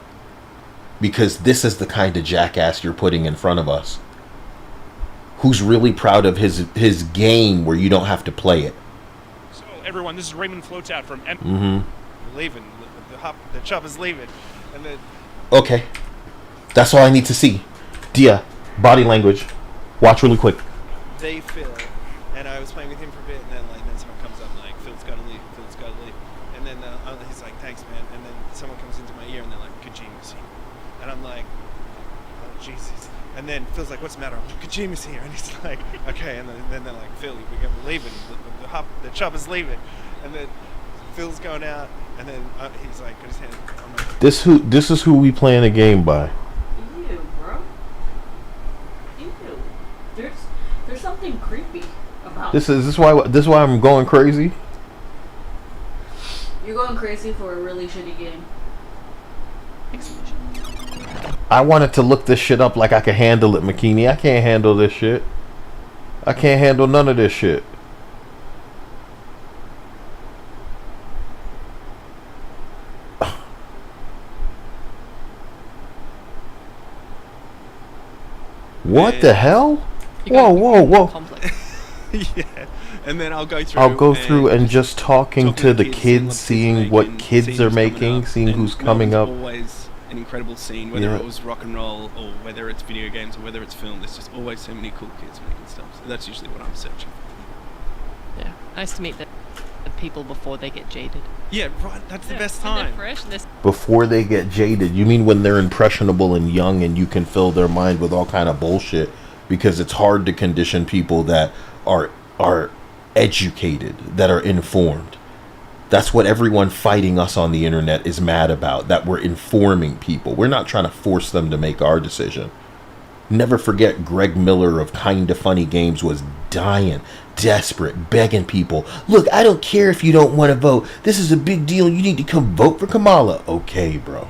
Because this is the kind of jackass you're putting in front of us, who's really proud of his game where you don't have to play it. So everyone, this is Raymond Floatout from Mm-hmm. Leaving. The chop is leaving. And then Okay. That's all I need to see. Dia, body language. Watch really quick. they Phil, and I was playing with him for a bit, and then someone comes up like, Phil's gotta leave, and then he's like, thanks man, and then someone comes into my ear and they're like, Kojima's here, and I'm like, oh Jesus, and then Phil's like, what's the matter? I'm like, Kojima's here, and he's like, okay, and then they're like, Phil, we're leaving, the chopper's leaving, and then Phil's going out, and then he's like, got his hand, I'm like, This is who we playing a game by. Ew, bro. Ew. There's something creepy about This is why I'm going crazy. You're going crazy for a really shitty game. I wanted to look this shit up like I could handle it, McKinney. I can't handle this shit. I can't handle none of this shit. What the hell? Whoa. yeah, And then I'll go through. I'll go through and just talking to the kids, seeing what kids are who's coming making, up, seeing and who's coming up. Always an incredible scene, whether Yeah. it was rock and roll or whether it's video games or whether it's film. There's just always so many cool kids making stuff. So that's usually what I'm searching for. Yeah, nice to meet the people before they get jaded. Yeah, right. That's the best When they're time. fresh, they're Before they get jaded, you mean when they're impressionable and young and you can fill their mind with all kind of bullshit, because it's hard to condition people that are educated, that are informed. That's what everyone fighting us on the internet is mad about, that we're informing people. We're not trying to force them to make our decision. Never forget Greg Miller of Kinda Funny Games was dying, desperate, begging people, look, I don't care if you don't want to vote. This is a big deal. You need to come vote for Kamala. Okay, bro.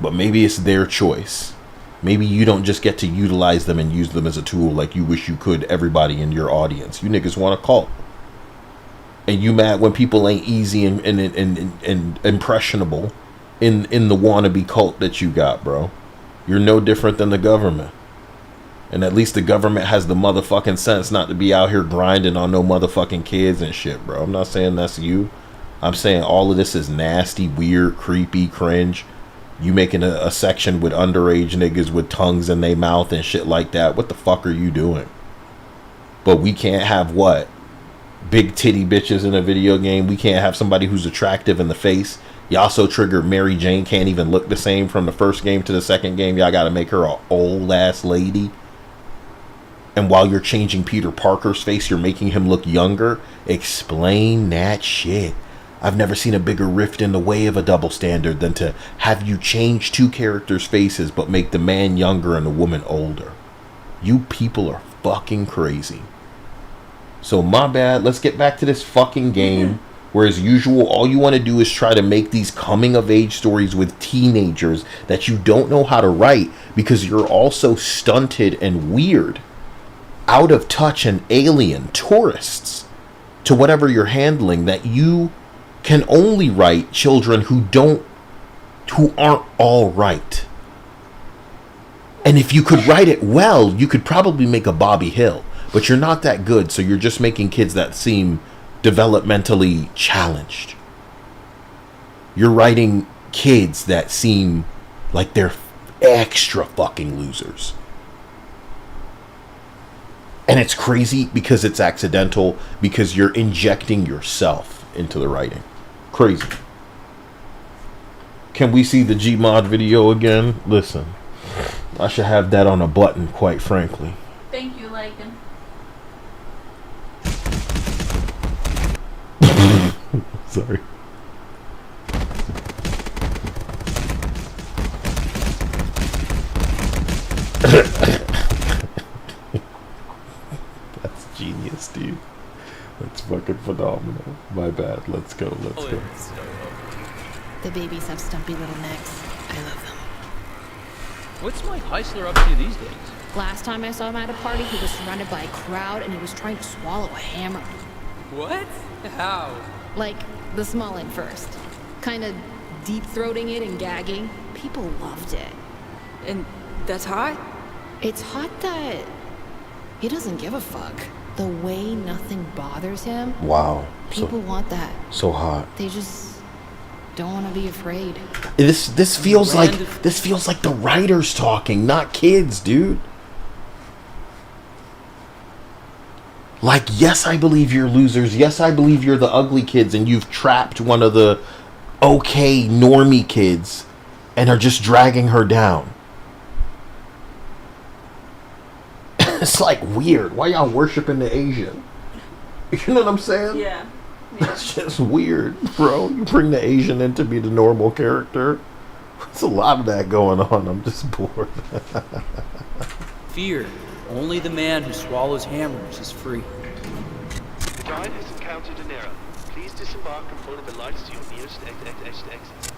But maybe it's their choice. Maybe you don't just get to utilize them and use them as a tool like you wish you could everybody in your audience. You niggas want a cult. And you mad when people ain't easy and impressionable in the wannabe cult that you got, bro. You're no different than the government. And at least the government has the motherfucking sense not to be out here grinding on no motherfucking kids and shit, bro. I'm not saying that's you. I'm saying all of this is nasty, weird, creepy, cringe. You making a section with underage niggas with tongues in their mouth and shit like that. What the fuck are you doing? But we can't have what? Big titty bitches in a video game. We can't have somebody who's attractive in the face. Y'all also triggered Mary Jane can't even look the same from the first game to the second game. Y'all gotta make her a old ass lady. And while you're changing Peter Parker's face, you're making him look younger. Explain that shit. I've never seen a bigger rift in the way of a double standard than to have you change two characters' faces but make the man younger and the woman older. You people are fucking crazy. So my bad, let's get back to this fucking game. Where as usual, all you want to do is try to make these coming of age stories with teenagers that you don't know how to write because you're also stunted and weird, out of touch and alien tourists to whatever you're handling, that you can only write children who aren't all right. And if you could write it well, you could probably make a Bobby Hill, but you're not that good, so you're just making kids that seem developmentally challenged. You're writing kids that seem like they're extra fucking losers. And it's crazy because it's accidental, because you're injecting yourself into the writing. Crazy. Can we see the Gmod video again? Listen, I should have that on a button, quite frankly. Thank you, Lagan. Sorry. That's genius, dude. That's fucking phenomenal. My bad. Let's go. Let's go. The babies have stumpy little necks. I love them. What's Mike Heisler up to these days? Last time I saw him at a party, he was surrounded by a crowd and he was trying to swallow a hammer. What? How? Like, the small end first. Kind of deep-throating it and gagging. People loved it. And that's hot? It's hot that he doesn't give a fuck. The way nothing bothers him. Wow. People want that. So hot. They just don't want to be afraid. This feels like the writers talking, not kids, dude. Like, yes, I believe you're losers. Yes, I believe you're the ugly kids and you've trapped one of the okay normie kids and are just dragging her down. It's like weird. Why y'all worshiping the Asian? You know what I'm saying? Yeah. That's just weird, bro. You bring the Asian in to be the normal character. There's a lot of that going on. I'm just bored. Fear. Only the man who swallows hammers is free. The guide has encountered an error. Please disembark and follow the lights to your nearest exit.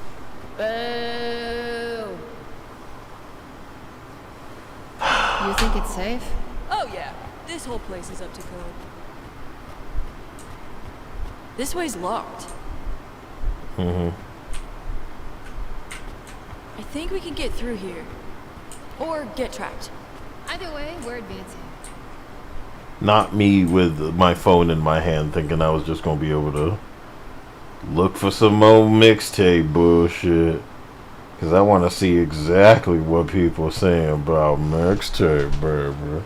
Boo! You think it's safe? Oh yeah, this whole place is up to code. This way's locked. Mm-hmm. I think we can get through here. Or get trapped. Either way, we're advancing. Not me with my phone in my hand thinking I was just gonna be able to look for some more mixtape bullshit. Because I want to see exactly what people are saying about mixtape, baby.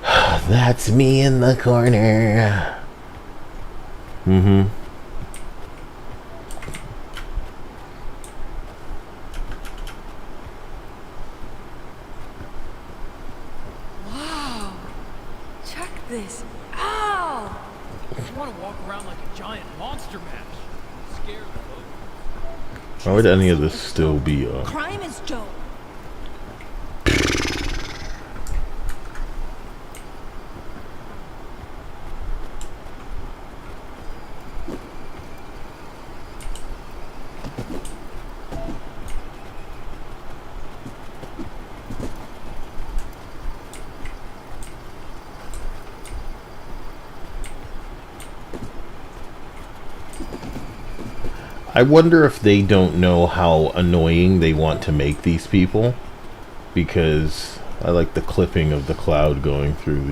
That's me in the corner. Mm-hmm. Wow. Check this out. I want to walk around like a giant monster mash. Scared of Why would any of this still be up? Crime is dope. I wonder if they don't know how annoying they want to make these people, because I like the clipping of the cloud going through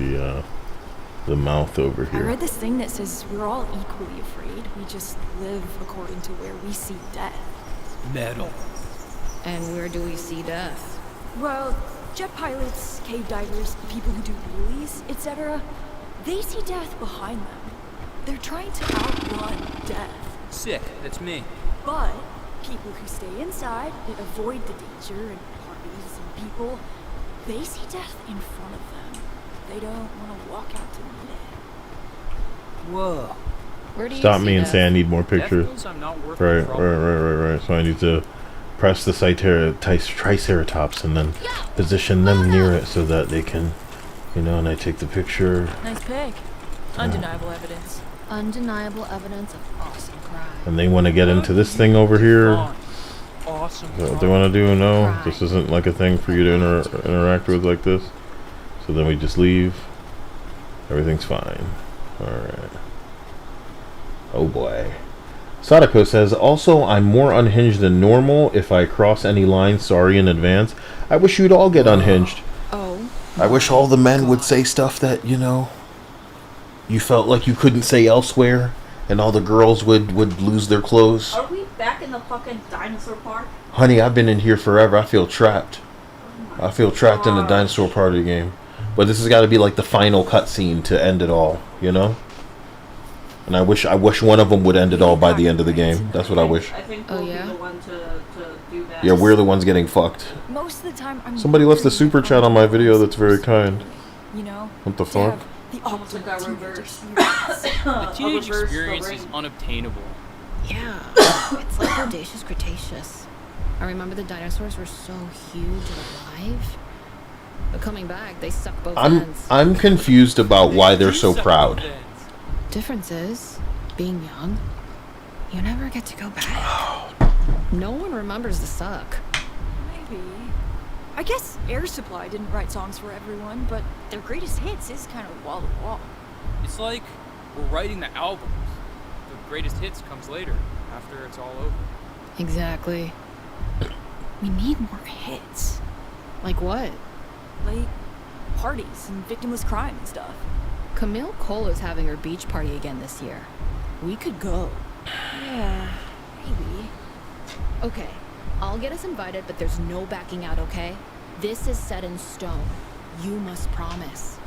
the mouth over I here. read this thing that says we're all equally afraid. We just live according to where we see death. metal. And where do we see death? Well, jet pilots, cave divers, people who do wheelies, etc. They see death behind them. They're trying to outrun death. Sick, that's me. But people who stay inside and avoid the danger and parties and people, they see death in front of them. They don't want to walk out to meet it. Whoa. Where do you Stop see me and death? say I need more pictures. feels I'm not working Right. properly. So I need to press the triceratops and then position them near it so that they can, and I take the picture. Nice pick. Undeniable evidence. Undeniable evidence of awesome crime. And they want to get into this thing over here. Awesome. Is that what they want to do? No, this isn't like a thing for you to interact with like this. So then we just leave. Everything's fine. Alright. Oh boy. Sadako says, also, I'm more unhinged than normal. If I cross any lines, sorry in advance. I wish you'd all get unhinged. Oh. I wish all the men would say stuff that, you felt like you couldn't say elsewhere. And all the girls would lose their clothes. Are we back in the fucking dinosaur park? Honey, I've been in here forever. I feel trapped. I feel trapped in the dinosaur party game. But this has got to be like the final cutscene to end it all, And I wish one of them would end it all by the end of the game. That's what I wish. I think we'll be the one to do that. Yeah, we're the ones getting fucked. Most of the time, I'm Somebody left a super chat on my video that's very kind. What the fuck? The ultimate got teenage reversed. The teenage reverse experience the is ring. unobtainable. Yeah. It's like Audacious Cretaceous. I remember the dinosaurs were so huge and alive. But coming back, they suck both ends. I'm confused about why they're so proud. Difference is, being young, you never get to go back. No one remembers the suck. Maybe. I guess Air Supply didn't write songs for everyone, but their greatest hits is kind of wall to wall. It's like we're writing the albums. The greatest hits comes later, after it's all over. Exactly. We need more hits. Like what? Like parties and victimless crime and stuff. Camille Cole is having her beach party again this year. We could go. Yeah, maybe. Okay, I'll get us invited, but there's no backing out, okay? This is set in stone. You must promise.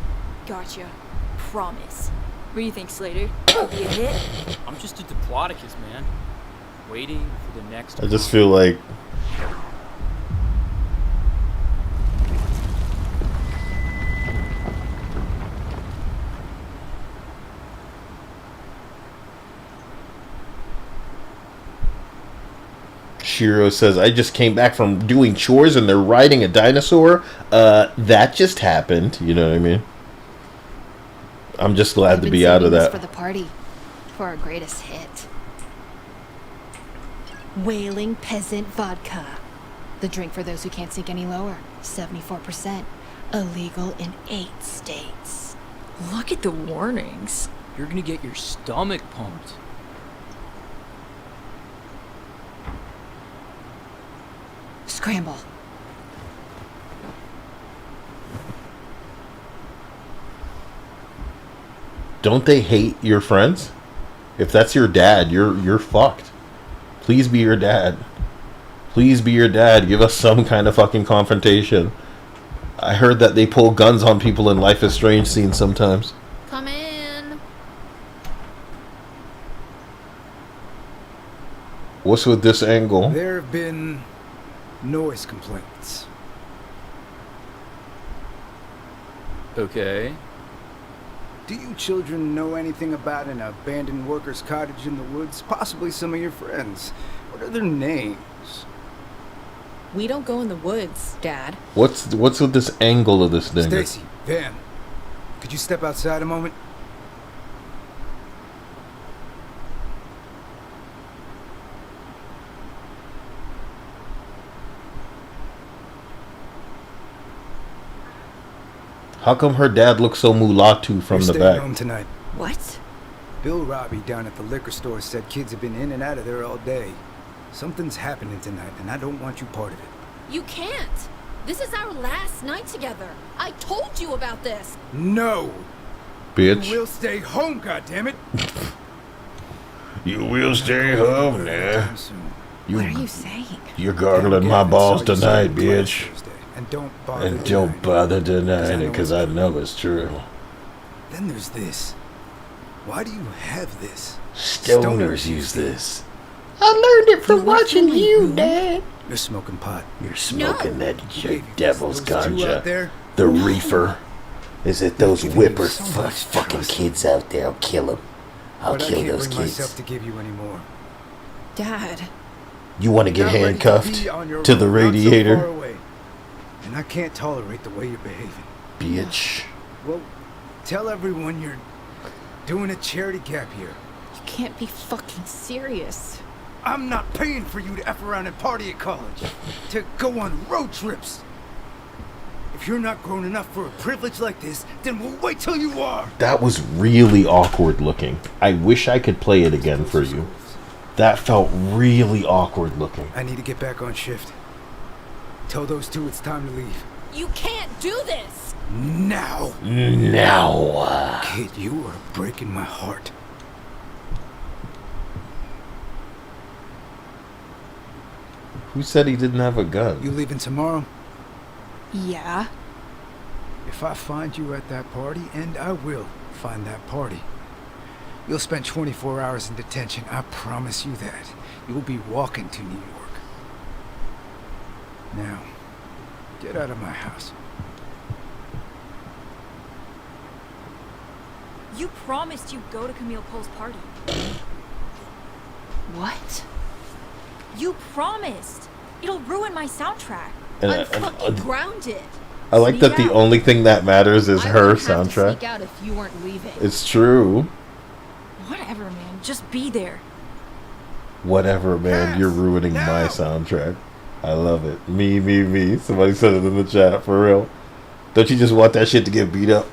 Gotcha. Promise. What do you think, Slater? Could be a hit? I'm just a diplodocus, man. Waiting for the next. I just feel like Shiro says, I just came back from doing chores and they're riding a dinosaur. That just happened. You know what I mean? I'm just glad to be out of that. For the party, for our greatest hit. Wailing Peasant Vodka. The drink for those who can't sink any lower. 74%. Illegal in 8 states. Look at the warnings. You're gonna get your stomach pumped. Scramble. Don't they hate your friends? If that's your dad, you're fucked. Please be your dad. Please be your dad. Give us some kind of fucking confrontation. I heard that they pull guns on people in Life is Strange scenes sometimes. Come in. What's with this angle? There have been noise complaints. Okay. Do you children know anything about an abandoned worker's cottage in the woods? Possibly some of your friends. What are their names? We don't go in the woods, Dad. What's with this angle of this thing? Stacy, Van, could you step outside a moment? How come her dad looks so mulatto from You're the staying back? home tonight. What? Bill Robbie down at the liquor store said kids have been in and out of there all day. Something's happening tonight, and I don't want you part of it. You can't. This is our last night together. I told you about this. No. Bitch. You will stay home, goddammit. You will stay home now. What are you saying? You're gargling my balls tonight, bitch. And don't bother denying it, because I know it's true. Then there's this. Why do you have this? Stoners use this. I learned it from watching you, Dad. You're smoking pot. You're smoking that devil's those two out there? ganja. The reefer. Is it those whippers? Fucking kids out there. I'll kill them. I'll kill those I can't bring kids. myself to give you any more. Dad. You want to get handcuffed to the radiator? And I can't tolerate the way you're behaving. Bitch. Well, tell everyone you're doing a charity gap year. You can't be fucking serious. I'm not paying for you to F around and party at college. To go on road trips. If you're not grown enough for a privilege like this, then we'll wait till you are. That was really awkward looking. I wish I could play it again for you. That felt really awkward looking. I need to get back on shift. Tell those two it's time to leave. You can't do this. Now. Now. Kid, you are breaking my heart. Who said he didn't have a gun? You leaving tomorrow? Yeah. If I find you at that party, and I will find that party, you'll spend 24 hours in detention. I promise you that. You'll be walking to New York. Now, get out of my house. You promised you'd go to Camille Cole's party. What? You promised. It'll ruin my soundtrack. I'm fucking grounded. I like that the only thing that matters is her Have to soundtrack. sneak out if you weren't leaving. It's true. Whatever, man. Just be there. Whatever, man. You're ruining my soundtrack. I love it. Me. Somebody said it in the chat, for real. Don't you just want that shit to get beat up?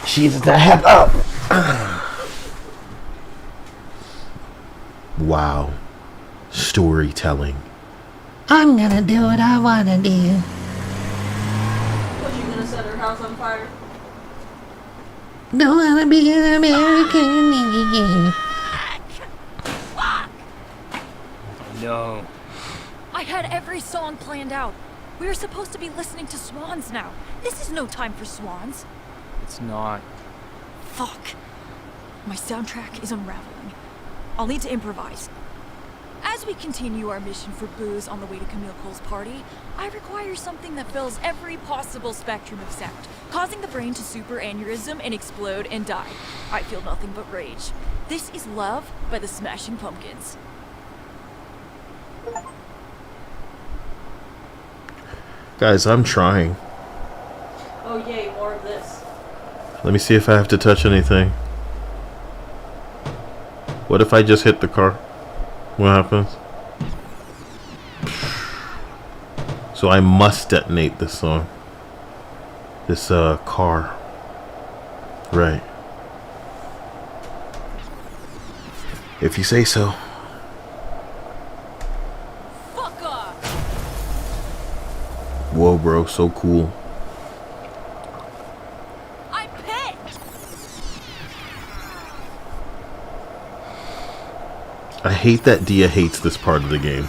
She's the head up. Wow. Storytelling. I'm gonna do what I wanna do. Was you gonna set her house on fire? Don't wanna be an American. No. I had every song planned out. We were supposed to be listening to Swans now. This is no time for Swans. It's not. Fuck. My soundtrack is unraveling. I'll need to improvise. As we continue our mission for booze on the way to Camille Cole's party, I require something that fills every possible spectrum of sound, causing the brain to super aneurysm and explode and die. I feel nothing but rage. This is Love by the Smashing Pumpkins. Guys, I'm trying. Oh yay, more of this. Let me see if I have to touch anything. What if I just hit the car? What happens? So I must detonate this song. This car. Right. If you say so. Fuck off! Whoa, bro, so cool. I'm pissed! I hate that Dia hates this part of the game,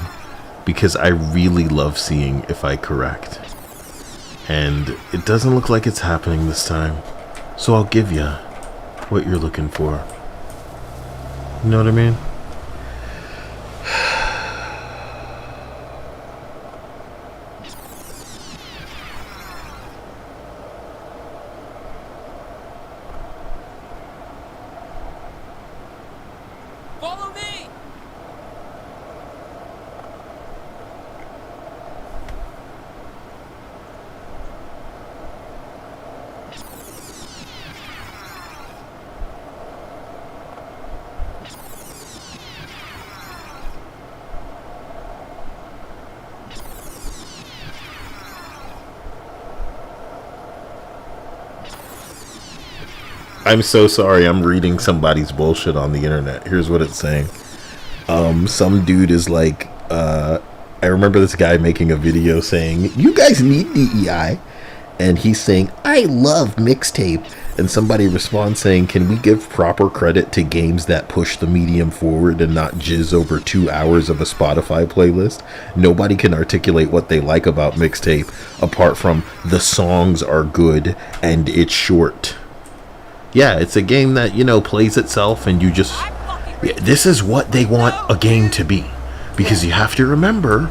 because I really love seeing if I correct. And it doesn't look like it's happening this time, so I'll give you what you're looking for. You know what I mean? Follow me! I'm so sorry, I'm reading somebody's bullshit on the internet. Here's what it's saying. Some dude is like, I remember this guy making a video saying, you guys need DEI. And he's saying, I love Mixtape. And somebody responds saying, can we give proper credit to games that push the medium forward and not jizz over 2 hours of a Spotify playlist? Nobody can articulate what they like about Mixtape apart from the songs are good and it's short. Yeah, it's a game that, you know, plays itself and you just... Yeah, this is what they want a game to be. Because you have to remember,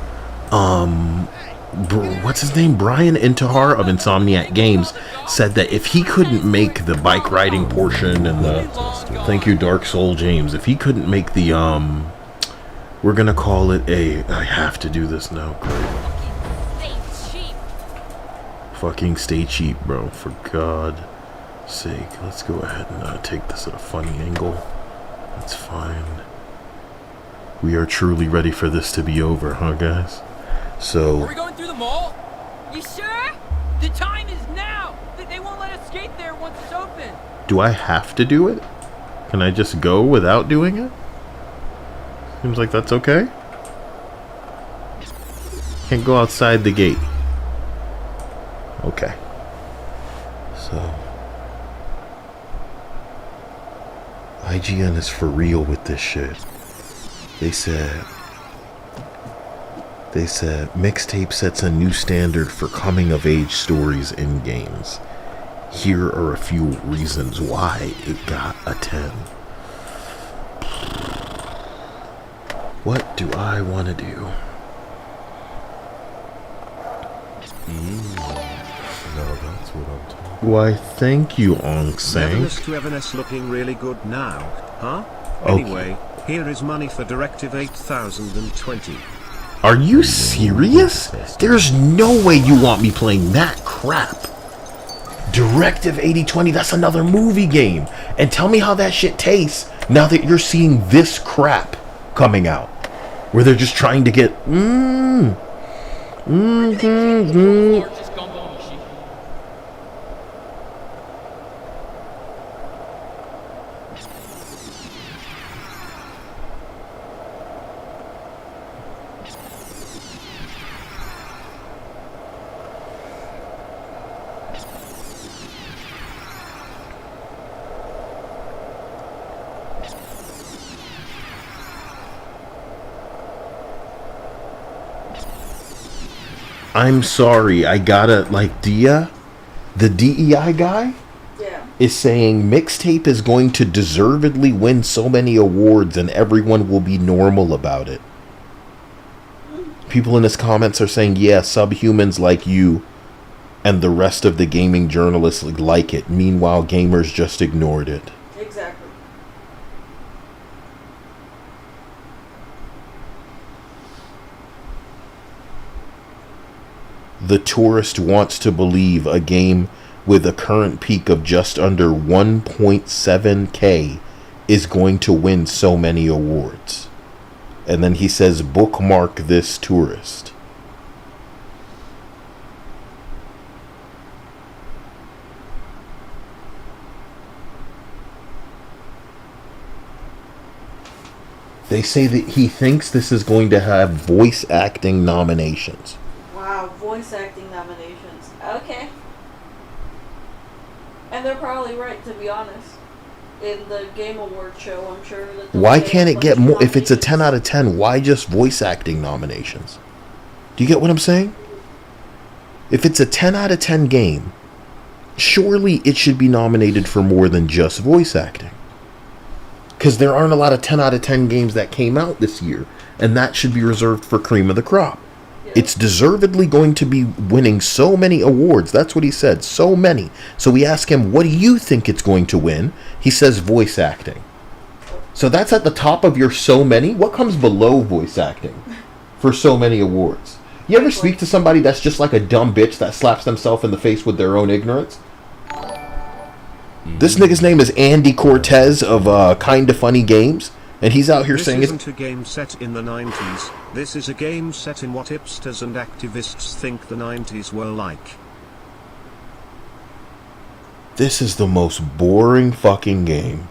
what's his name? Brian Intihar of Insomniac Games said that if he couldn't make the bike riding portion and the... Thank you, Dark Soul James. If he couldn't make the, we're gonna call it a... I have to do this now. Fucking stay cheap, bro. For God sake. Let's go ahead and take this at a funny angle. That's fine. We are truly ready for this to be over, huh, guys? So... Are we going through the mall? You sure? The time is now! They won't let us skate there once it's open! Do I have to do it? Can I just go without doing it? Seems like that's okay. Can't go outside the gate. Okay. So... IGN is for real with this shit. They said Mixtape sets a new standard for coming of age stories in games. Here are a few reasons why it got a 10. What do I want to do? No, that's what I'm talking. Why, thank you, Ong Sang. Neverness to Everness looking really good now, huh? Anyway, here is money for Directive 8020. Are you serious? There's no way you want me playing that crap. Directive 8020, that's another movie game. And tell me how that shit tastes now that you're seeing this crap coming out. Where they're just trying to get... I'm sorry, I gotta, like, Dia, the DEI guy, is saying Mixtape is going to deservedly win so many awards and everyone will be normal about it. People in his comments are saying, yeah, subhumans like you and the rest of the gaming journalists like it. Meanwhile, gamers just ignored it. Exactly. The tourist wants to believe a game with a current peak of just under 1.7k is going to win so many awards. And then he says, bookmark this tourist. They say that he thinks this is going to have voice acting nominations. Wow, voice acting nominations. Okay. And they're probably right, to be honest. in the Game Award show. I'm sure that. Why can't it get more? If it's a 10 out of 10, why just voice acting nominations? Do you get what I'm saying? If it's a 10 out of 10 game, surely it should be nominated for more than just voice acting. Because there aren't a lot of 10 out of 10 games that came out this year, and that should be reserved for cream of the crop. It's deservedly going to be winning so many awards. That's what he said, so many. So we ask him, what do you think it's going to win? He says voice acting. So that's at the top of your so many. What comes below voice acting for so many awards? You ever speak to somebody that's just like a dumb bitch that slaps themselves in the face with their own ignorance? This nigga's name is Andy Cortez of Kinda Funny Games, and he's out here saying This isn't a game set in the 90s, this is a game set in what hipsters and activists think the 90s were like. This is the most boring fucking game.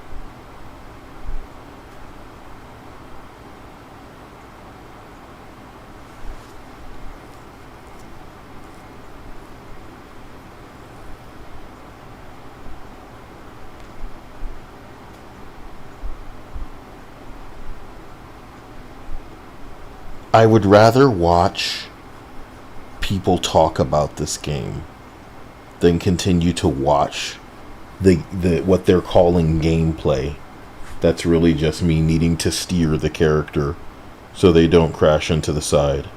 I would rather watch people talk about this game than continue to watch the what they're calling gameplay. That's really just me needing to steer the character so they don't crash into the side.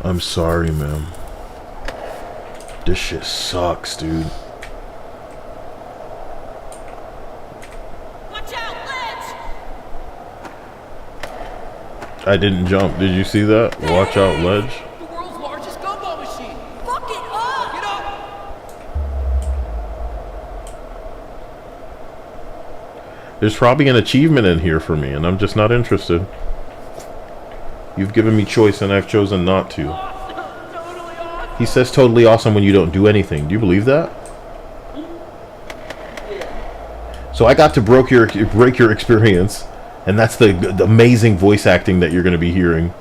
I'm sorry, man. This shit sucks, dude. Watch out, ledge! I didn't jump. Did you see that? Watch out, ledge. The world's largest gumball machine! Fuck it up! Get up! There's probably an achievement in here for me, and I'm just not interested. You've given me choice, and I've chosen not to. He says totally awesome when you don't do anything. Do you believe that? So I got to break your experience, and that's the amazing voice acting that you're going to be hearing.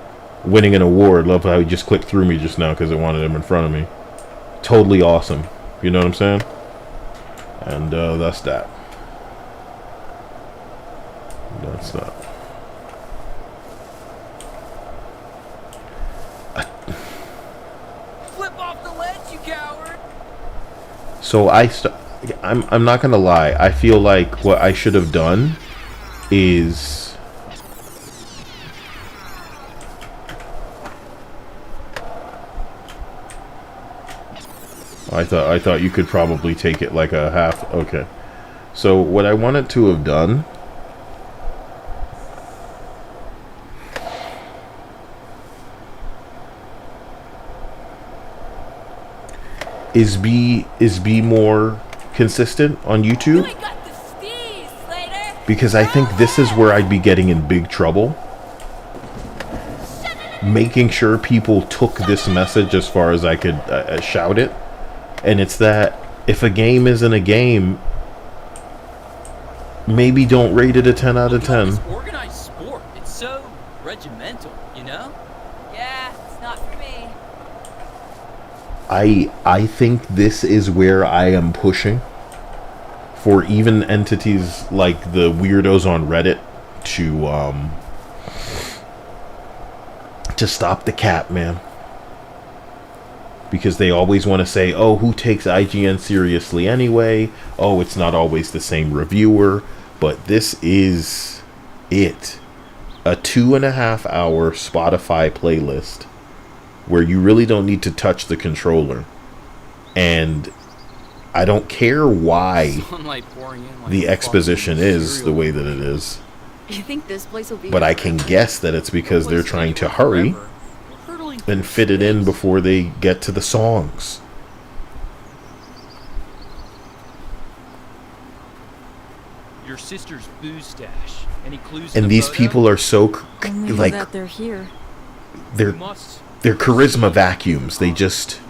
Winning an award. Love how he just clicked through me just now because it wanted him in front of me. Totally awesome. You know what I'm saying? And that's that. That's that. So I'm not gonna lie. I feel like what I should have done is I thought you could probably take it like a half. Okay. So what I wanted to have done is be more consistent on YouTube, because I think this is where I'd be getting in big trouble. Making sure people took this message as far as I could shout it, and it's that if a game isn't a game, maybe don't rate it a 10 out of 10. It's organized sport. It's so regimental, you know? Yeah, it's not for me. I think this is where I am pushing for even entities like the weirdos on Reddit to stop the cap, man. Because they always want to say, oh, who takes IGN seriously anyway? Oh, it's not always the same reviewer. But this is it. A 2.5 hour Spotify playlist where you really don't need to touch the controller. And I don't care why the exposition is the way that it is. You think this place will be? But I can guess that it's because they're trying to hurry and fit it in before they get to the songs. Your sister's booze stash. Any clues? And these people are so like that they're here. They're charisma vacuums. They just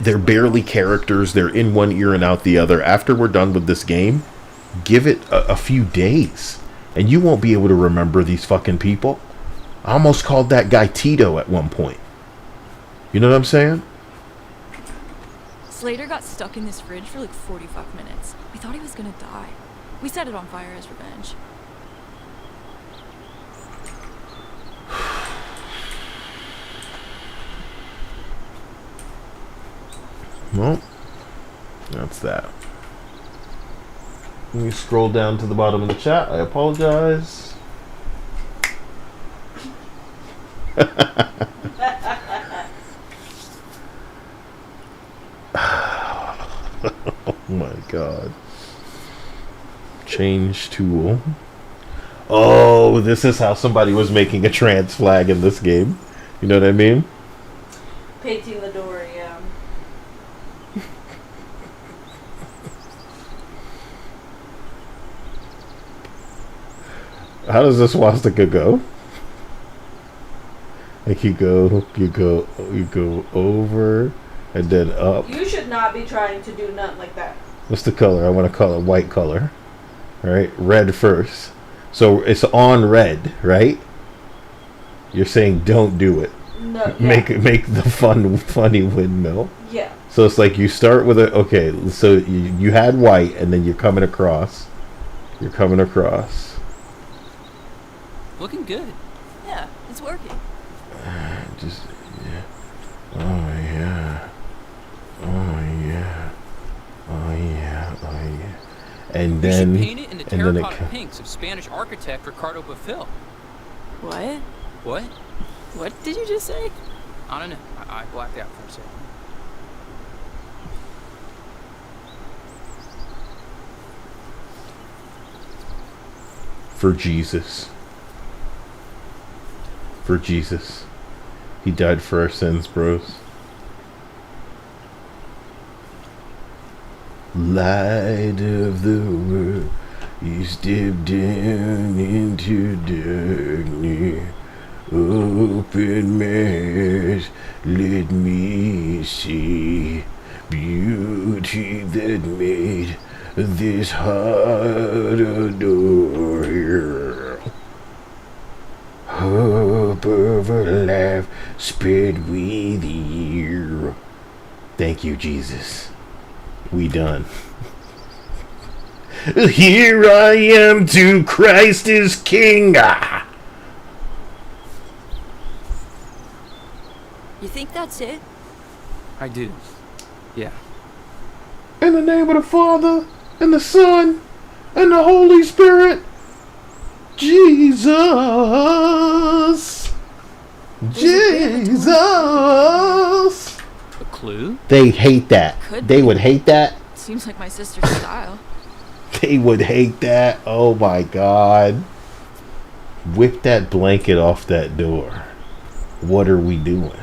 they're barely characters. They're in one ear and out the other. After we're done with this game, give it a few days. And you won't be able to remember these fucking people. I almost called that guy Tito at one point. You know what I'm saying? Slater got stuck in this fridge for like 45 minutes. We thought he was gonna die. We set it on fire as revenge. Well, that's that. Let me scroll down to the bottom of the chat. I apologize. Oh my god. Change tool. Oh, this is how somebody was making a trans flag in this game. You know what I mean? Painting the door, yeah. How does this swastika go? Like you go over and then up. You should not be trying to do nothing like that. What's the color? I want to call it white color. All right, red first. So it's on red, right? You're saying don't do it. No. Yeah. Make the funny windmill. Yeah. So it's like you start with a okay. So you had white, and then you're coming across. You're coming across. Looking good. Yeah, it's working. Just yeah. Oh yeah. Oh yeah. Oh yeah. Oh yeah. And then We should paint it in the terracotta pinks of Spanish architect Ricardo Bofill. What? What? What did you just say? I don't know. I blacked out for a second. For Jesus. For Jesus. He died for our sins, bros. Light of the world, you step down into darkness. Open my eyes, let me see beauty that made this heart adore. Hope of a life spent with you. Thank you, Jesus. We done. Here I am to Christ is King. You think that's it? I do. Yeah. In the name of the Father, and the Son, and the Holy Spirit. Jesus. Jesus. A clue? They hate that. They would hate that. Seems like my sister's style. They would hate that. Oh my God. Whip that blanket off that door. What are we doing?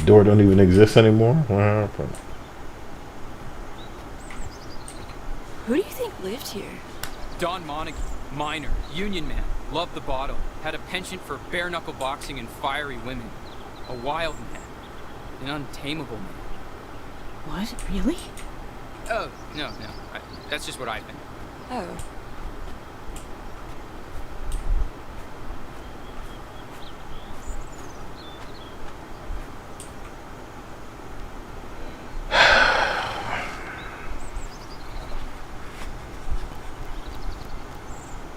Door don't even exist anymore? What happened? Who do you think lived here? Don Montague, miner, union man, loved the bottle, had a penchant for bare-knuckle boxing and fiery women. A wild man. An untamable man. What? Really? Oh, no. That's just what I think. Oh.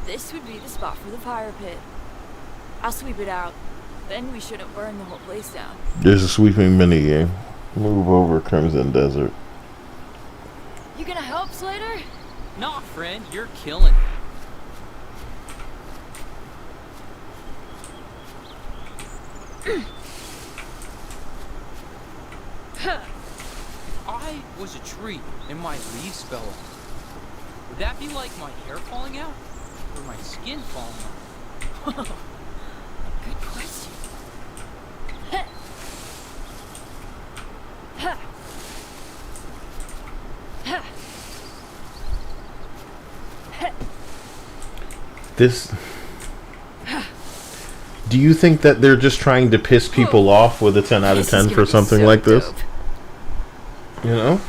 This would be the spot for the fire pit. I'll sweep it out. Then we shouldn't burn the whole place down. There's a sweeping minigame. Move over, Crimson Desert. You gonna help, Slater? Nah, friend, you're killing it. If I was a tree and my leaves fell off, would that be like my hair falling out? Or my skin falling off? Good question. This... Do you think that they're just trying to piss people off with a 10 out of 10 for something like this? You know?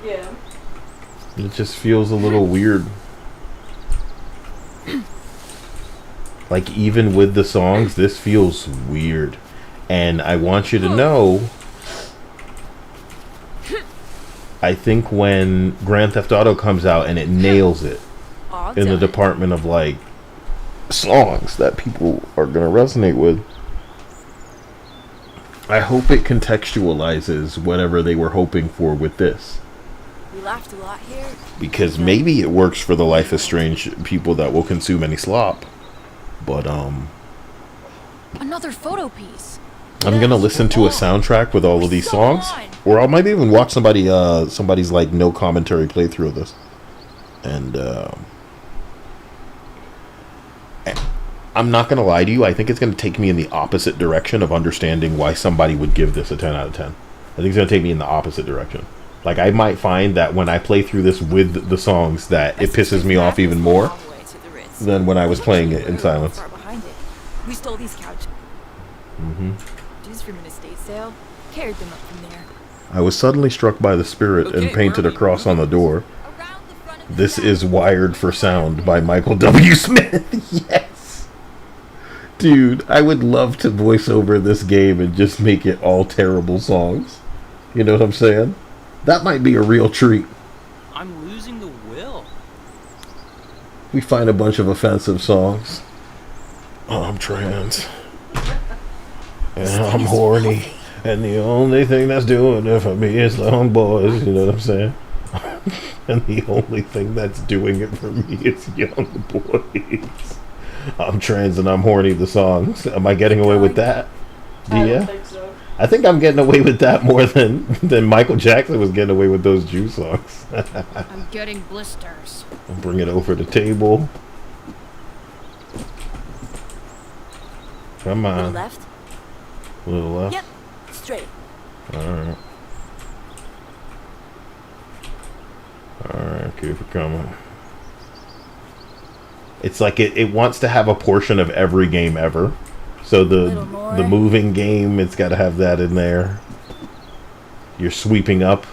Yeah. It just feels a little weird. Like, even with the songs, this feels weird. And I want you to know, I think when Grand Theft Auto comes out and it nails it in the department of, like, songs that people are going to resonate with, I hope it contextualizes whatever they were hoping for with this. We laughed a lot here. Because maybe it works for the Life is Strange people that will consume any slop. But, Another photo piece. I'm gonna listen to a soundtrack with all of these songs. Or I might even watch somebody's, like, no commentary playthrough of this. And, I'm not gonna lie to you, I think it's gonna take me in the opposite direction of understanding why somebody would give this a 10 out of 10. I think it's gonna take me in the opposite direction. Like, I might find that when I play through this with the songs that it pisses me off even more than when I was playing it in silence. We stole these couches. Just from an estate sale. Carried them up from there. I was suddenly struck by the spirit and painted a cross on the door. This is Wired for Sound by Michael W. Smith. Yes! Dude, I would love to voice over this game and just make it all terrible songs. You know what I'm saying? That might be a real treat. I'm losing the will. We find a bunch of offensive songs. Oh, I'm trans. And I'm horny. And the only thing that's doing it for me is the homeboys. You know what I'm saying? And the only thing that's doing it for me is young boys. I'm trans and I'm horny, the songs. Am I getting away with that? I don't think so. I think I'm getting away with that more than Michael Jackson was getting away with those Jew songs. I'm getting blisters. I'll bring it over the table. Come A little on. left. A little left? Yep. Straight. Alright. Alright, keep it coming. It's like it wants to have a portion of every game ever. So the moving game, it's got to have that in there. You're sweeping up.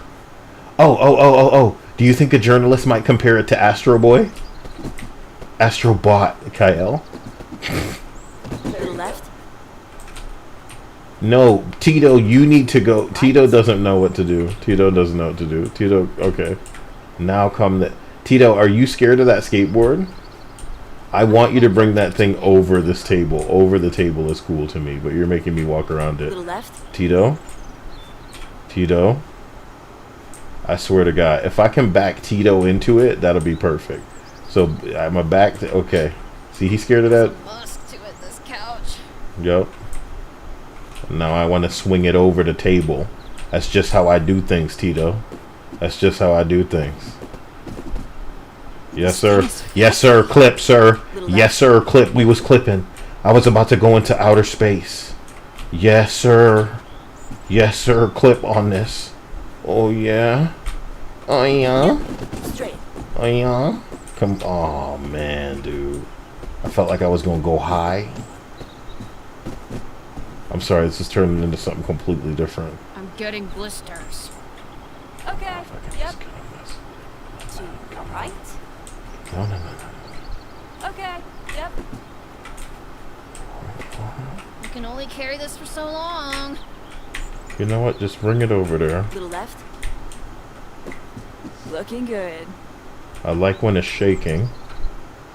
Oh. Do you think a journalist might compare it to Astro Boy? Astro Bot, Kyle. Little left. No, Tito, you need to go. Tito doesn't know what to do. Tito doesn't know what to do. Tito, okay. Now come the... Tito, are you scared of that skateboard? I want you to bring that thing over this table. Over the table is cool to me, but you're making me walk around it. Little left. Tito? Tito? I swear to God, if I can back Tito into it, that'll be perfect. So, I'm a back... Okay. See, he's scared of that? Musk to it, this couch. Yep. Now I want to swing it over the table. That's just how I do things, Tito. That's just how I do things. Yes, sir. Yes, sir. Clip, sir. Yes, sir. Clip. We was clipping. I was about to go into outer space. Yes, sir. Yes, sir. Clip on this. Oh, yeah. Oh, yeah. Straight. Oh, yeah. Come. Oh, man, dude. I felt like I was going to go high. I'm sorry. This is turning into something completely different. I'm getting blisters. Okay. Yep. To right. No. Okay. Yep. I can only carry this for so long. You know what? Just bring it over there. Little left. Looking good. I like when it's shaking.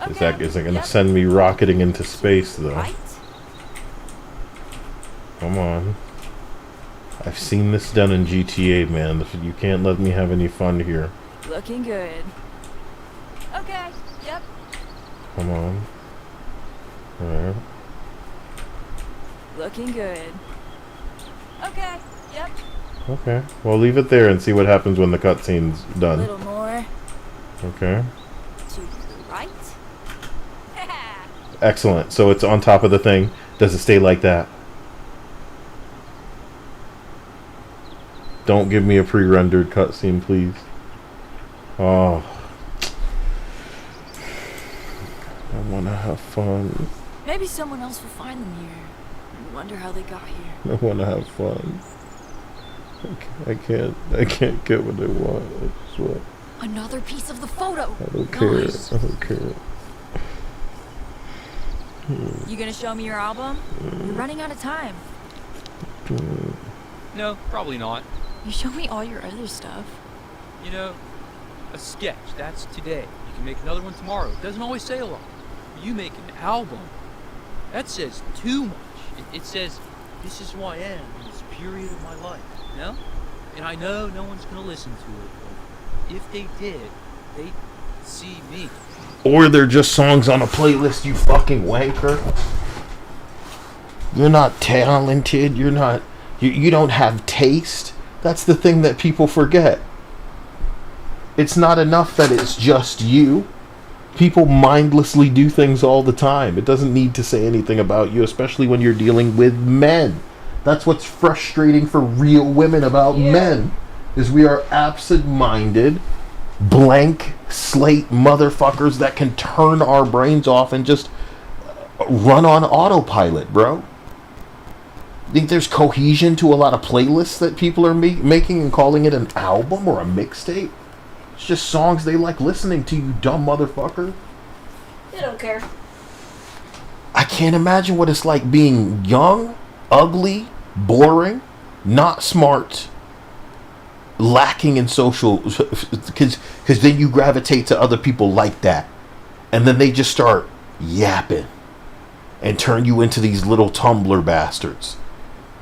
Okay. Is it gonna send me rocketing into space though? Right. Come on. I've seen this done in GTA, man. You can't let me have any fun here. Looking good. Okay. Yep. Come on. Alright. Looking good. Okay. Yep. Okay. Well, leave it there and see what happens when the cutscene's A done. little more. Okay. To the right. Excellent. So it's on top of the thing. Does it stay like that? Don't give me a pre-rendered cutscene, please. Oh. I want to have fun. Maybe someone else will find them here. And wonder how they got here. I want to have fun. I can't get what I want. I just want. Another piece of the photo. I don't care. Nice. I don't care. You gonna show me your album? You're running out of time. No, probably not. You show me all your other stuff. You know, a sketch, that's today. You can make another one tomorrow. It doesn't always say a lot. You make an album, that says too much. It says, this is who I am in this period of my life, you know? And I know no one's gonna listen to it, but if they did, they'd see me. Or they're just songs on a playlist, you fucking wanker. You're not talented, you're not... You don't have taste. That's the thing that people forget. It's not enough that it's just you. People mindlessly do things all the time. It doesn't need to say anything about you, especially when you're dealing with men. That's what's frustrating for real women about men, is we are absent-minded, blank slate motherfuckers that can turn our brains off and just run on autopilot, bro. Think there's cohesion to a lot of playlists that people are making and calling it an album or a mixtape? It's just songs they like listening to, you dumb motherfucker. They don't care. I can't imagine what it's like being young, ugly, boring, not smart, lacking in social, because then you gravitate to other people like that, and then they just start yapping and turn you into these little Tumblr bastards.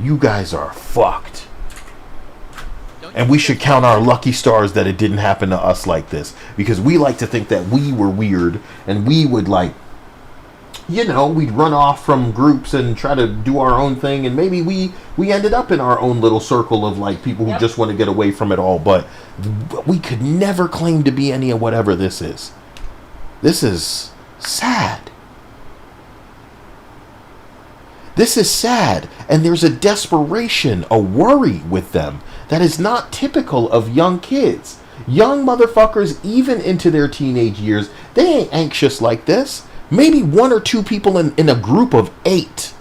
You guys are fucked. And we should count our lucky stars that it didn't happen to us like this, because we like to think that we were weird and we would, like, you know, we'd run off from groups and try to do our own thing, and maybe we ended up in our own little circle of, like, people who just want to get away from it all, but we could never claim to be any of whatever this is. This is sad. This is sad, and there's a desperation, a worry with them that is not typical of young kids. Young motherfuckers, even into their teenage years, they ain't anxious like this. Maybe one or two people in a group of 8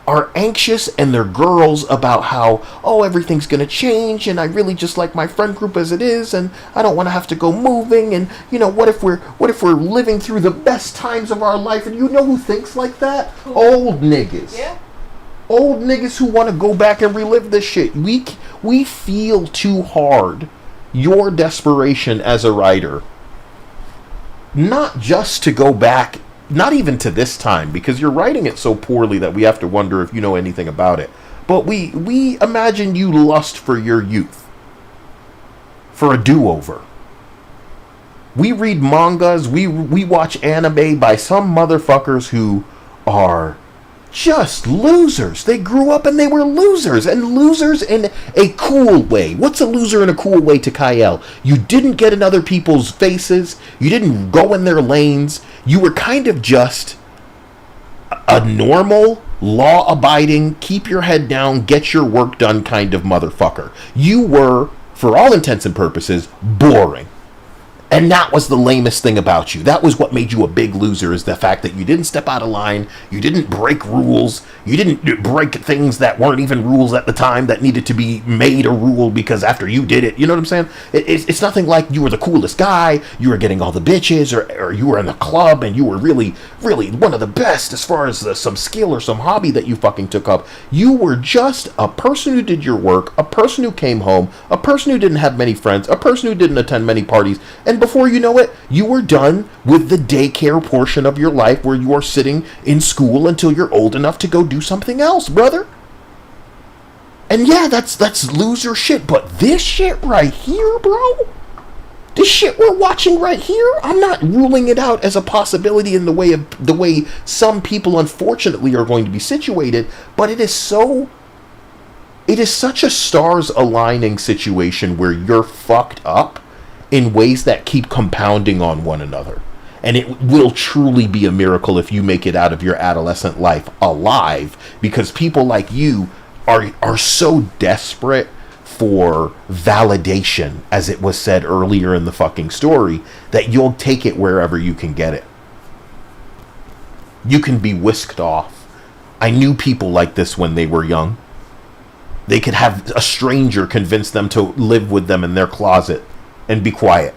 are anxious, and they're girls, about how, oh, everything's gonna change, and I really just like my friend group as it is, and I don't want to have to go moving, and, you know, what if we're living through the best times of our life? And you know who thinks like that? Old niggas. Yeah. Old niggas who want to go back and relive this shit. We feel too hard your desperation as a writer, not just to go back, not even to this time, because you're writing it so poorly that we have to wonder if you know anything about it. But we imagine you lust for your youth, for a do-over. We read mangas, we watch anime by some motherfuckers who are just losers. They grew up and they were losers, and losers in a cool way. What's a loser in a cool way to Kyle? You didn't get in other people's faces. You didn't go in their lanes. You were kind of just a normal, law-abiding, keep your head down, get your work done kind of motherfucker. You were, for all intents and purposes, boring. And that was the lamest thing about you. That was what made you a big loser, is the fact that you didn't step out of line, you didn't break rules, you didn't break things that weren't even rules at the time that needed to be made a rule because after you did it. You know what I'm saying? It's nothing like you were the coolest guy, you were getting all the bitches, or you were in the club and you were really, really one of the best as far as some skill or some hobby that you fucking took up. You were just a person who did your work, a person who came home, a person who didn't have many friends, a person who didn't attend many parties, and before you know it, you were done with the daycare portion of your life where you are sitting in school until you're old enough to go do something else, brother. And yeah, that's loser shit, but this shit right here, bro, this shit we're watching right here, I'm not ruling it out as a possibility in the way some people unfortunately are going to be situated, but it is such a stars aligning situation where you're fucked up in ways that keep compounding on one another. And it will truly be a miracle if you make it out of your adolescent life alive, because people like you are so desperate for validation, as it was said earlier in the fucking story, that you'll take it wherever you can get it. You can be whisked off. I knew people like this when they were young. They could have a stranger convince them to live with them in their closet and be quiet.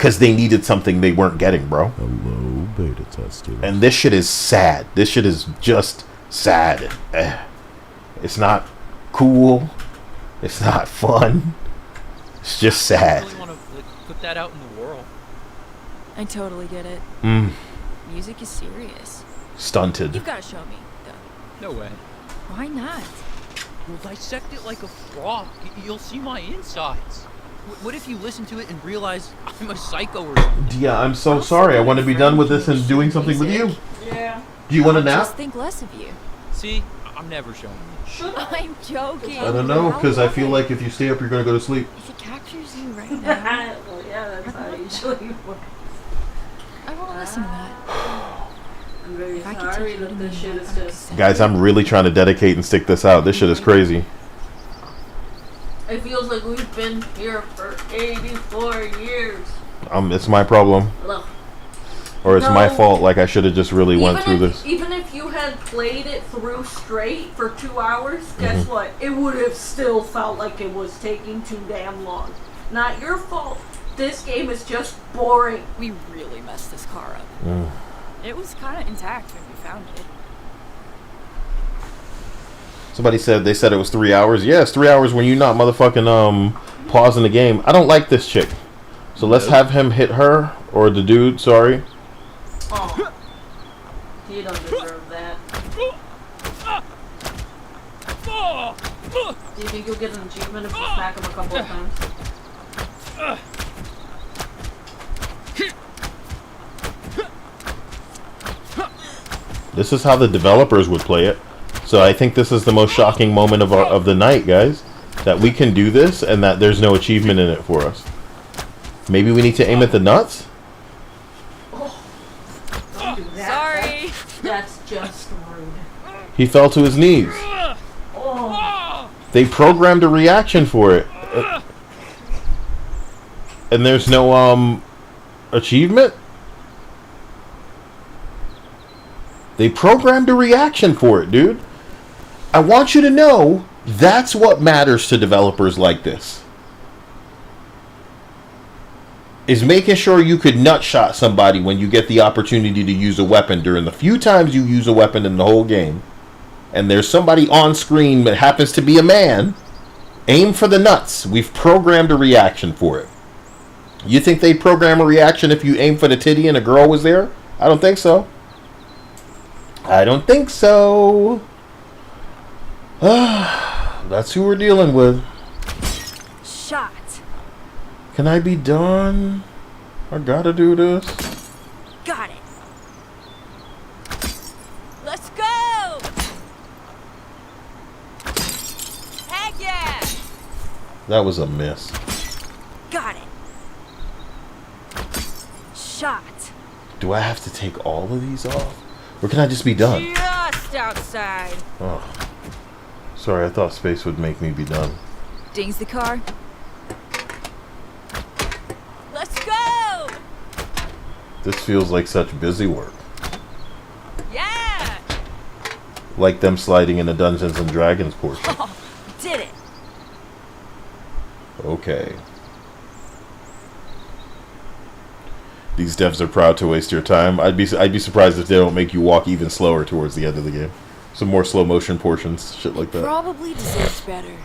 because they needed something they weren't getting, bro. Hello, beta tester. And this shit is sad. This shit is just sad. It's not cool. It's not fun. It's just sad. I really want to put that out in the world. I totally get it. Music is serious. Stunted. You've got to show me, though. No way. Why not? We'll dissect it like a frog. You'll see my insides. What if you listen to it and realize I'm a psycho or something? Yeah, I'm so sorry. I want to be done with this and doing something with you. Yeah. Do you want a nap? Just think less of you. See, I'm never showing you. I'm joking. I don't know, because I feel like if you stay up, you're going to go to sleep. If it captures you right now. Well, yeah, that's how it usually works. I won't listen to that. I'm very sorry that this shit is just... Guys, I'm really trying to dedicate and stick this out. This shit is crazy. It feels like we've been here for 84 years. It's my problem. Ugh. Or it's my fault, like I should have just really went through this. Even if you had played it through straight for 2 hours, guess what? It would have still felt like it was taking too damn long. Not your fault. This game is just boring. We really messed this car up. It was kind of intact when we found it. Somebody said, they said it was 3 hours. Yeah, it's 3 hours when you're not motherfucking pausing the game. I don't like this chick. So let's have him hit her, or the dude, sorry. Oh. He don't deserve that. Do you think you'll get an achievement if you smack him a couple of times? This is how the developers would play it. So I think this is the most shocking moment of the night, guys. That we can do this and that there's no achievement in it for us. Maybe we need to aim at the nuts? Sorry. That's just rude. He fell to his knees. Oh. They programmed a reaction for it. And there's no achievement? They programmed a reaction for it, dude. I want you to know that's what matters to developers like this. Is making sure you could nutshot somebody when you get the opportunity to use a weapon during the few times you use a weapon in the whole game. And there's somebody on screen that happens to be a man. Aim for the nuts. We've programmed a reaction for it. You think they'd program a reaction if you aim for the titty and a girl was there? I don't think so. I don't think so. That's who we're dealing with. Shot. Can I be done? I gotta do this. Got it. Let's go. Heck yeah. That was a miss. Got it. Shot. Do I have to take all of these off? Or can I just be done? Just outside. Oh. Sorry, I thought space would make me be done. Dings the car. Let's go! This feels like such busy work. Yeah! Like them sliding into Dungeons and Dragons portion. Oh, did it. Okay. These devs are proud to waste your time. I'd be surprised if they don't make you walk even slower towards the end of the game. Some more slow motion portions, shit like that. Probably deserves better,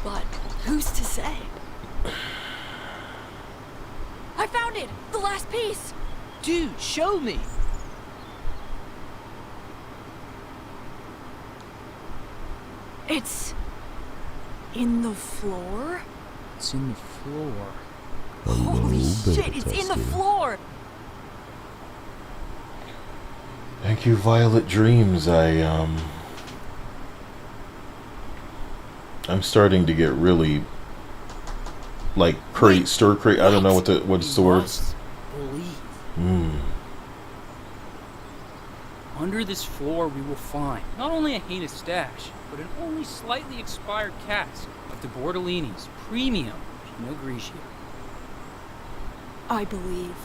but who's to say? I found it! The last piece! Dude, show me! It's in the floor? It's in the floor. Holy shit, it's in the floor! Thank you, Violet Dreams. I'm starting to get really like stir crazy. I don't know what's the word. Believe. Under this floor we will find not only a heinous stash, but an only slightly expired cask of the Bordellini's premium Pinot Grigio. I believe.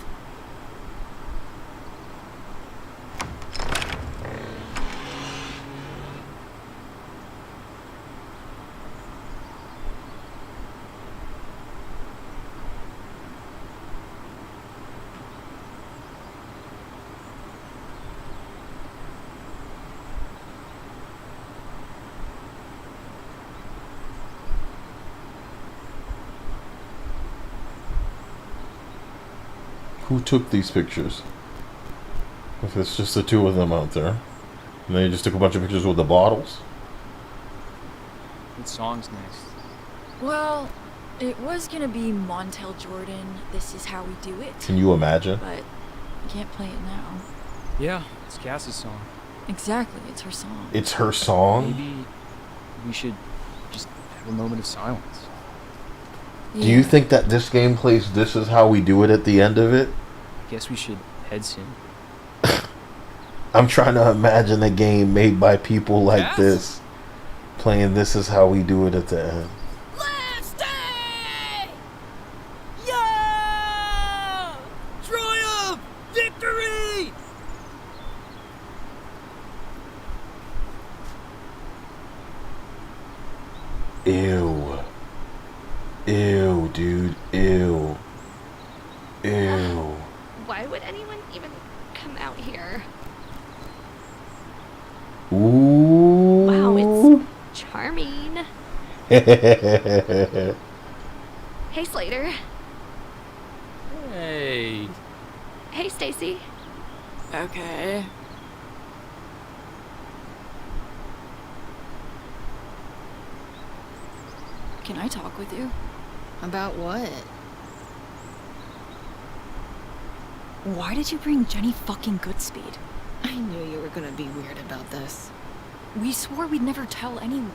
Who took these pictures? If it's just the two of them out there. And they just took a bunch of pictures with the bottles. What song's next? Well, it was gonna be Montel Jordan, This Is How We Do It. Can you imagine? But I can't play it now. Yeah, it's Cass's song. Exactly, it's her song. It's her song? Maybe we should just have a moment of silence. Do you think that this game plays This Is How We Do It at the end of it? I guess we should head soon. I'm trying to imagine a game made by people like this playing This Is How We Do It at the end. Let's stay! Yeah! Triumph! Victory! Ew. Ew, dude. Ew. Ew. Why would anyone even come out here? Ooh. Wow, it's charming. Hey, Slater. Hey. Hey, Stacy. Okay. Can I talk with you? About what? Why did you bring Jenny fucking Goodspeed? I knew you were gonna be weird about this. We swore we'd never tell anyone.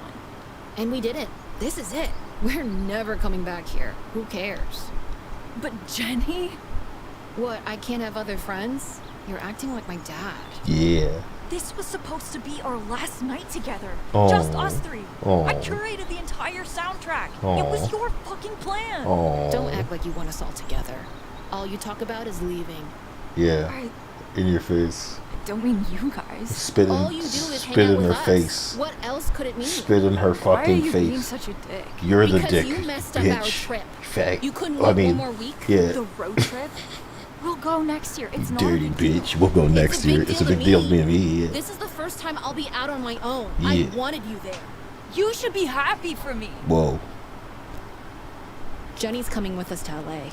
And we didn't. This is it. We're never coming back here. Who cares? But Jenny? What, I can't have other friends? You're acting like my dad. Yeah. This was supposed to be our last night together. Aww. Just us three. Aww. I curated the entire soundtrack. Aww. It was your fucking plan. Aww. Don't act like you want us all together. All you talk about is leaving. Yeah. In your face. I don't mean you guys. Spit All in, you do is spit hang out in with her us. face. What else could it mean? Spit in her Why are fucking you face. being such a dick? You're the Because dick, you messed up bitch. our trip. Fact. You couldn't I wait mean, one more week? yeah. The road trip? We'll go next year. It's not Dirty a big deal. bitch. We'll go next year. It's a big deal to me. Yeah. This is the first time I'll be out on my own. Yeah. I wanted you there. You should be happy for me. Whoa. Jenny's coming with us to LA.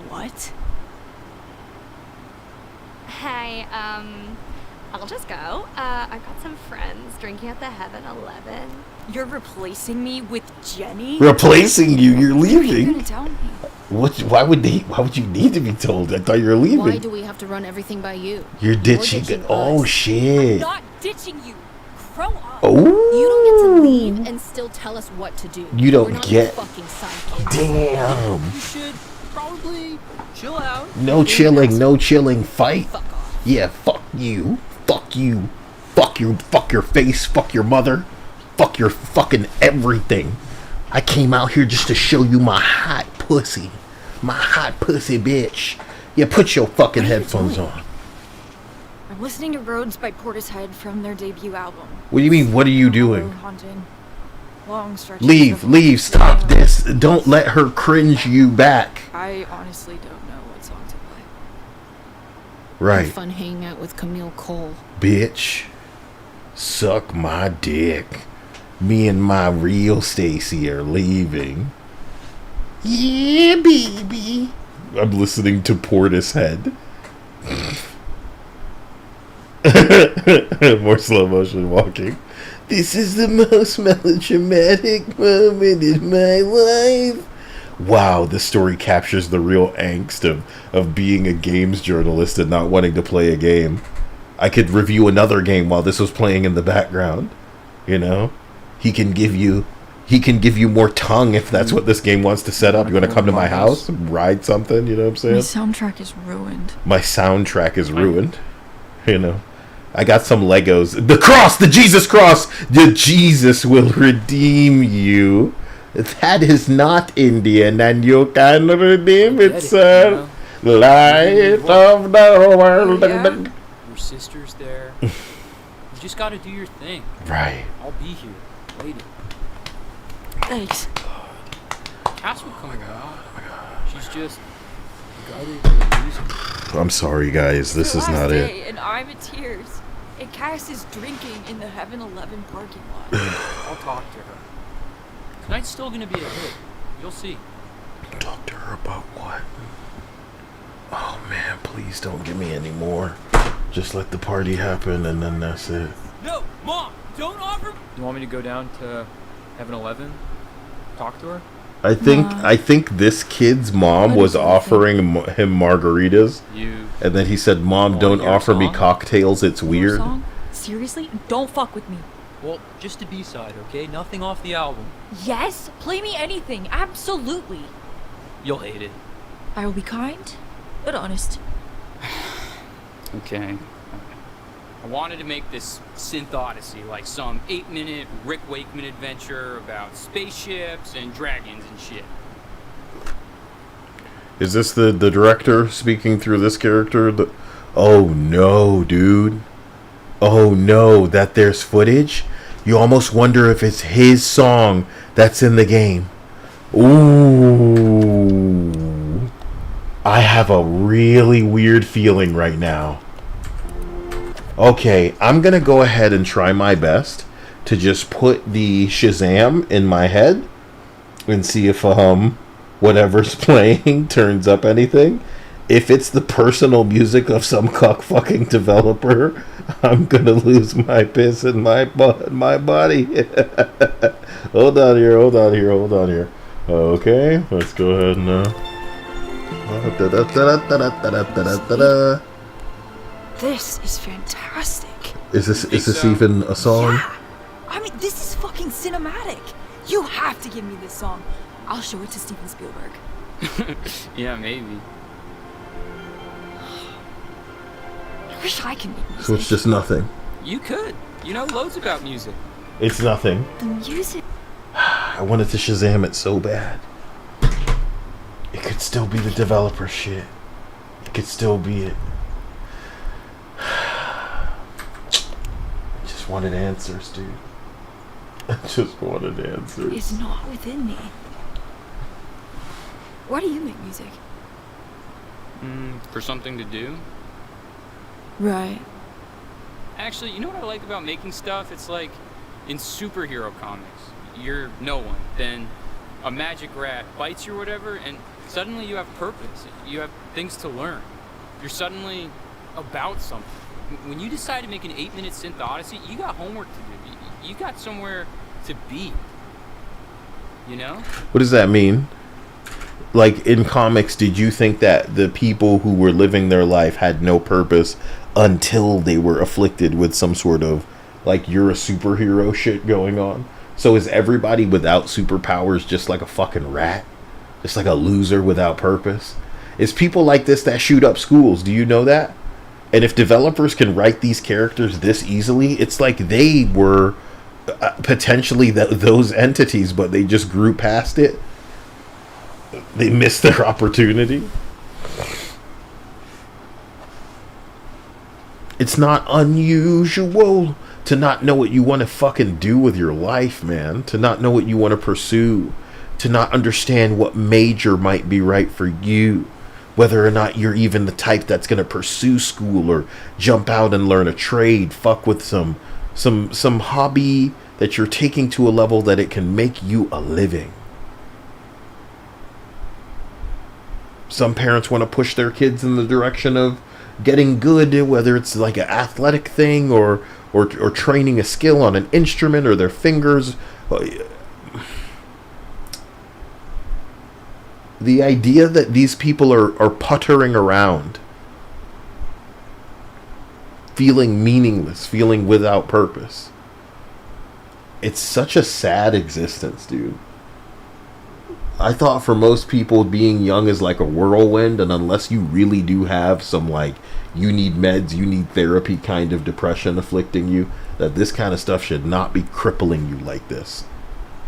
What? Hey, I'll just go. I've got some friends drinking at the 7-Eleven. You're replacing me with Jenny? Replacing you? You're You're leaving? gonna tell me. What? Why would you need to be told? I thought you were leaving. Why do we have to run everything by you? You're ditching it. Oh shit. I'm not ditching you. Grow up. Oh. You don't get to leave and still tell us what to do. You don't We're not get- your fucking sidekicks. Damn. You should probably chill out. No chilling. No chilling. Fight. Yeah. Fuck you. Fuck you. Fuck you. Fuck your face. Fuck your mother. Fuck your fucking everything. I came out here just to show you my hot pussy. My hot pussy, bitch. Yeah, put your fucking headphones on. I'm listening to Roads by Portishead from their debut album. What do you mean? What are you doing? Haunted. Long stretches Leave. of Leave. Stop this. Don't let her cringe you back. I honestly don't know what song to play. Right. Have fun hanging out with Camille Cole. Bitch. Suck my dick. Me and my real Stacy are leaving. Yeah, baby. I'm listening to Portishead. More slow motion walking. This is the most melodramatic moment in my life. Wow, this story captures the real angst of being a games journalist and not wanting to play a game. I could review another game while this was playing in the background. You know? He can give you more tongue if that's what this game wants to set up. You want to come to my house and ride something, you know what I'm My saying? soundtrack is ruined. My soundtrack is ruined. You know? I got some Legos. The cross! The Jesus cross! The Jesus will redeem you. That is not Indian, and you can redeem it, sir. Light of the world. Your sister's there. You just gotta do your thing. Right. I'll be here, waiting. Thanks. Cass will come around. She's just gutted for a reason. I'm sorry, guys. This is not it. And I'm in tears. And Cass is drinking in the 7-Eleven parking lot. I'll talk to her. Tonight's still gonna be a hit. You'll see. Talk to her about what? Oh man, please don't give me any more. Just let the party happen and then that's it. No, Mom, don't offer. You want me to go down to Heaven 11? Talk to her? I think this kid's mom was offering him margaritas, and then he said, "Mom, don't offer me cocktails. It's weird." Song? Seriously? Don't fuck with me. Well, just a B-side, okay? Nothing off the album. Yes? Play me anything. Absolutely. You'll hate it. I will be kind, but honest. Okay. I wanted to make this synth odyssey, like some 8-minute Rick Wakeman adventure about spaceships and dragons and shit. Is this the director speaking through this character? Oh no, dude. Oh no, that there's footage? You almost wonder if it's his song that's in the game. Ooh. I have a really weird feeling right now. Okay, I'm gonna go ahead and try my best to just put the Shazam in my head and see if whatever's playing turns up anything. If it's the personal music of some cuck-fucking developer, I'm gonna lose my piss in my body. Hold on here. Okay, let's go ahead and This is fantastic. Is this even a song? Yeah. I mean, this is fucking cinematic. You have to give me this song. I'll show it to Steven Spielberg. Yeah, maybe. I wish I could make music. So it's just nothing. You could. You know loads about music. It's nothing. The music. I wanted to Shazam it so bad. It could still be the developer shit. It could still be it. I just wanted answers, dude. I just wanted answers. It's not within me. Why do you make music? For something to do? Right. Actually, you know what I like about making stuff? It's like in superhero comics. You're no one. Then a magic rat bites you or whatever, and suddenly you have purpose. You have things to learn. You're suddenly about something. When you decide to make an 8-minute synth odyssey, you got homework to do. You got somewhere to be. You know? What does that mean? Like, in comics, did you think that the people who were living their life had no purpose until they were afflicted with some sort of, like, you're a superhero shit going on? So is everybody without superpowers just like a fucking rat? Just like a loser without purpose? It's people like this that shoot up schools. Do you know that? And if developers can write these characters this easily, it's like they were potentially those entities, but they just grew past it. They missed their opportunity. It's not unusual to not know what you want to fucking do with your life, man. To not know what you want to pursue. To not understand what major might be right for you. Whether or not you're even the type that's going to pursue school or jump out and learn a trade. Fuck with some hobby that you're taking to a level that it can make you a living. Some parents want to push their kids in the direction of getting good, whether it's like an athletic thing or training a skill on an instrument or their fingers. The idea that these people are puttering around, feeling meaningless, feeling without purpose. It's such a sad existence, dude. I thought for most people being young is like a whirlwind, and unless you really do have some like you need meds, you need therapy kind of depression afflicting you, that this kind of stuff should not be crippling you like this.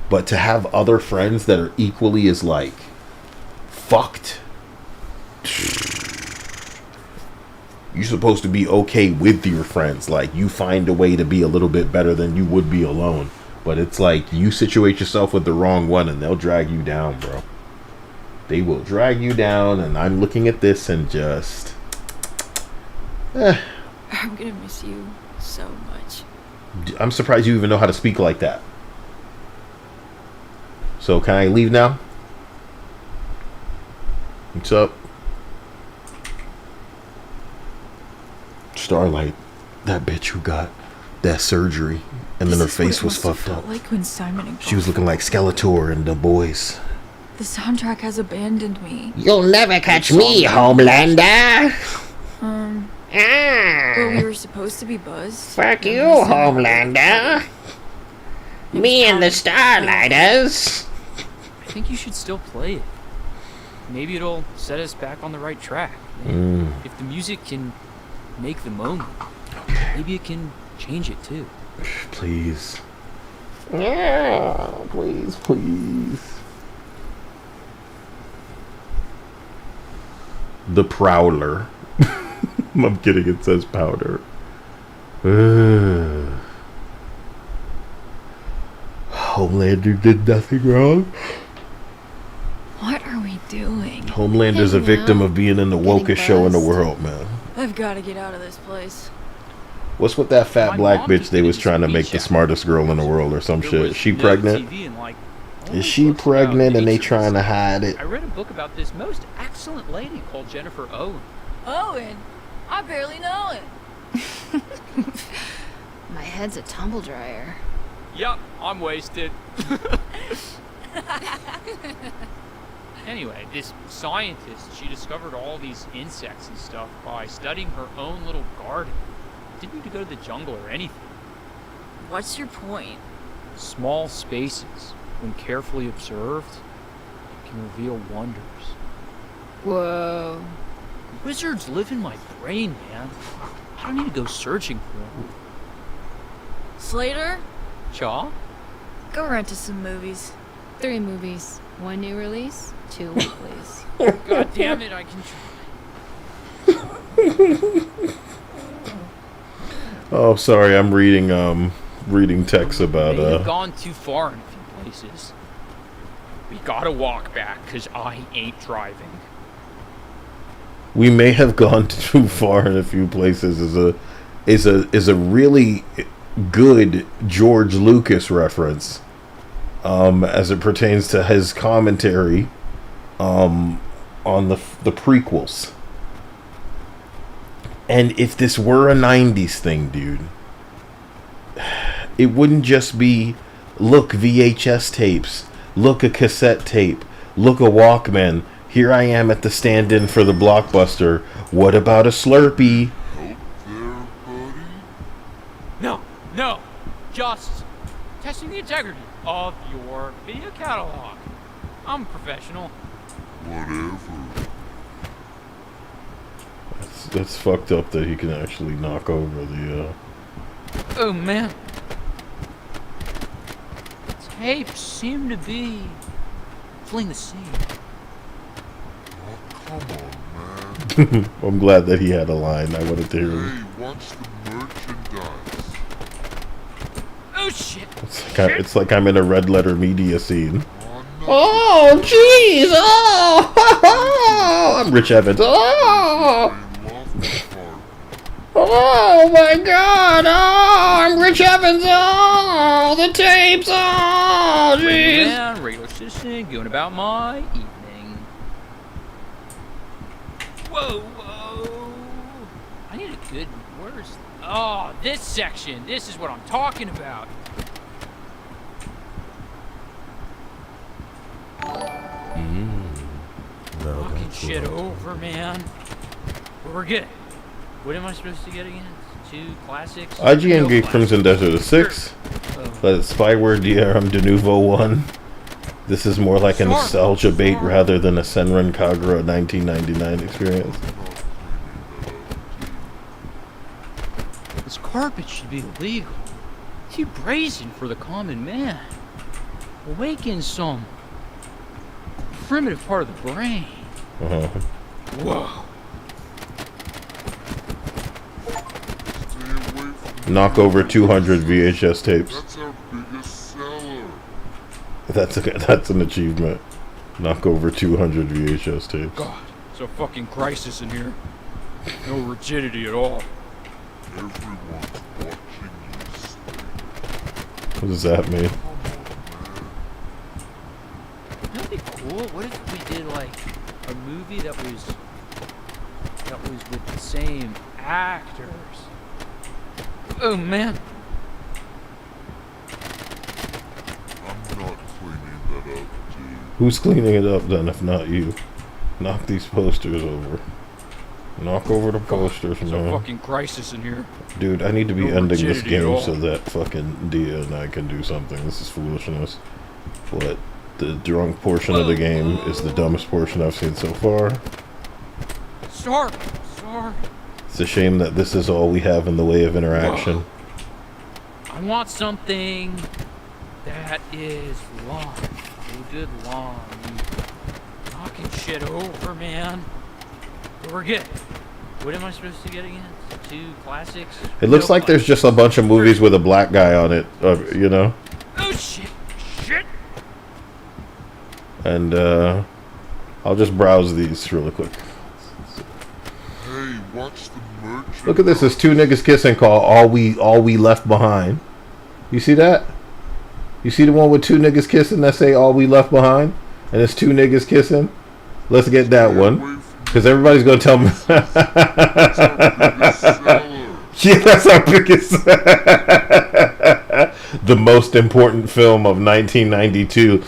But to have other friends that are equally as like fucked, you're supposed to be okay with your friends. Like, you find a way to be a little bit better than you would be alone. But it's like you situate yourself with the wrong one and they'll drag you down, bro. They will drag you down, and I'm looking at this and just I'm gonna miss you so much. I'm surprised you even know how to speak like that. So can I leave now? What's up? Starlight, that bitch who got that surgery and then her face was fucked up. Like when Simon and She was looking like Skeletor and the boys. The soundtrack has abandoned me. You'll never catch me, Homelander. Well, we were supposed to be buzzed. Fuck you, Homelander. Me and the Starlighters. I think you should still play it. Maybe it'll set us back on the right track. If the music can make the moment, maybe it can change it too. Please. Yeah, please, please. The Prowler. I'm kidding, it says powder. Homelander did nothing wrong. What are we doing? Homelander's a victim of being in the wokest show in the world, man. I've got to get out of this place. What's with that fat black bitch they was trying to make the smartest girl in the world or some shit? Is she pregnant? Is she pregnant and they trying to hide it? I read a book about this most excellent lady called Jennifer Owen. Owen? I barely know it. My head's a tumble dryer. Yup, I'm wasted. Anyway, this scientist, she discovered all these insects and stuff by studying her own little garden. Didn't need to go to the jungle or anything. What's your point? Small spaces, when carefully observed, can reveal wonders. Whoa. Wizards live in my brain, man. I don't need to go searching for them. Slater? Chaw? Go rent us some movies. 3 movies. 1 new release, 2 weeklies. God damn it, I can try. Oh, sorry, I'm reading text about We've gone too far in a few places. We gotta walk back, cause I ain't driving. We may have gone too far in a few places is a really good George Lucas reference, as it pertains to his commentary, on the prequels. And if this were a 90s thing, dude, it wouldn't just be, look, VHS tapes, look, a cassette tape, look, a Walkman. Here I am at the stand-in for the Blockbuster. What about a Slurpee? No, just testing the integrity of your video catalog. I'm a professional. Whatever. That's fucked up that he can actually knock over the, Oh man. Tapes seem to be fleeing the scene. Oh, come on, man. I'm glad that he had a line. I wanted to hear him. Hey, what's the merchandise? Oh shit! It's like I'm in a Red Letter Media scene. Oh, jeez. Oh, I'm Rich Evans. Oh. Oh my God! Oh, I'm Rich Evans. Oh, the tapes. Oh, jeez. Man, regular citizen, going about my evening. Whoa! I need a good. Where's? Oh, this section. This is what I'm talking about. Fucking shit over, man. But we're good. What am I supposed to get again? 2 classics? IGN gave Crimson Desert a 6. But Spyware DRM de Nouveau 1. This is more like a nostalgia bait rather than a Senran Kagura 1999 experience. This carpet should be illegal. Too brazen for the common man. Awaken some primitive part of the brain. Whoa. Knock over 200 VHS tapes. That's our biggest seller. That's an achievement. Knock over 200 VHS tapes. God, it's a fucking crisis in here. No rigidity at all. Everyone's watching you sleep. What does that mean? That'd be cool. What if we did like a movie that was with the same actors. Oh man. I'm not cleaning that up, dude. Who's cleaning it up then, if not you? Knock these posters over. Knock over the posters, It's a man. fucking crisis in here. Dude, I need to be No ending this rigidity at game all. so that fucking Dia and I can do something. This is foolishness. What? The drunk portion of the game is the dumbest portion I've seen so far. Sorry. It's a shame that this is all we have in the way of interaction. I want something that is long. A good long. Knocking shit over, man. We're good. What am I supposed to get again? 2 classics? It looks like there's just a bunch of movies with a black guy on it, you know? Oh shit! Shit! And, I'll just browse these really quick. Hey, watch the merch. Look at this, it's 2 niggas kissing called All We Left Behind. You see that? You see the one with 2 niggas kissing that say All We Left Behind? And it's 2 niggas kissing? Let's get that one. Because everybody's going to tell me. Yeah, that's our biggest. The most important film of 1992.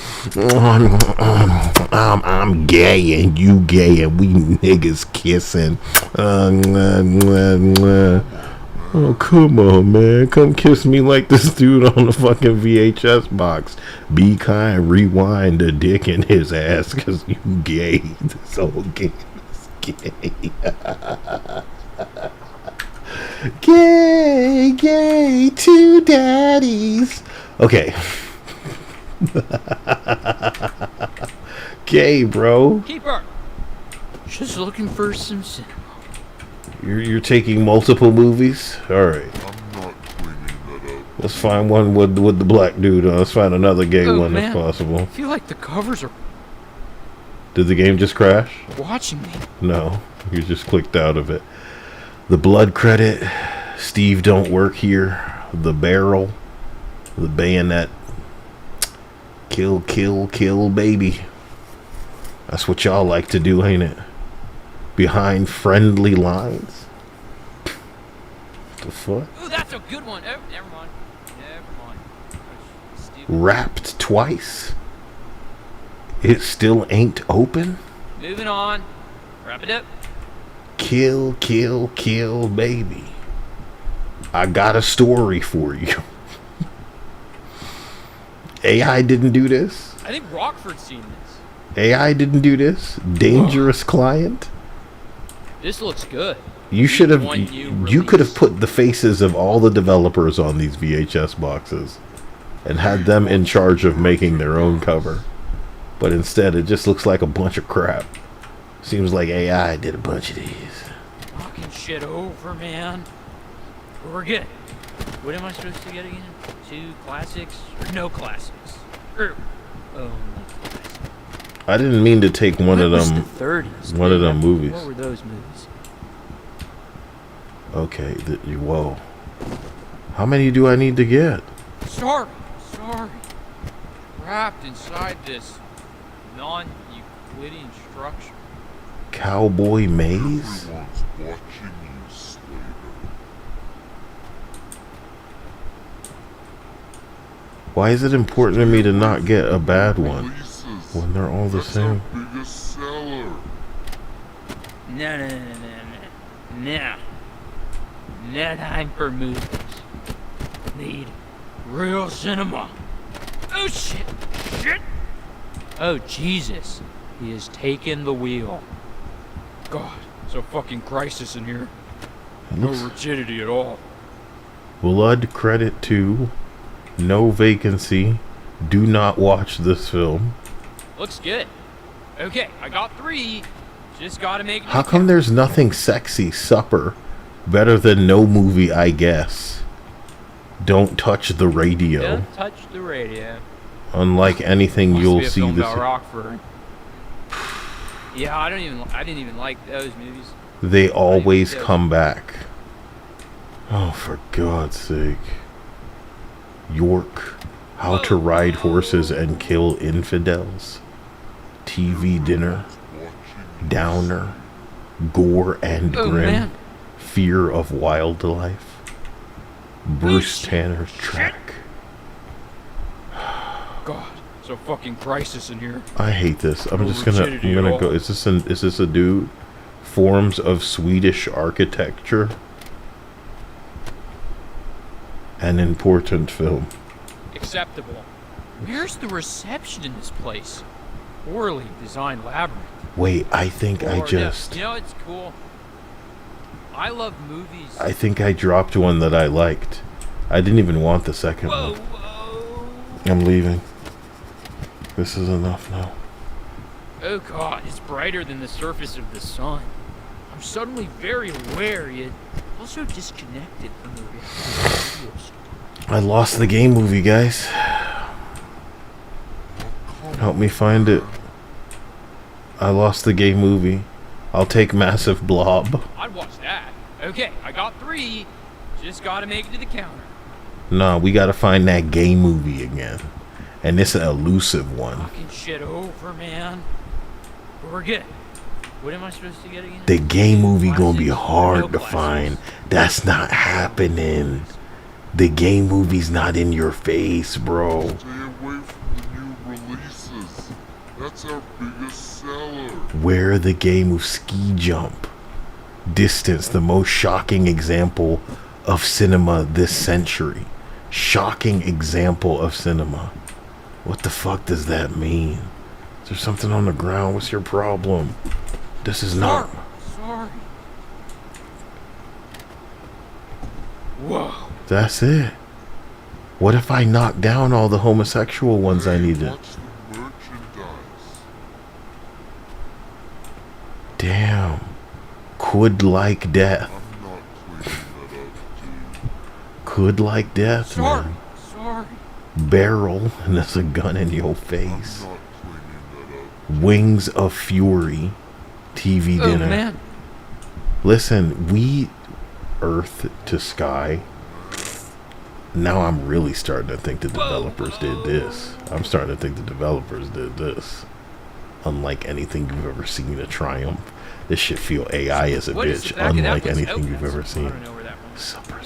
I'm gay and you gay and we niggas kissing. Oh, come on, man. Come kiss me like this dude on the fucking VHS box. Be kind, rewind the dick in his ass because you gay. This whole game is gay. Gay, 2 daddies. Okay. Gay, bro. Keeper! Just looking for some cinema. You're taking multiple movies? Alright. I'm not cleaning that up. Let's find one with the black dude. Let's find another gay one if possible. I feel like the covers are Did the game just crash? watching me. No. You just clicked out of it. The blood credit. Steve don't work here. The barrel. The bayonet. Kill, kill, kill, baby. That's what y'all like to do, ain't it? Behind friendly lines. The fuck? Ooh, that's a good one. Oh, never mind. Wrapped twice. It still ain't open. Moving on. Wrap it up. Kill, kill, kill, baby. I got a story for you. AI didn't do this. I think Rockford's seen this. AI didn't do this. Dangerous client. This looks good. You should have. One new You could have put the faces of all the developers on these VHS boxes, and had them in charge of making their own cover. But instead, it just looks like a bunch of crap. Seems like AI did a bunch of these. Knocking shit over, man. We're good. What am I supposed to get again? 2 classics? Or no classics? Oh, no classics. I didn't mean to take one of them. The 30s. One of them movies. What were those movies? Okay. Whoa. How many do I need to get? Sorry. Wrapped inside this non-Euclidean structure. Cowboy Maze? Everyone's watching you, Slater. Why is it important to me to not get a bad one when they're all the same? Biggest seller. No. No time for movies. Need real cinema. Oh shit. Oh Jesus. He has taken the wheel. God, it's a fucking crisis in here. No rigidity at all. Blood credit to. No vacancy. Do not watch this film. Looks good. Okay, I got 3. Just gotta make it. How come there's nothing sexy? Supper. Better than no movie, I guess. Don't touch the radio. Don't touch the radio. Unlike anything Must you'll be a see film this. about Rockford. Yeah, I didn't even like those movies. They always come back. Oh, for God's sake. York. How to ride horses and kill infidels. TV dinner. downer, gore and Oh, grim, man. fear of wildlife. Bruce Tanner's track. God, so fucking crisis in here. I hate this. I'm No just gonna. rigidity I'm at gonna all. go. Is this a dude? Forms of Swedish architecture. An important film. Acceptable. Where's the reception in this place? Poorly designed labyrinth. Wait, I think I Or, just. You know, it's cool. I love movies. I think I dropped one that I liked. I didn't even want the second one. I'm leaving. This is enough now. Oh God, it's brighter than the surface of the sun. I'm suddenly very aware, yet also disconnected from the reality. I lost the game movie, guys. Help me find it. I lost the game movie. I'll take Massive Blob. I'd watch that. Okay, I got 3. Just gotta make it to the counter. Nah, we gotta find that game movie again. And it's an elusive one. Fucking shit over, man. But we're good. What am I supposed to get again? The game movie gonna be hard to find. That's not happening. The game movie's not in your face, bro. Stay away from the new releases. That's our biggest seller. Where the game of ski jump. Distance, the most shocking example of cinema this century. Shocking example of cinema. What the fuck does that mean? Is there something on the ground? What's your problem? This is not. Sorry. Whoa. That's it. What if I knock down all the homosexual ones I needed? Watch the merchandise. Damn. Could like death. I'm not cleaning that up, dude. Could like death, Sorry. man. Sorry. Barrel, and there's a gun in your face. I'm not cleaning that up. Wings of Fury. TV Oh, dinner. man. Listen, we Earth to Sky. Now I'm really starting to think the developers did this. I'm starting to think the developers did this. Unlike anything you've ever seen at Triumph. This shit feel AI as a What is the bitch. back of that Unlike place? anything Oh, you've ever I seen. don't know where that one is. Supper.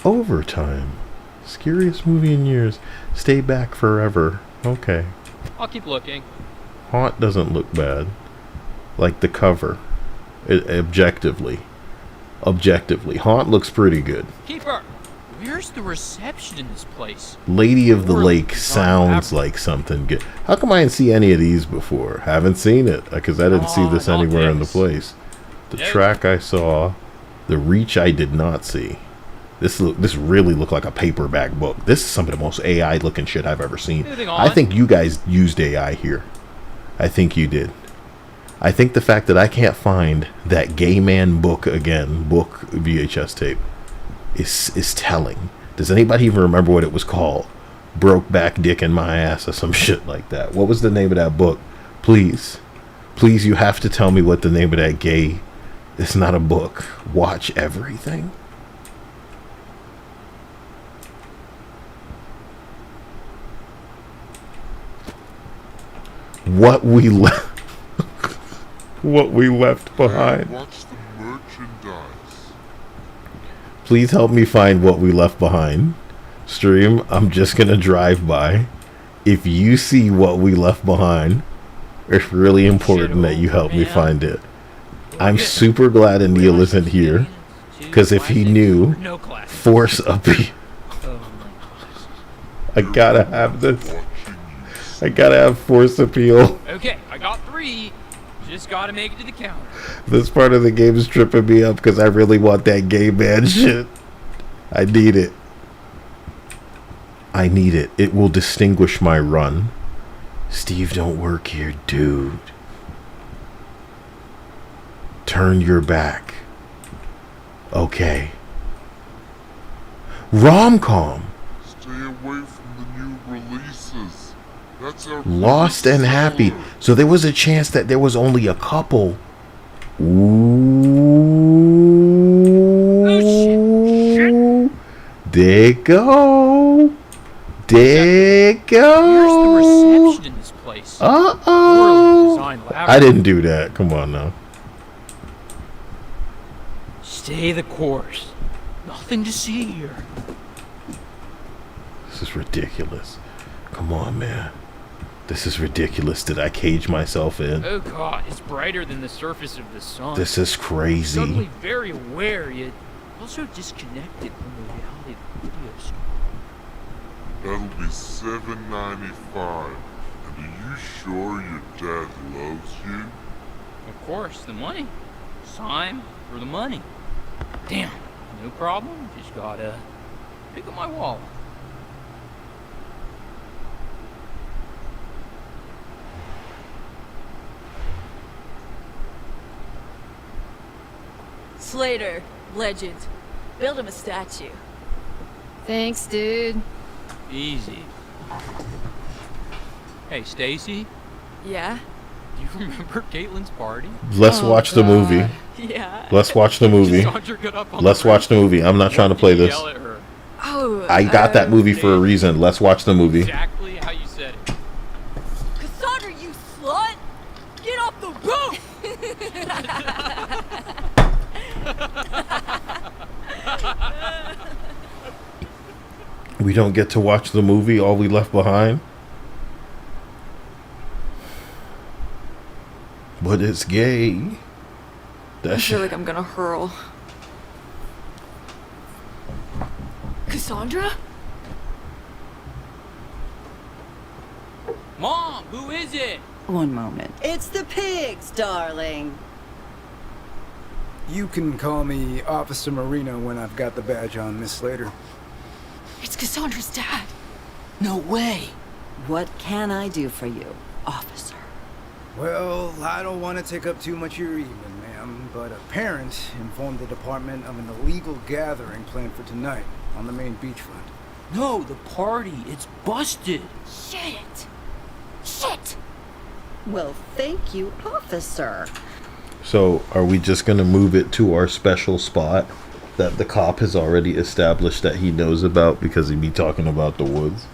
Overtime. Scariest movie in years. Stay back forever. Okay. I'll keep looking. Haunt doesn't look bad. Like the cover. Objectively. Haunt looks pretty good. Keeper, where's the reception in this place? Lady of the Poorly Lake designed sounds like something good. How come I didn't see any of these before? Haven't seen it because I didn't see this not anywhere in the this. place. The Nope. track I saw, the reach I did not see. This really looked like a paperback book. This is some of the most AI looking shit I've ever seen. Moving I on. think you guys used AI here. I think you did. I think the fact that I can't find that gay man book VHS tape is telling. Does anybody even remember what it was called? Brokeback Dick in My Ass or some shit like that. What was the name of that book? Please, you have to tell me what the name of that gay. It's not a book. Watch Everything. What we left behind. Watch the merchandise. Please help me find what we left behind. Stream, I'm just gonna drive by. If you see what we left behind, it's really important that you help me find it. I'm super glad Anil isn't here, because if he knew, force appeal. I gotta have this. I gotta have force appeal. Okay, I got 3. Just gotta make it to the counter. This part of the game is tripping me up because I really want that gay man shit. I need it. It will distinguish my run. Steve, don't work here, dude. Turn your back. Okay. Rom-com. Stay away from the new releases. That's our Lost and Happy. So there was a chance that there was only a couple. Ooh. There go. Where's the reception in this place. Uh-oh. Designed I didn't do that. Come on now. Stay the course. Nothing to see here. This is ridiculous. Come on, man. This is ridiculous. Did I cage myself in? Oh god, it's brighter than the surface of the sun. This is crazy. Suddenly very aware, yet also disconnected from the reality of the video store. That'll be $7.95. And are you sure your dad loves you? Of course, the money. Time for the money. Damn, no problem. Just gotta pick up my wallet. Slater, legend. Build him a statue. Thanks, dude. Easy. Hey, Stacy. Yeah? Do you remember Caitlin's party? Let's watch the movie. Yeah. Let's watch the movie. Cassandra got up on Let's the watch the movie. I'm not trying to play this. yell at her. Oh. I got that movie for a reason. Let's watch the movie. Exactly how you said it. Cassandra, you slut! Get off the roof! We don't get to watch the movie, All We Left Behind. But it's gay. I feel like I'm gonna hurl. Cassandra? Mom, who is it? One moment. It's the pigs, darling. You can call me Officer Marino when I've got the badge on, Miss Slater. It's Cassandra's dad. No way. What can I do for you, officer? Well, I don't want to take up too much of your evening, ma'am, but a parent informed the department of an illegal gathering planned for tonight on the main beachfront. No, the party. It's busted. Shit! Shit! Well, thank you, officer. So, are we just going to move it to our special spot that the cop has already established that he knows about because he'd be talking about the woods?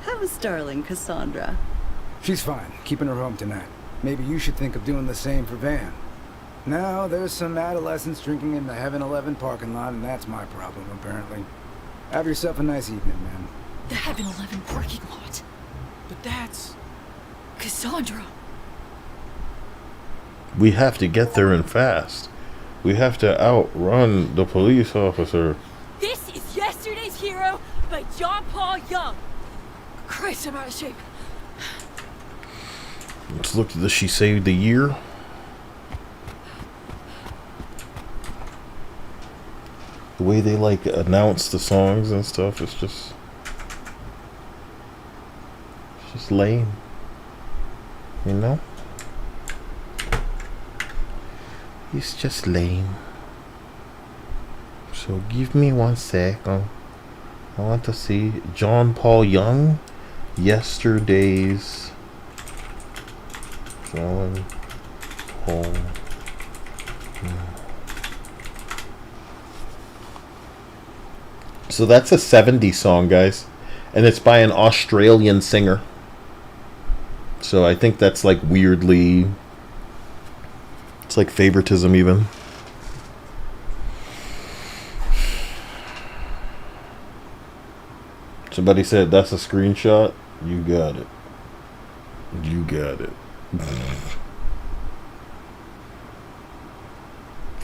How's darling Cassandra? She's fine, keeping her home tonight. Maybe you should think of doing the same for Van. Now, there's some adolescents drinking in the Heaven 11 parking lot, and that's my problem, apparently. Have yourself a nice evening, man. The Heaven 11 parking lot. But that's... Cassandra. We have to get there and fast. We have to outrun the police officer. This is Yesterday's Hero by John Paul Young. Christ, I'm out of shape. Let's look at the She Saved the Year. The way they like announce the songs and stuff is just lame. You know? It's just lame. So give me 1 second. I want to see John Paul Young. Yesterday's John Paul Young. So that's a 70s song, guys. And it's by an Australian singer. So I think that's like weirdly... It's like favoritism even. Somebody said that's a screenshot. You got it. You got it.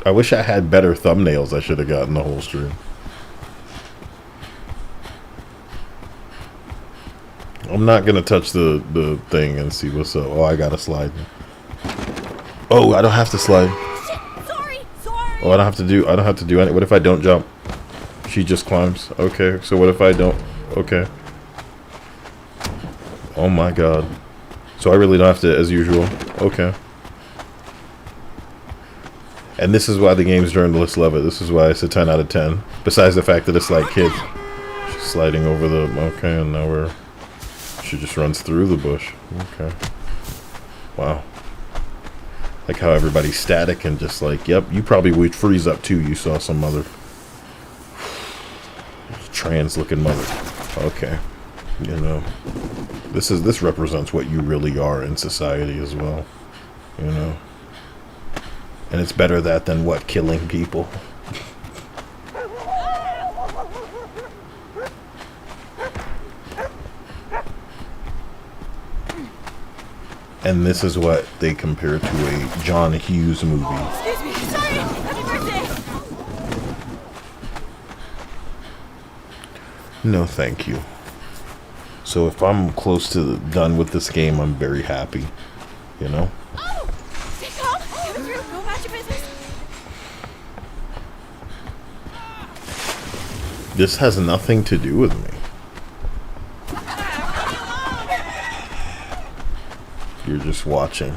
I wish I had better thumbnails. I should have gotten the whole stream. I'm not gonna touch the thing and see what's up. Oh, I gotta slide. Oh, I don't have to slide. Sorry. Oh, I don't have to do anything. What if I don't jump? She just climbs. Okay, so what if I don't? Okay. Oh my god. So I really don't have to, as usual. Okay. And this is why the game's journalists love it. This is why it's a 10 out of 10. Besides the fact that it's like kids. She's sliding over the... Okay, and now we're... She just runs through the bush. Okay. Wow. Like how everybody's static and just like, yep, you probably would freeze up too. You saw some other... trans-looking mother. Okay, you know, this represents what you really are in society as well, you know. And it's better that than what, killing people. And this is what they compare to a John Hughes movie. Excuse me, sorry! Happy birthday! No, thank you. So if I'm close to done with this game, I'm very happy. You know? Oh! Stay calm! Coming through! Go about your business! This has nothing to do with me. You're just watching.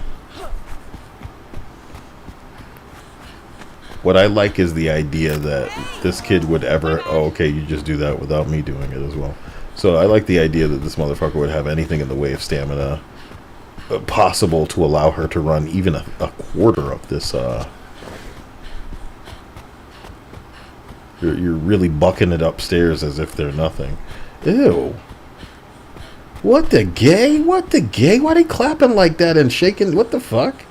What I like is the idea that this kid would ever... Oh, okay, you just do that without me doing it as well. So I like the idea that this motherfucker would have anything in the way of stamina possible to allow her to run even a quarter of this. You're really bucking it upstairs as if they're nothing. Ew. What the gay? What the gay? Why they clapping like that and shaking? What the fuck?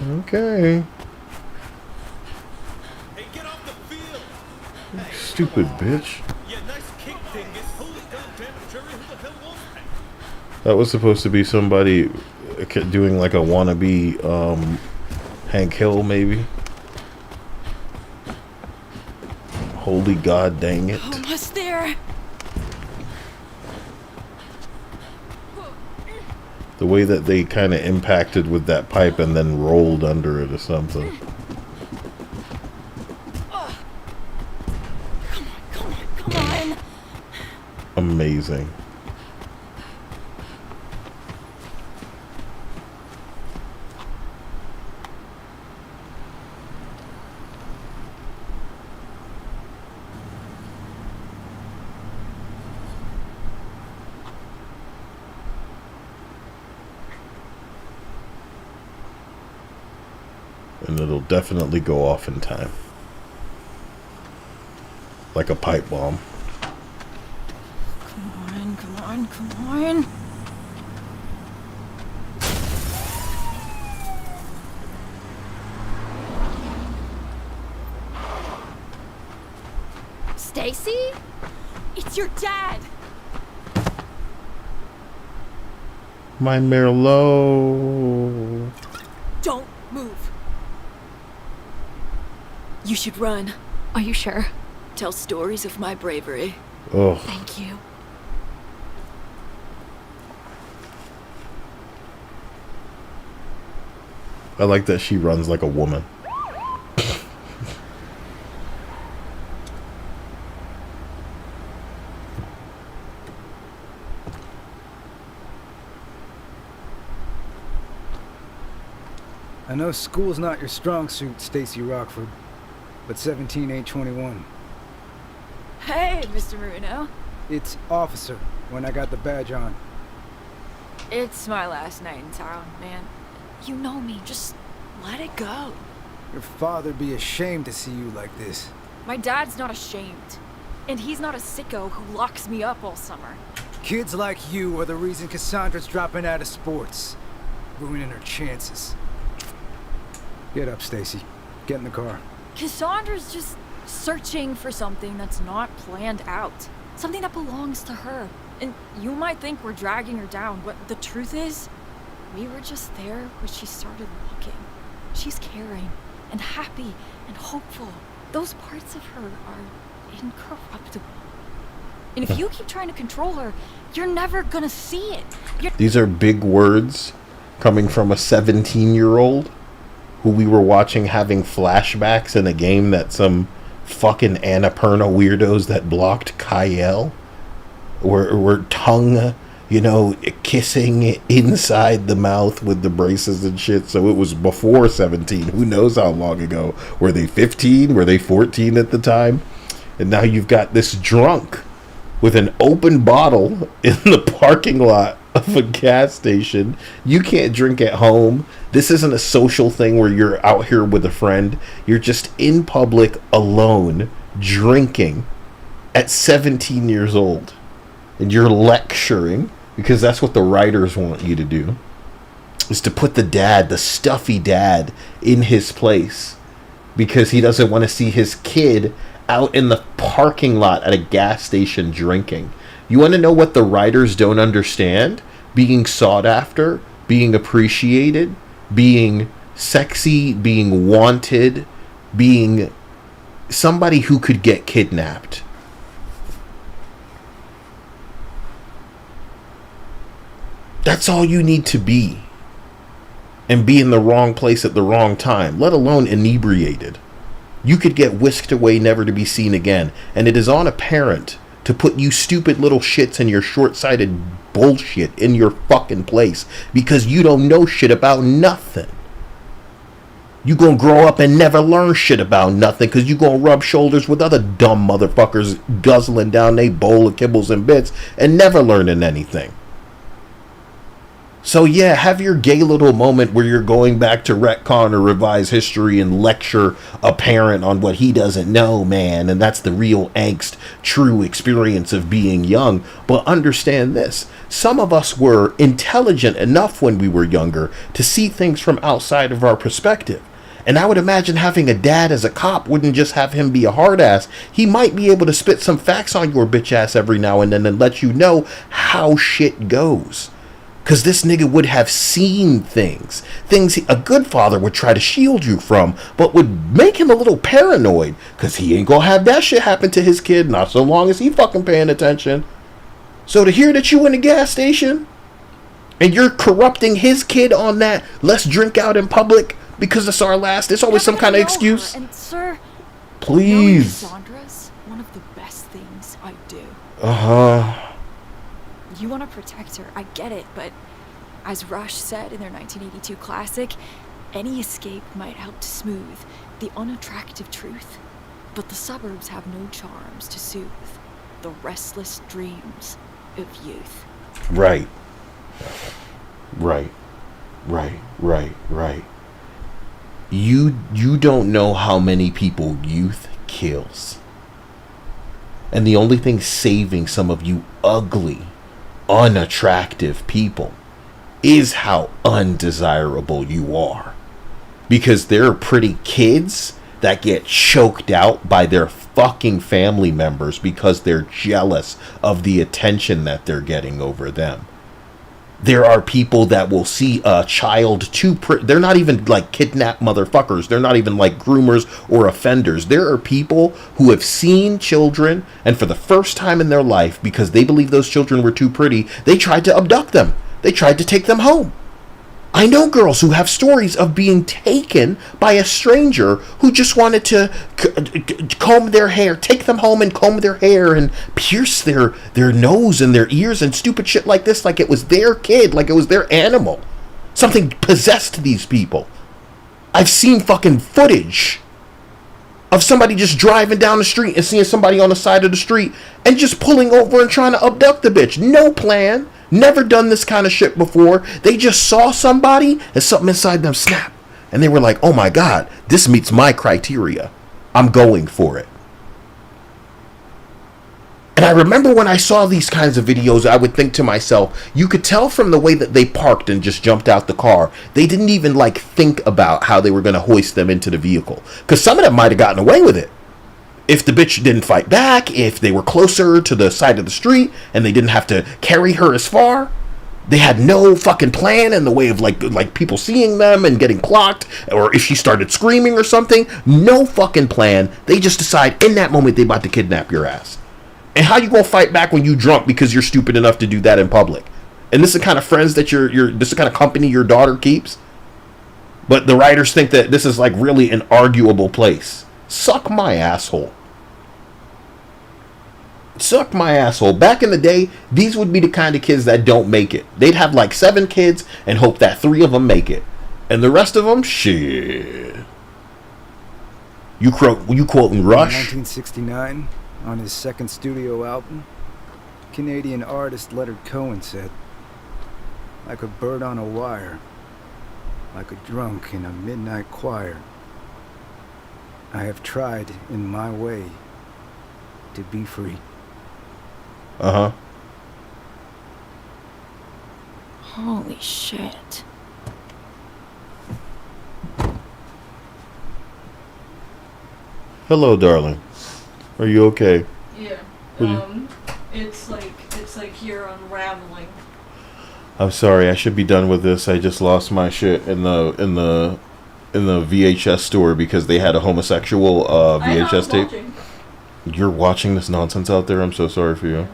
Okay. Hey, get off the field. Stupid bitch. Yeah, nice kick dingus. Holy goddamn Jerry, who the hell was that? That was supposed to be somebody doing like a wannabe Hank Hill, maybe. Holy god dang it. Almost there. The way that they kind of impacted with that pipe and then rolled under it or something. Come on. Amazing. And it'll definitely go off in time. Like a pipe bomb. Come on, come on, come on. Stacy? It's your dad. My Merlot. Don't move. You should run. Are you sure? Tell stories of my bravery. Oh. Thank you. I like that she runs like a woman. I know school's not your strong suit, Stacy Rockford, but 17 ain't 21. Hey, Mr. Marino. It's officer when I got the badge on. It's my last night in town, man. You know me. Just let it go. Your father'd be ashamed to see you like this. My dad's not ashamed. And he's not a sicko who locks me up all summer. Kids like you are the reason Cassandra's dropping out of sports. Ruining her chances. Get up, Stacy. Get in the car. Cassandra's just searching for something that's not planned out. Something that belongs to her. And you might think we're dragging her down, but the truth is, we were just there when she started walking. She's caring and happy and hopeful. Those parts of her are incorruptible. And if you keep trying to control her, you're never gonna see it. These are big words coming from a 17-year-old who we were watching having flashbacks in a game that some fucking Annapurna weirdos that blocked Kyle were tongue, you know, kissing inside the mouth with the braces and shit. So it was before 17. Who knows how long ago? Were they 15? Were they 14 at the time? And now you've got this drunk with an open bottle in the parking lot of a gas station. You can't drink at home. This isn't a social thing where you're out here with a friend. You're just in public alone drinking at 17 years old. And you're lecturing, because that's what the writers want you to do, is to put the dad, the stuffy dad, in his place because he doesn't want to see his kid out in the parking lot at a gas station drinking. You want to know what the writers don't understand? Being sought after, being appreciated, being sexy, being wanted, being somebody who could get kidnapped. That's all you need to be. And be in the wrong place at the wrong time, let alone inebriated. You could get whisked away, never to be seen again. And it is on a parent to put you stupid little shits and your short-sighted bullshit in your fucking place, because you don't know shit about nothing. You gonna grow up and never learn shit about nothing, because you gonna rub shoulders with other dumb motherfuckers guzzling down they bowl of kibbles and bits and never learning anything. So yeah, have your gay little moment where you're going back to retcon or revise history and lecture a parent on what he doesn't know, man. And that's the real angst, true experience of being young. But understand this. Some of us were intelligent enough when we were younger to see things from outside of our perspective. And I would imagine having a dad as a cop wouldn't just have him be a hard ass. He might be able to spit some facts on your bitch ass every now and then and let you know how shit goes. Because this nigga would have seen things a good father would try to shield you from, but would make him a little paranoid, because he ain't gonna have that shit happen to his kid, not so long as he fucking paying attention. So to hear that you in a gas station, and you're corrupting his kid on that, let's drink out in public, because it's our last, there's always some kind of excuse. And sir, please. Sandra's one of the best things I do. Uh-huh. You want to protect her, I get it, but as Rush said in their 1982 classic, any escape might help to smooth the unattractive truth, but the suburbs have no charms to soothe the restless dreams of youth. Right. You don't know how many people youth kills. And the only thing saving some of you ugly, unattractive people is how undesirable you are, because there are pretty kids that get choked out by their fucking family members because they're jealous of the attention that they're getting over them. There are people that will see a child they're not even like kidnapped motherfuckers. They're not even like groomers or offenders. There are people who have seen children, and for the first time in their life, because they believe those children were too pretty, they tried to abduct them. They tried to take them home. I know girls who have stories of being taken by a stranger who just wanted to comb their hair, take them home and comb their hair and pierce their nose and their ears and stupid shit like this, like it was their kid, like it was their animal. Something possessed these people. I've seen fucking footage of somebody just driving down the street and seeing somebody on the side of the street and just pulling over and trying to abduct the bitch. No plan. Never done this kind of shit before. They just saw somebody and something inside them snap. And they were like, oh my God, this meets my criteria. I'm going for it. And I remember when I saw these kinds of videos, I would think to myself, you could tell from the way that they parked and just jumped out the car, they didn't even like think about how they were going to hoist them into the vehicle. Because some of them might have gotten away with it. If the bitch didn't fight back, if they were closer to the side of the street and they didn't have to carry her as far, they had no fucking plan in the way of like people seeing them and getting clocked, or if she started screaming or something, no fucking plan. They just decide in that moment they about to kidnap your ass. And how you gonna fight back when you drunk because you're stupid enough to do that in public? And this is the kind of friends that this is the kind of company your daughter keeps. But the writers think that this is like really an arguable place. Suck my asshole. Suck my asshole. Back in the day, these would be the kind of kids that don't make it. They'd have like 7 kids and hope that 3 of them make it. And the rest of them, shit. You quoting Rush? In 1969, on his second studio album, Canadian artist Leonard Cohen said, like a bird on a wire, like a drunk in a midnight choir. I have tried in my way to be free. Uh-huh. Holy shit. Hello, darling. Are you okay? Yeah. It's like you're unraveling. I'm sorry. I should be done with this. I just lost my shit in the VHS store because they had a homosexual VHS tape. Watching. You're watching this nonsense out there? I'm so sorry for you.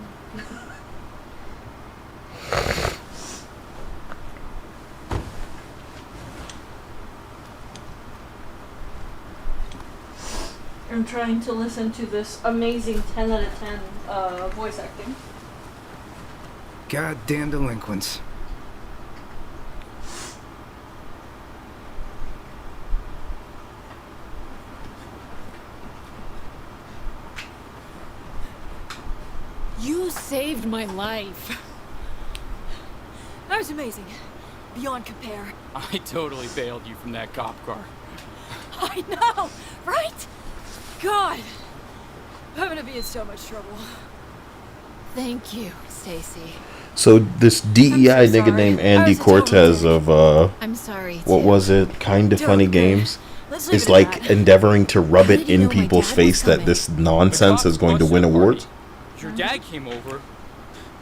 I'm trying to listen to this amazing 10 out of 10 voice acting. Goddamn delinquents. You saved my life. That was amazing. Beyond compare. I totally bailed you from that cop car. I know, right? God, I'm gonna be in so much trouble. Thank you, Stacy. So this DEI nigga named Andy Cortez of I'm sorry. what was it? Kinda Funny Games is like endeavoring to rub it in people's face that this nonsense is going to win awards. Your dad came over,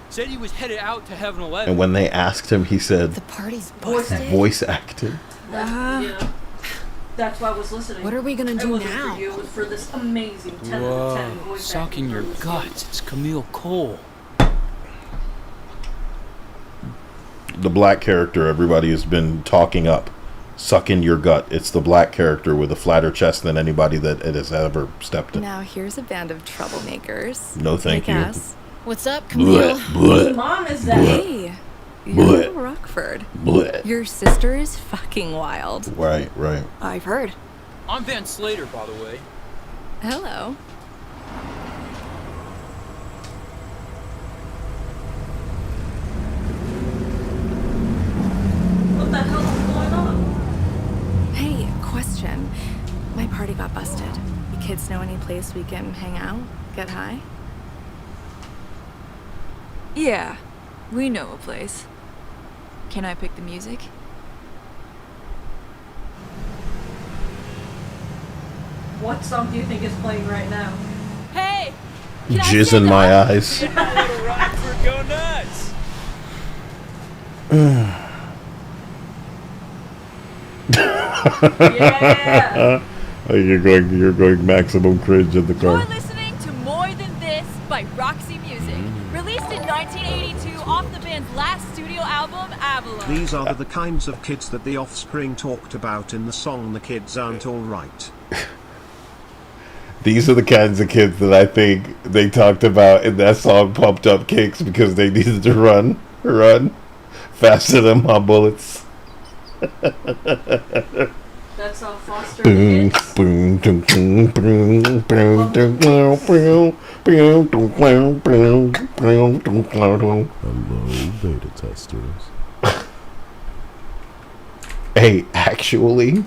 said he was headed out to Heaven 11. And when they asked him, he said, "The party's busted." Voice acted. Yeah. That's why I was listening. What are we gonna do it wasn't now? For you, it was for this amazing 10 out of 10 voice sucking acting. your guts. It's Camille Cole. The black character everybody has been talking up. Sucking your gut. It's the black character with a flatter chest than anybody that it has ever stepped in. Now here's a band of troublemakers. No, thank you. Ass. What's up, Camille? Whose mom is that? Hey, you're Rockford. Your sister is fucking wild. Right. I've heard. I'm Van Slater, by the way. Hello. What the hell is going on? Hey, question. My party got busted. You kids know any place we can hang out, get high? Yeah, we know a place. Can I pick the music? What song do you think is playing right now? Hey! Jizz in my eyes. Rockford, go nuts! Yeah! Oh, you're going maximum cringe in the car. You're listening to More Than This by Roxy Music. Released in 1982 off the band's last studio album, Avalon. These are the kinds of kids that the Offspring talked about in the song The Kids Aren't Alright. These are the kinds of kids that I think they talked about in that song Pumped Up Kicks because they needed to run faster than my bullets. That's how Foster the Kids. Hello, beta testers. Hey, actually,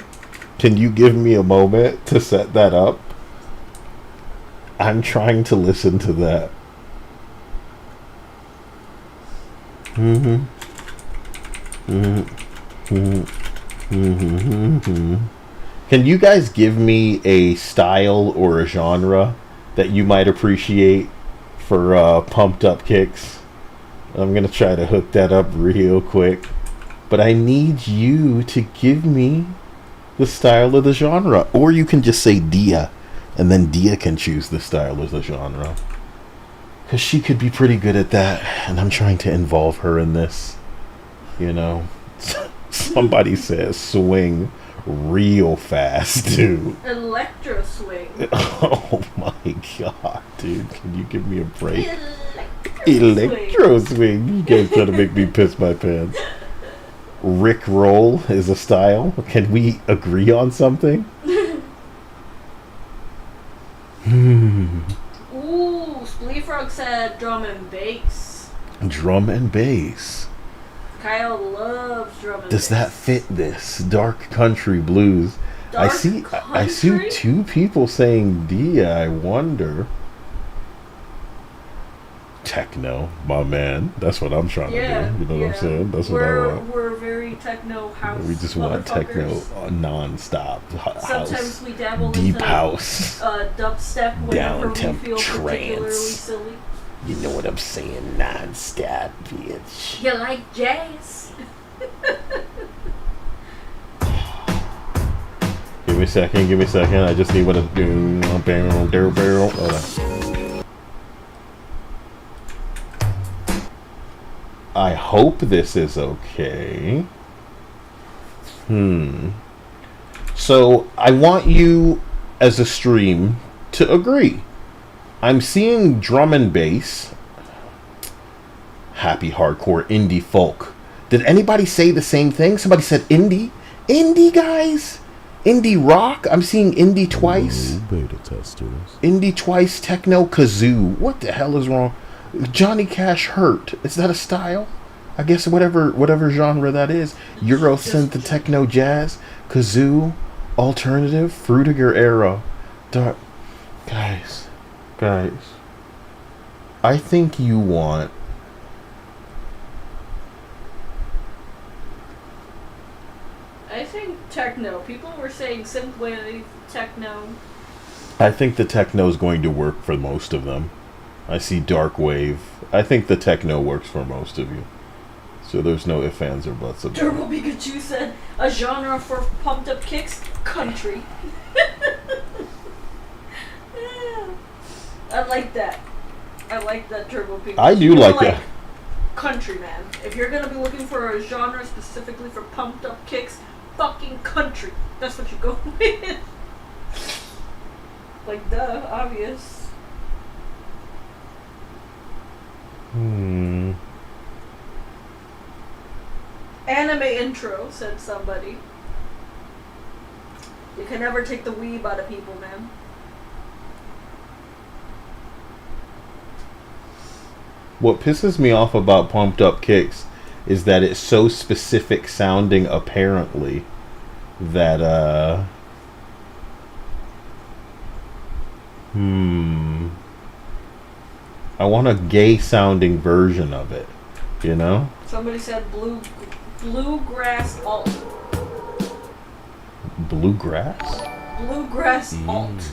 can you give me a moment to set that up? I'm trying to listen to that. Can you guys give me a style or a genre that you might appreciate for Pumped Up Kicks? I'm gonna try to hook that up real quick, but I need you to give me the style of the genre, or you can just say Dia, and then Dia can choose the style of the genre, because she could be pretty good at that, and I'm trying to involve her in this, you know. Somebody says swing real fast, dude. Electro swing. Oh my god, dude. Can you give me a break? Electro swing. You guys trying to make me piss my pants. Rick roll is a style. Can we agree on something? Ooh, Spleefrog said drum and bass. Drum and bass. Kyle loves drum and Does bass. that fit this dark country blues? I see country? 2 people saying D. I wonder. Techno, my man. That's what I'm trying to do. You know what I'm saying? That's what I want. We're very techno house. We just want techno non-stop. Sometimes House, we dabble deep into house, dubstep whenever we down-temp feel particularly trance. silly. You know what I'm saying? Non-stop, bitch. You like jazz? Give me a second. I just need what to do. Barrel. Hold on. I hope this is okay. So I want you as a stream to agree. I'm seeing drum and bass, happy hardcore, indie folk. Did anybody say the same thing? Somebody said indie? Indie, guys? Indie rock? I'm seeing indie twice. Beta testers. Indie twice, techno, kazoo. What the hell is wrong? Johnny Cash hurt. Is that a style? I guess whatever genre that is. Eurosynth, techno, jazz, kazoo, alternative, Frutiger era. Dark. Guys. I think you want... I think techno. People were saying synthwave, techno. I think the techno is going to work for most of them. I see dark wave. I think the techno works for most of you. So there's no ifs, ands, or buts about it. Turbo Pikachu said, a genre for pumped up kicks, country. I like that. I like that, Turbo Pikachu. I do like that. Country, man. If you're gonna be looking for a genre specifically for pumped up kicks, fucking country. That's what you go with. Like, duh, obvious. Anime intro, said somebody. You can never take the weeb out of people, man. What pisses me off about pumped up kicks is that it's so specific sounding, apparently, that I want a gay sounding version of it, you know? Somebody said bluegrass alt. Bluegrass? Bluegrass alt.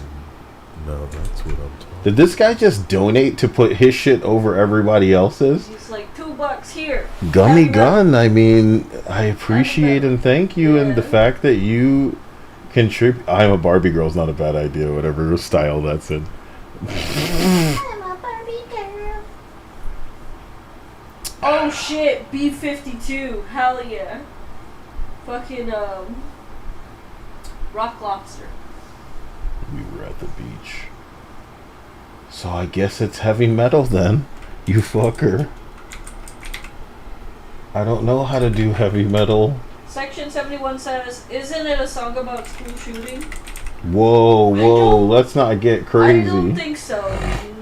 No, that's what I'm talking. Did this guy just donate to put his shit over everybody else's? He's like, $2 here. Gummy gun. I mean, I appreciate and thank you, and the fact that you contribute. I'm a Barbie girl's not a bad idea, whatever style that's in. I'm a Barbie girl. Oh shit, B-52. Hell yeah. Fucking, rock lobster. We were at the beach. So I guess it's heavy metal then. You fucker. I don't know how to do heavy metal. Section 71 says, isn't it a song about school shooting? Whoa, let's not get crazy. I don't think so.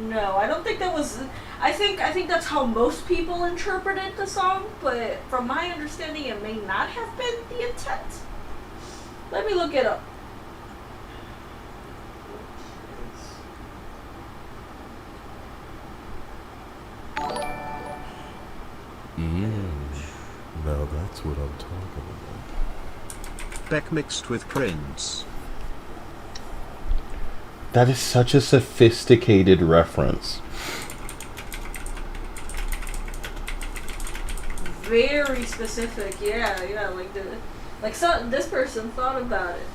No, I don't think that was... I think that's how most people interpreted the song, but from my understanding it may not have been the intent. Let me look it up. Now that's what I'm talking about. Beck mixed with Prince. That is such a sophisticated reference. Very specific, yeah, this person thought about it.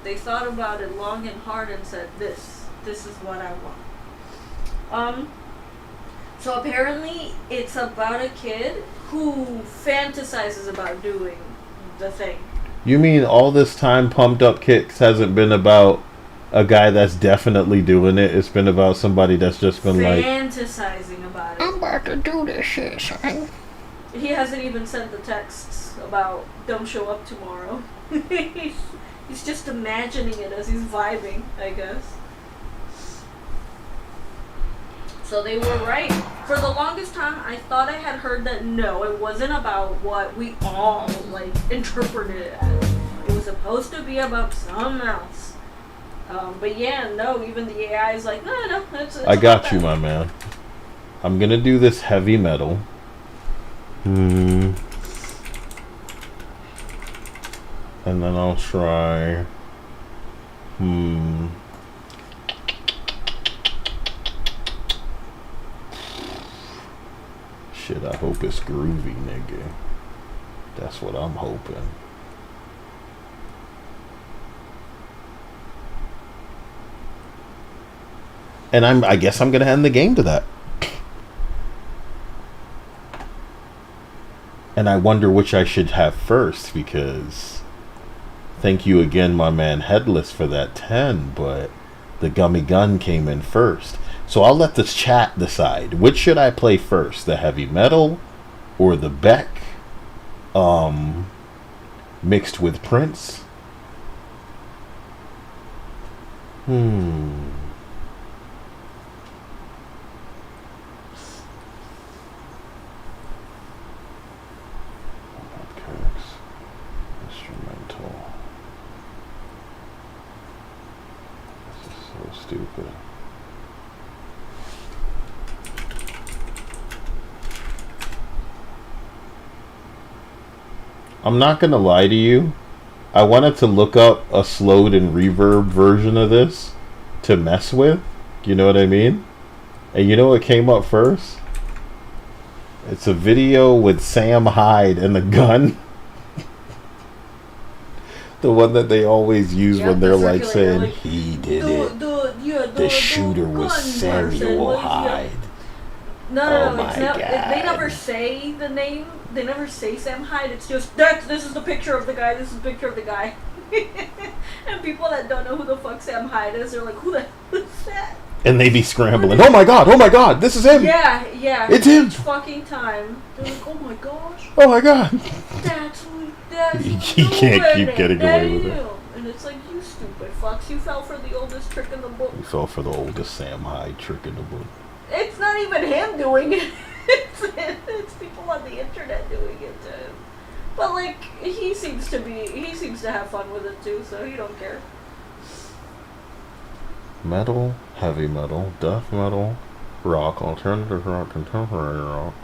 They thought about it long and hard and said, this is what I want. So apparently it's about a kid who fantasizes about doing the thing. You mean all this time Pumped Up Kicks hasn't been about a guy that's definitely doing it? It's been about somebody that's just been fantasizing about it. I'm about to do this shit, son. He hasn't even sent the texts about don't show up tomorrow. He's just imagining it as he's vibing, I guess. So they were right. For the longest time, I thought I had heard that no, it wasn't about what we all, like, interpreted it as. It was supposed to be about something else. But yeah, no, even the AI is like, no, it's I got you, my man. I'm gonna do this heavy metal. And then I'll try... Shit, I hope it's groovy, nigga. That's what I'm hoping. And I guess I'm gonna end the game to that. And I wonder which I should have first, because thank you again, my man Headless, for that 10, but the Gummy Gun came in first. So I'll let this chat decide. Which should I play first? The heavy metal or the Beck mixed with Prince? Instrumental. This is so stupid. I'm not gonna lie to you. I wanted to look up a slowed and reverb version of this to mess with. You know what I mean? And you know what came up first? It's a video with Sam Hyde and the gun. The one that they always use when they're like saying, like, he did it. The shooter was Samuel Hyde. No, they never say the name. They never say Sam Hyde. It's just, this is the picture of the guy, this is the picture of the guy. And people that don't know who the fuck Sam Hyde is, they're like, who the hell is that? And they be scrambling. Oh my god, this is him. Yeah. It's him. Each fucking time. They're like, oh my gosh. Oh my god. That's he can't keep getting away with it. And it's like, you stupid fucks. You fell for the oldest trick in the book. You fell for the oldest Sam Hyde trick in the book. It's not even him doing it. It's people on the internet doing it to him. But like, he seems to have fun with it too, so he don't care. Metal, heavy metal, death metal, rock, alternative rock, contemporary rock.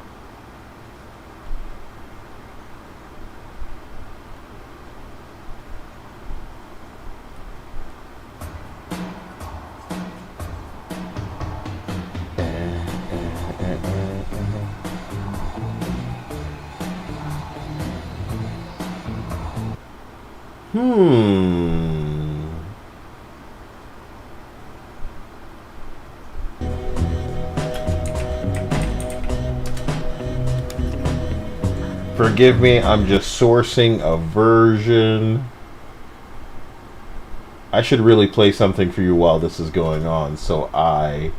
Forgive me, I'm just sourcing a version. I should really play something for you while this is going on, so I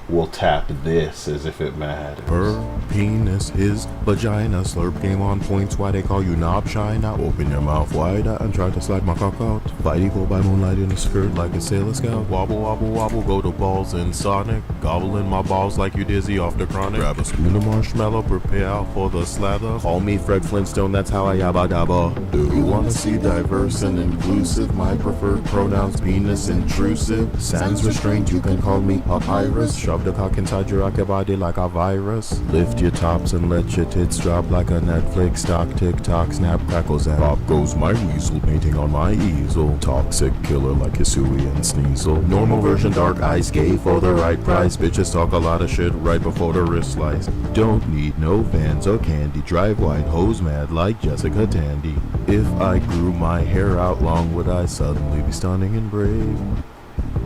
will tap this as if it matters. Her penis, his vagina, slurp game on points. Why they call you knob shine? Now open your mouth wide and try to slide my cock out. Fight evil by moonlight in a skirt like a Sailor Scout. Wobble, wobble, wobble, go to balls in Sonic. Gobbling my balls like you dizzy off the chronic. Grab a spoon of marshmallow, prepare for the slather. Call me Fred Flintstone, that's how I yabba dabba. Do you wanna see diverse and inclusive? My preferred pronouns, penis intrusive. Sans restraint, you can call me papyrus. Shove the cock inside your rocket body like a virus. Lift your tops and let your tits drop like a Netflix stock. Tick-tock, snap, crackles, and pop goes my weasel, painting on my easel. Toxic killer like Hisui and Sneasel. Normal version, dark eyes, gay for the right price. Bitches talk a lot of shit right before the wrist slice. Don't need no Vans or candy. Drive white, hose mad like Jessica Tandy. If I grew my hair out long, would I suddenly be stunning and brave?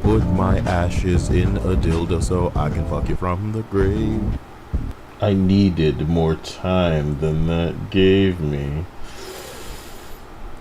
Put my ashes in a dildo so I can fuck you from the grave. I needed more time than that gave me.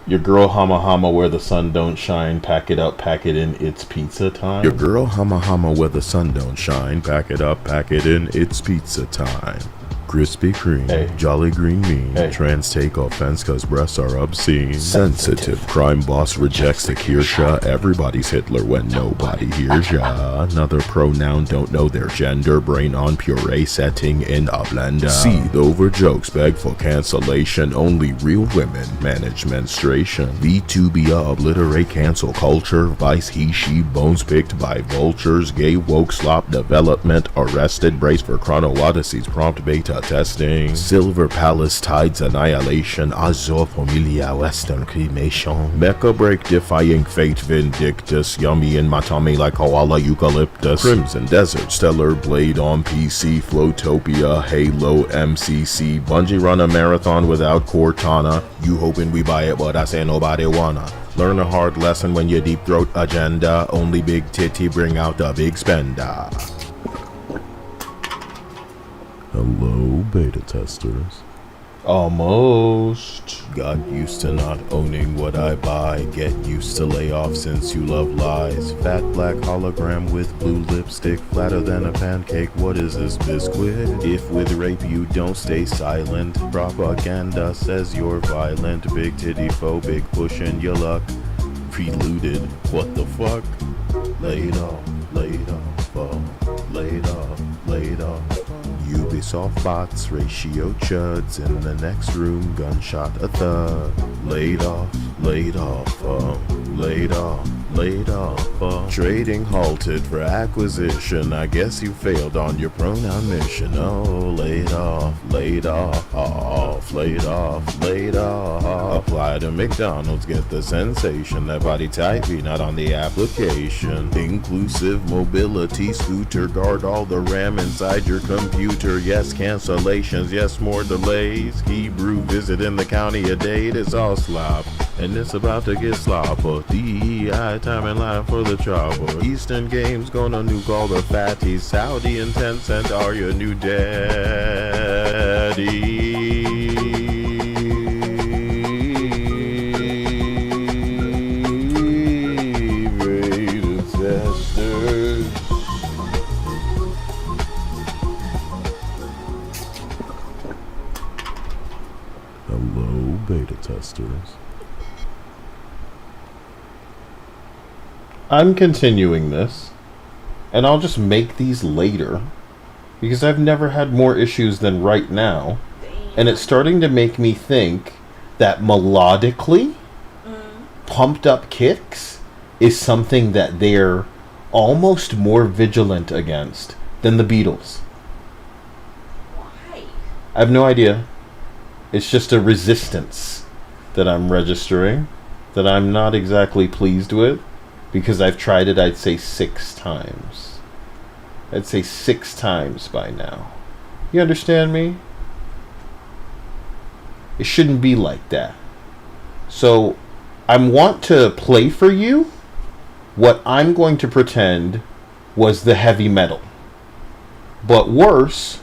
Your girl hama hama where the sun don't shine. Pack it up, pack it in, it's pizza time. Your girl hama hama where the sun don't shine. Pack it up, pack it in, it's pizza time. Krispy Kreme, Hey. Jolly Green Mean, Hey. trans take offense cause breasts are obscene. Sensitive crime boss rejects the Kirsha. Everybody's Hitler when nobody hears ya. Another pronoun don't know their gender. Brain on puree setting in a blender. Seethe over jokes, beg for cancellation. Only real women manage menstruation. VTubia obliterate cancel culture. Vice he she bones picked by vultures. Gay woke slop development arrested. Brace for Chrono Odyssey's prompt beta testing. Silver Palace tides annihilation. Azor Familia Western cremation. Mecha break defying fate vindictus. Yummy in my tummy like koala eucalyptus. Crimson Desert Stellar Blade on PC. Flowtopia Halo MCC. Bungie run a marathon without Cortana. You hoping we buy it but I say nobody wanna. Learn a hard lesson when you deep throat agenda. Only big titty bring out the big spender. Hello, beta testers. Almost. Got used to not owning what I buy. Get used to layoff since you love lies. Fat black hologram with blue lipstick. Flatter than a pancake. What is this biscuit? If with rape you don't stay silent. Propaganda says you're violent. Big titty phobic pushing your luck. Preluded. What the fuck? Laid off, laid off, laid off, laid off. Ubisoft bots, ratio chuds in the next room, gunshot a thug. Laid off, laid off, laid off, laid off. Trading halted for acquisition. I guess you failed on your pronoun mission. Oh, laid off, laid off, laid off, laid off. Apply to McDonald's, get the sensation. That body type be not on the application. Inclusive mobility scooter, guard all the RAM inside your computer. Yes, cancellations, yes, more delays. Hebrew visit in the county a date, it's all slop. And it's about to get slopper. DEI time in line for the chopper. Eastern Games gonna nuke all the fatties. Saudi and Tencent are your new daddy. Beta testers. Hello, beta testers. I'm continuing this, and I'll just make these later, because I've never had more issues than right now, and it's starting to make me think that melodically, pumped up kicks is something that they're almost more vigilant against than the Beatles. Why? I have no idea. It's just a resistance that I'm registering that I'm not exactly pleased with. Because I've tried it, I'd say 6 times. I'd say 6 times by now. You understand me? It shouldn't be like that. So, I want to play for you what I'm going to pretend was the heavy metal. But worse,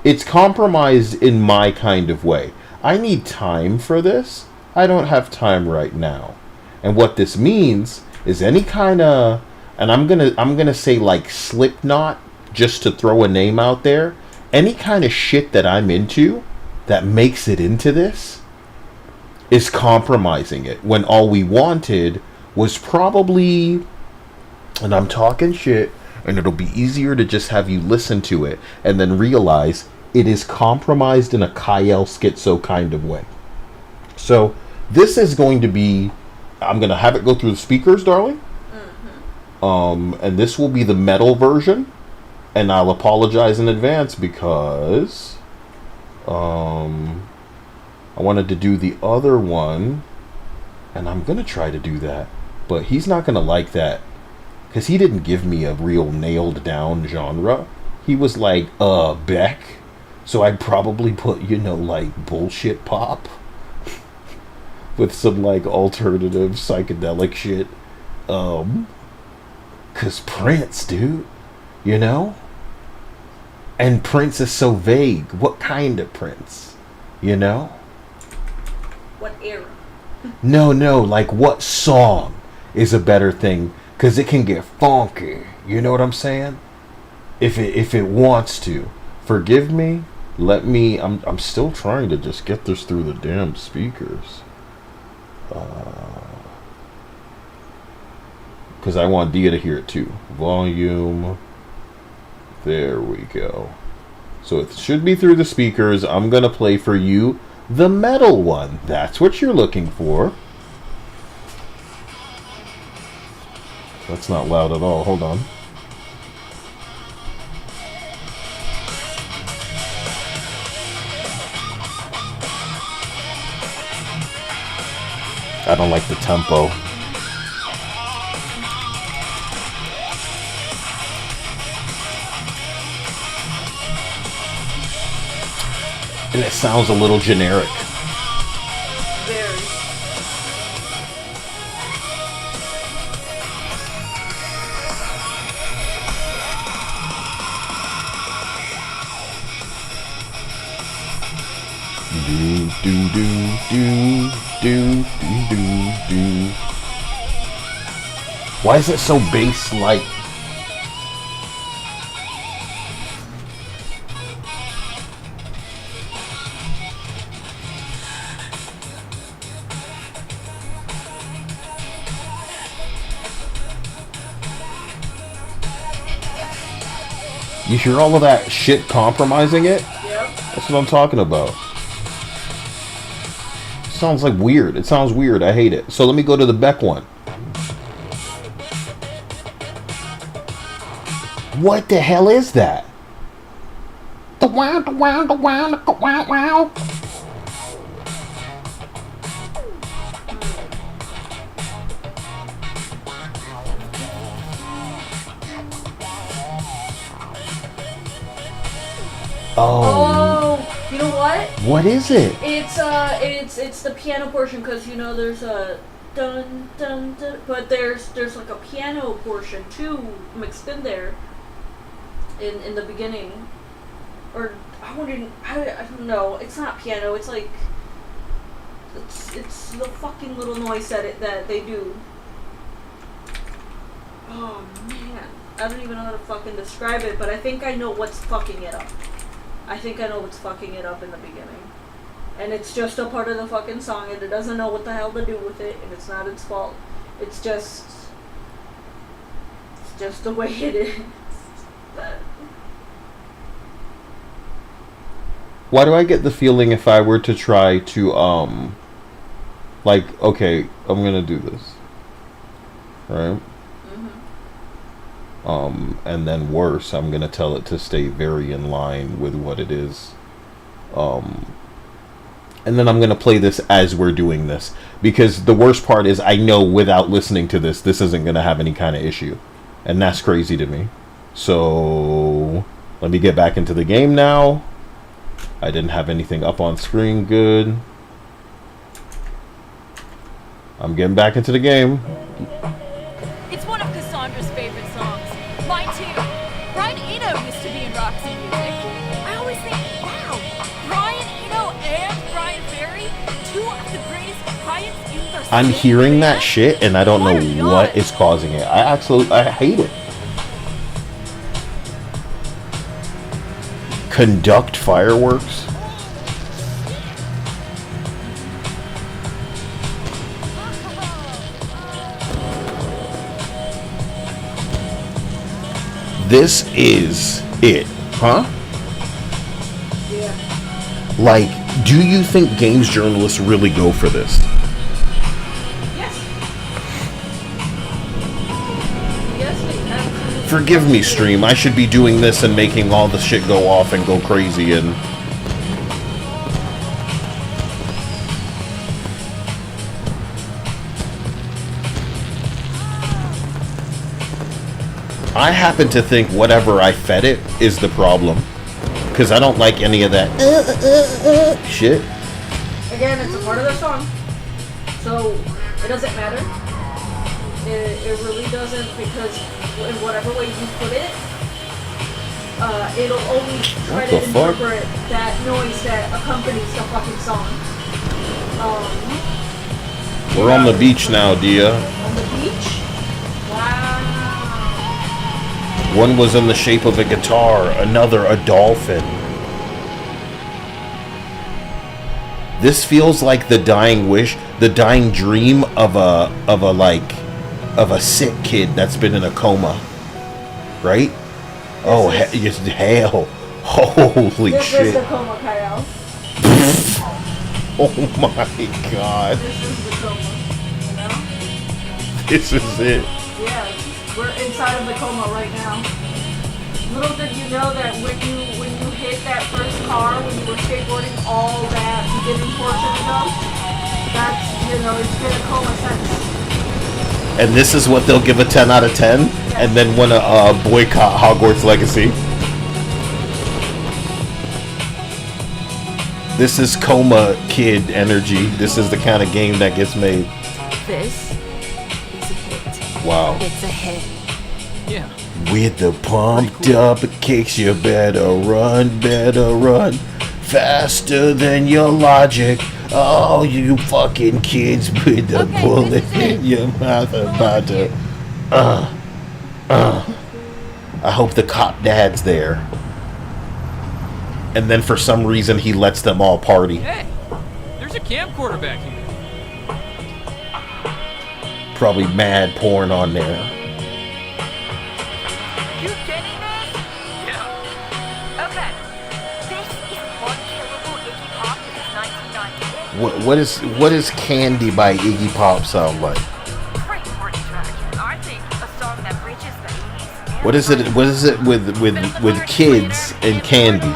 it's compromised in my kind of way. I need time for this. I don't have time right now. And what this means is any kind of, and I'm gonna say like Slipknot, just to throw a name out there, any kind of shit that I'm into that makes it into this is compromising it, when all we wanted was probably, and I'm talking shit, and it'll be easier to just have you listen to it and then realize it is compromised in a Kyle Schizo kind of way. So this is going to be, I'm going to have it go through the speakers, darling. And this will be the metal version. And I'll apologize in advance because I wanted to do the other one. And I'm going to try to do that. But he's not going to like that. Because he didn't give me a real nailed down genre. He was like, Beck. So I'd probably put, like bullshit pop. With some like alternative psychedelic shit. Cause Prince, dude. And Prince is so vague. What kind of Prince? What era? No, like what song is a better thing? Cause it can get funky. You know what I'm saying? If it wants to. Forgive me. Let me. I'm still trying to just get this through the damn speakers. Because I want Dia to hear it too. Volume. There we go. So it should be through the speakers. I'm gonna play for you the metal one. That's what you're looking for. That's not loud at all. Hold on. I don't like the tempo. And it sounds a little generic. Very. Do do do do do do do do. Why is it so bass-like? You hear all of that shit compromising it? Yep. That's what I'm talking about. Sounds like weird. It sounds weird. I hate it. So let me go to the Beck one. What the hell is that? The wow, the wow, the wow, the wow, wow. Oh, you know what? What is it? It's the piano portion, because you know there's a dun dun dun, but there's like a piano portion too mixed in there in the beginning, or I don't know. It's not piano. It's like it's the fucking little noise that they do. Oh man, I don't even know how to fucking describe it, but I think I know what's fucking it up. I think I know what's fucking it up in the beginning. And it's just a part of the fucking song, and it doesn't know what the hell to do with it, and it's not its fault. It's just the way it is. Why do I get the feeling if I were to try to, like, okay, I'm gonna do this. Right? And then worse, I'm gonna tell it to stay very in line with what it is. And then I'm gonna play this as we're doing this, because the worst part is I know without listening to this isn't gonna have any kind of issue, and that's crazy to me. So let me get back into the game now. I didn't have anything up on screen. Good. I'm getting back into the game. It's one of Cassandra's favorite songs. Mine too. Brian Eno used to be in Roxy Music. I always think, wow, Brian Eno and Brian Ferry, two of the greatest clients in the I'm hearing that shit and I don't know what is causing it. I hate it. Conduct fireworks? This is it, huh? Yeah. Like, do you think games journalists really go for this? Yes. Yes, we have. Forgive me, stream. I should be doing this and making all the shit go off and go crazy and... I happen to think whatever I fed it is the problem. Because I don't like any of that shit. Again, it's a part of the song. So, it doesn't matter. It really doesn't, because in whatever way you put it, it'll only try to interpret that noise that accompanies the fucking song. We're on the beach now, Dia. On the beach? Wow. One was in the shape of a guitar, another a dolphin. This feels like the dying wish, the dying dream of a sick kid that's been in a coma, right? Oh, hell! Holy this shit! This is the coma, Kyle. Oh my god! This is the coma. You know? This is it. Yeah, we're inside of the coma right now. Little did you know that when you hit that first car, when you were skateboarding, all that beginning portion ago, that's, it's been a coma since. And this is what they'll give a 10 out of 10, and then want to boycott Hogwarts Legacy. This is coma kid energy. This is the kind of game that gets made. This is a hit. Wow. It's a hit. Yeah. With the pumped up kicks, you better run faster than your logic. Oh, you fucking kids with the bullet in your mouth about to. I hope the cop dad's there. And then for some reason he lets them all party. Hey, there's a camcorder back here. Probably mad porn on there. You getting this? Yeah. Okay. This is one killable Iggy Pop since 1998. What is Candy by Iggy Pop sound like? Pretty track. I think a song that bridges the 80s. What is it with kids and Candy?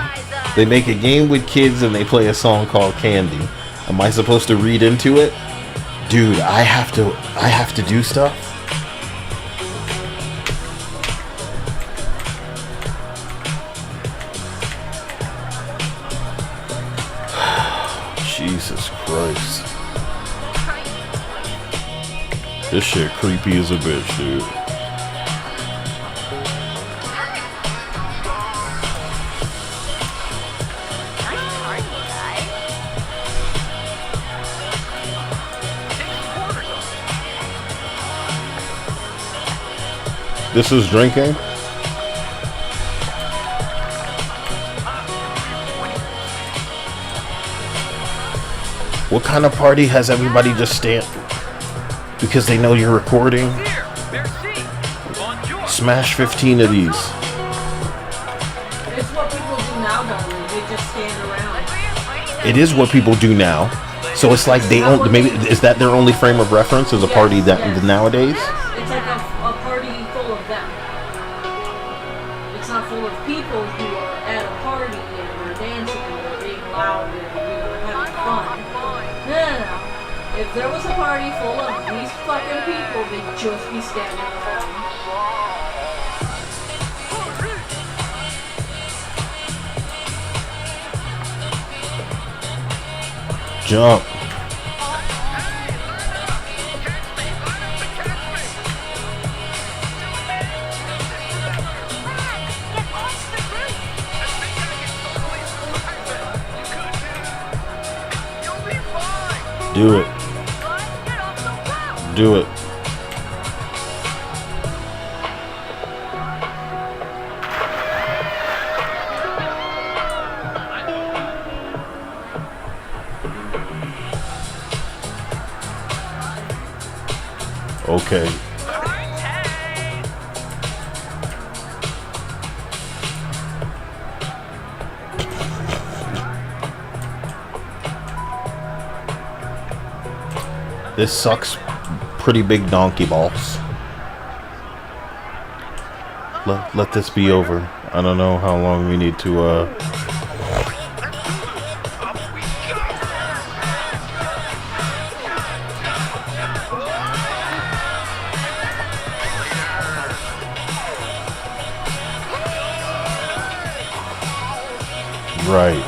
They make a game with kids and they play a song called Candy. Am I supposed to read into it? Dude, I have to do stuff. Jesus Christ. This shit creepy as a bitch, dude. This is drinking? What kind of party has everybody just stand? Because they know you're recording? Smash 15 of these. It's what people do now, though. They just stand around. It is what people do now. So it's like they only, maybe, is that their only frame of reference as a party that nowadays? It's like a party full of them. It's not full of people who are at a party and are dancing and are being loud and having fun. No. If there was a party full of these fucking people, they'd just be standing around. Jump. Do it. Do it. Okay. This sucks pretty big donkey balls. Let this be over. I don't know how long we need to Right.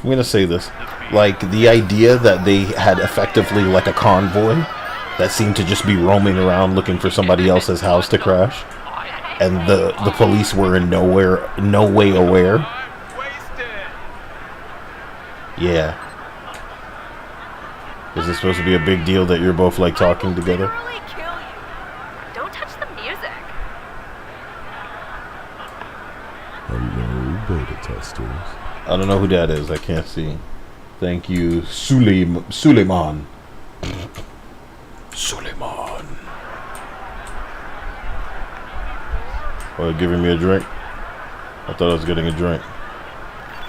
I'm gonna say this, like the idea that they had effectively like a convoy that seemed to just be roaming around looking for somebody else's house to crash, and the police were in no way aware. Yeah. Is it supposed to be a big deal that you're both like talking together? Literally kill you. Don't touch the music. Hello, beta testers. I don't know who that is. I can't see. Thank you, Suleiman. Suleiman. Oh, giving me a drink? I thought I was getting a drink.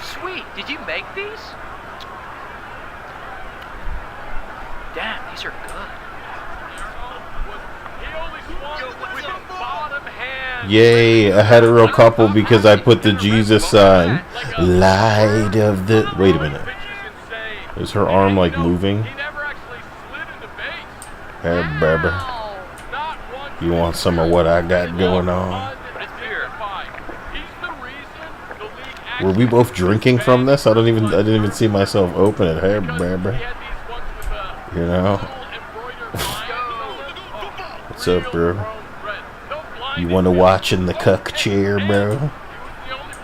Sweet. Did you make these? Damn, these are good. Yay, a hetero couple because I put the Jesus sign. Light of the... Wait a minute. Is her arm like moving? Hey, baby. You want some of what I got going on? Were we both drinking from this? I didn't even see myself open it. Hey, baby. You know? What's up, bro? You want to watch in the cuck chair, bro?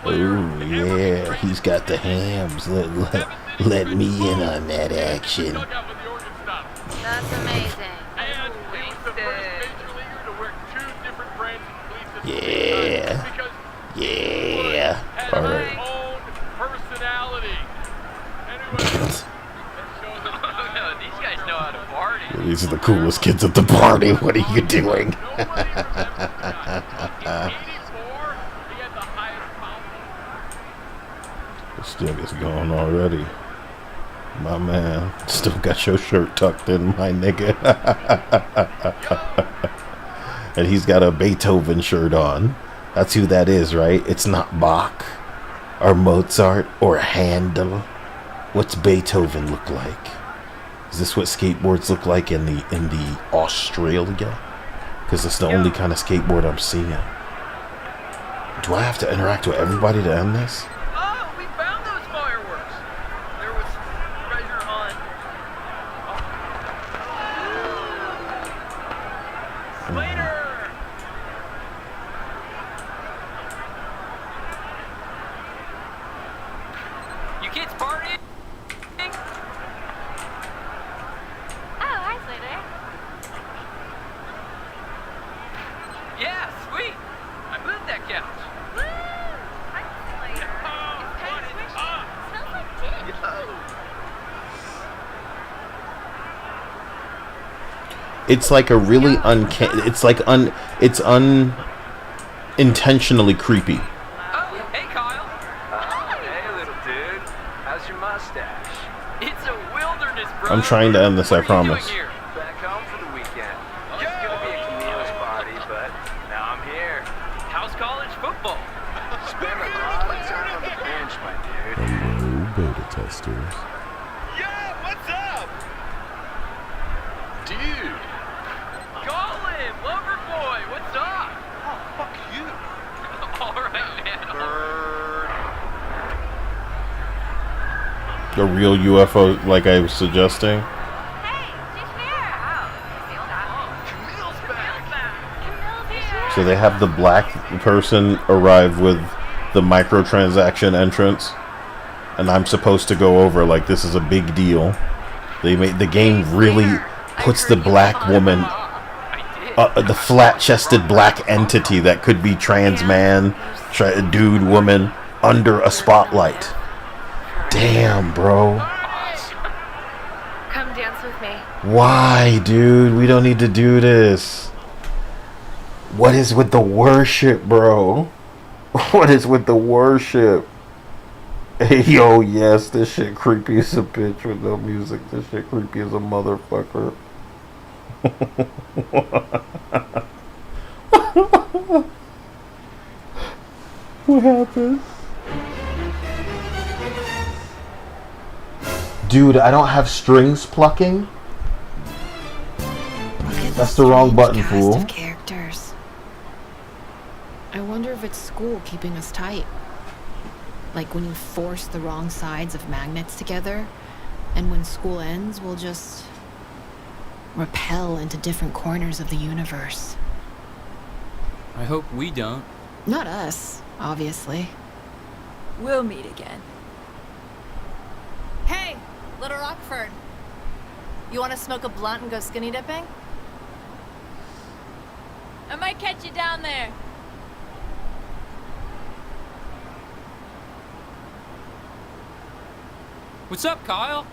Oh, yeah. He's got the hams. Let me in on that action. That's amazing. Yeah. Yeah. All right. These guys know how to party. These are the coolest kids at the party. What are you doing? This thing is going already. My man. Still got your shirt tucked in, my nigga. And he's got a Beethoven shirt on. That's who that is, right? It's not Bach or Mozart or Handel. What's Beethoven look like? Is this what skateboards look like in the Australia? Because it's the only kind of skateboard I'm seeing. Do I have to interact with everybody to end this? Oh, we found those fireworks. There was treasure on. Slater! You kids partying? Oh, hi, Slater. Yeah, sweet. I moved that couch. Woo! Hi, Slater. It's kind of squishy. Smells like dick. It's like a really it's unintentionally creepy. Hey, Kyle. Hey, little dude. How's your mustache? It's a wilderness, bro. I'm trying to end this, I promise. Back home for the weekend. It was gonna be a Camille's party, but now I'm here. How's college football? Spent a lot of time on the bench, my dude. Hello, beta testers. Yeah, what's up? Dude. Colin, lover boy, what's up? Oh, fuck you. All right, man. A real UFO like I was suggesting. So they have the black person arrive with the microtransaction entrance, and I'm supposed to go over like this is a big deal. They made the game really puts the black woman, the flat-chested black entity that could be trans man, dude, woman, under a spotlight. Damn, bro. Come dance with me. Why, dude? We don't need to do this. What is with the worship, bro? What is with the worship? Hey, yo, yes, this shit creepy as a bitch with no music. This shit creepy as a motherfucker. What happened? Dude, I don't have strings plucking. That's the wrong button, fool. Characters. I wonder if it's school keeping us tight. Like when you force the wrong sides of magnets together, and when school ends, we'll just repel into different corners of the universe. I hope we don't. Not us, obviously. We'll meet again. Hey! Little Rockford. You want to smoke a blunt and go skinny dipping? I might catch you down there. What's up, Kyle?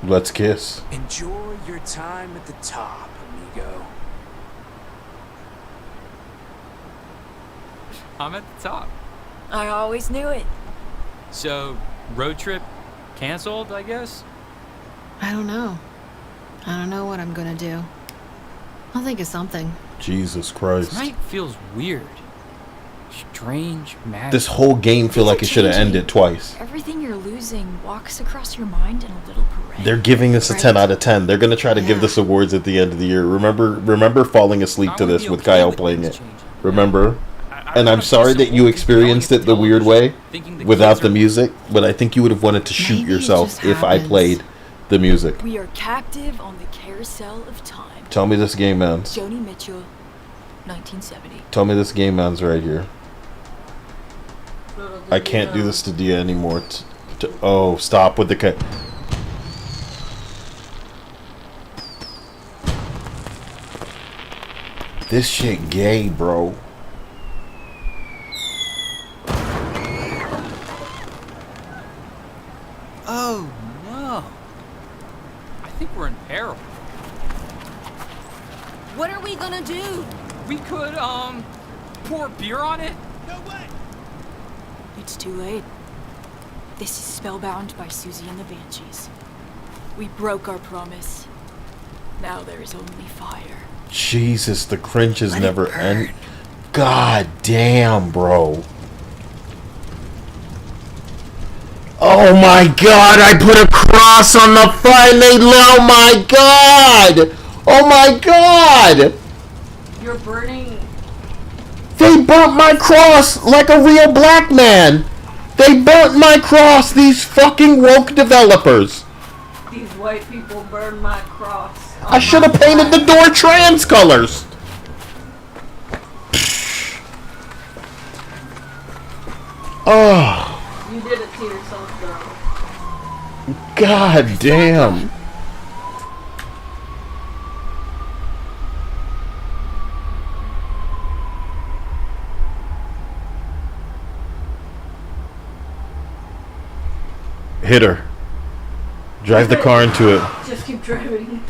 Let's kiss. Enjoy your time at the top, amigo. I'm at the top. I always knew it. So, road trip canceled, I guess? I don't know. I don't know what I'm gonna do. I'll think of something. Jesus Christ. Tonight feels weird. Strange, magic. This whole game feel like it should have ended twice. Everything you're losing walks across your mind in a little parade. They're giving this a 10 out of 10. They're gonna try to give this awards at the end of the year. Remember falling asleep to this with Kyle playing it. Remember? And I'm sorry that you experienced it the weird way without the music, but I think you would have wanted to shoot yourself if I played the music. We are captive on the carousel of time. Tell me this game ends. Joni Mitchell, 1970. Tell me this game ends right here. I can't do this to Dia anymore. Oh, stop with the This shit gay, bro. Oh, no. I think we're in peril. What are we gonna do? We could, pour beer on it? No way! It's too late. This is Spellbound by Susie and the Banshees. We broke our promise. Now there is only fire. Jesus, the cringes never end. God damn, bro. Oh my god, I put a cross on the fire. Oh my god! Oh my god! You're burning. They burnt my cross like a real black man. They burnt my cross, these fucking woke developers. These white people burned my cross. I should have painted the door trans colors. Oh. You did it to yourself, girl. God damn. Hit her. Drive the car into it. Just keep driving.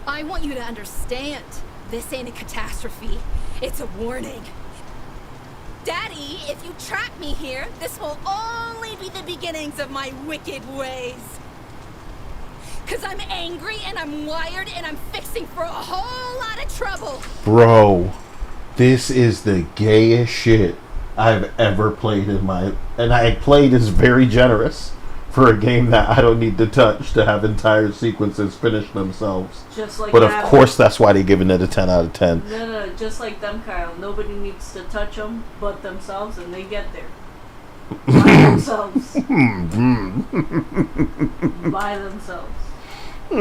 I want you to understand. This ain't a catastrophe. It's a warning. Daddy, if you trap me here, this will only be the beginnings of my wicked ways. 'Cause I'm angry and I'm wired and I'm fixing for a whole lot of trouble. Bro, this is the gayest shit I've ever played in my... And I played is very generous for a game that I don't need to touch to have entire sequences finish themselves. Just like but that. Of course that's why they're giving it a 10 out of 10. No, just like them, Kyle. Nobody needs to touch them but themselves, and they get there. By themselves. By themselves. I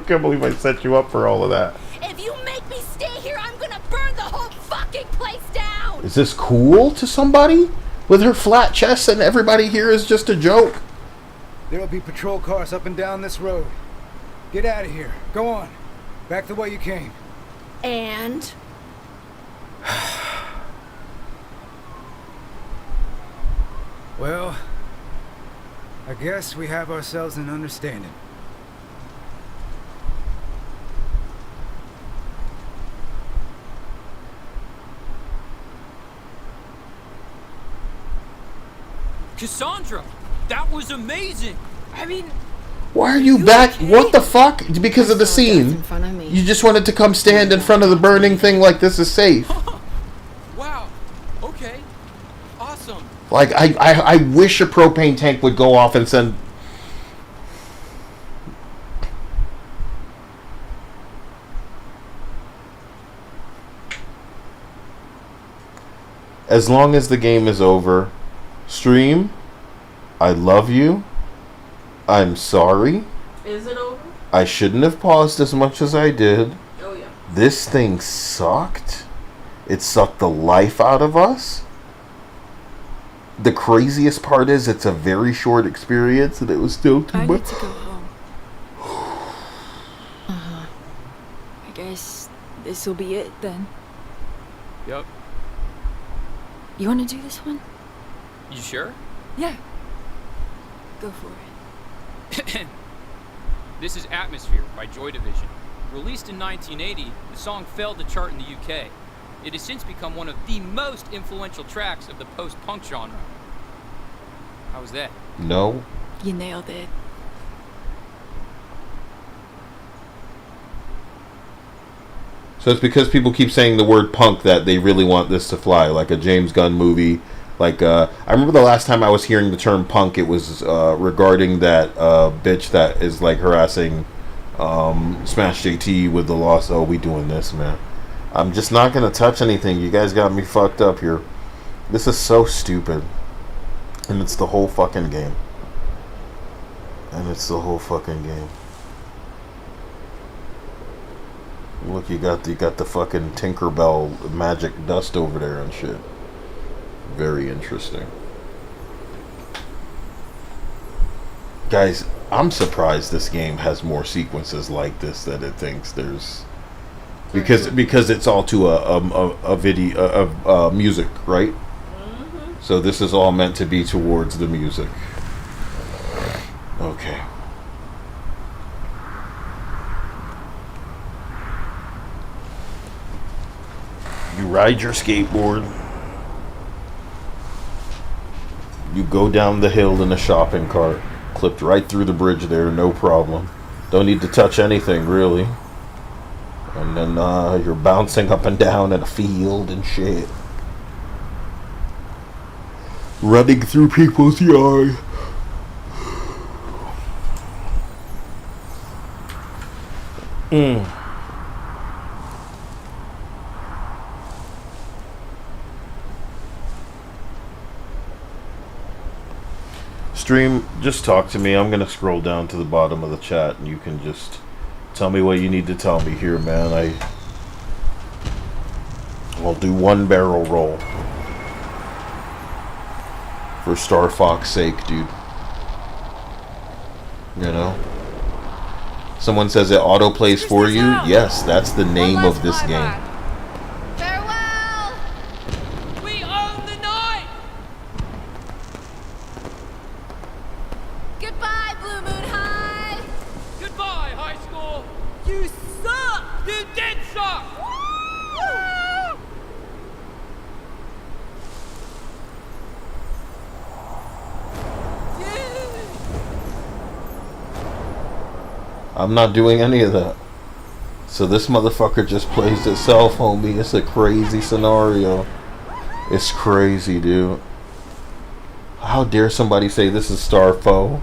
can't believe I set you up for all of that. If you make me stay here, I'm gonna burn the whole fucking place down! Is this cool to somebody? With her flat chest and everybody here is just a joke? There'll be patrol cars up and down this road. Get out of here. Go on. Back the way you came. And? Well, I guess we have ourselves an understanding. Cassandra, that was amazing. I mean, Why are you back? Okay? What the fuck? Because of the scene. You just wanted to come stand in front of the burning thing like this is safe. Wow. Okay. Awesome. Like, I wish a propane tank would go off and send... As long as the game is over, stream, I love you. I'm sorry. Is it over? I shouldn't have paused as much as I did. Oh yeah. This thing sucked. It sucked the life out of us. The craziest part is it's a very short experience and it was still too much. I need to go home. I guess this'll be it then. Yep. You wanna do this one? You sure? Yeah. Go for it. This is Atmosphere by Joy Division. Released in 1980, the song failed to chart in the UK. It has since become one of the most influential tracks of the post-punk genre. How was that? No. You nailed it. So it's because people keep saying the word punk that they really want this to fly, like a James Gunn movie. Like, I remember the last time I was hearing the term punk, it was regarding that bitch that is like harassing Smash JT with the loss. Oh, we doing this, man. I'm just not going to touch anything. You guys got me fucked up here. This is so stupid. And it's the whole fucking game. And it's the whole fucking game. Look, you got the fucking Tinkerbell magic dust over there and shit. Very interesting. Guys, I'm surprised this game has more sequences like this than it thinks there's. Because it's all to a video music, right? Mm-hmm. So this is all meant to be towards the music. Okay. You ride your skateboard. You go down the hill in a shopping cart. Clipped right through the bridge there, no problem. Don't need to touch anything, really. And then you're bouncing up and down in a field and shit. Running through people's yard. Stream, just talk to me. I'm going to scroll down to the bottom of the chat and you can just tell me what you need to tell me here, man. I'll do one barrel roll. For Star Fox's sake, dude. You know? Someone says it autoplays for you. Yes, that's the name of this game. Farewell! We own the night! Goodbye, Blue Moon High! Goodbye, high school! You suck! You did suck! I'm not doing any of that. So this motherfucker just plays itself, homie. It's a crazy scenario. It's crazy, dude. How dare somebody say this is Starfo?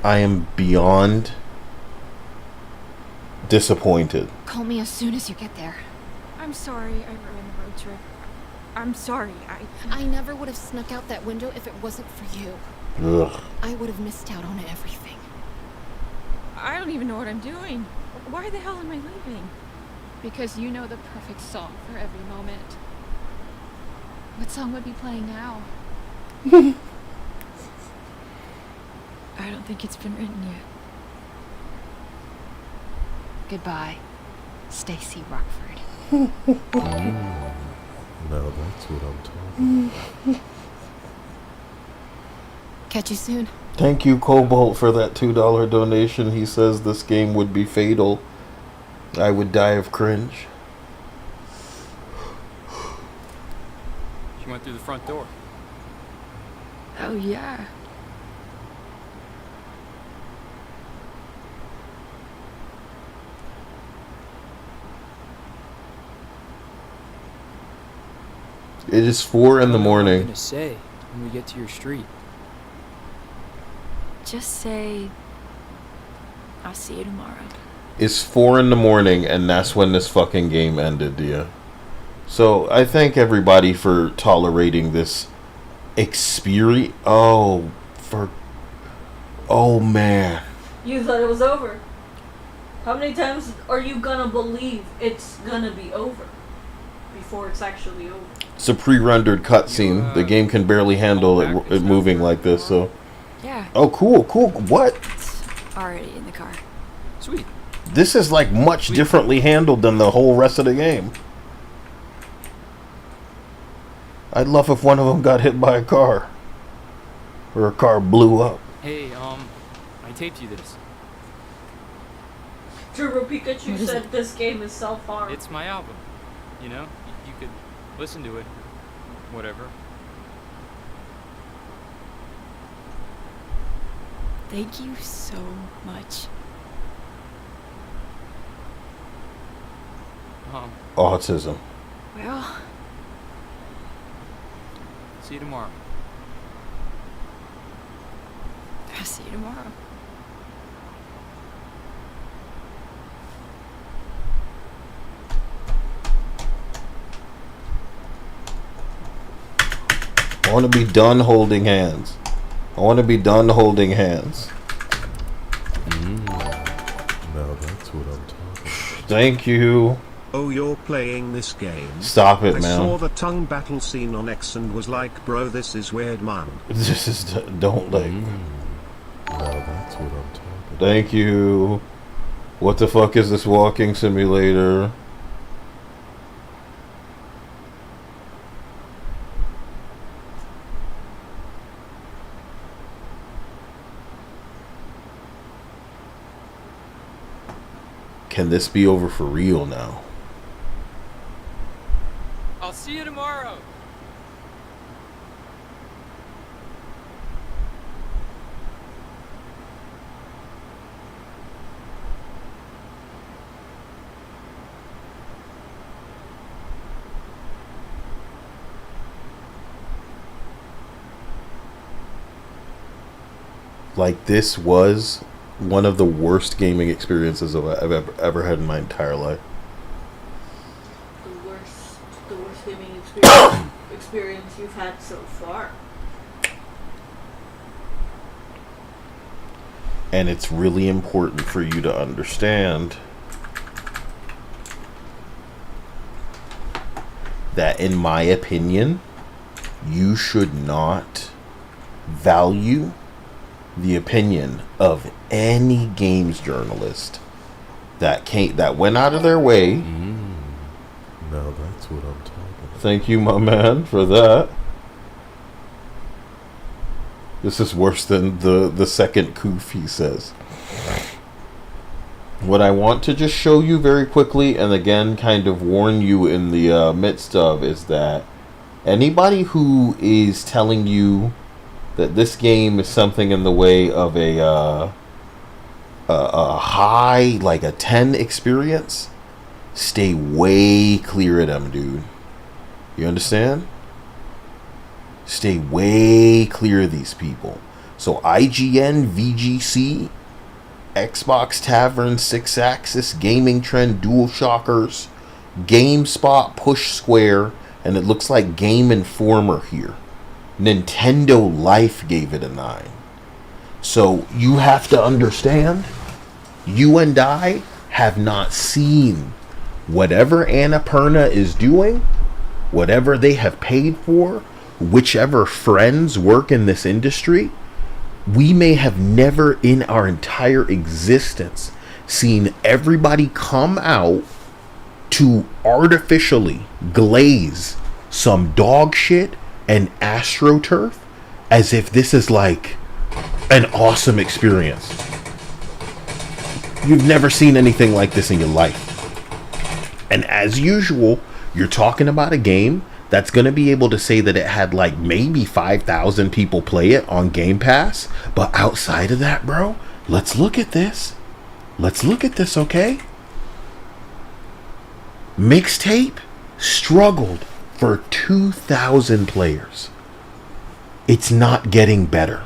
I am beyond disappointed. Call me as soon as you get there. I'm sorry I ruined the road trip. I'm sorry, I never would have snuck out that window if it wasn't for you. Ugh. I would have missed out on everything. I don't even know what I'm doing. Why the hell am I leaving? Because you know the perfect song for every moment. What song would be playing now? I don't think it's been written yet. Goodbye, Stacy Rockford. Now that's what I'm talking about. Catch you soon. Thank you, Cobalt, for that $2 donation. He says this game would be fatal. I would die of cringe. She went through the front door. Oh, yeah. It is 4 in the What am I morning. gonna say when we get to your street? Just say, I'll see you tomorrow. It's 4 in the morning, and that's when this fucking game ended, dear. So I thank everybody for tolerating this experience. Oh man. You thought it was over. How many times are you gonna believe it's gonna be over before it's actually over? It's a pre-rendered cutscene. The game can barely handle it moving like this, so. Yeah. Oh, cool. What? It's already in the car. Sweet. This is like much differently handled than the whole rest of the game. I'd love if one of them got hit by a car. Or a car blew up. Hey, I taped you this. Turbo Pikachu said this game is self-harm. It's my album. You know, you could listen to it. Whatever. Thank you so much. Autism. Well, See you tomorrow. I'll see you tomorrow. I want to be done holding hands. Now that's what I'm talking about. Thank you. Oh, you're playing this game? Stop it, I man. saw the tongue battle scene on X and was like, bro, this is weird, man. This is don't like. Now that's what I'm talking about. Thank you. What the fuck is this walking simulator? Can this be over for real now? I'll see you tomorrow. Like, this was one of the worst gaming experiences I've ever had in my entire life. The worst gaming experience you've had so far. And it's really important for you to understand that, in my opinion, you should not value the opinion of any games journalist that went out of their way. Now that's what I'm talking about. Thank you, my man, for that. This is worse than the second coof, he says. What I want to just show you very quickly, and again kind of warn you in the midst of, is that anybody who is telling you that this game is something in the way of a high, like a 10 experience, stay way clear of them, dude. You understand? Stay way clear of these people. So IGN, VGC, Xbox Tavern, 6-Axis, Gaming Trend, DualShockers, GameSpot, Push Square, and it looks like Game Informer here. Nintendo Life gave it a 9. So you have to understand, you and I have not seen whatever Annapurna is doing, whatever they have paid for, whichever friends work in this industry. We may have never in our entire existence seen everybody come out to artificially glaze some dog shit and AstroTurf as if this is like an awesome experience. You've never seen anything like this in your life. And as usual, you're talking about a game that's going to be able to say that it had like maybe 5,000 people play it on Game Pass. But outside of that, bro, let's look at this. Let's look at this, okay? Mixtape struggled for 2,000 players. It's not getting better.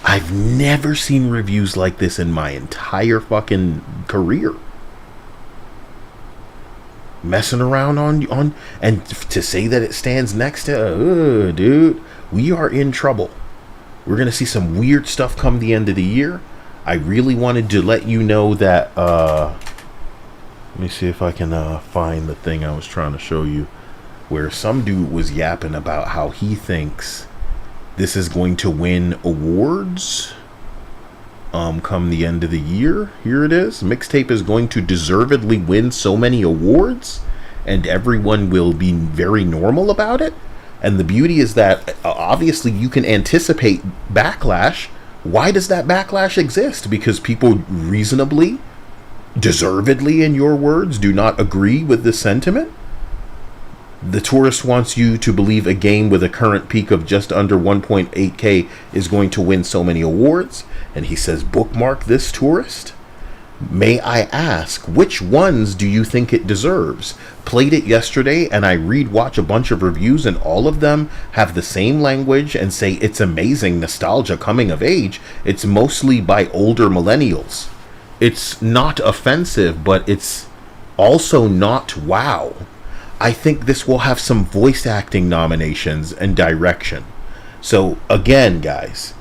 I've never seen reviews like this in my entire fucking career. Messing around on and to say that it stands next to, dude, we are in trouble. We're gonna see some weird stuff come the end of the year. I really wanted to let you know that. Let me see if I can find the thing I was trying to show you, where some dude was yapping about how he thinks this is going to win awards come the end of the year. Here it is. Mixtape is going to deservedly win so many awards, and everyone will be very normal about it. And the beauty is that obviously you can anticipate backlash. Why does that backlash exist? Because people reasonably, deservedly, in your words, do not agree with this sentiment. The tourist wants you to believe a game with a current peak of just under 1.8K is going to win so many awards. And he says, bookmark this, tourist. May I ask, which ones do you think it deserves? Played it yesterday, and I watch a bunch of reviews, and all of them have the same language and say it's amazing nostalgia coming of age. It's mostly by older millennials. It's not offensive, but it's also not wow. I think this will have some voice acting nominations and direction. So again, guys,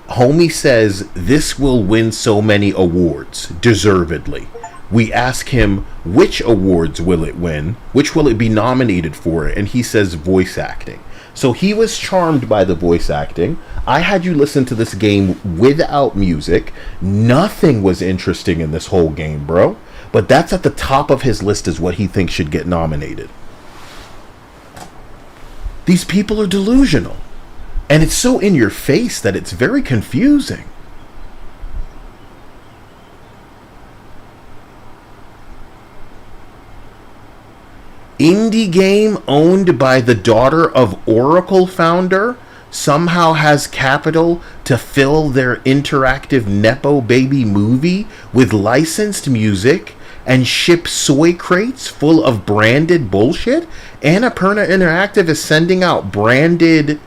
homie says this will win so many awards, deservedly. We ask him, which awards will it win? Which will it be nominated for? And he says voice acting. So he was charmed by the voice acting. I had you listen to this game without music. Nothing was interesting in this whole game, bro. But that's at the top of his list as what he thinks should get nominated. These people are delusional. And it's so in your face that it's very confusing. Indie game owned by the daughter of Oracle founder somehow has capital to fill their interactive Nepo baby movie with licensed music and ship soy crates full of branded bullshit. Annapurna Interactive is sending out branded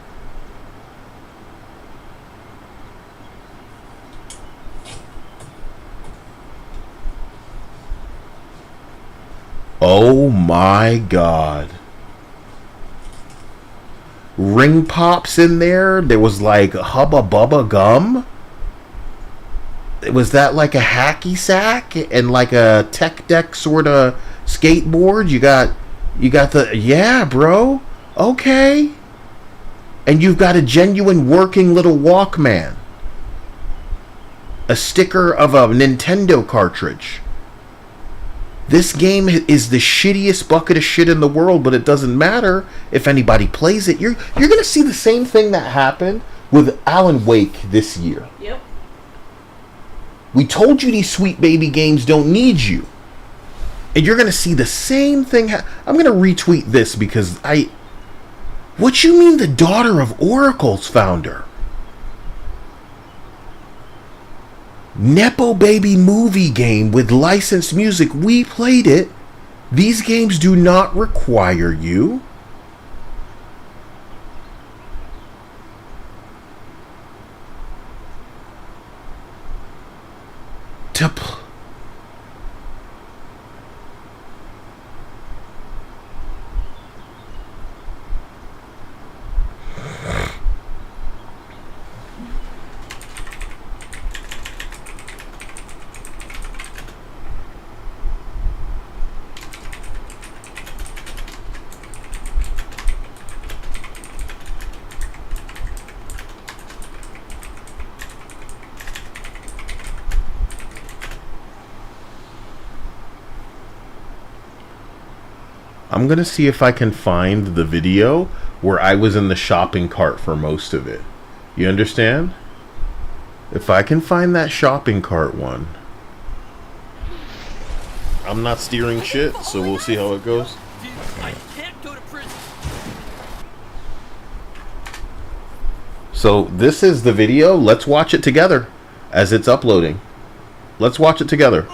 oh my god. Ring pops in there. There was like Hubba Bubba Gum. Was that like a hacky sack and like a tech deck sort of skateboard? You got the, yeah, bro. Okay. And you've got a genuine working little Walkman. A sticker of a Nintendo cartridge. This game is the shittiest bucket of shit in the world, but it doesn't matter if anybody plays it. You're going to see the same thing that happened with Alan Wake this year. Yep. We told you these sweet baby games don't need you. And you're going to see the same thing. I'm going to retweet this because what you mean the daughter of Oracle's founder? Nepo baby movie game with licensed music. We played it. These games do not require you to I'm going to see if I can find the video where I was in the shopping cart for most of it. You understand? If I can find that shopping cart one. I'm not steering shit, so we'll see how it goes. I can't go to prison. So this is the video. Let's watch it together as it's uploading. Let's watch it together.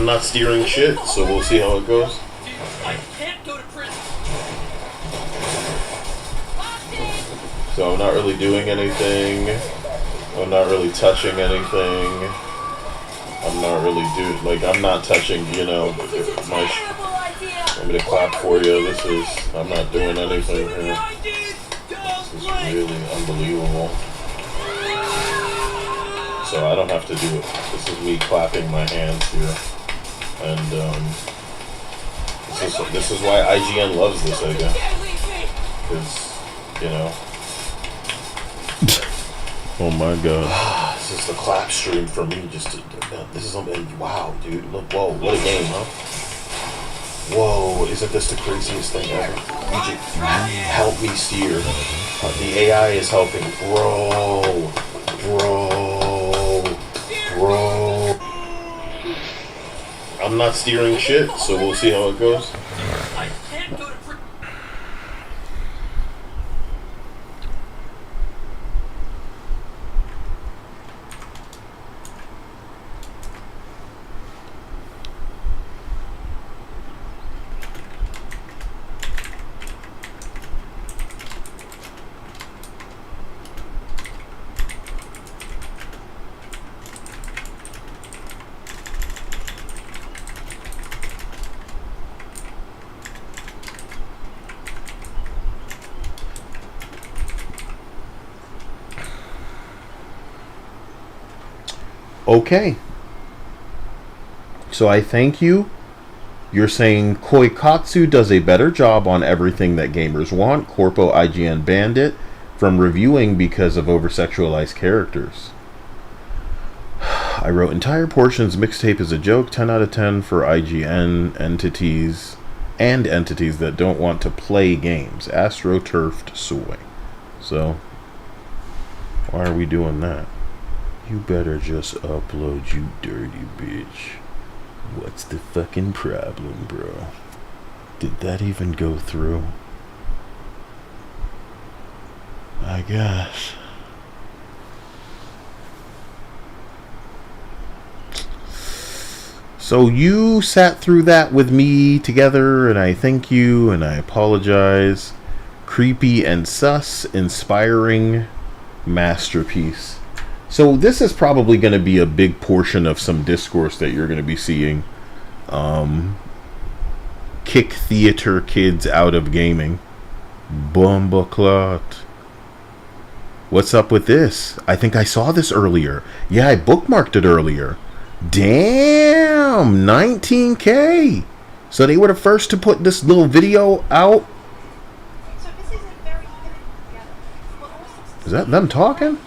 I'm not steering shit, so we'll see how it goes. I can't go to prison. So I'm not really doing anything. I'm not really touching anything. I'm not really I'm not touching, you know, my I'm gonna clap for you. I'm not doing anything here. This is really unbelievable. So I don't have to do it. This is me clapping my hands here. And, this is why IGN loves this, I guess. Because, you know. Oh my god. This is the clap stream for me. This is something. Wow, dude. Look, whoa, what a game, huh? Whoa, isn't this the craziest thing ever? Help me steer. The AI is helping. Bro. I'm not steering shit, so we'll see how it goes. I can't go to prison. Okay. So I thank you. You're saying Koikatsu does a better job on everything that gamers want. Corpo IGN banned it from reviewing because of over-sexualized characters. I wrote entire portions. Mixtape is a joke. 10 out of 10 for IGN entities and entities that don't want to play games. AstroTurfed soy. So, why are we doing that? You better just upload, you dirty bitch. What's the fucking problem, bro? Did that even go through? I guess. So you sat through that with me together, and I thank you, and I apologize. Creepy and sus, inspiring masterpiece. So this is probably going to be a big portion of some discourse that you're going to be seeing. Kick theater kids out of gaming. Bumbleclot. What's up with this? I think I saw this earlier. Yeah, I bookmarked it earlier. Damn, 19K. So they were the first to put this little video out. Is that them talking?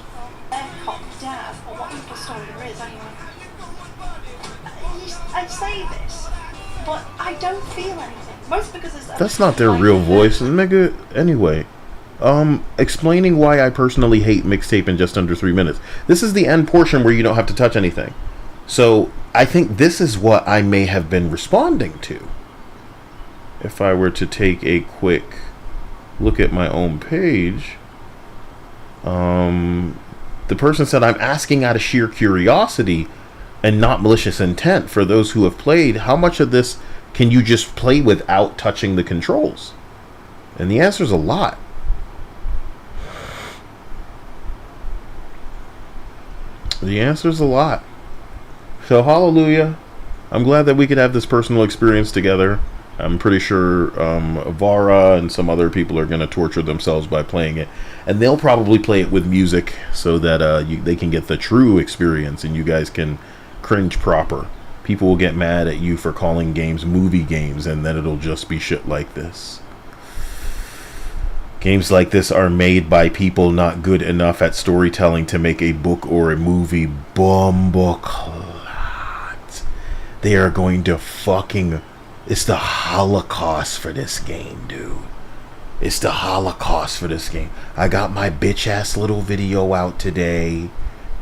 I say this, but I don't feel anything. Most because it's that's not their real voice, nigga. Anyway, explaining why I personally hate Mixtape in just under 3 minutes. This is the end portion where you don't have to touch anything. So I think this is what I may have been responding to. If I were to take a quick look at my own page, the person said, I'm asking out of sheer curiosity and not malicious intent for those who have played, how much of this can you just play without touching the controls? And the answer is a lot. The answer is a lot. So hallelujah. I'm glad that we could have this personal experience together. I'm pretty sure Vara and some other people are going to torture themselves by playing it. And they'll probably play it with music so that they can get the true experience and you guys can cringe proper. People will get mad at you for calling games movie games, and then it'll just be shit like this. Games like this are made by people not good enough at storytelling to make a book or a movie. Bumbleclot. They are going to fucking... It's the Holocaust for this game, dude. It's the Holocaust for this game. I got my bitch-ass little video out today,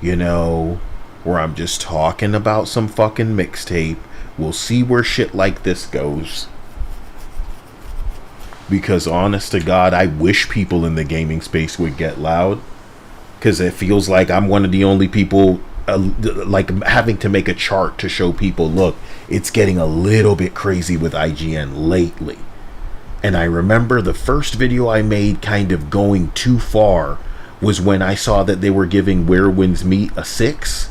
you know, where I'm just talking about some fucking Mixtape. We'll see where shit like this goes. Because honest to God, I wish people in the gaming space would get loud. Because it feels like I'm one of the only people like having to make a chart to show people, look, it's getting a little bit crazy with IGN lately. And I remember the first video I made kind of going too far was when I saw that they were giving Where Winds Meet a 6,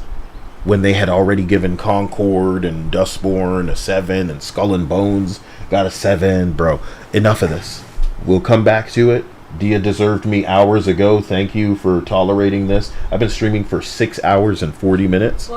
when they had already given Concord and Dustborn a 7 and Skull and Bones got a 7. Bro, enough of this. We'll come back to it. Dia deserved me hours ago. Thank you for tolerating this. I've been streaming for 6 hours and 40 minutes.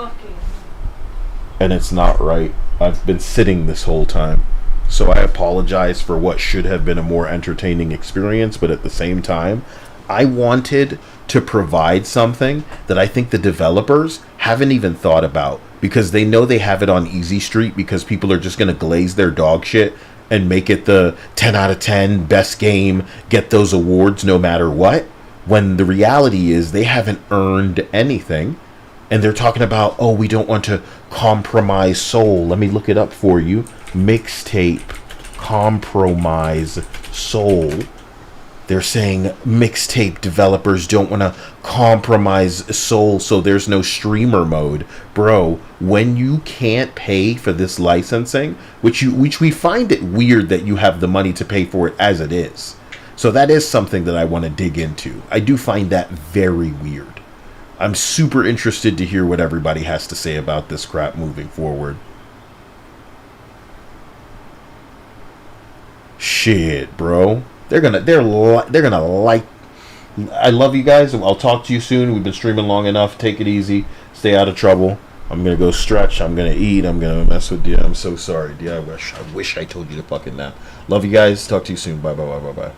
And it's not right. I've been sitting this whole time. So I apologize for what should have been a more entertaining experience, but at the same time, I wanted to provide something that I think the developers haven't even thought about, because they know they have it on Easy Street because people are just going to glaze their dog shit and make it the 10 out of 10 best game, get those awards no matter what, when the reality is they haven't earned anything. And they're talking about, oh, we don't want to compromise soul. Let me look it up for you. Mixtape compromise soul. They're saying mixtape developers don't want to compromise soul, so there's no streamer mode. Bro, when you can't pay for this licensing, which we find it weird that you have the money to pay for it as it is. So that is something that I want to dig into. I do find that very weird. I'm super interested to hear what everybody has to say about this crap moving forward. Shit, bro. They're gonna like. I love you guys. I'll talk to you soon. We've been streaming long enough. Take it easy. Stay out of trouble. I'm gonna go stretch. I'm gonna eat. I'm gonna mess with Dia. I'm so sorry, Dia. I wish I told you to fucking nap. Love you guys. Talk to you soon. Bye.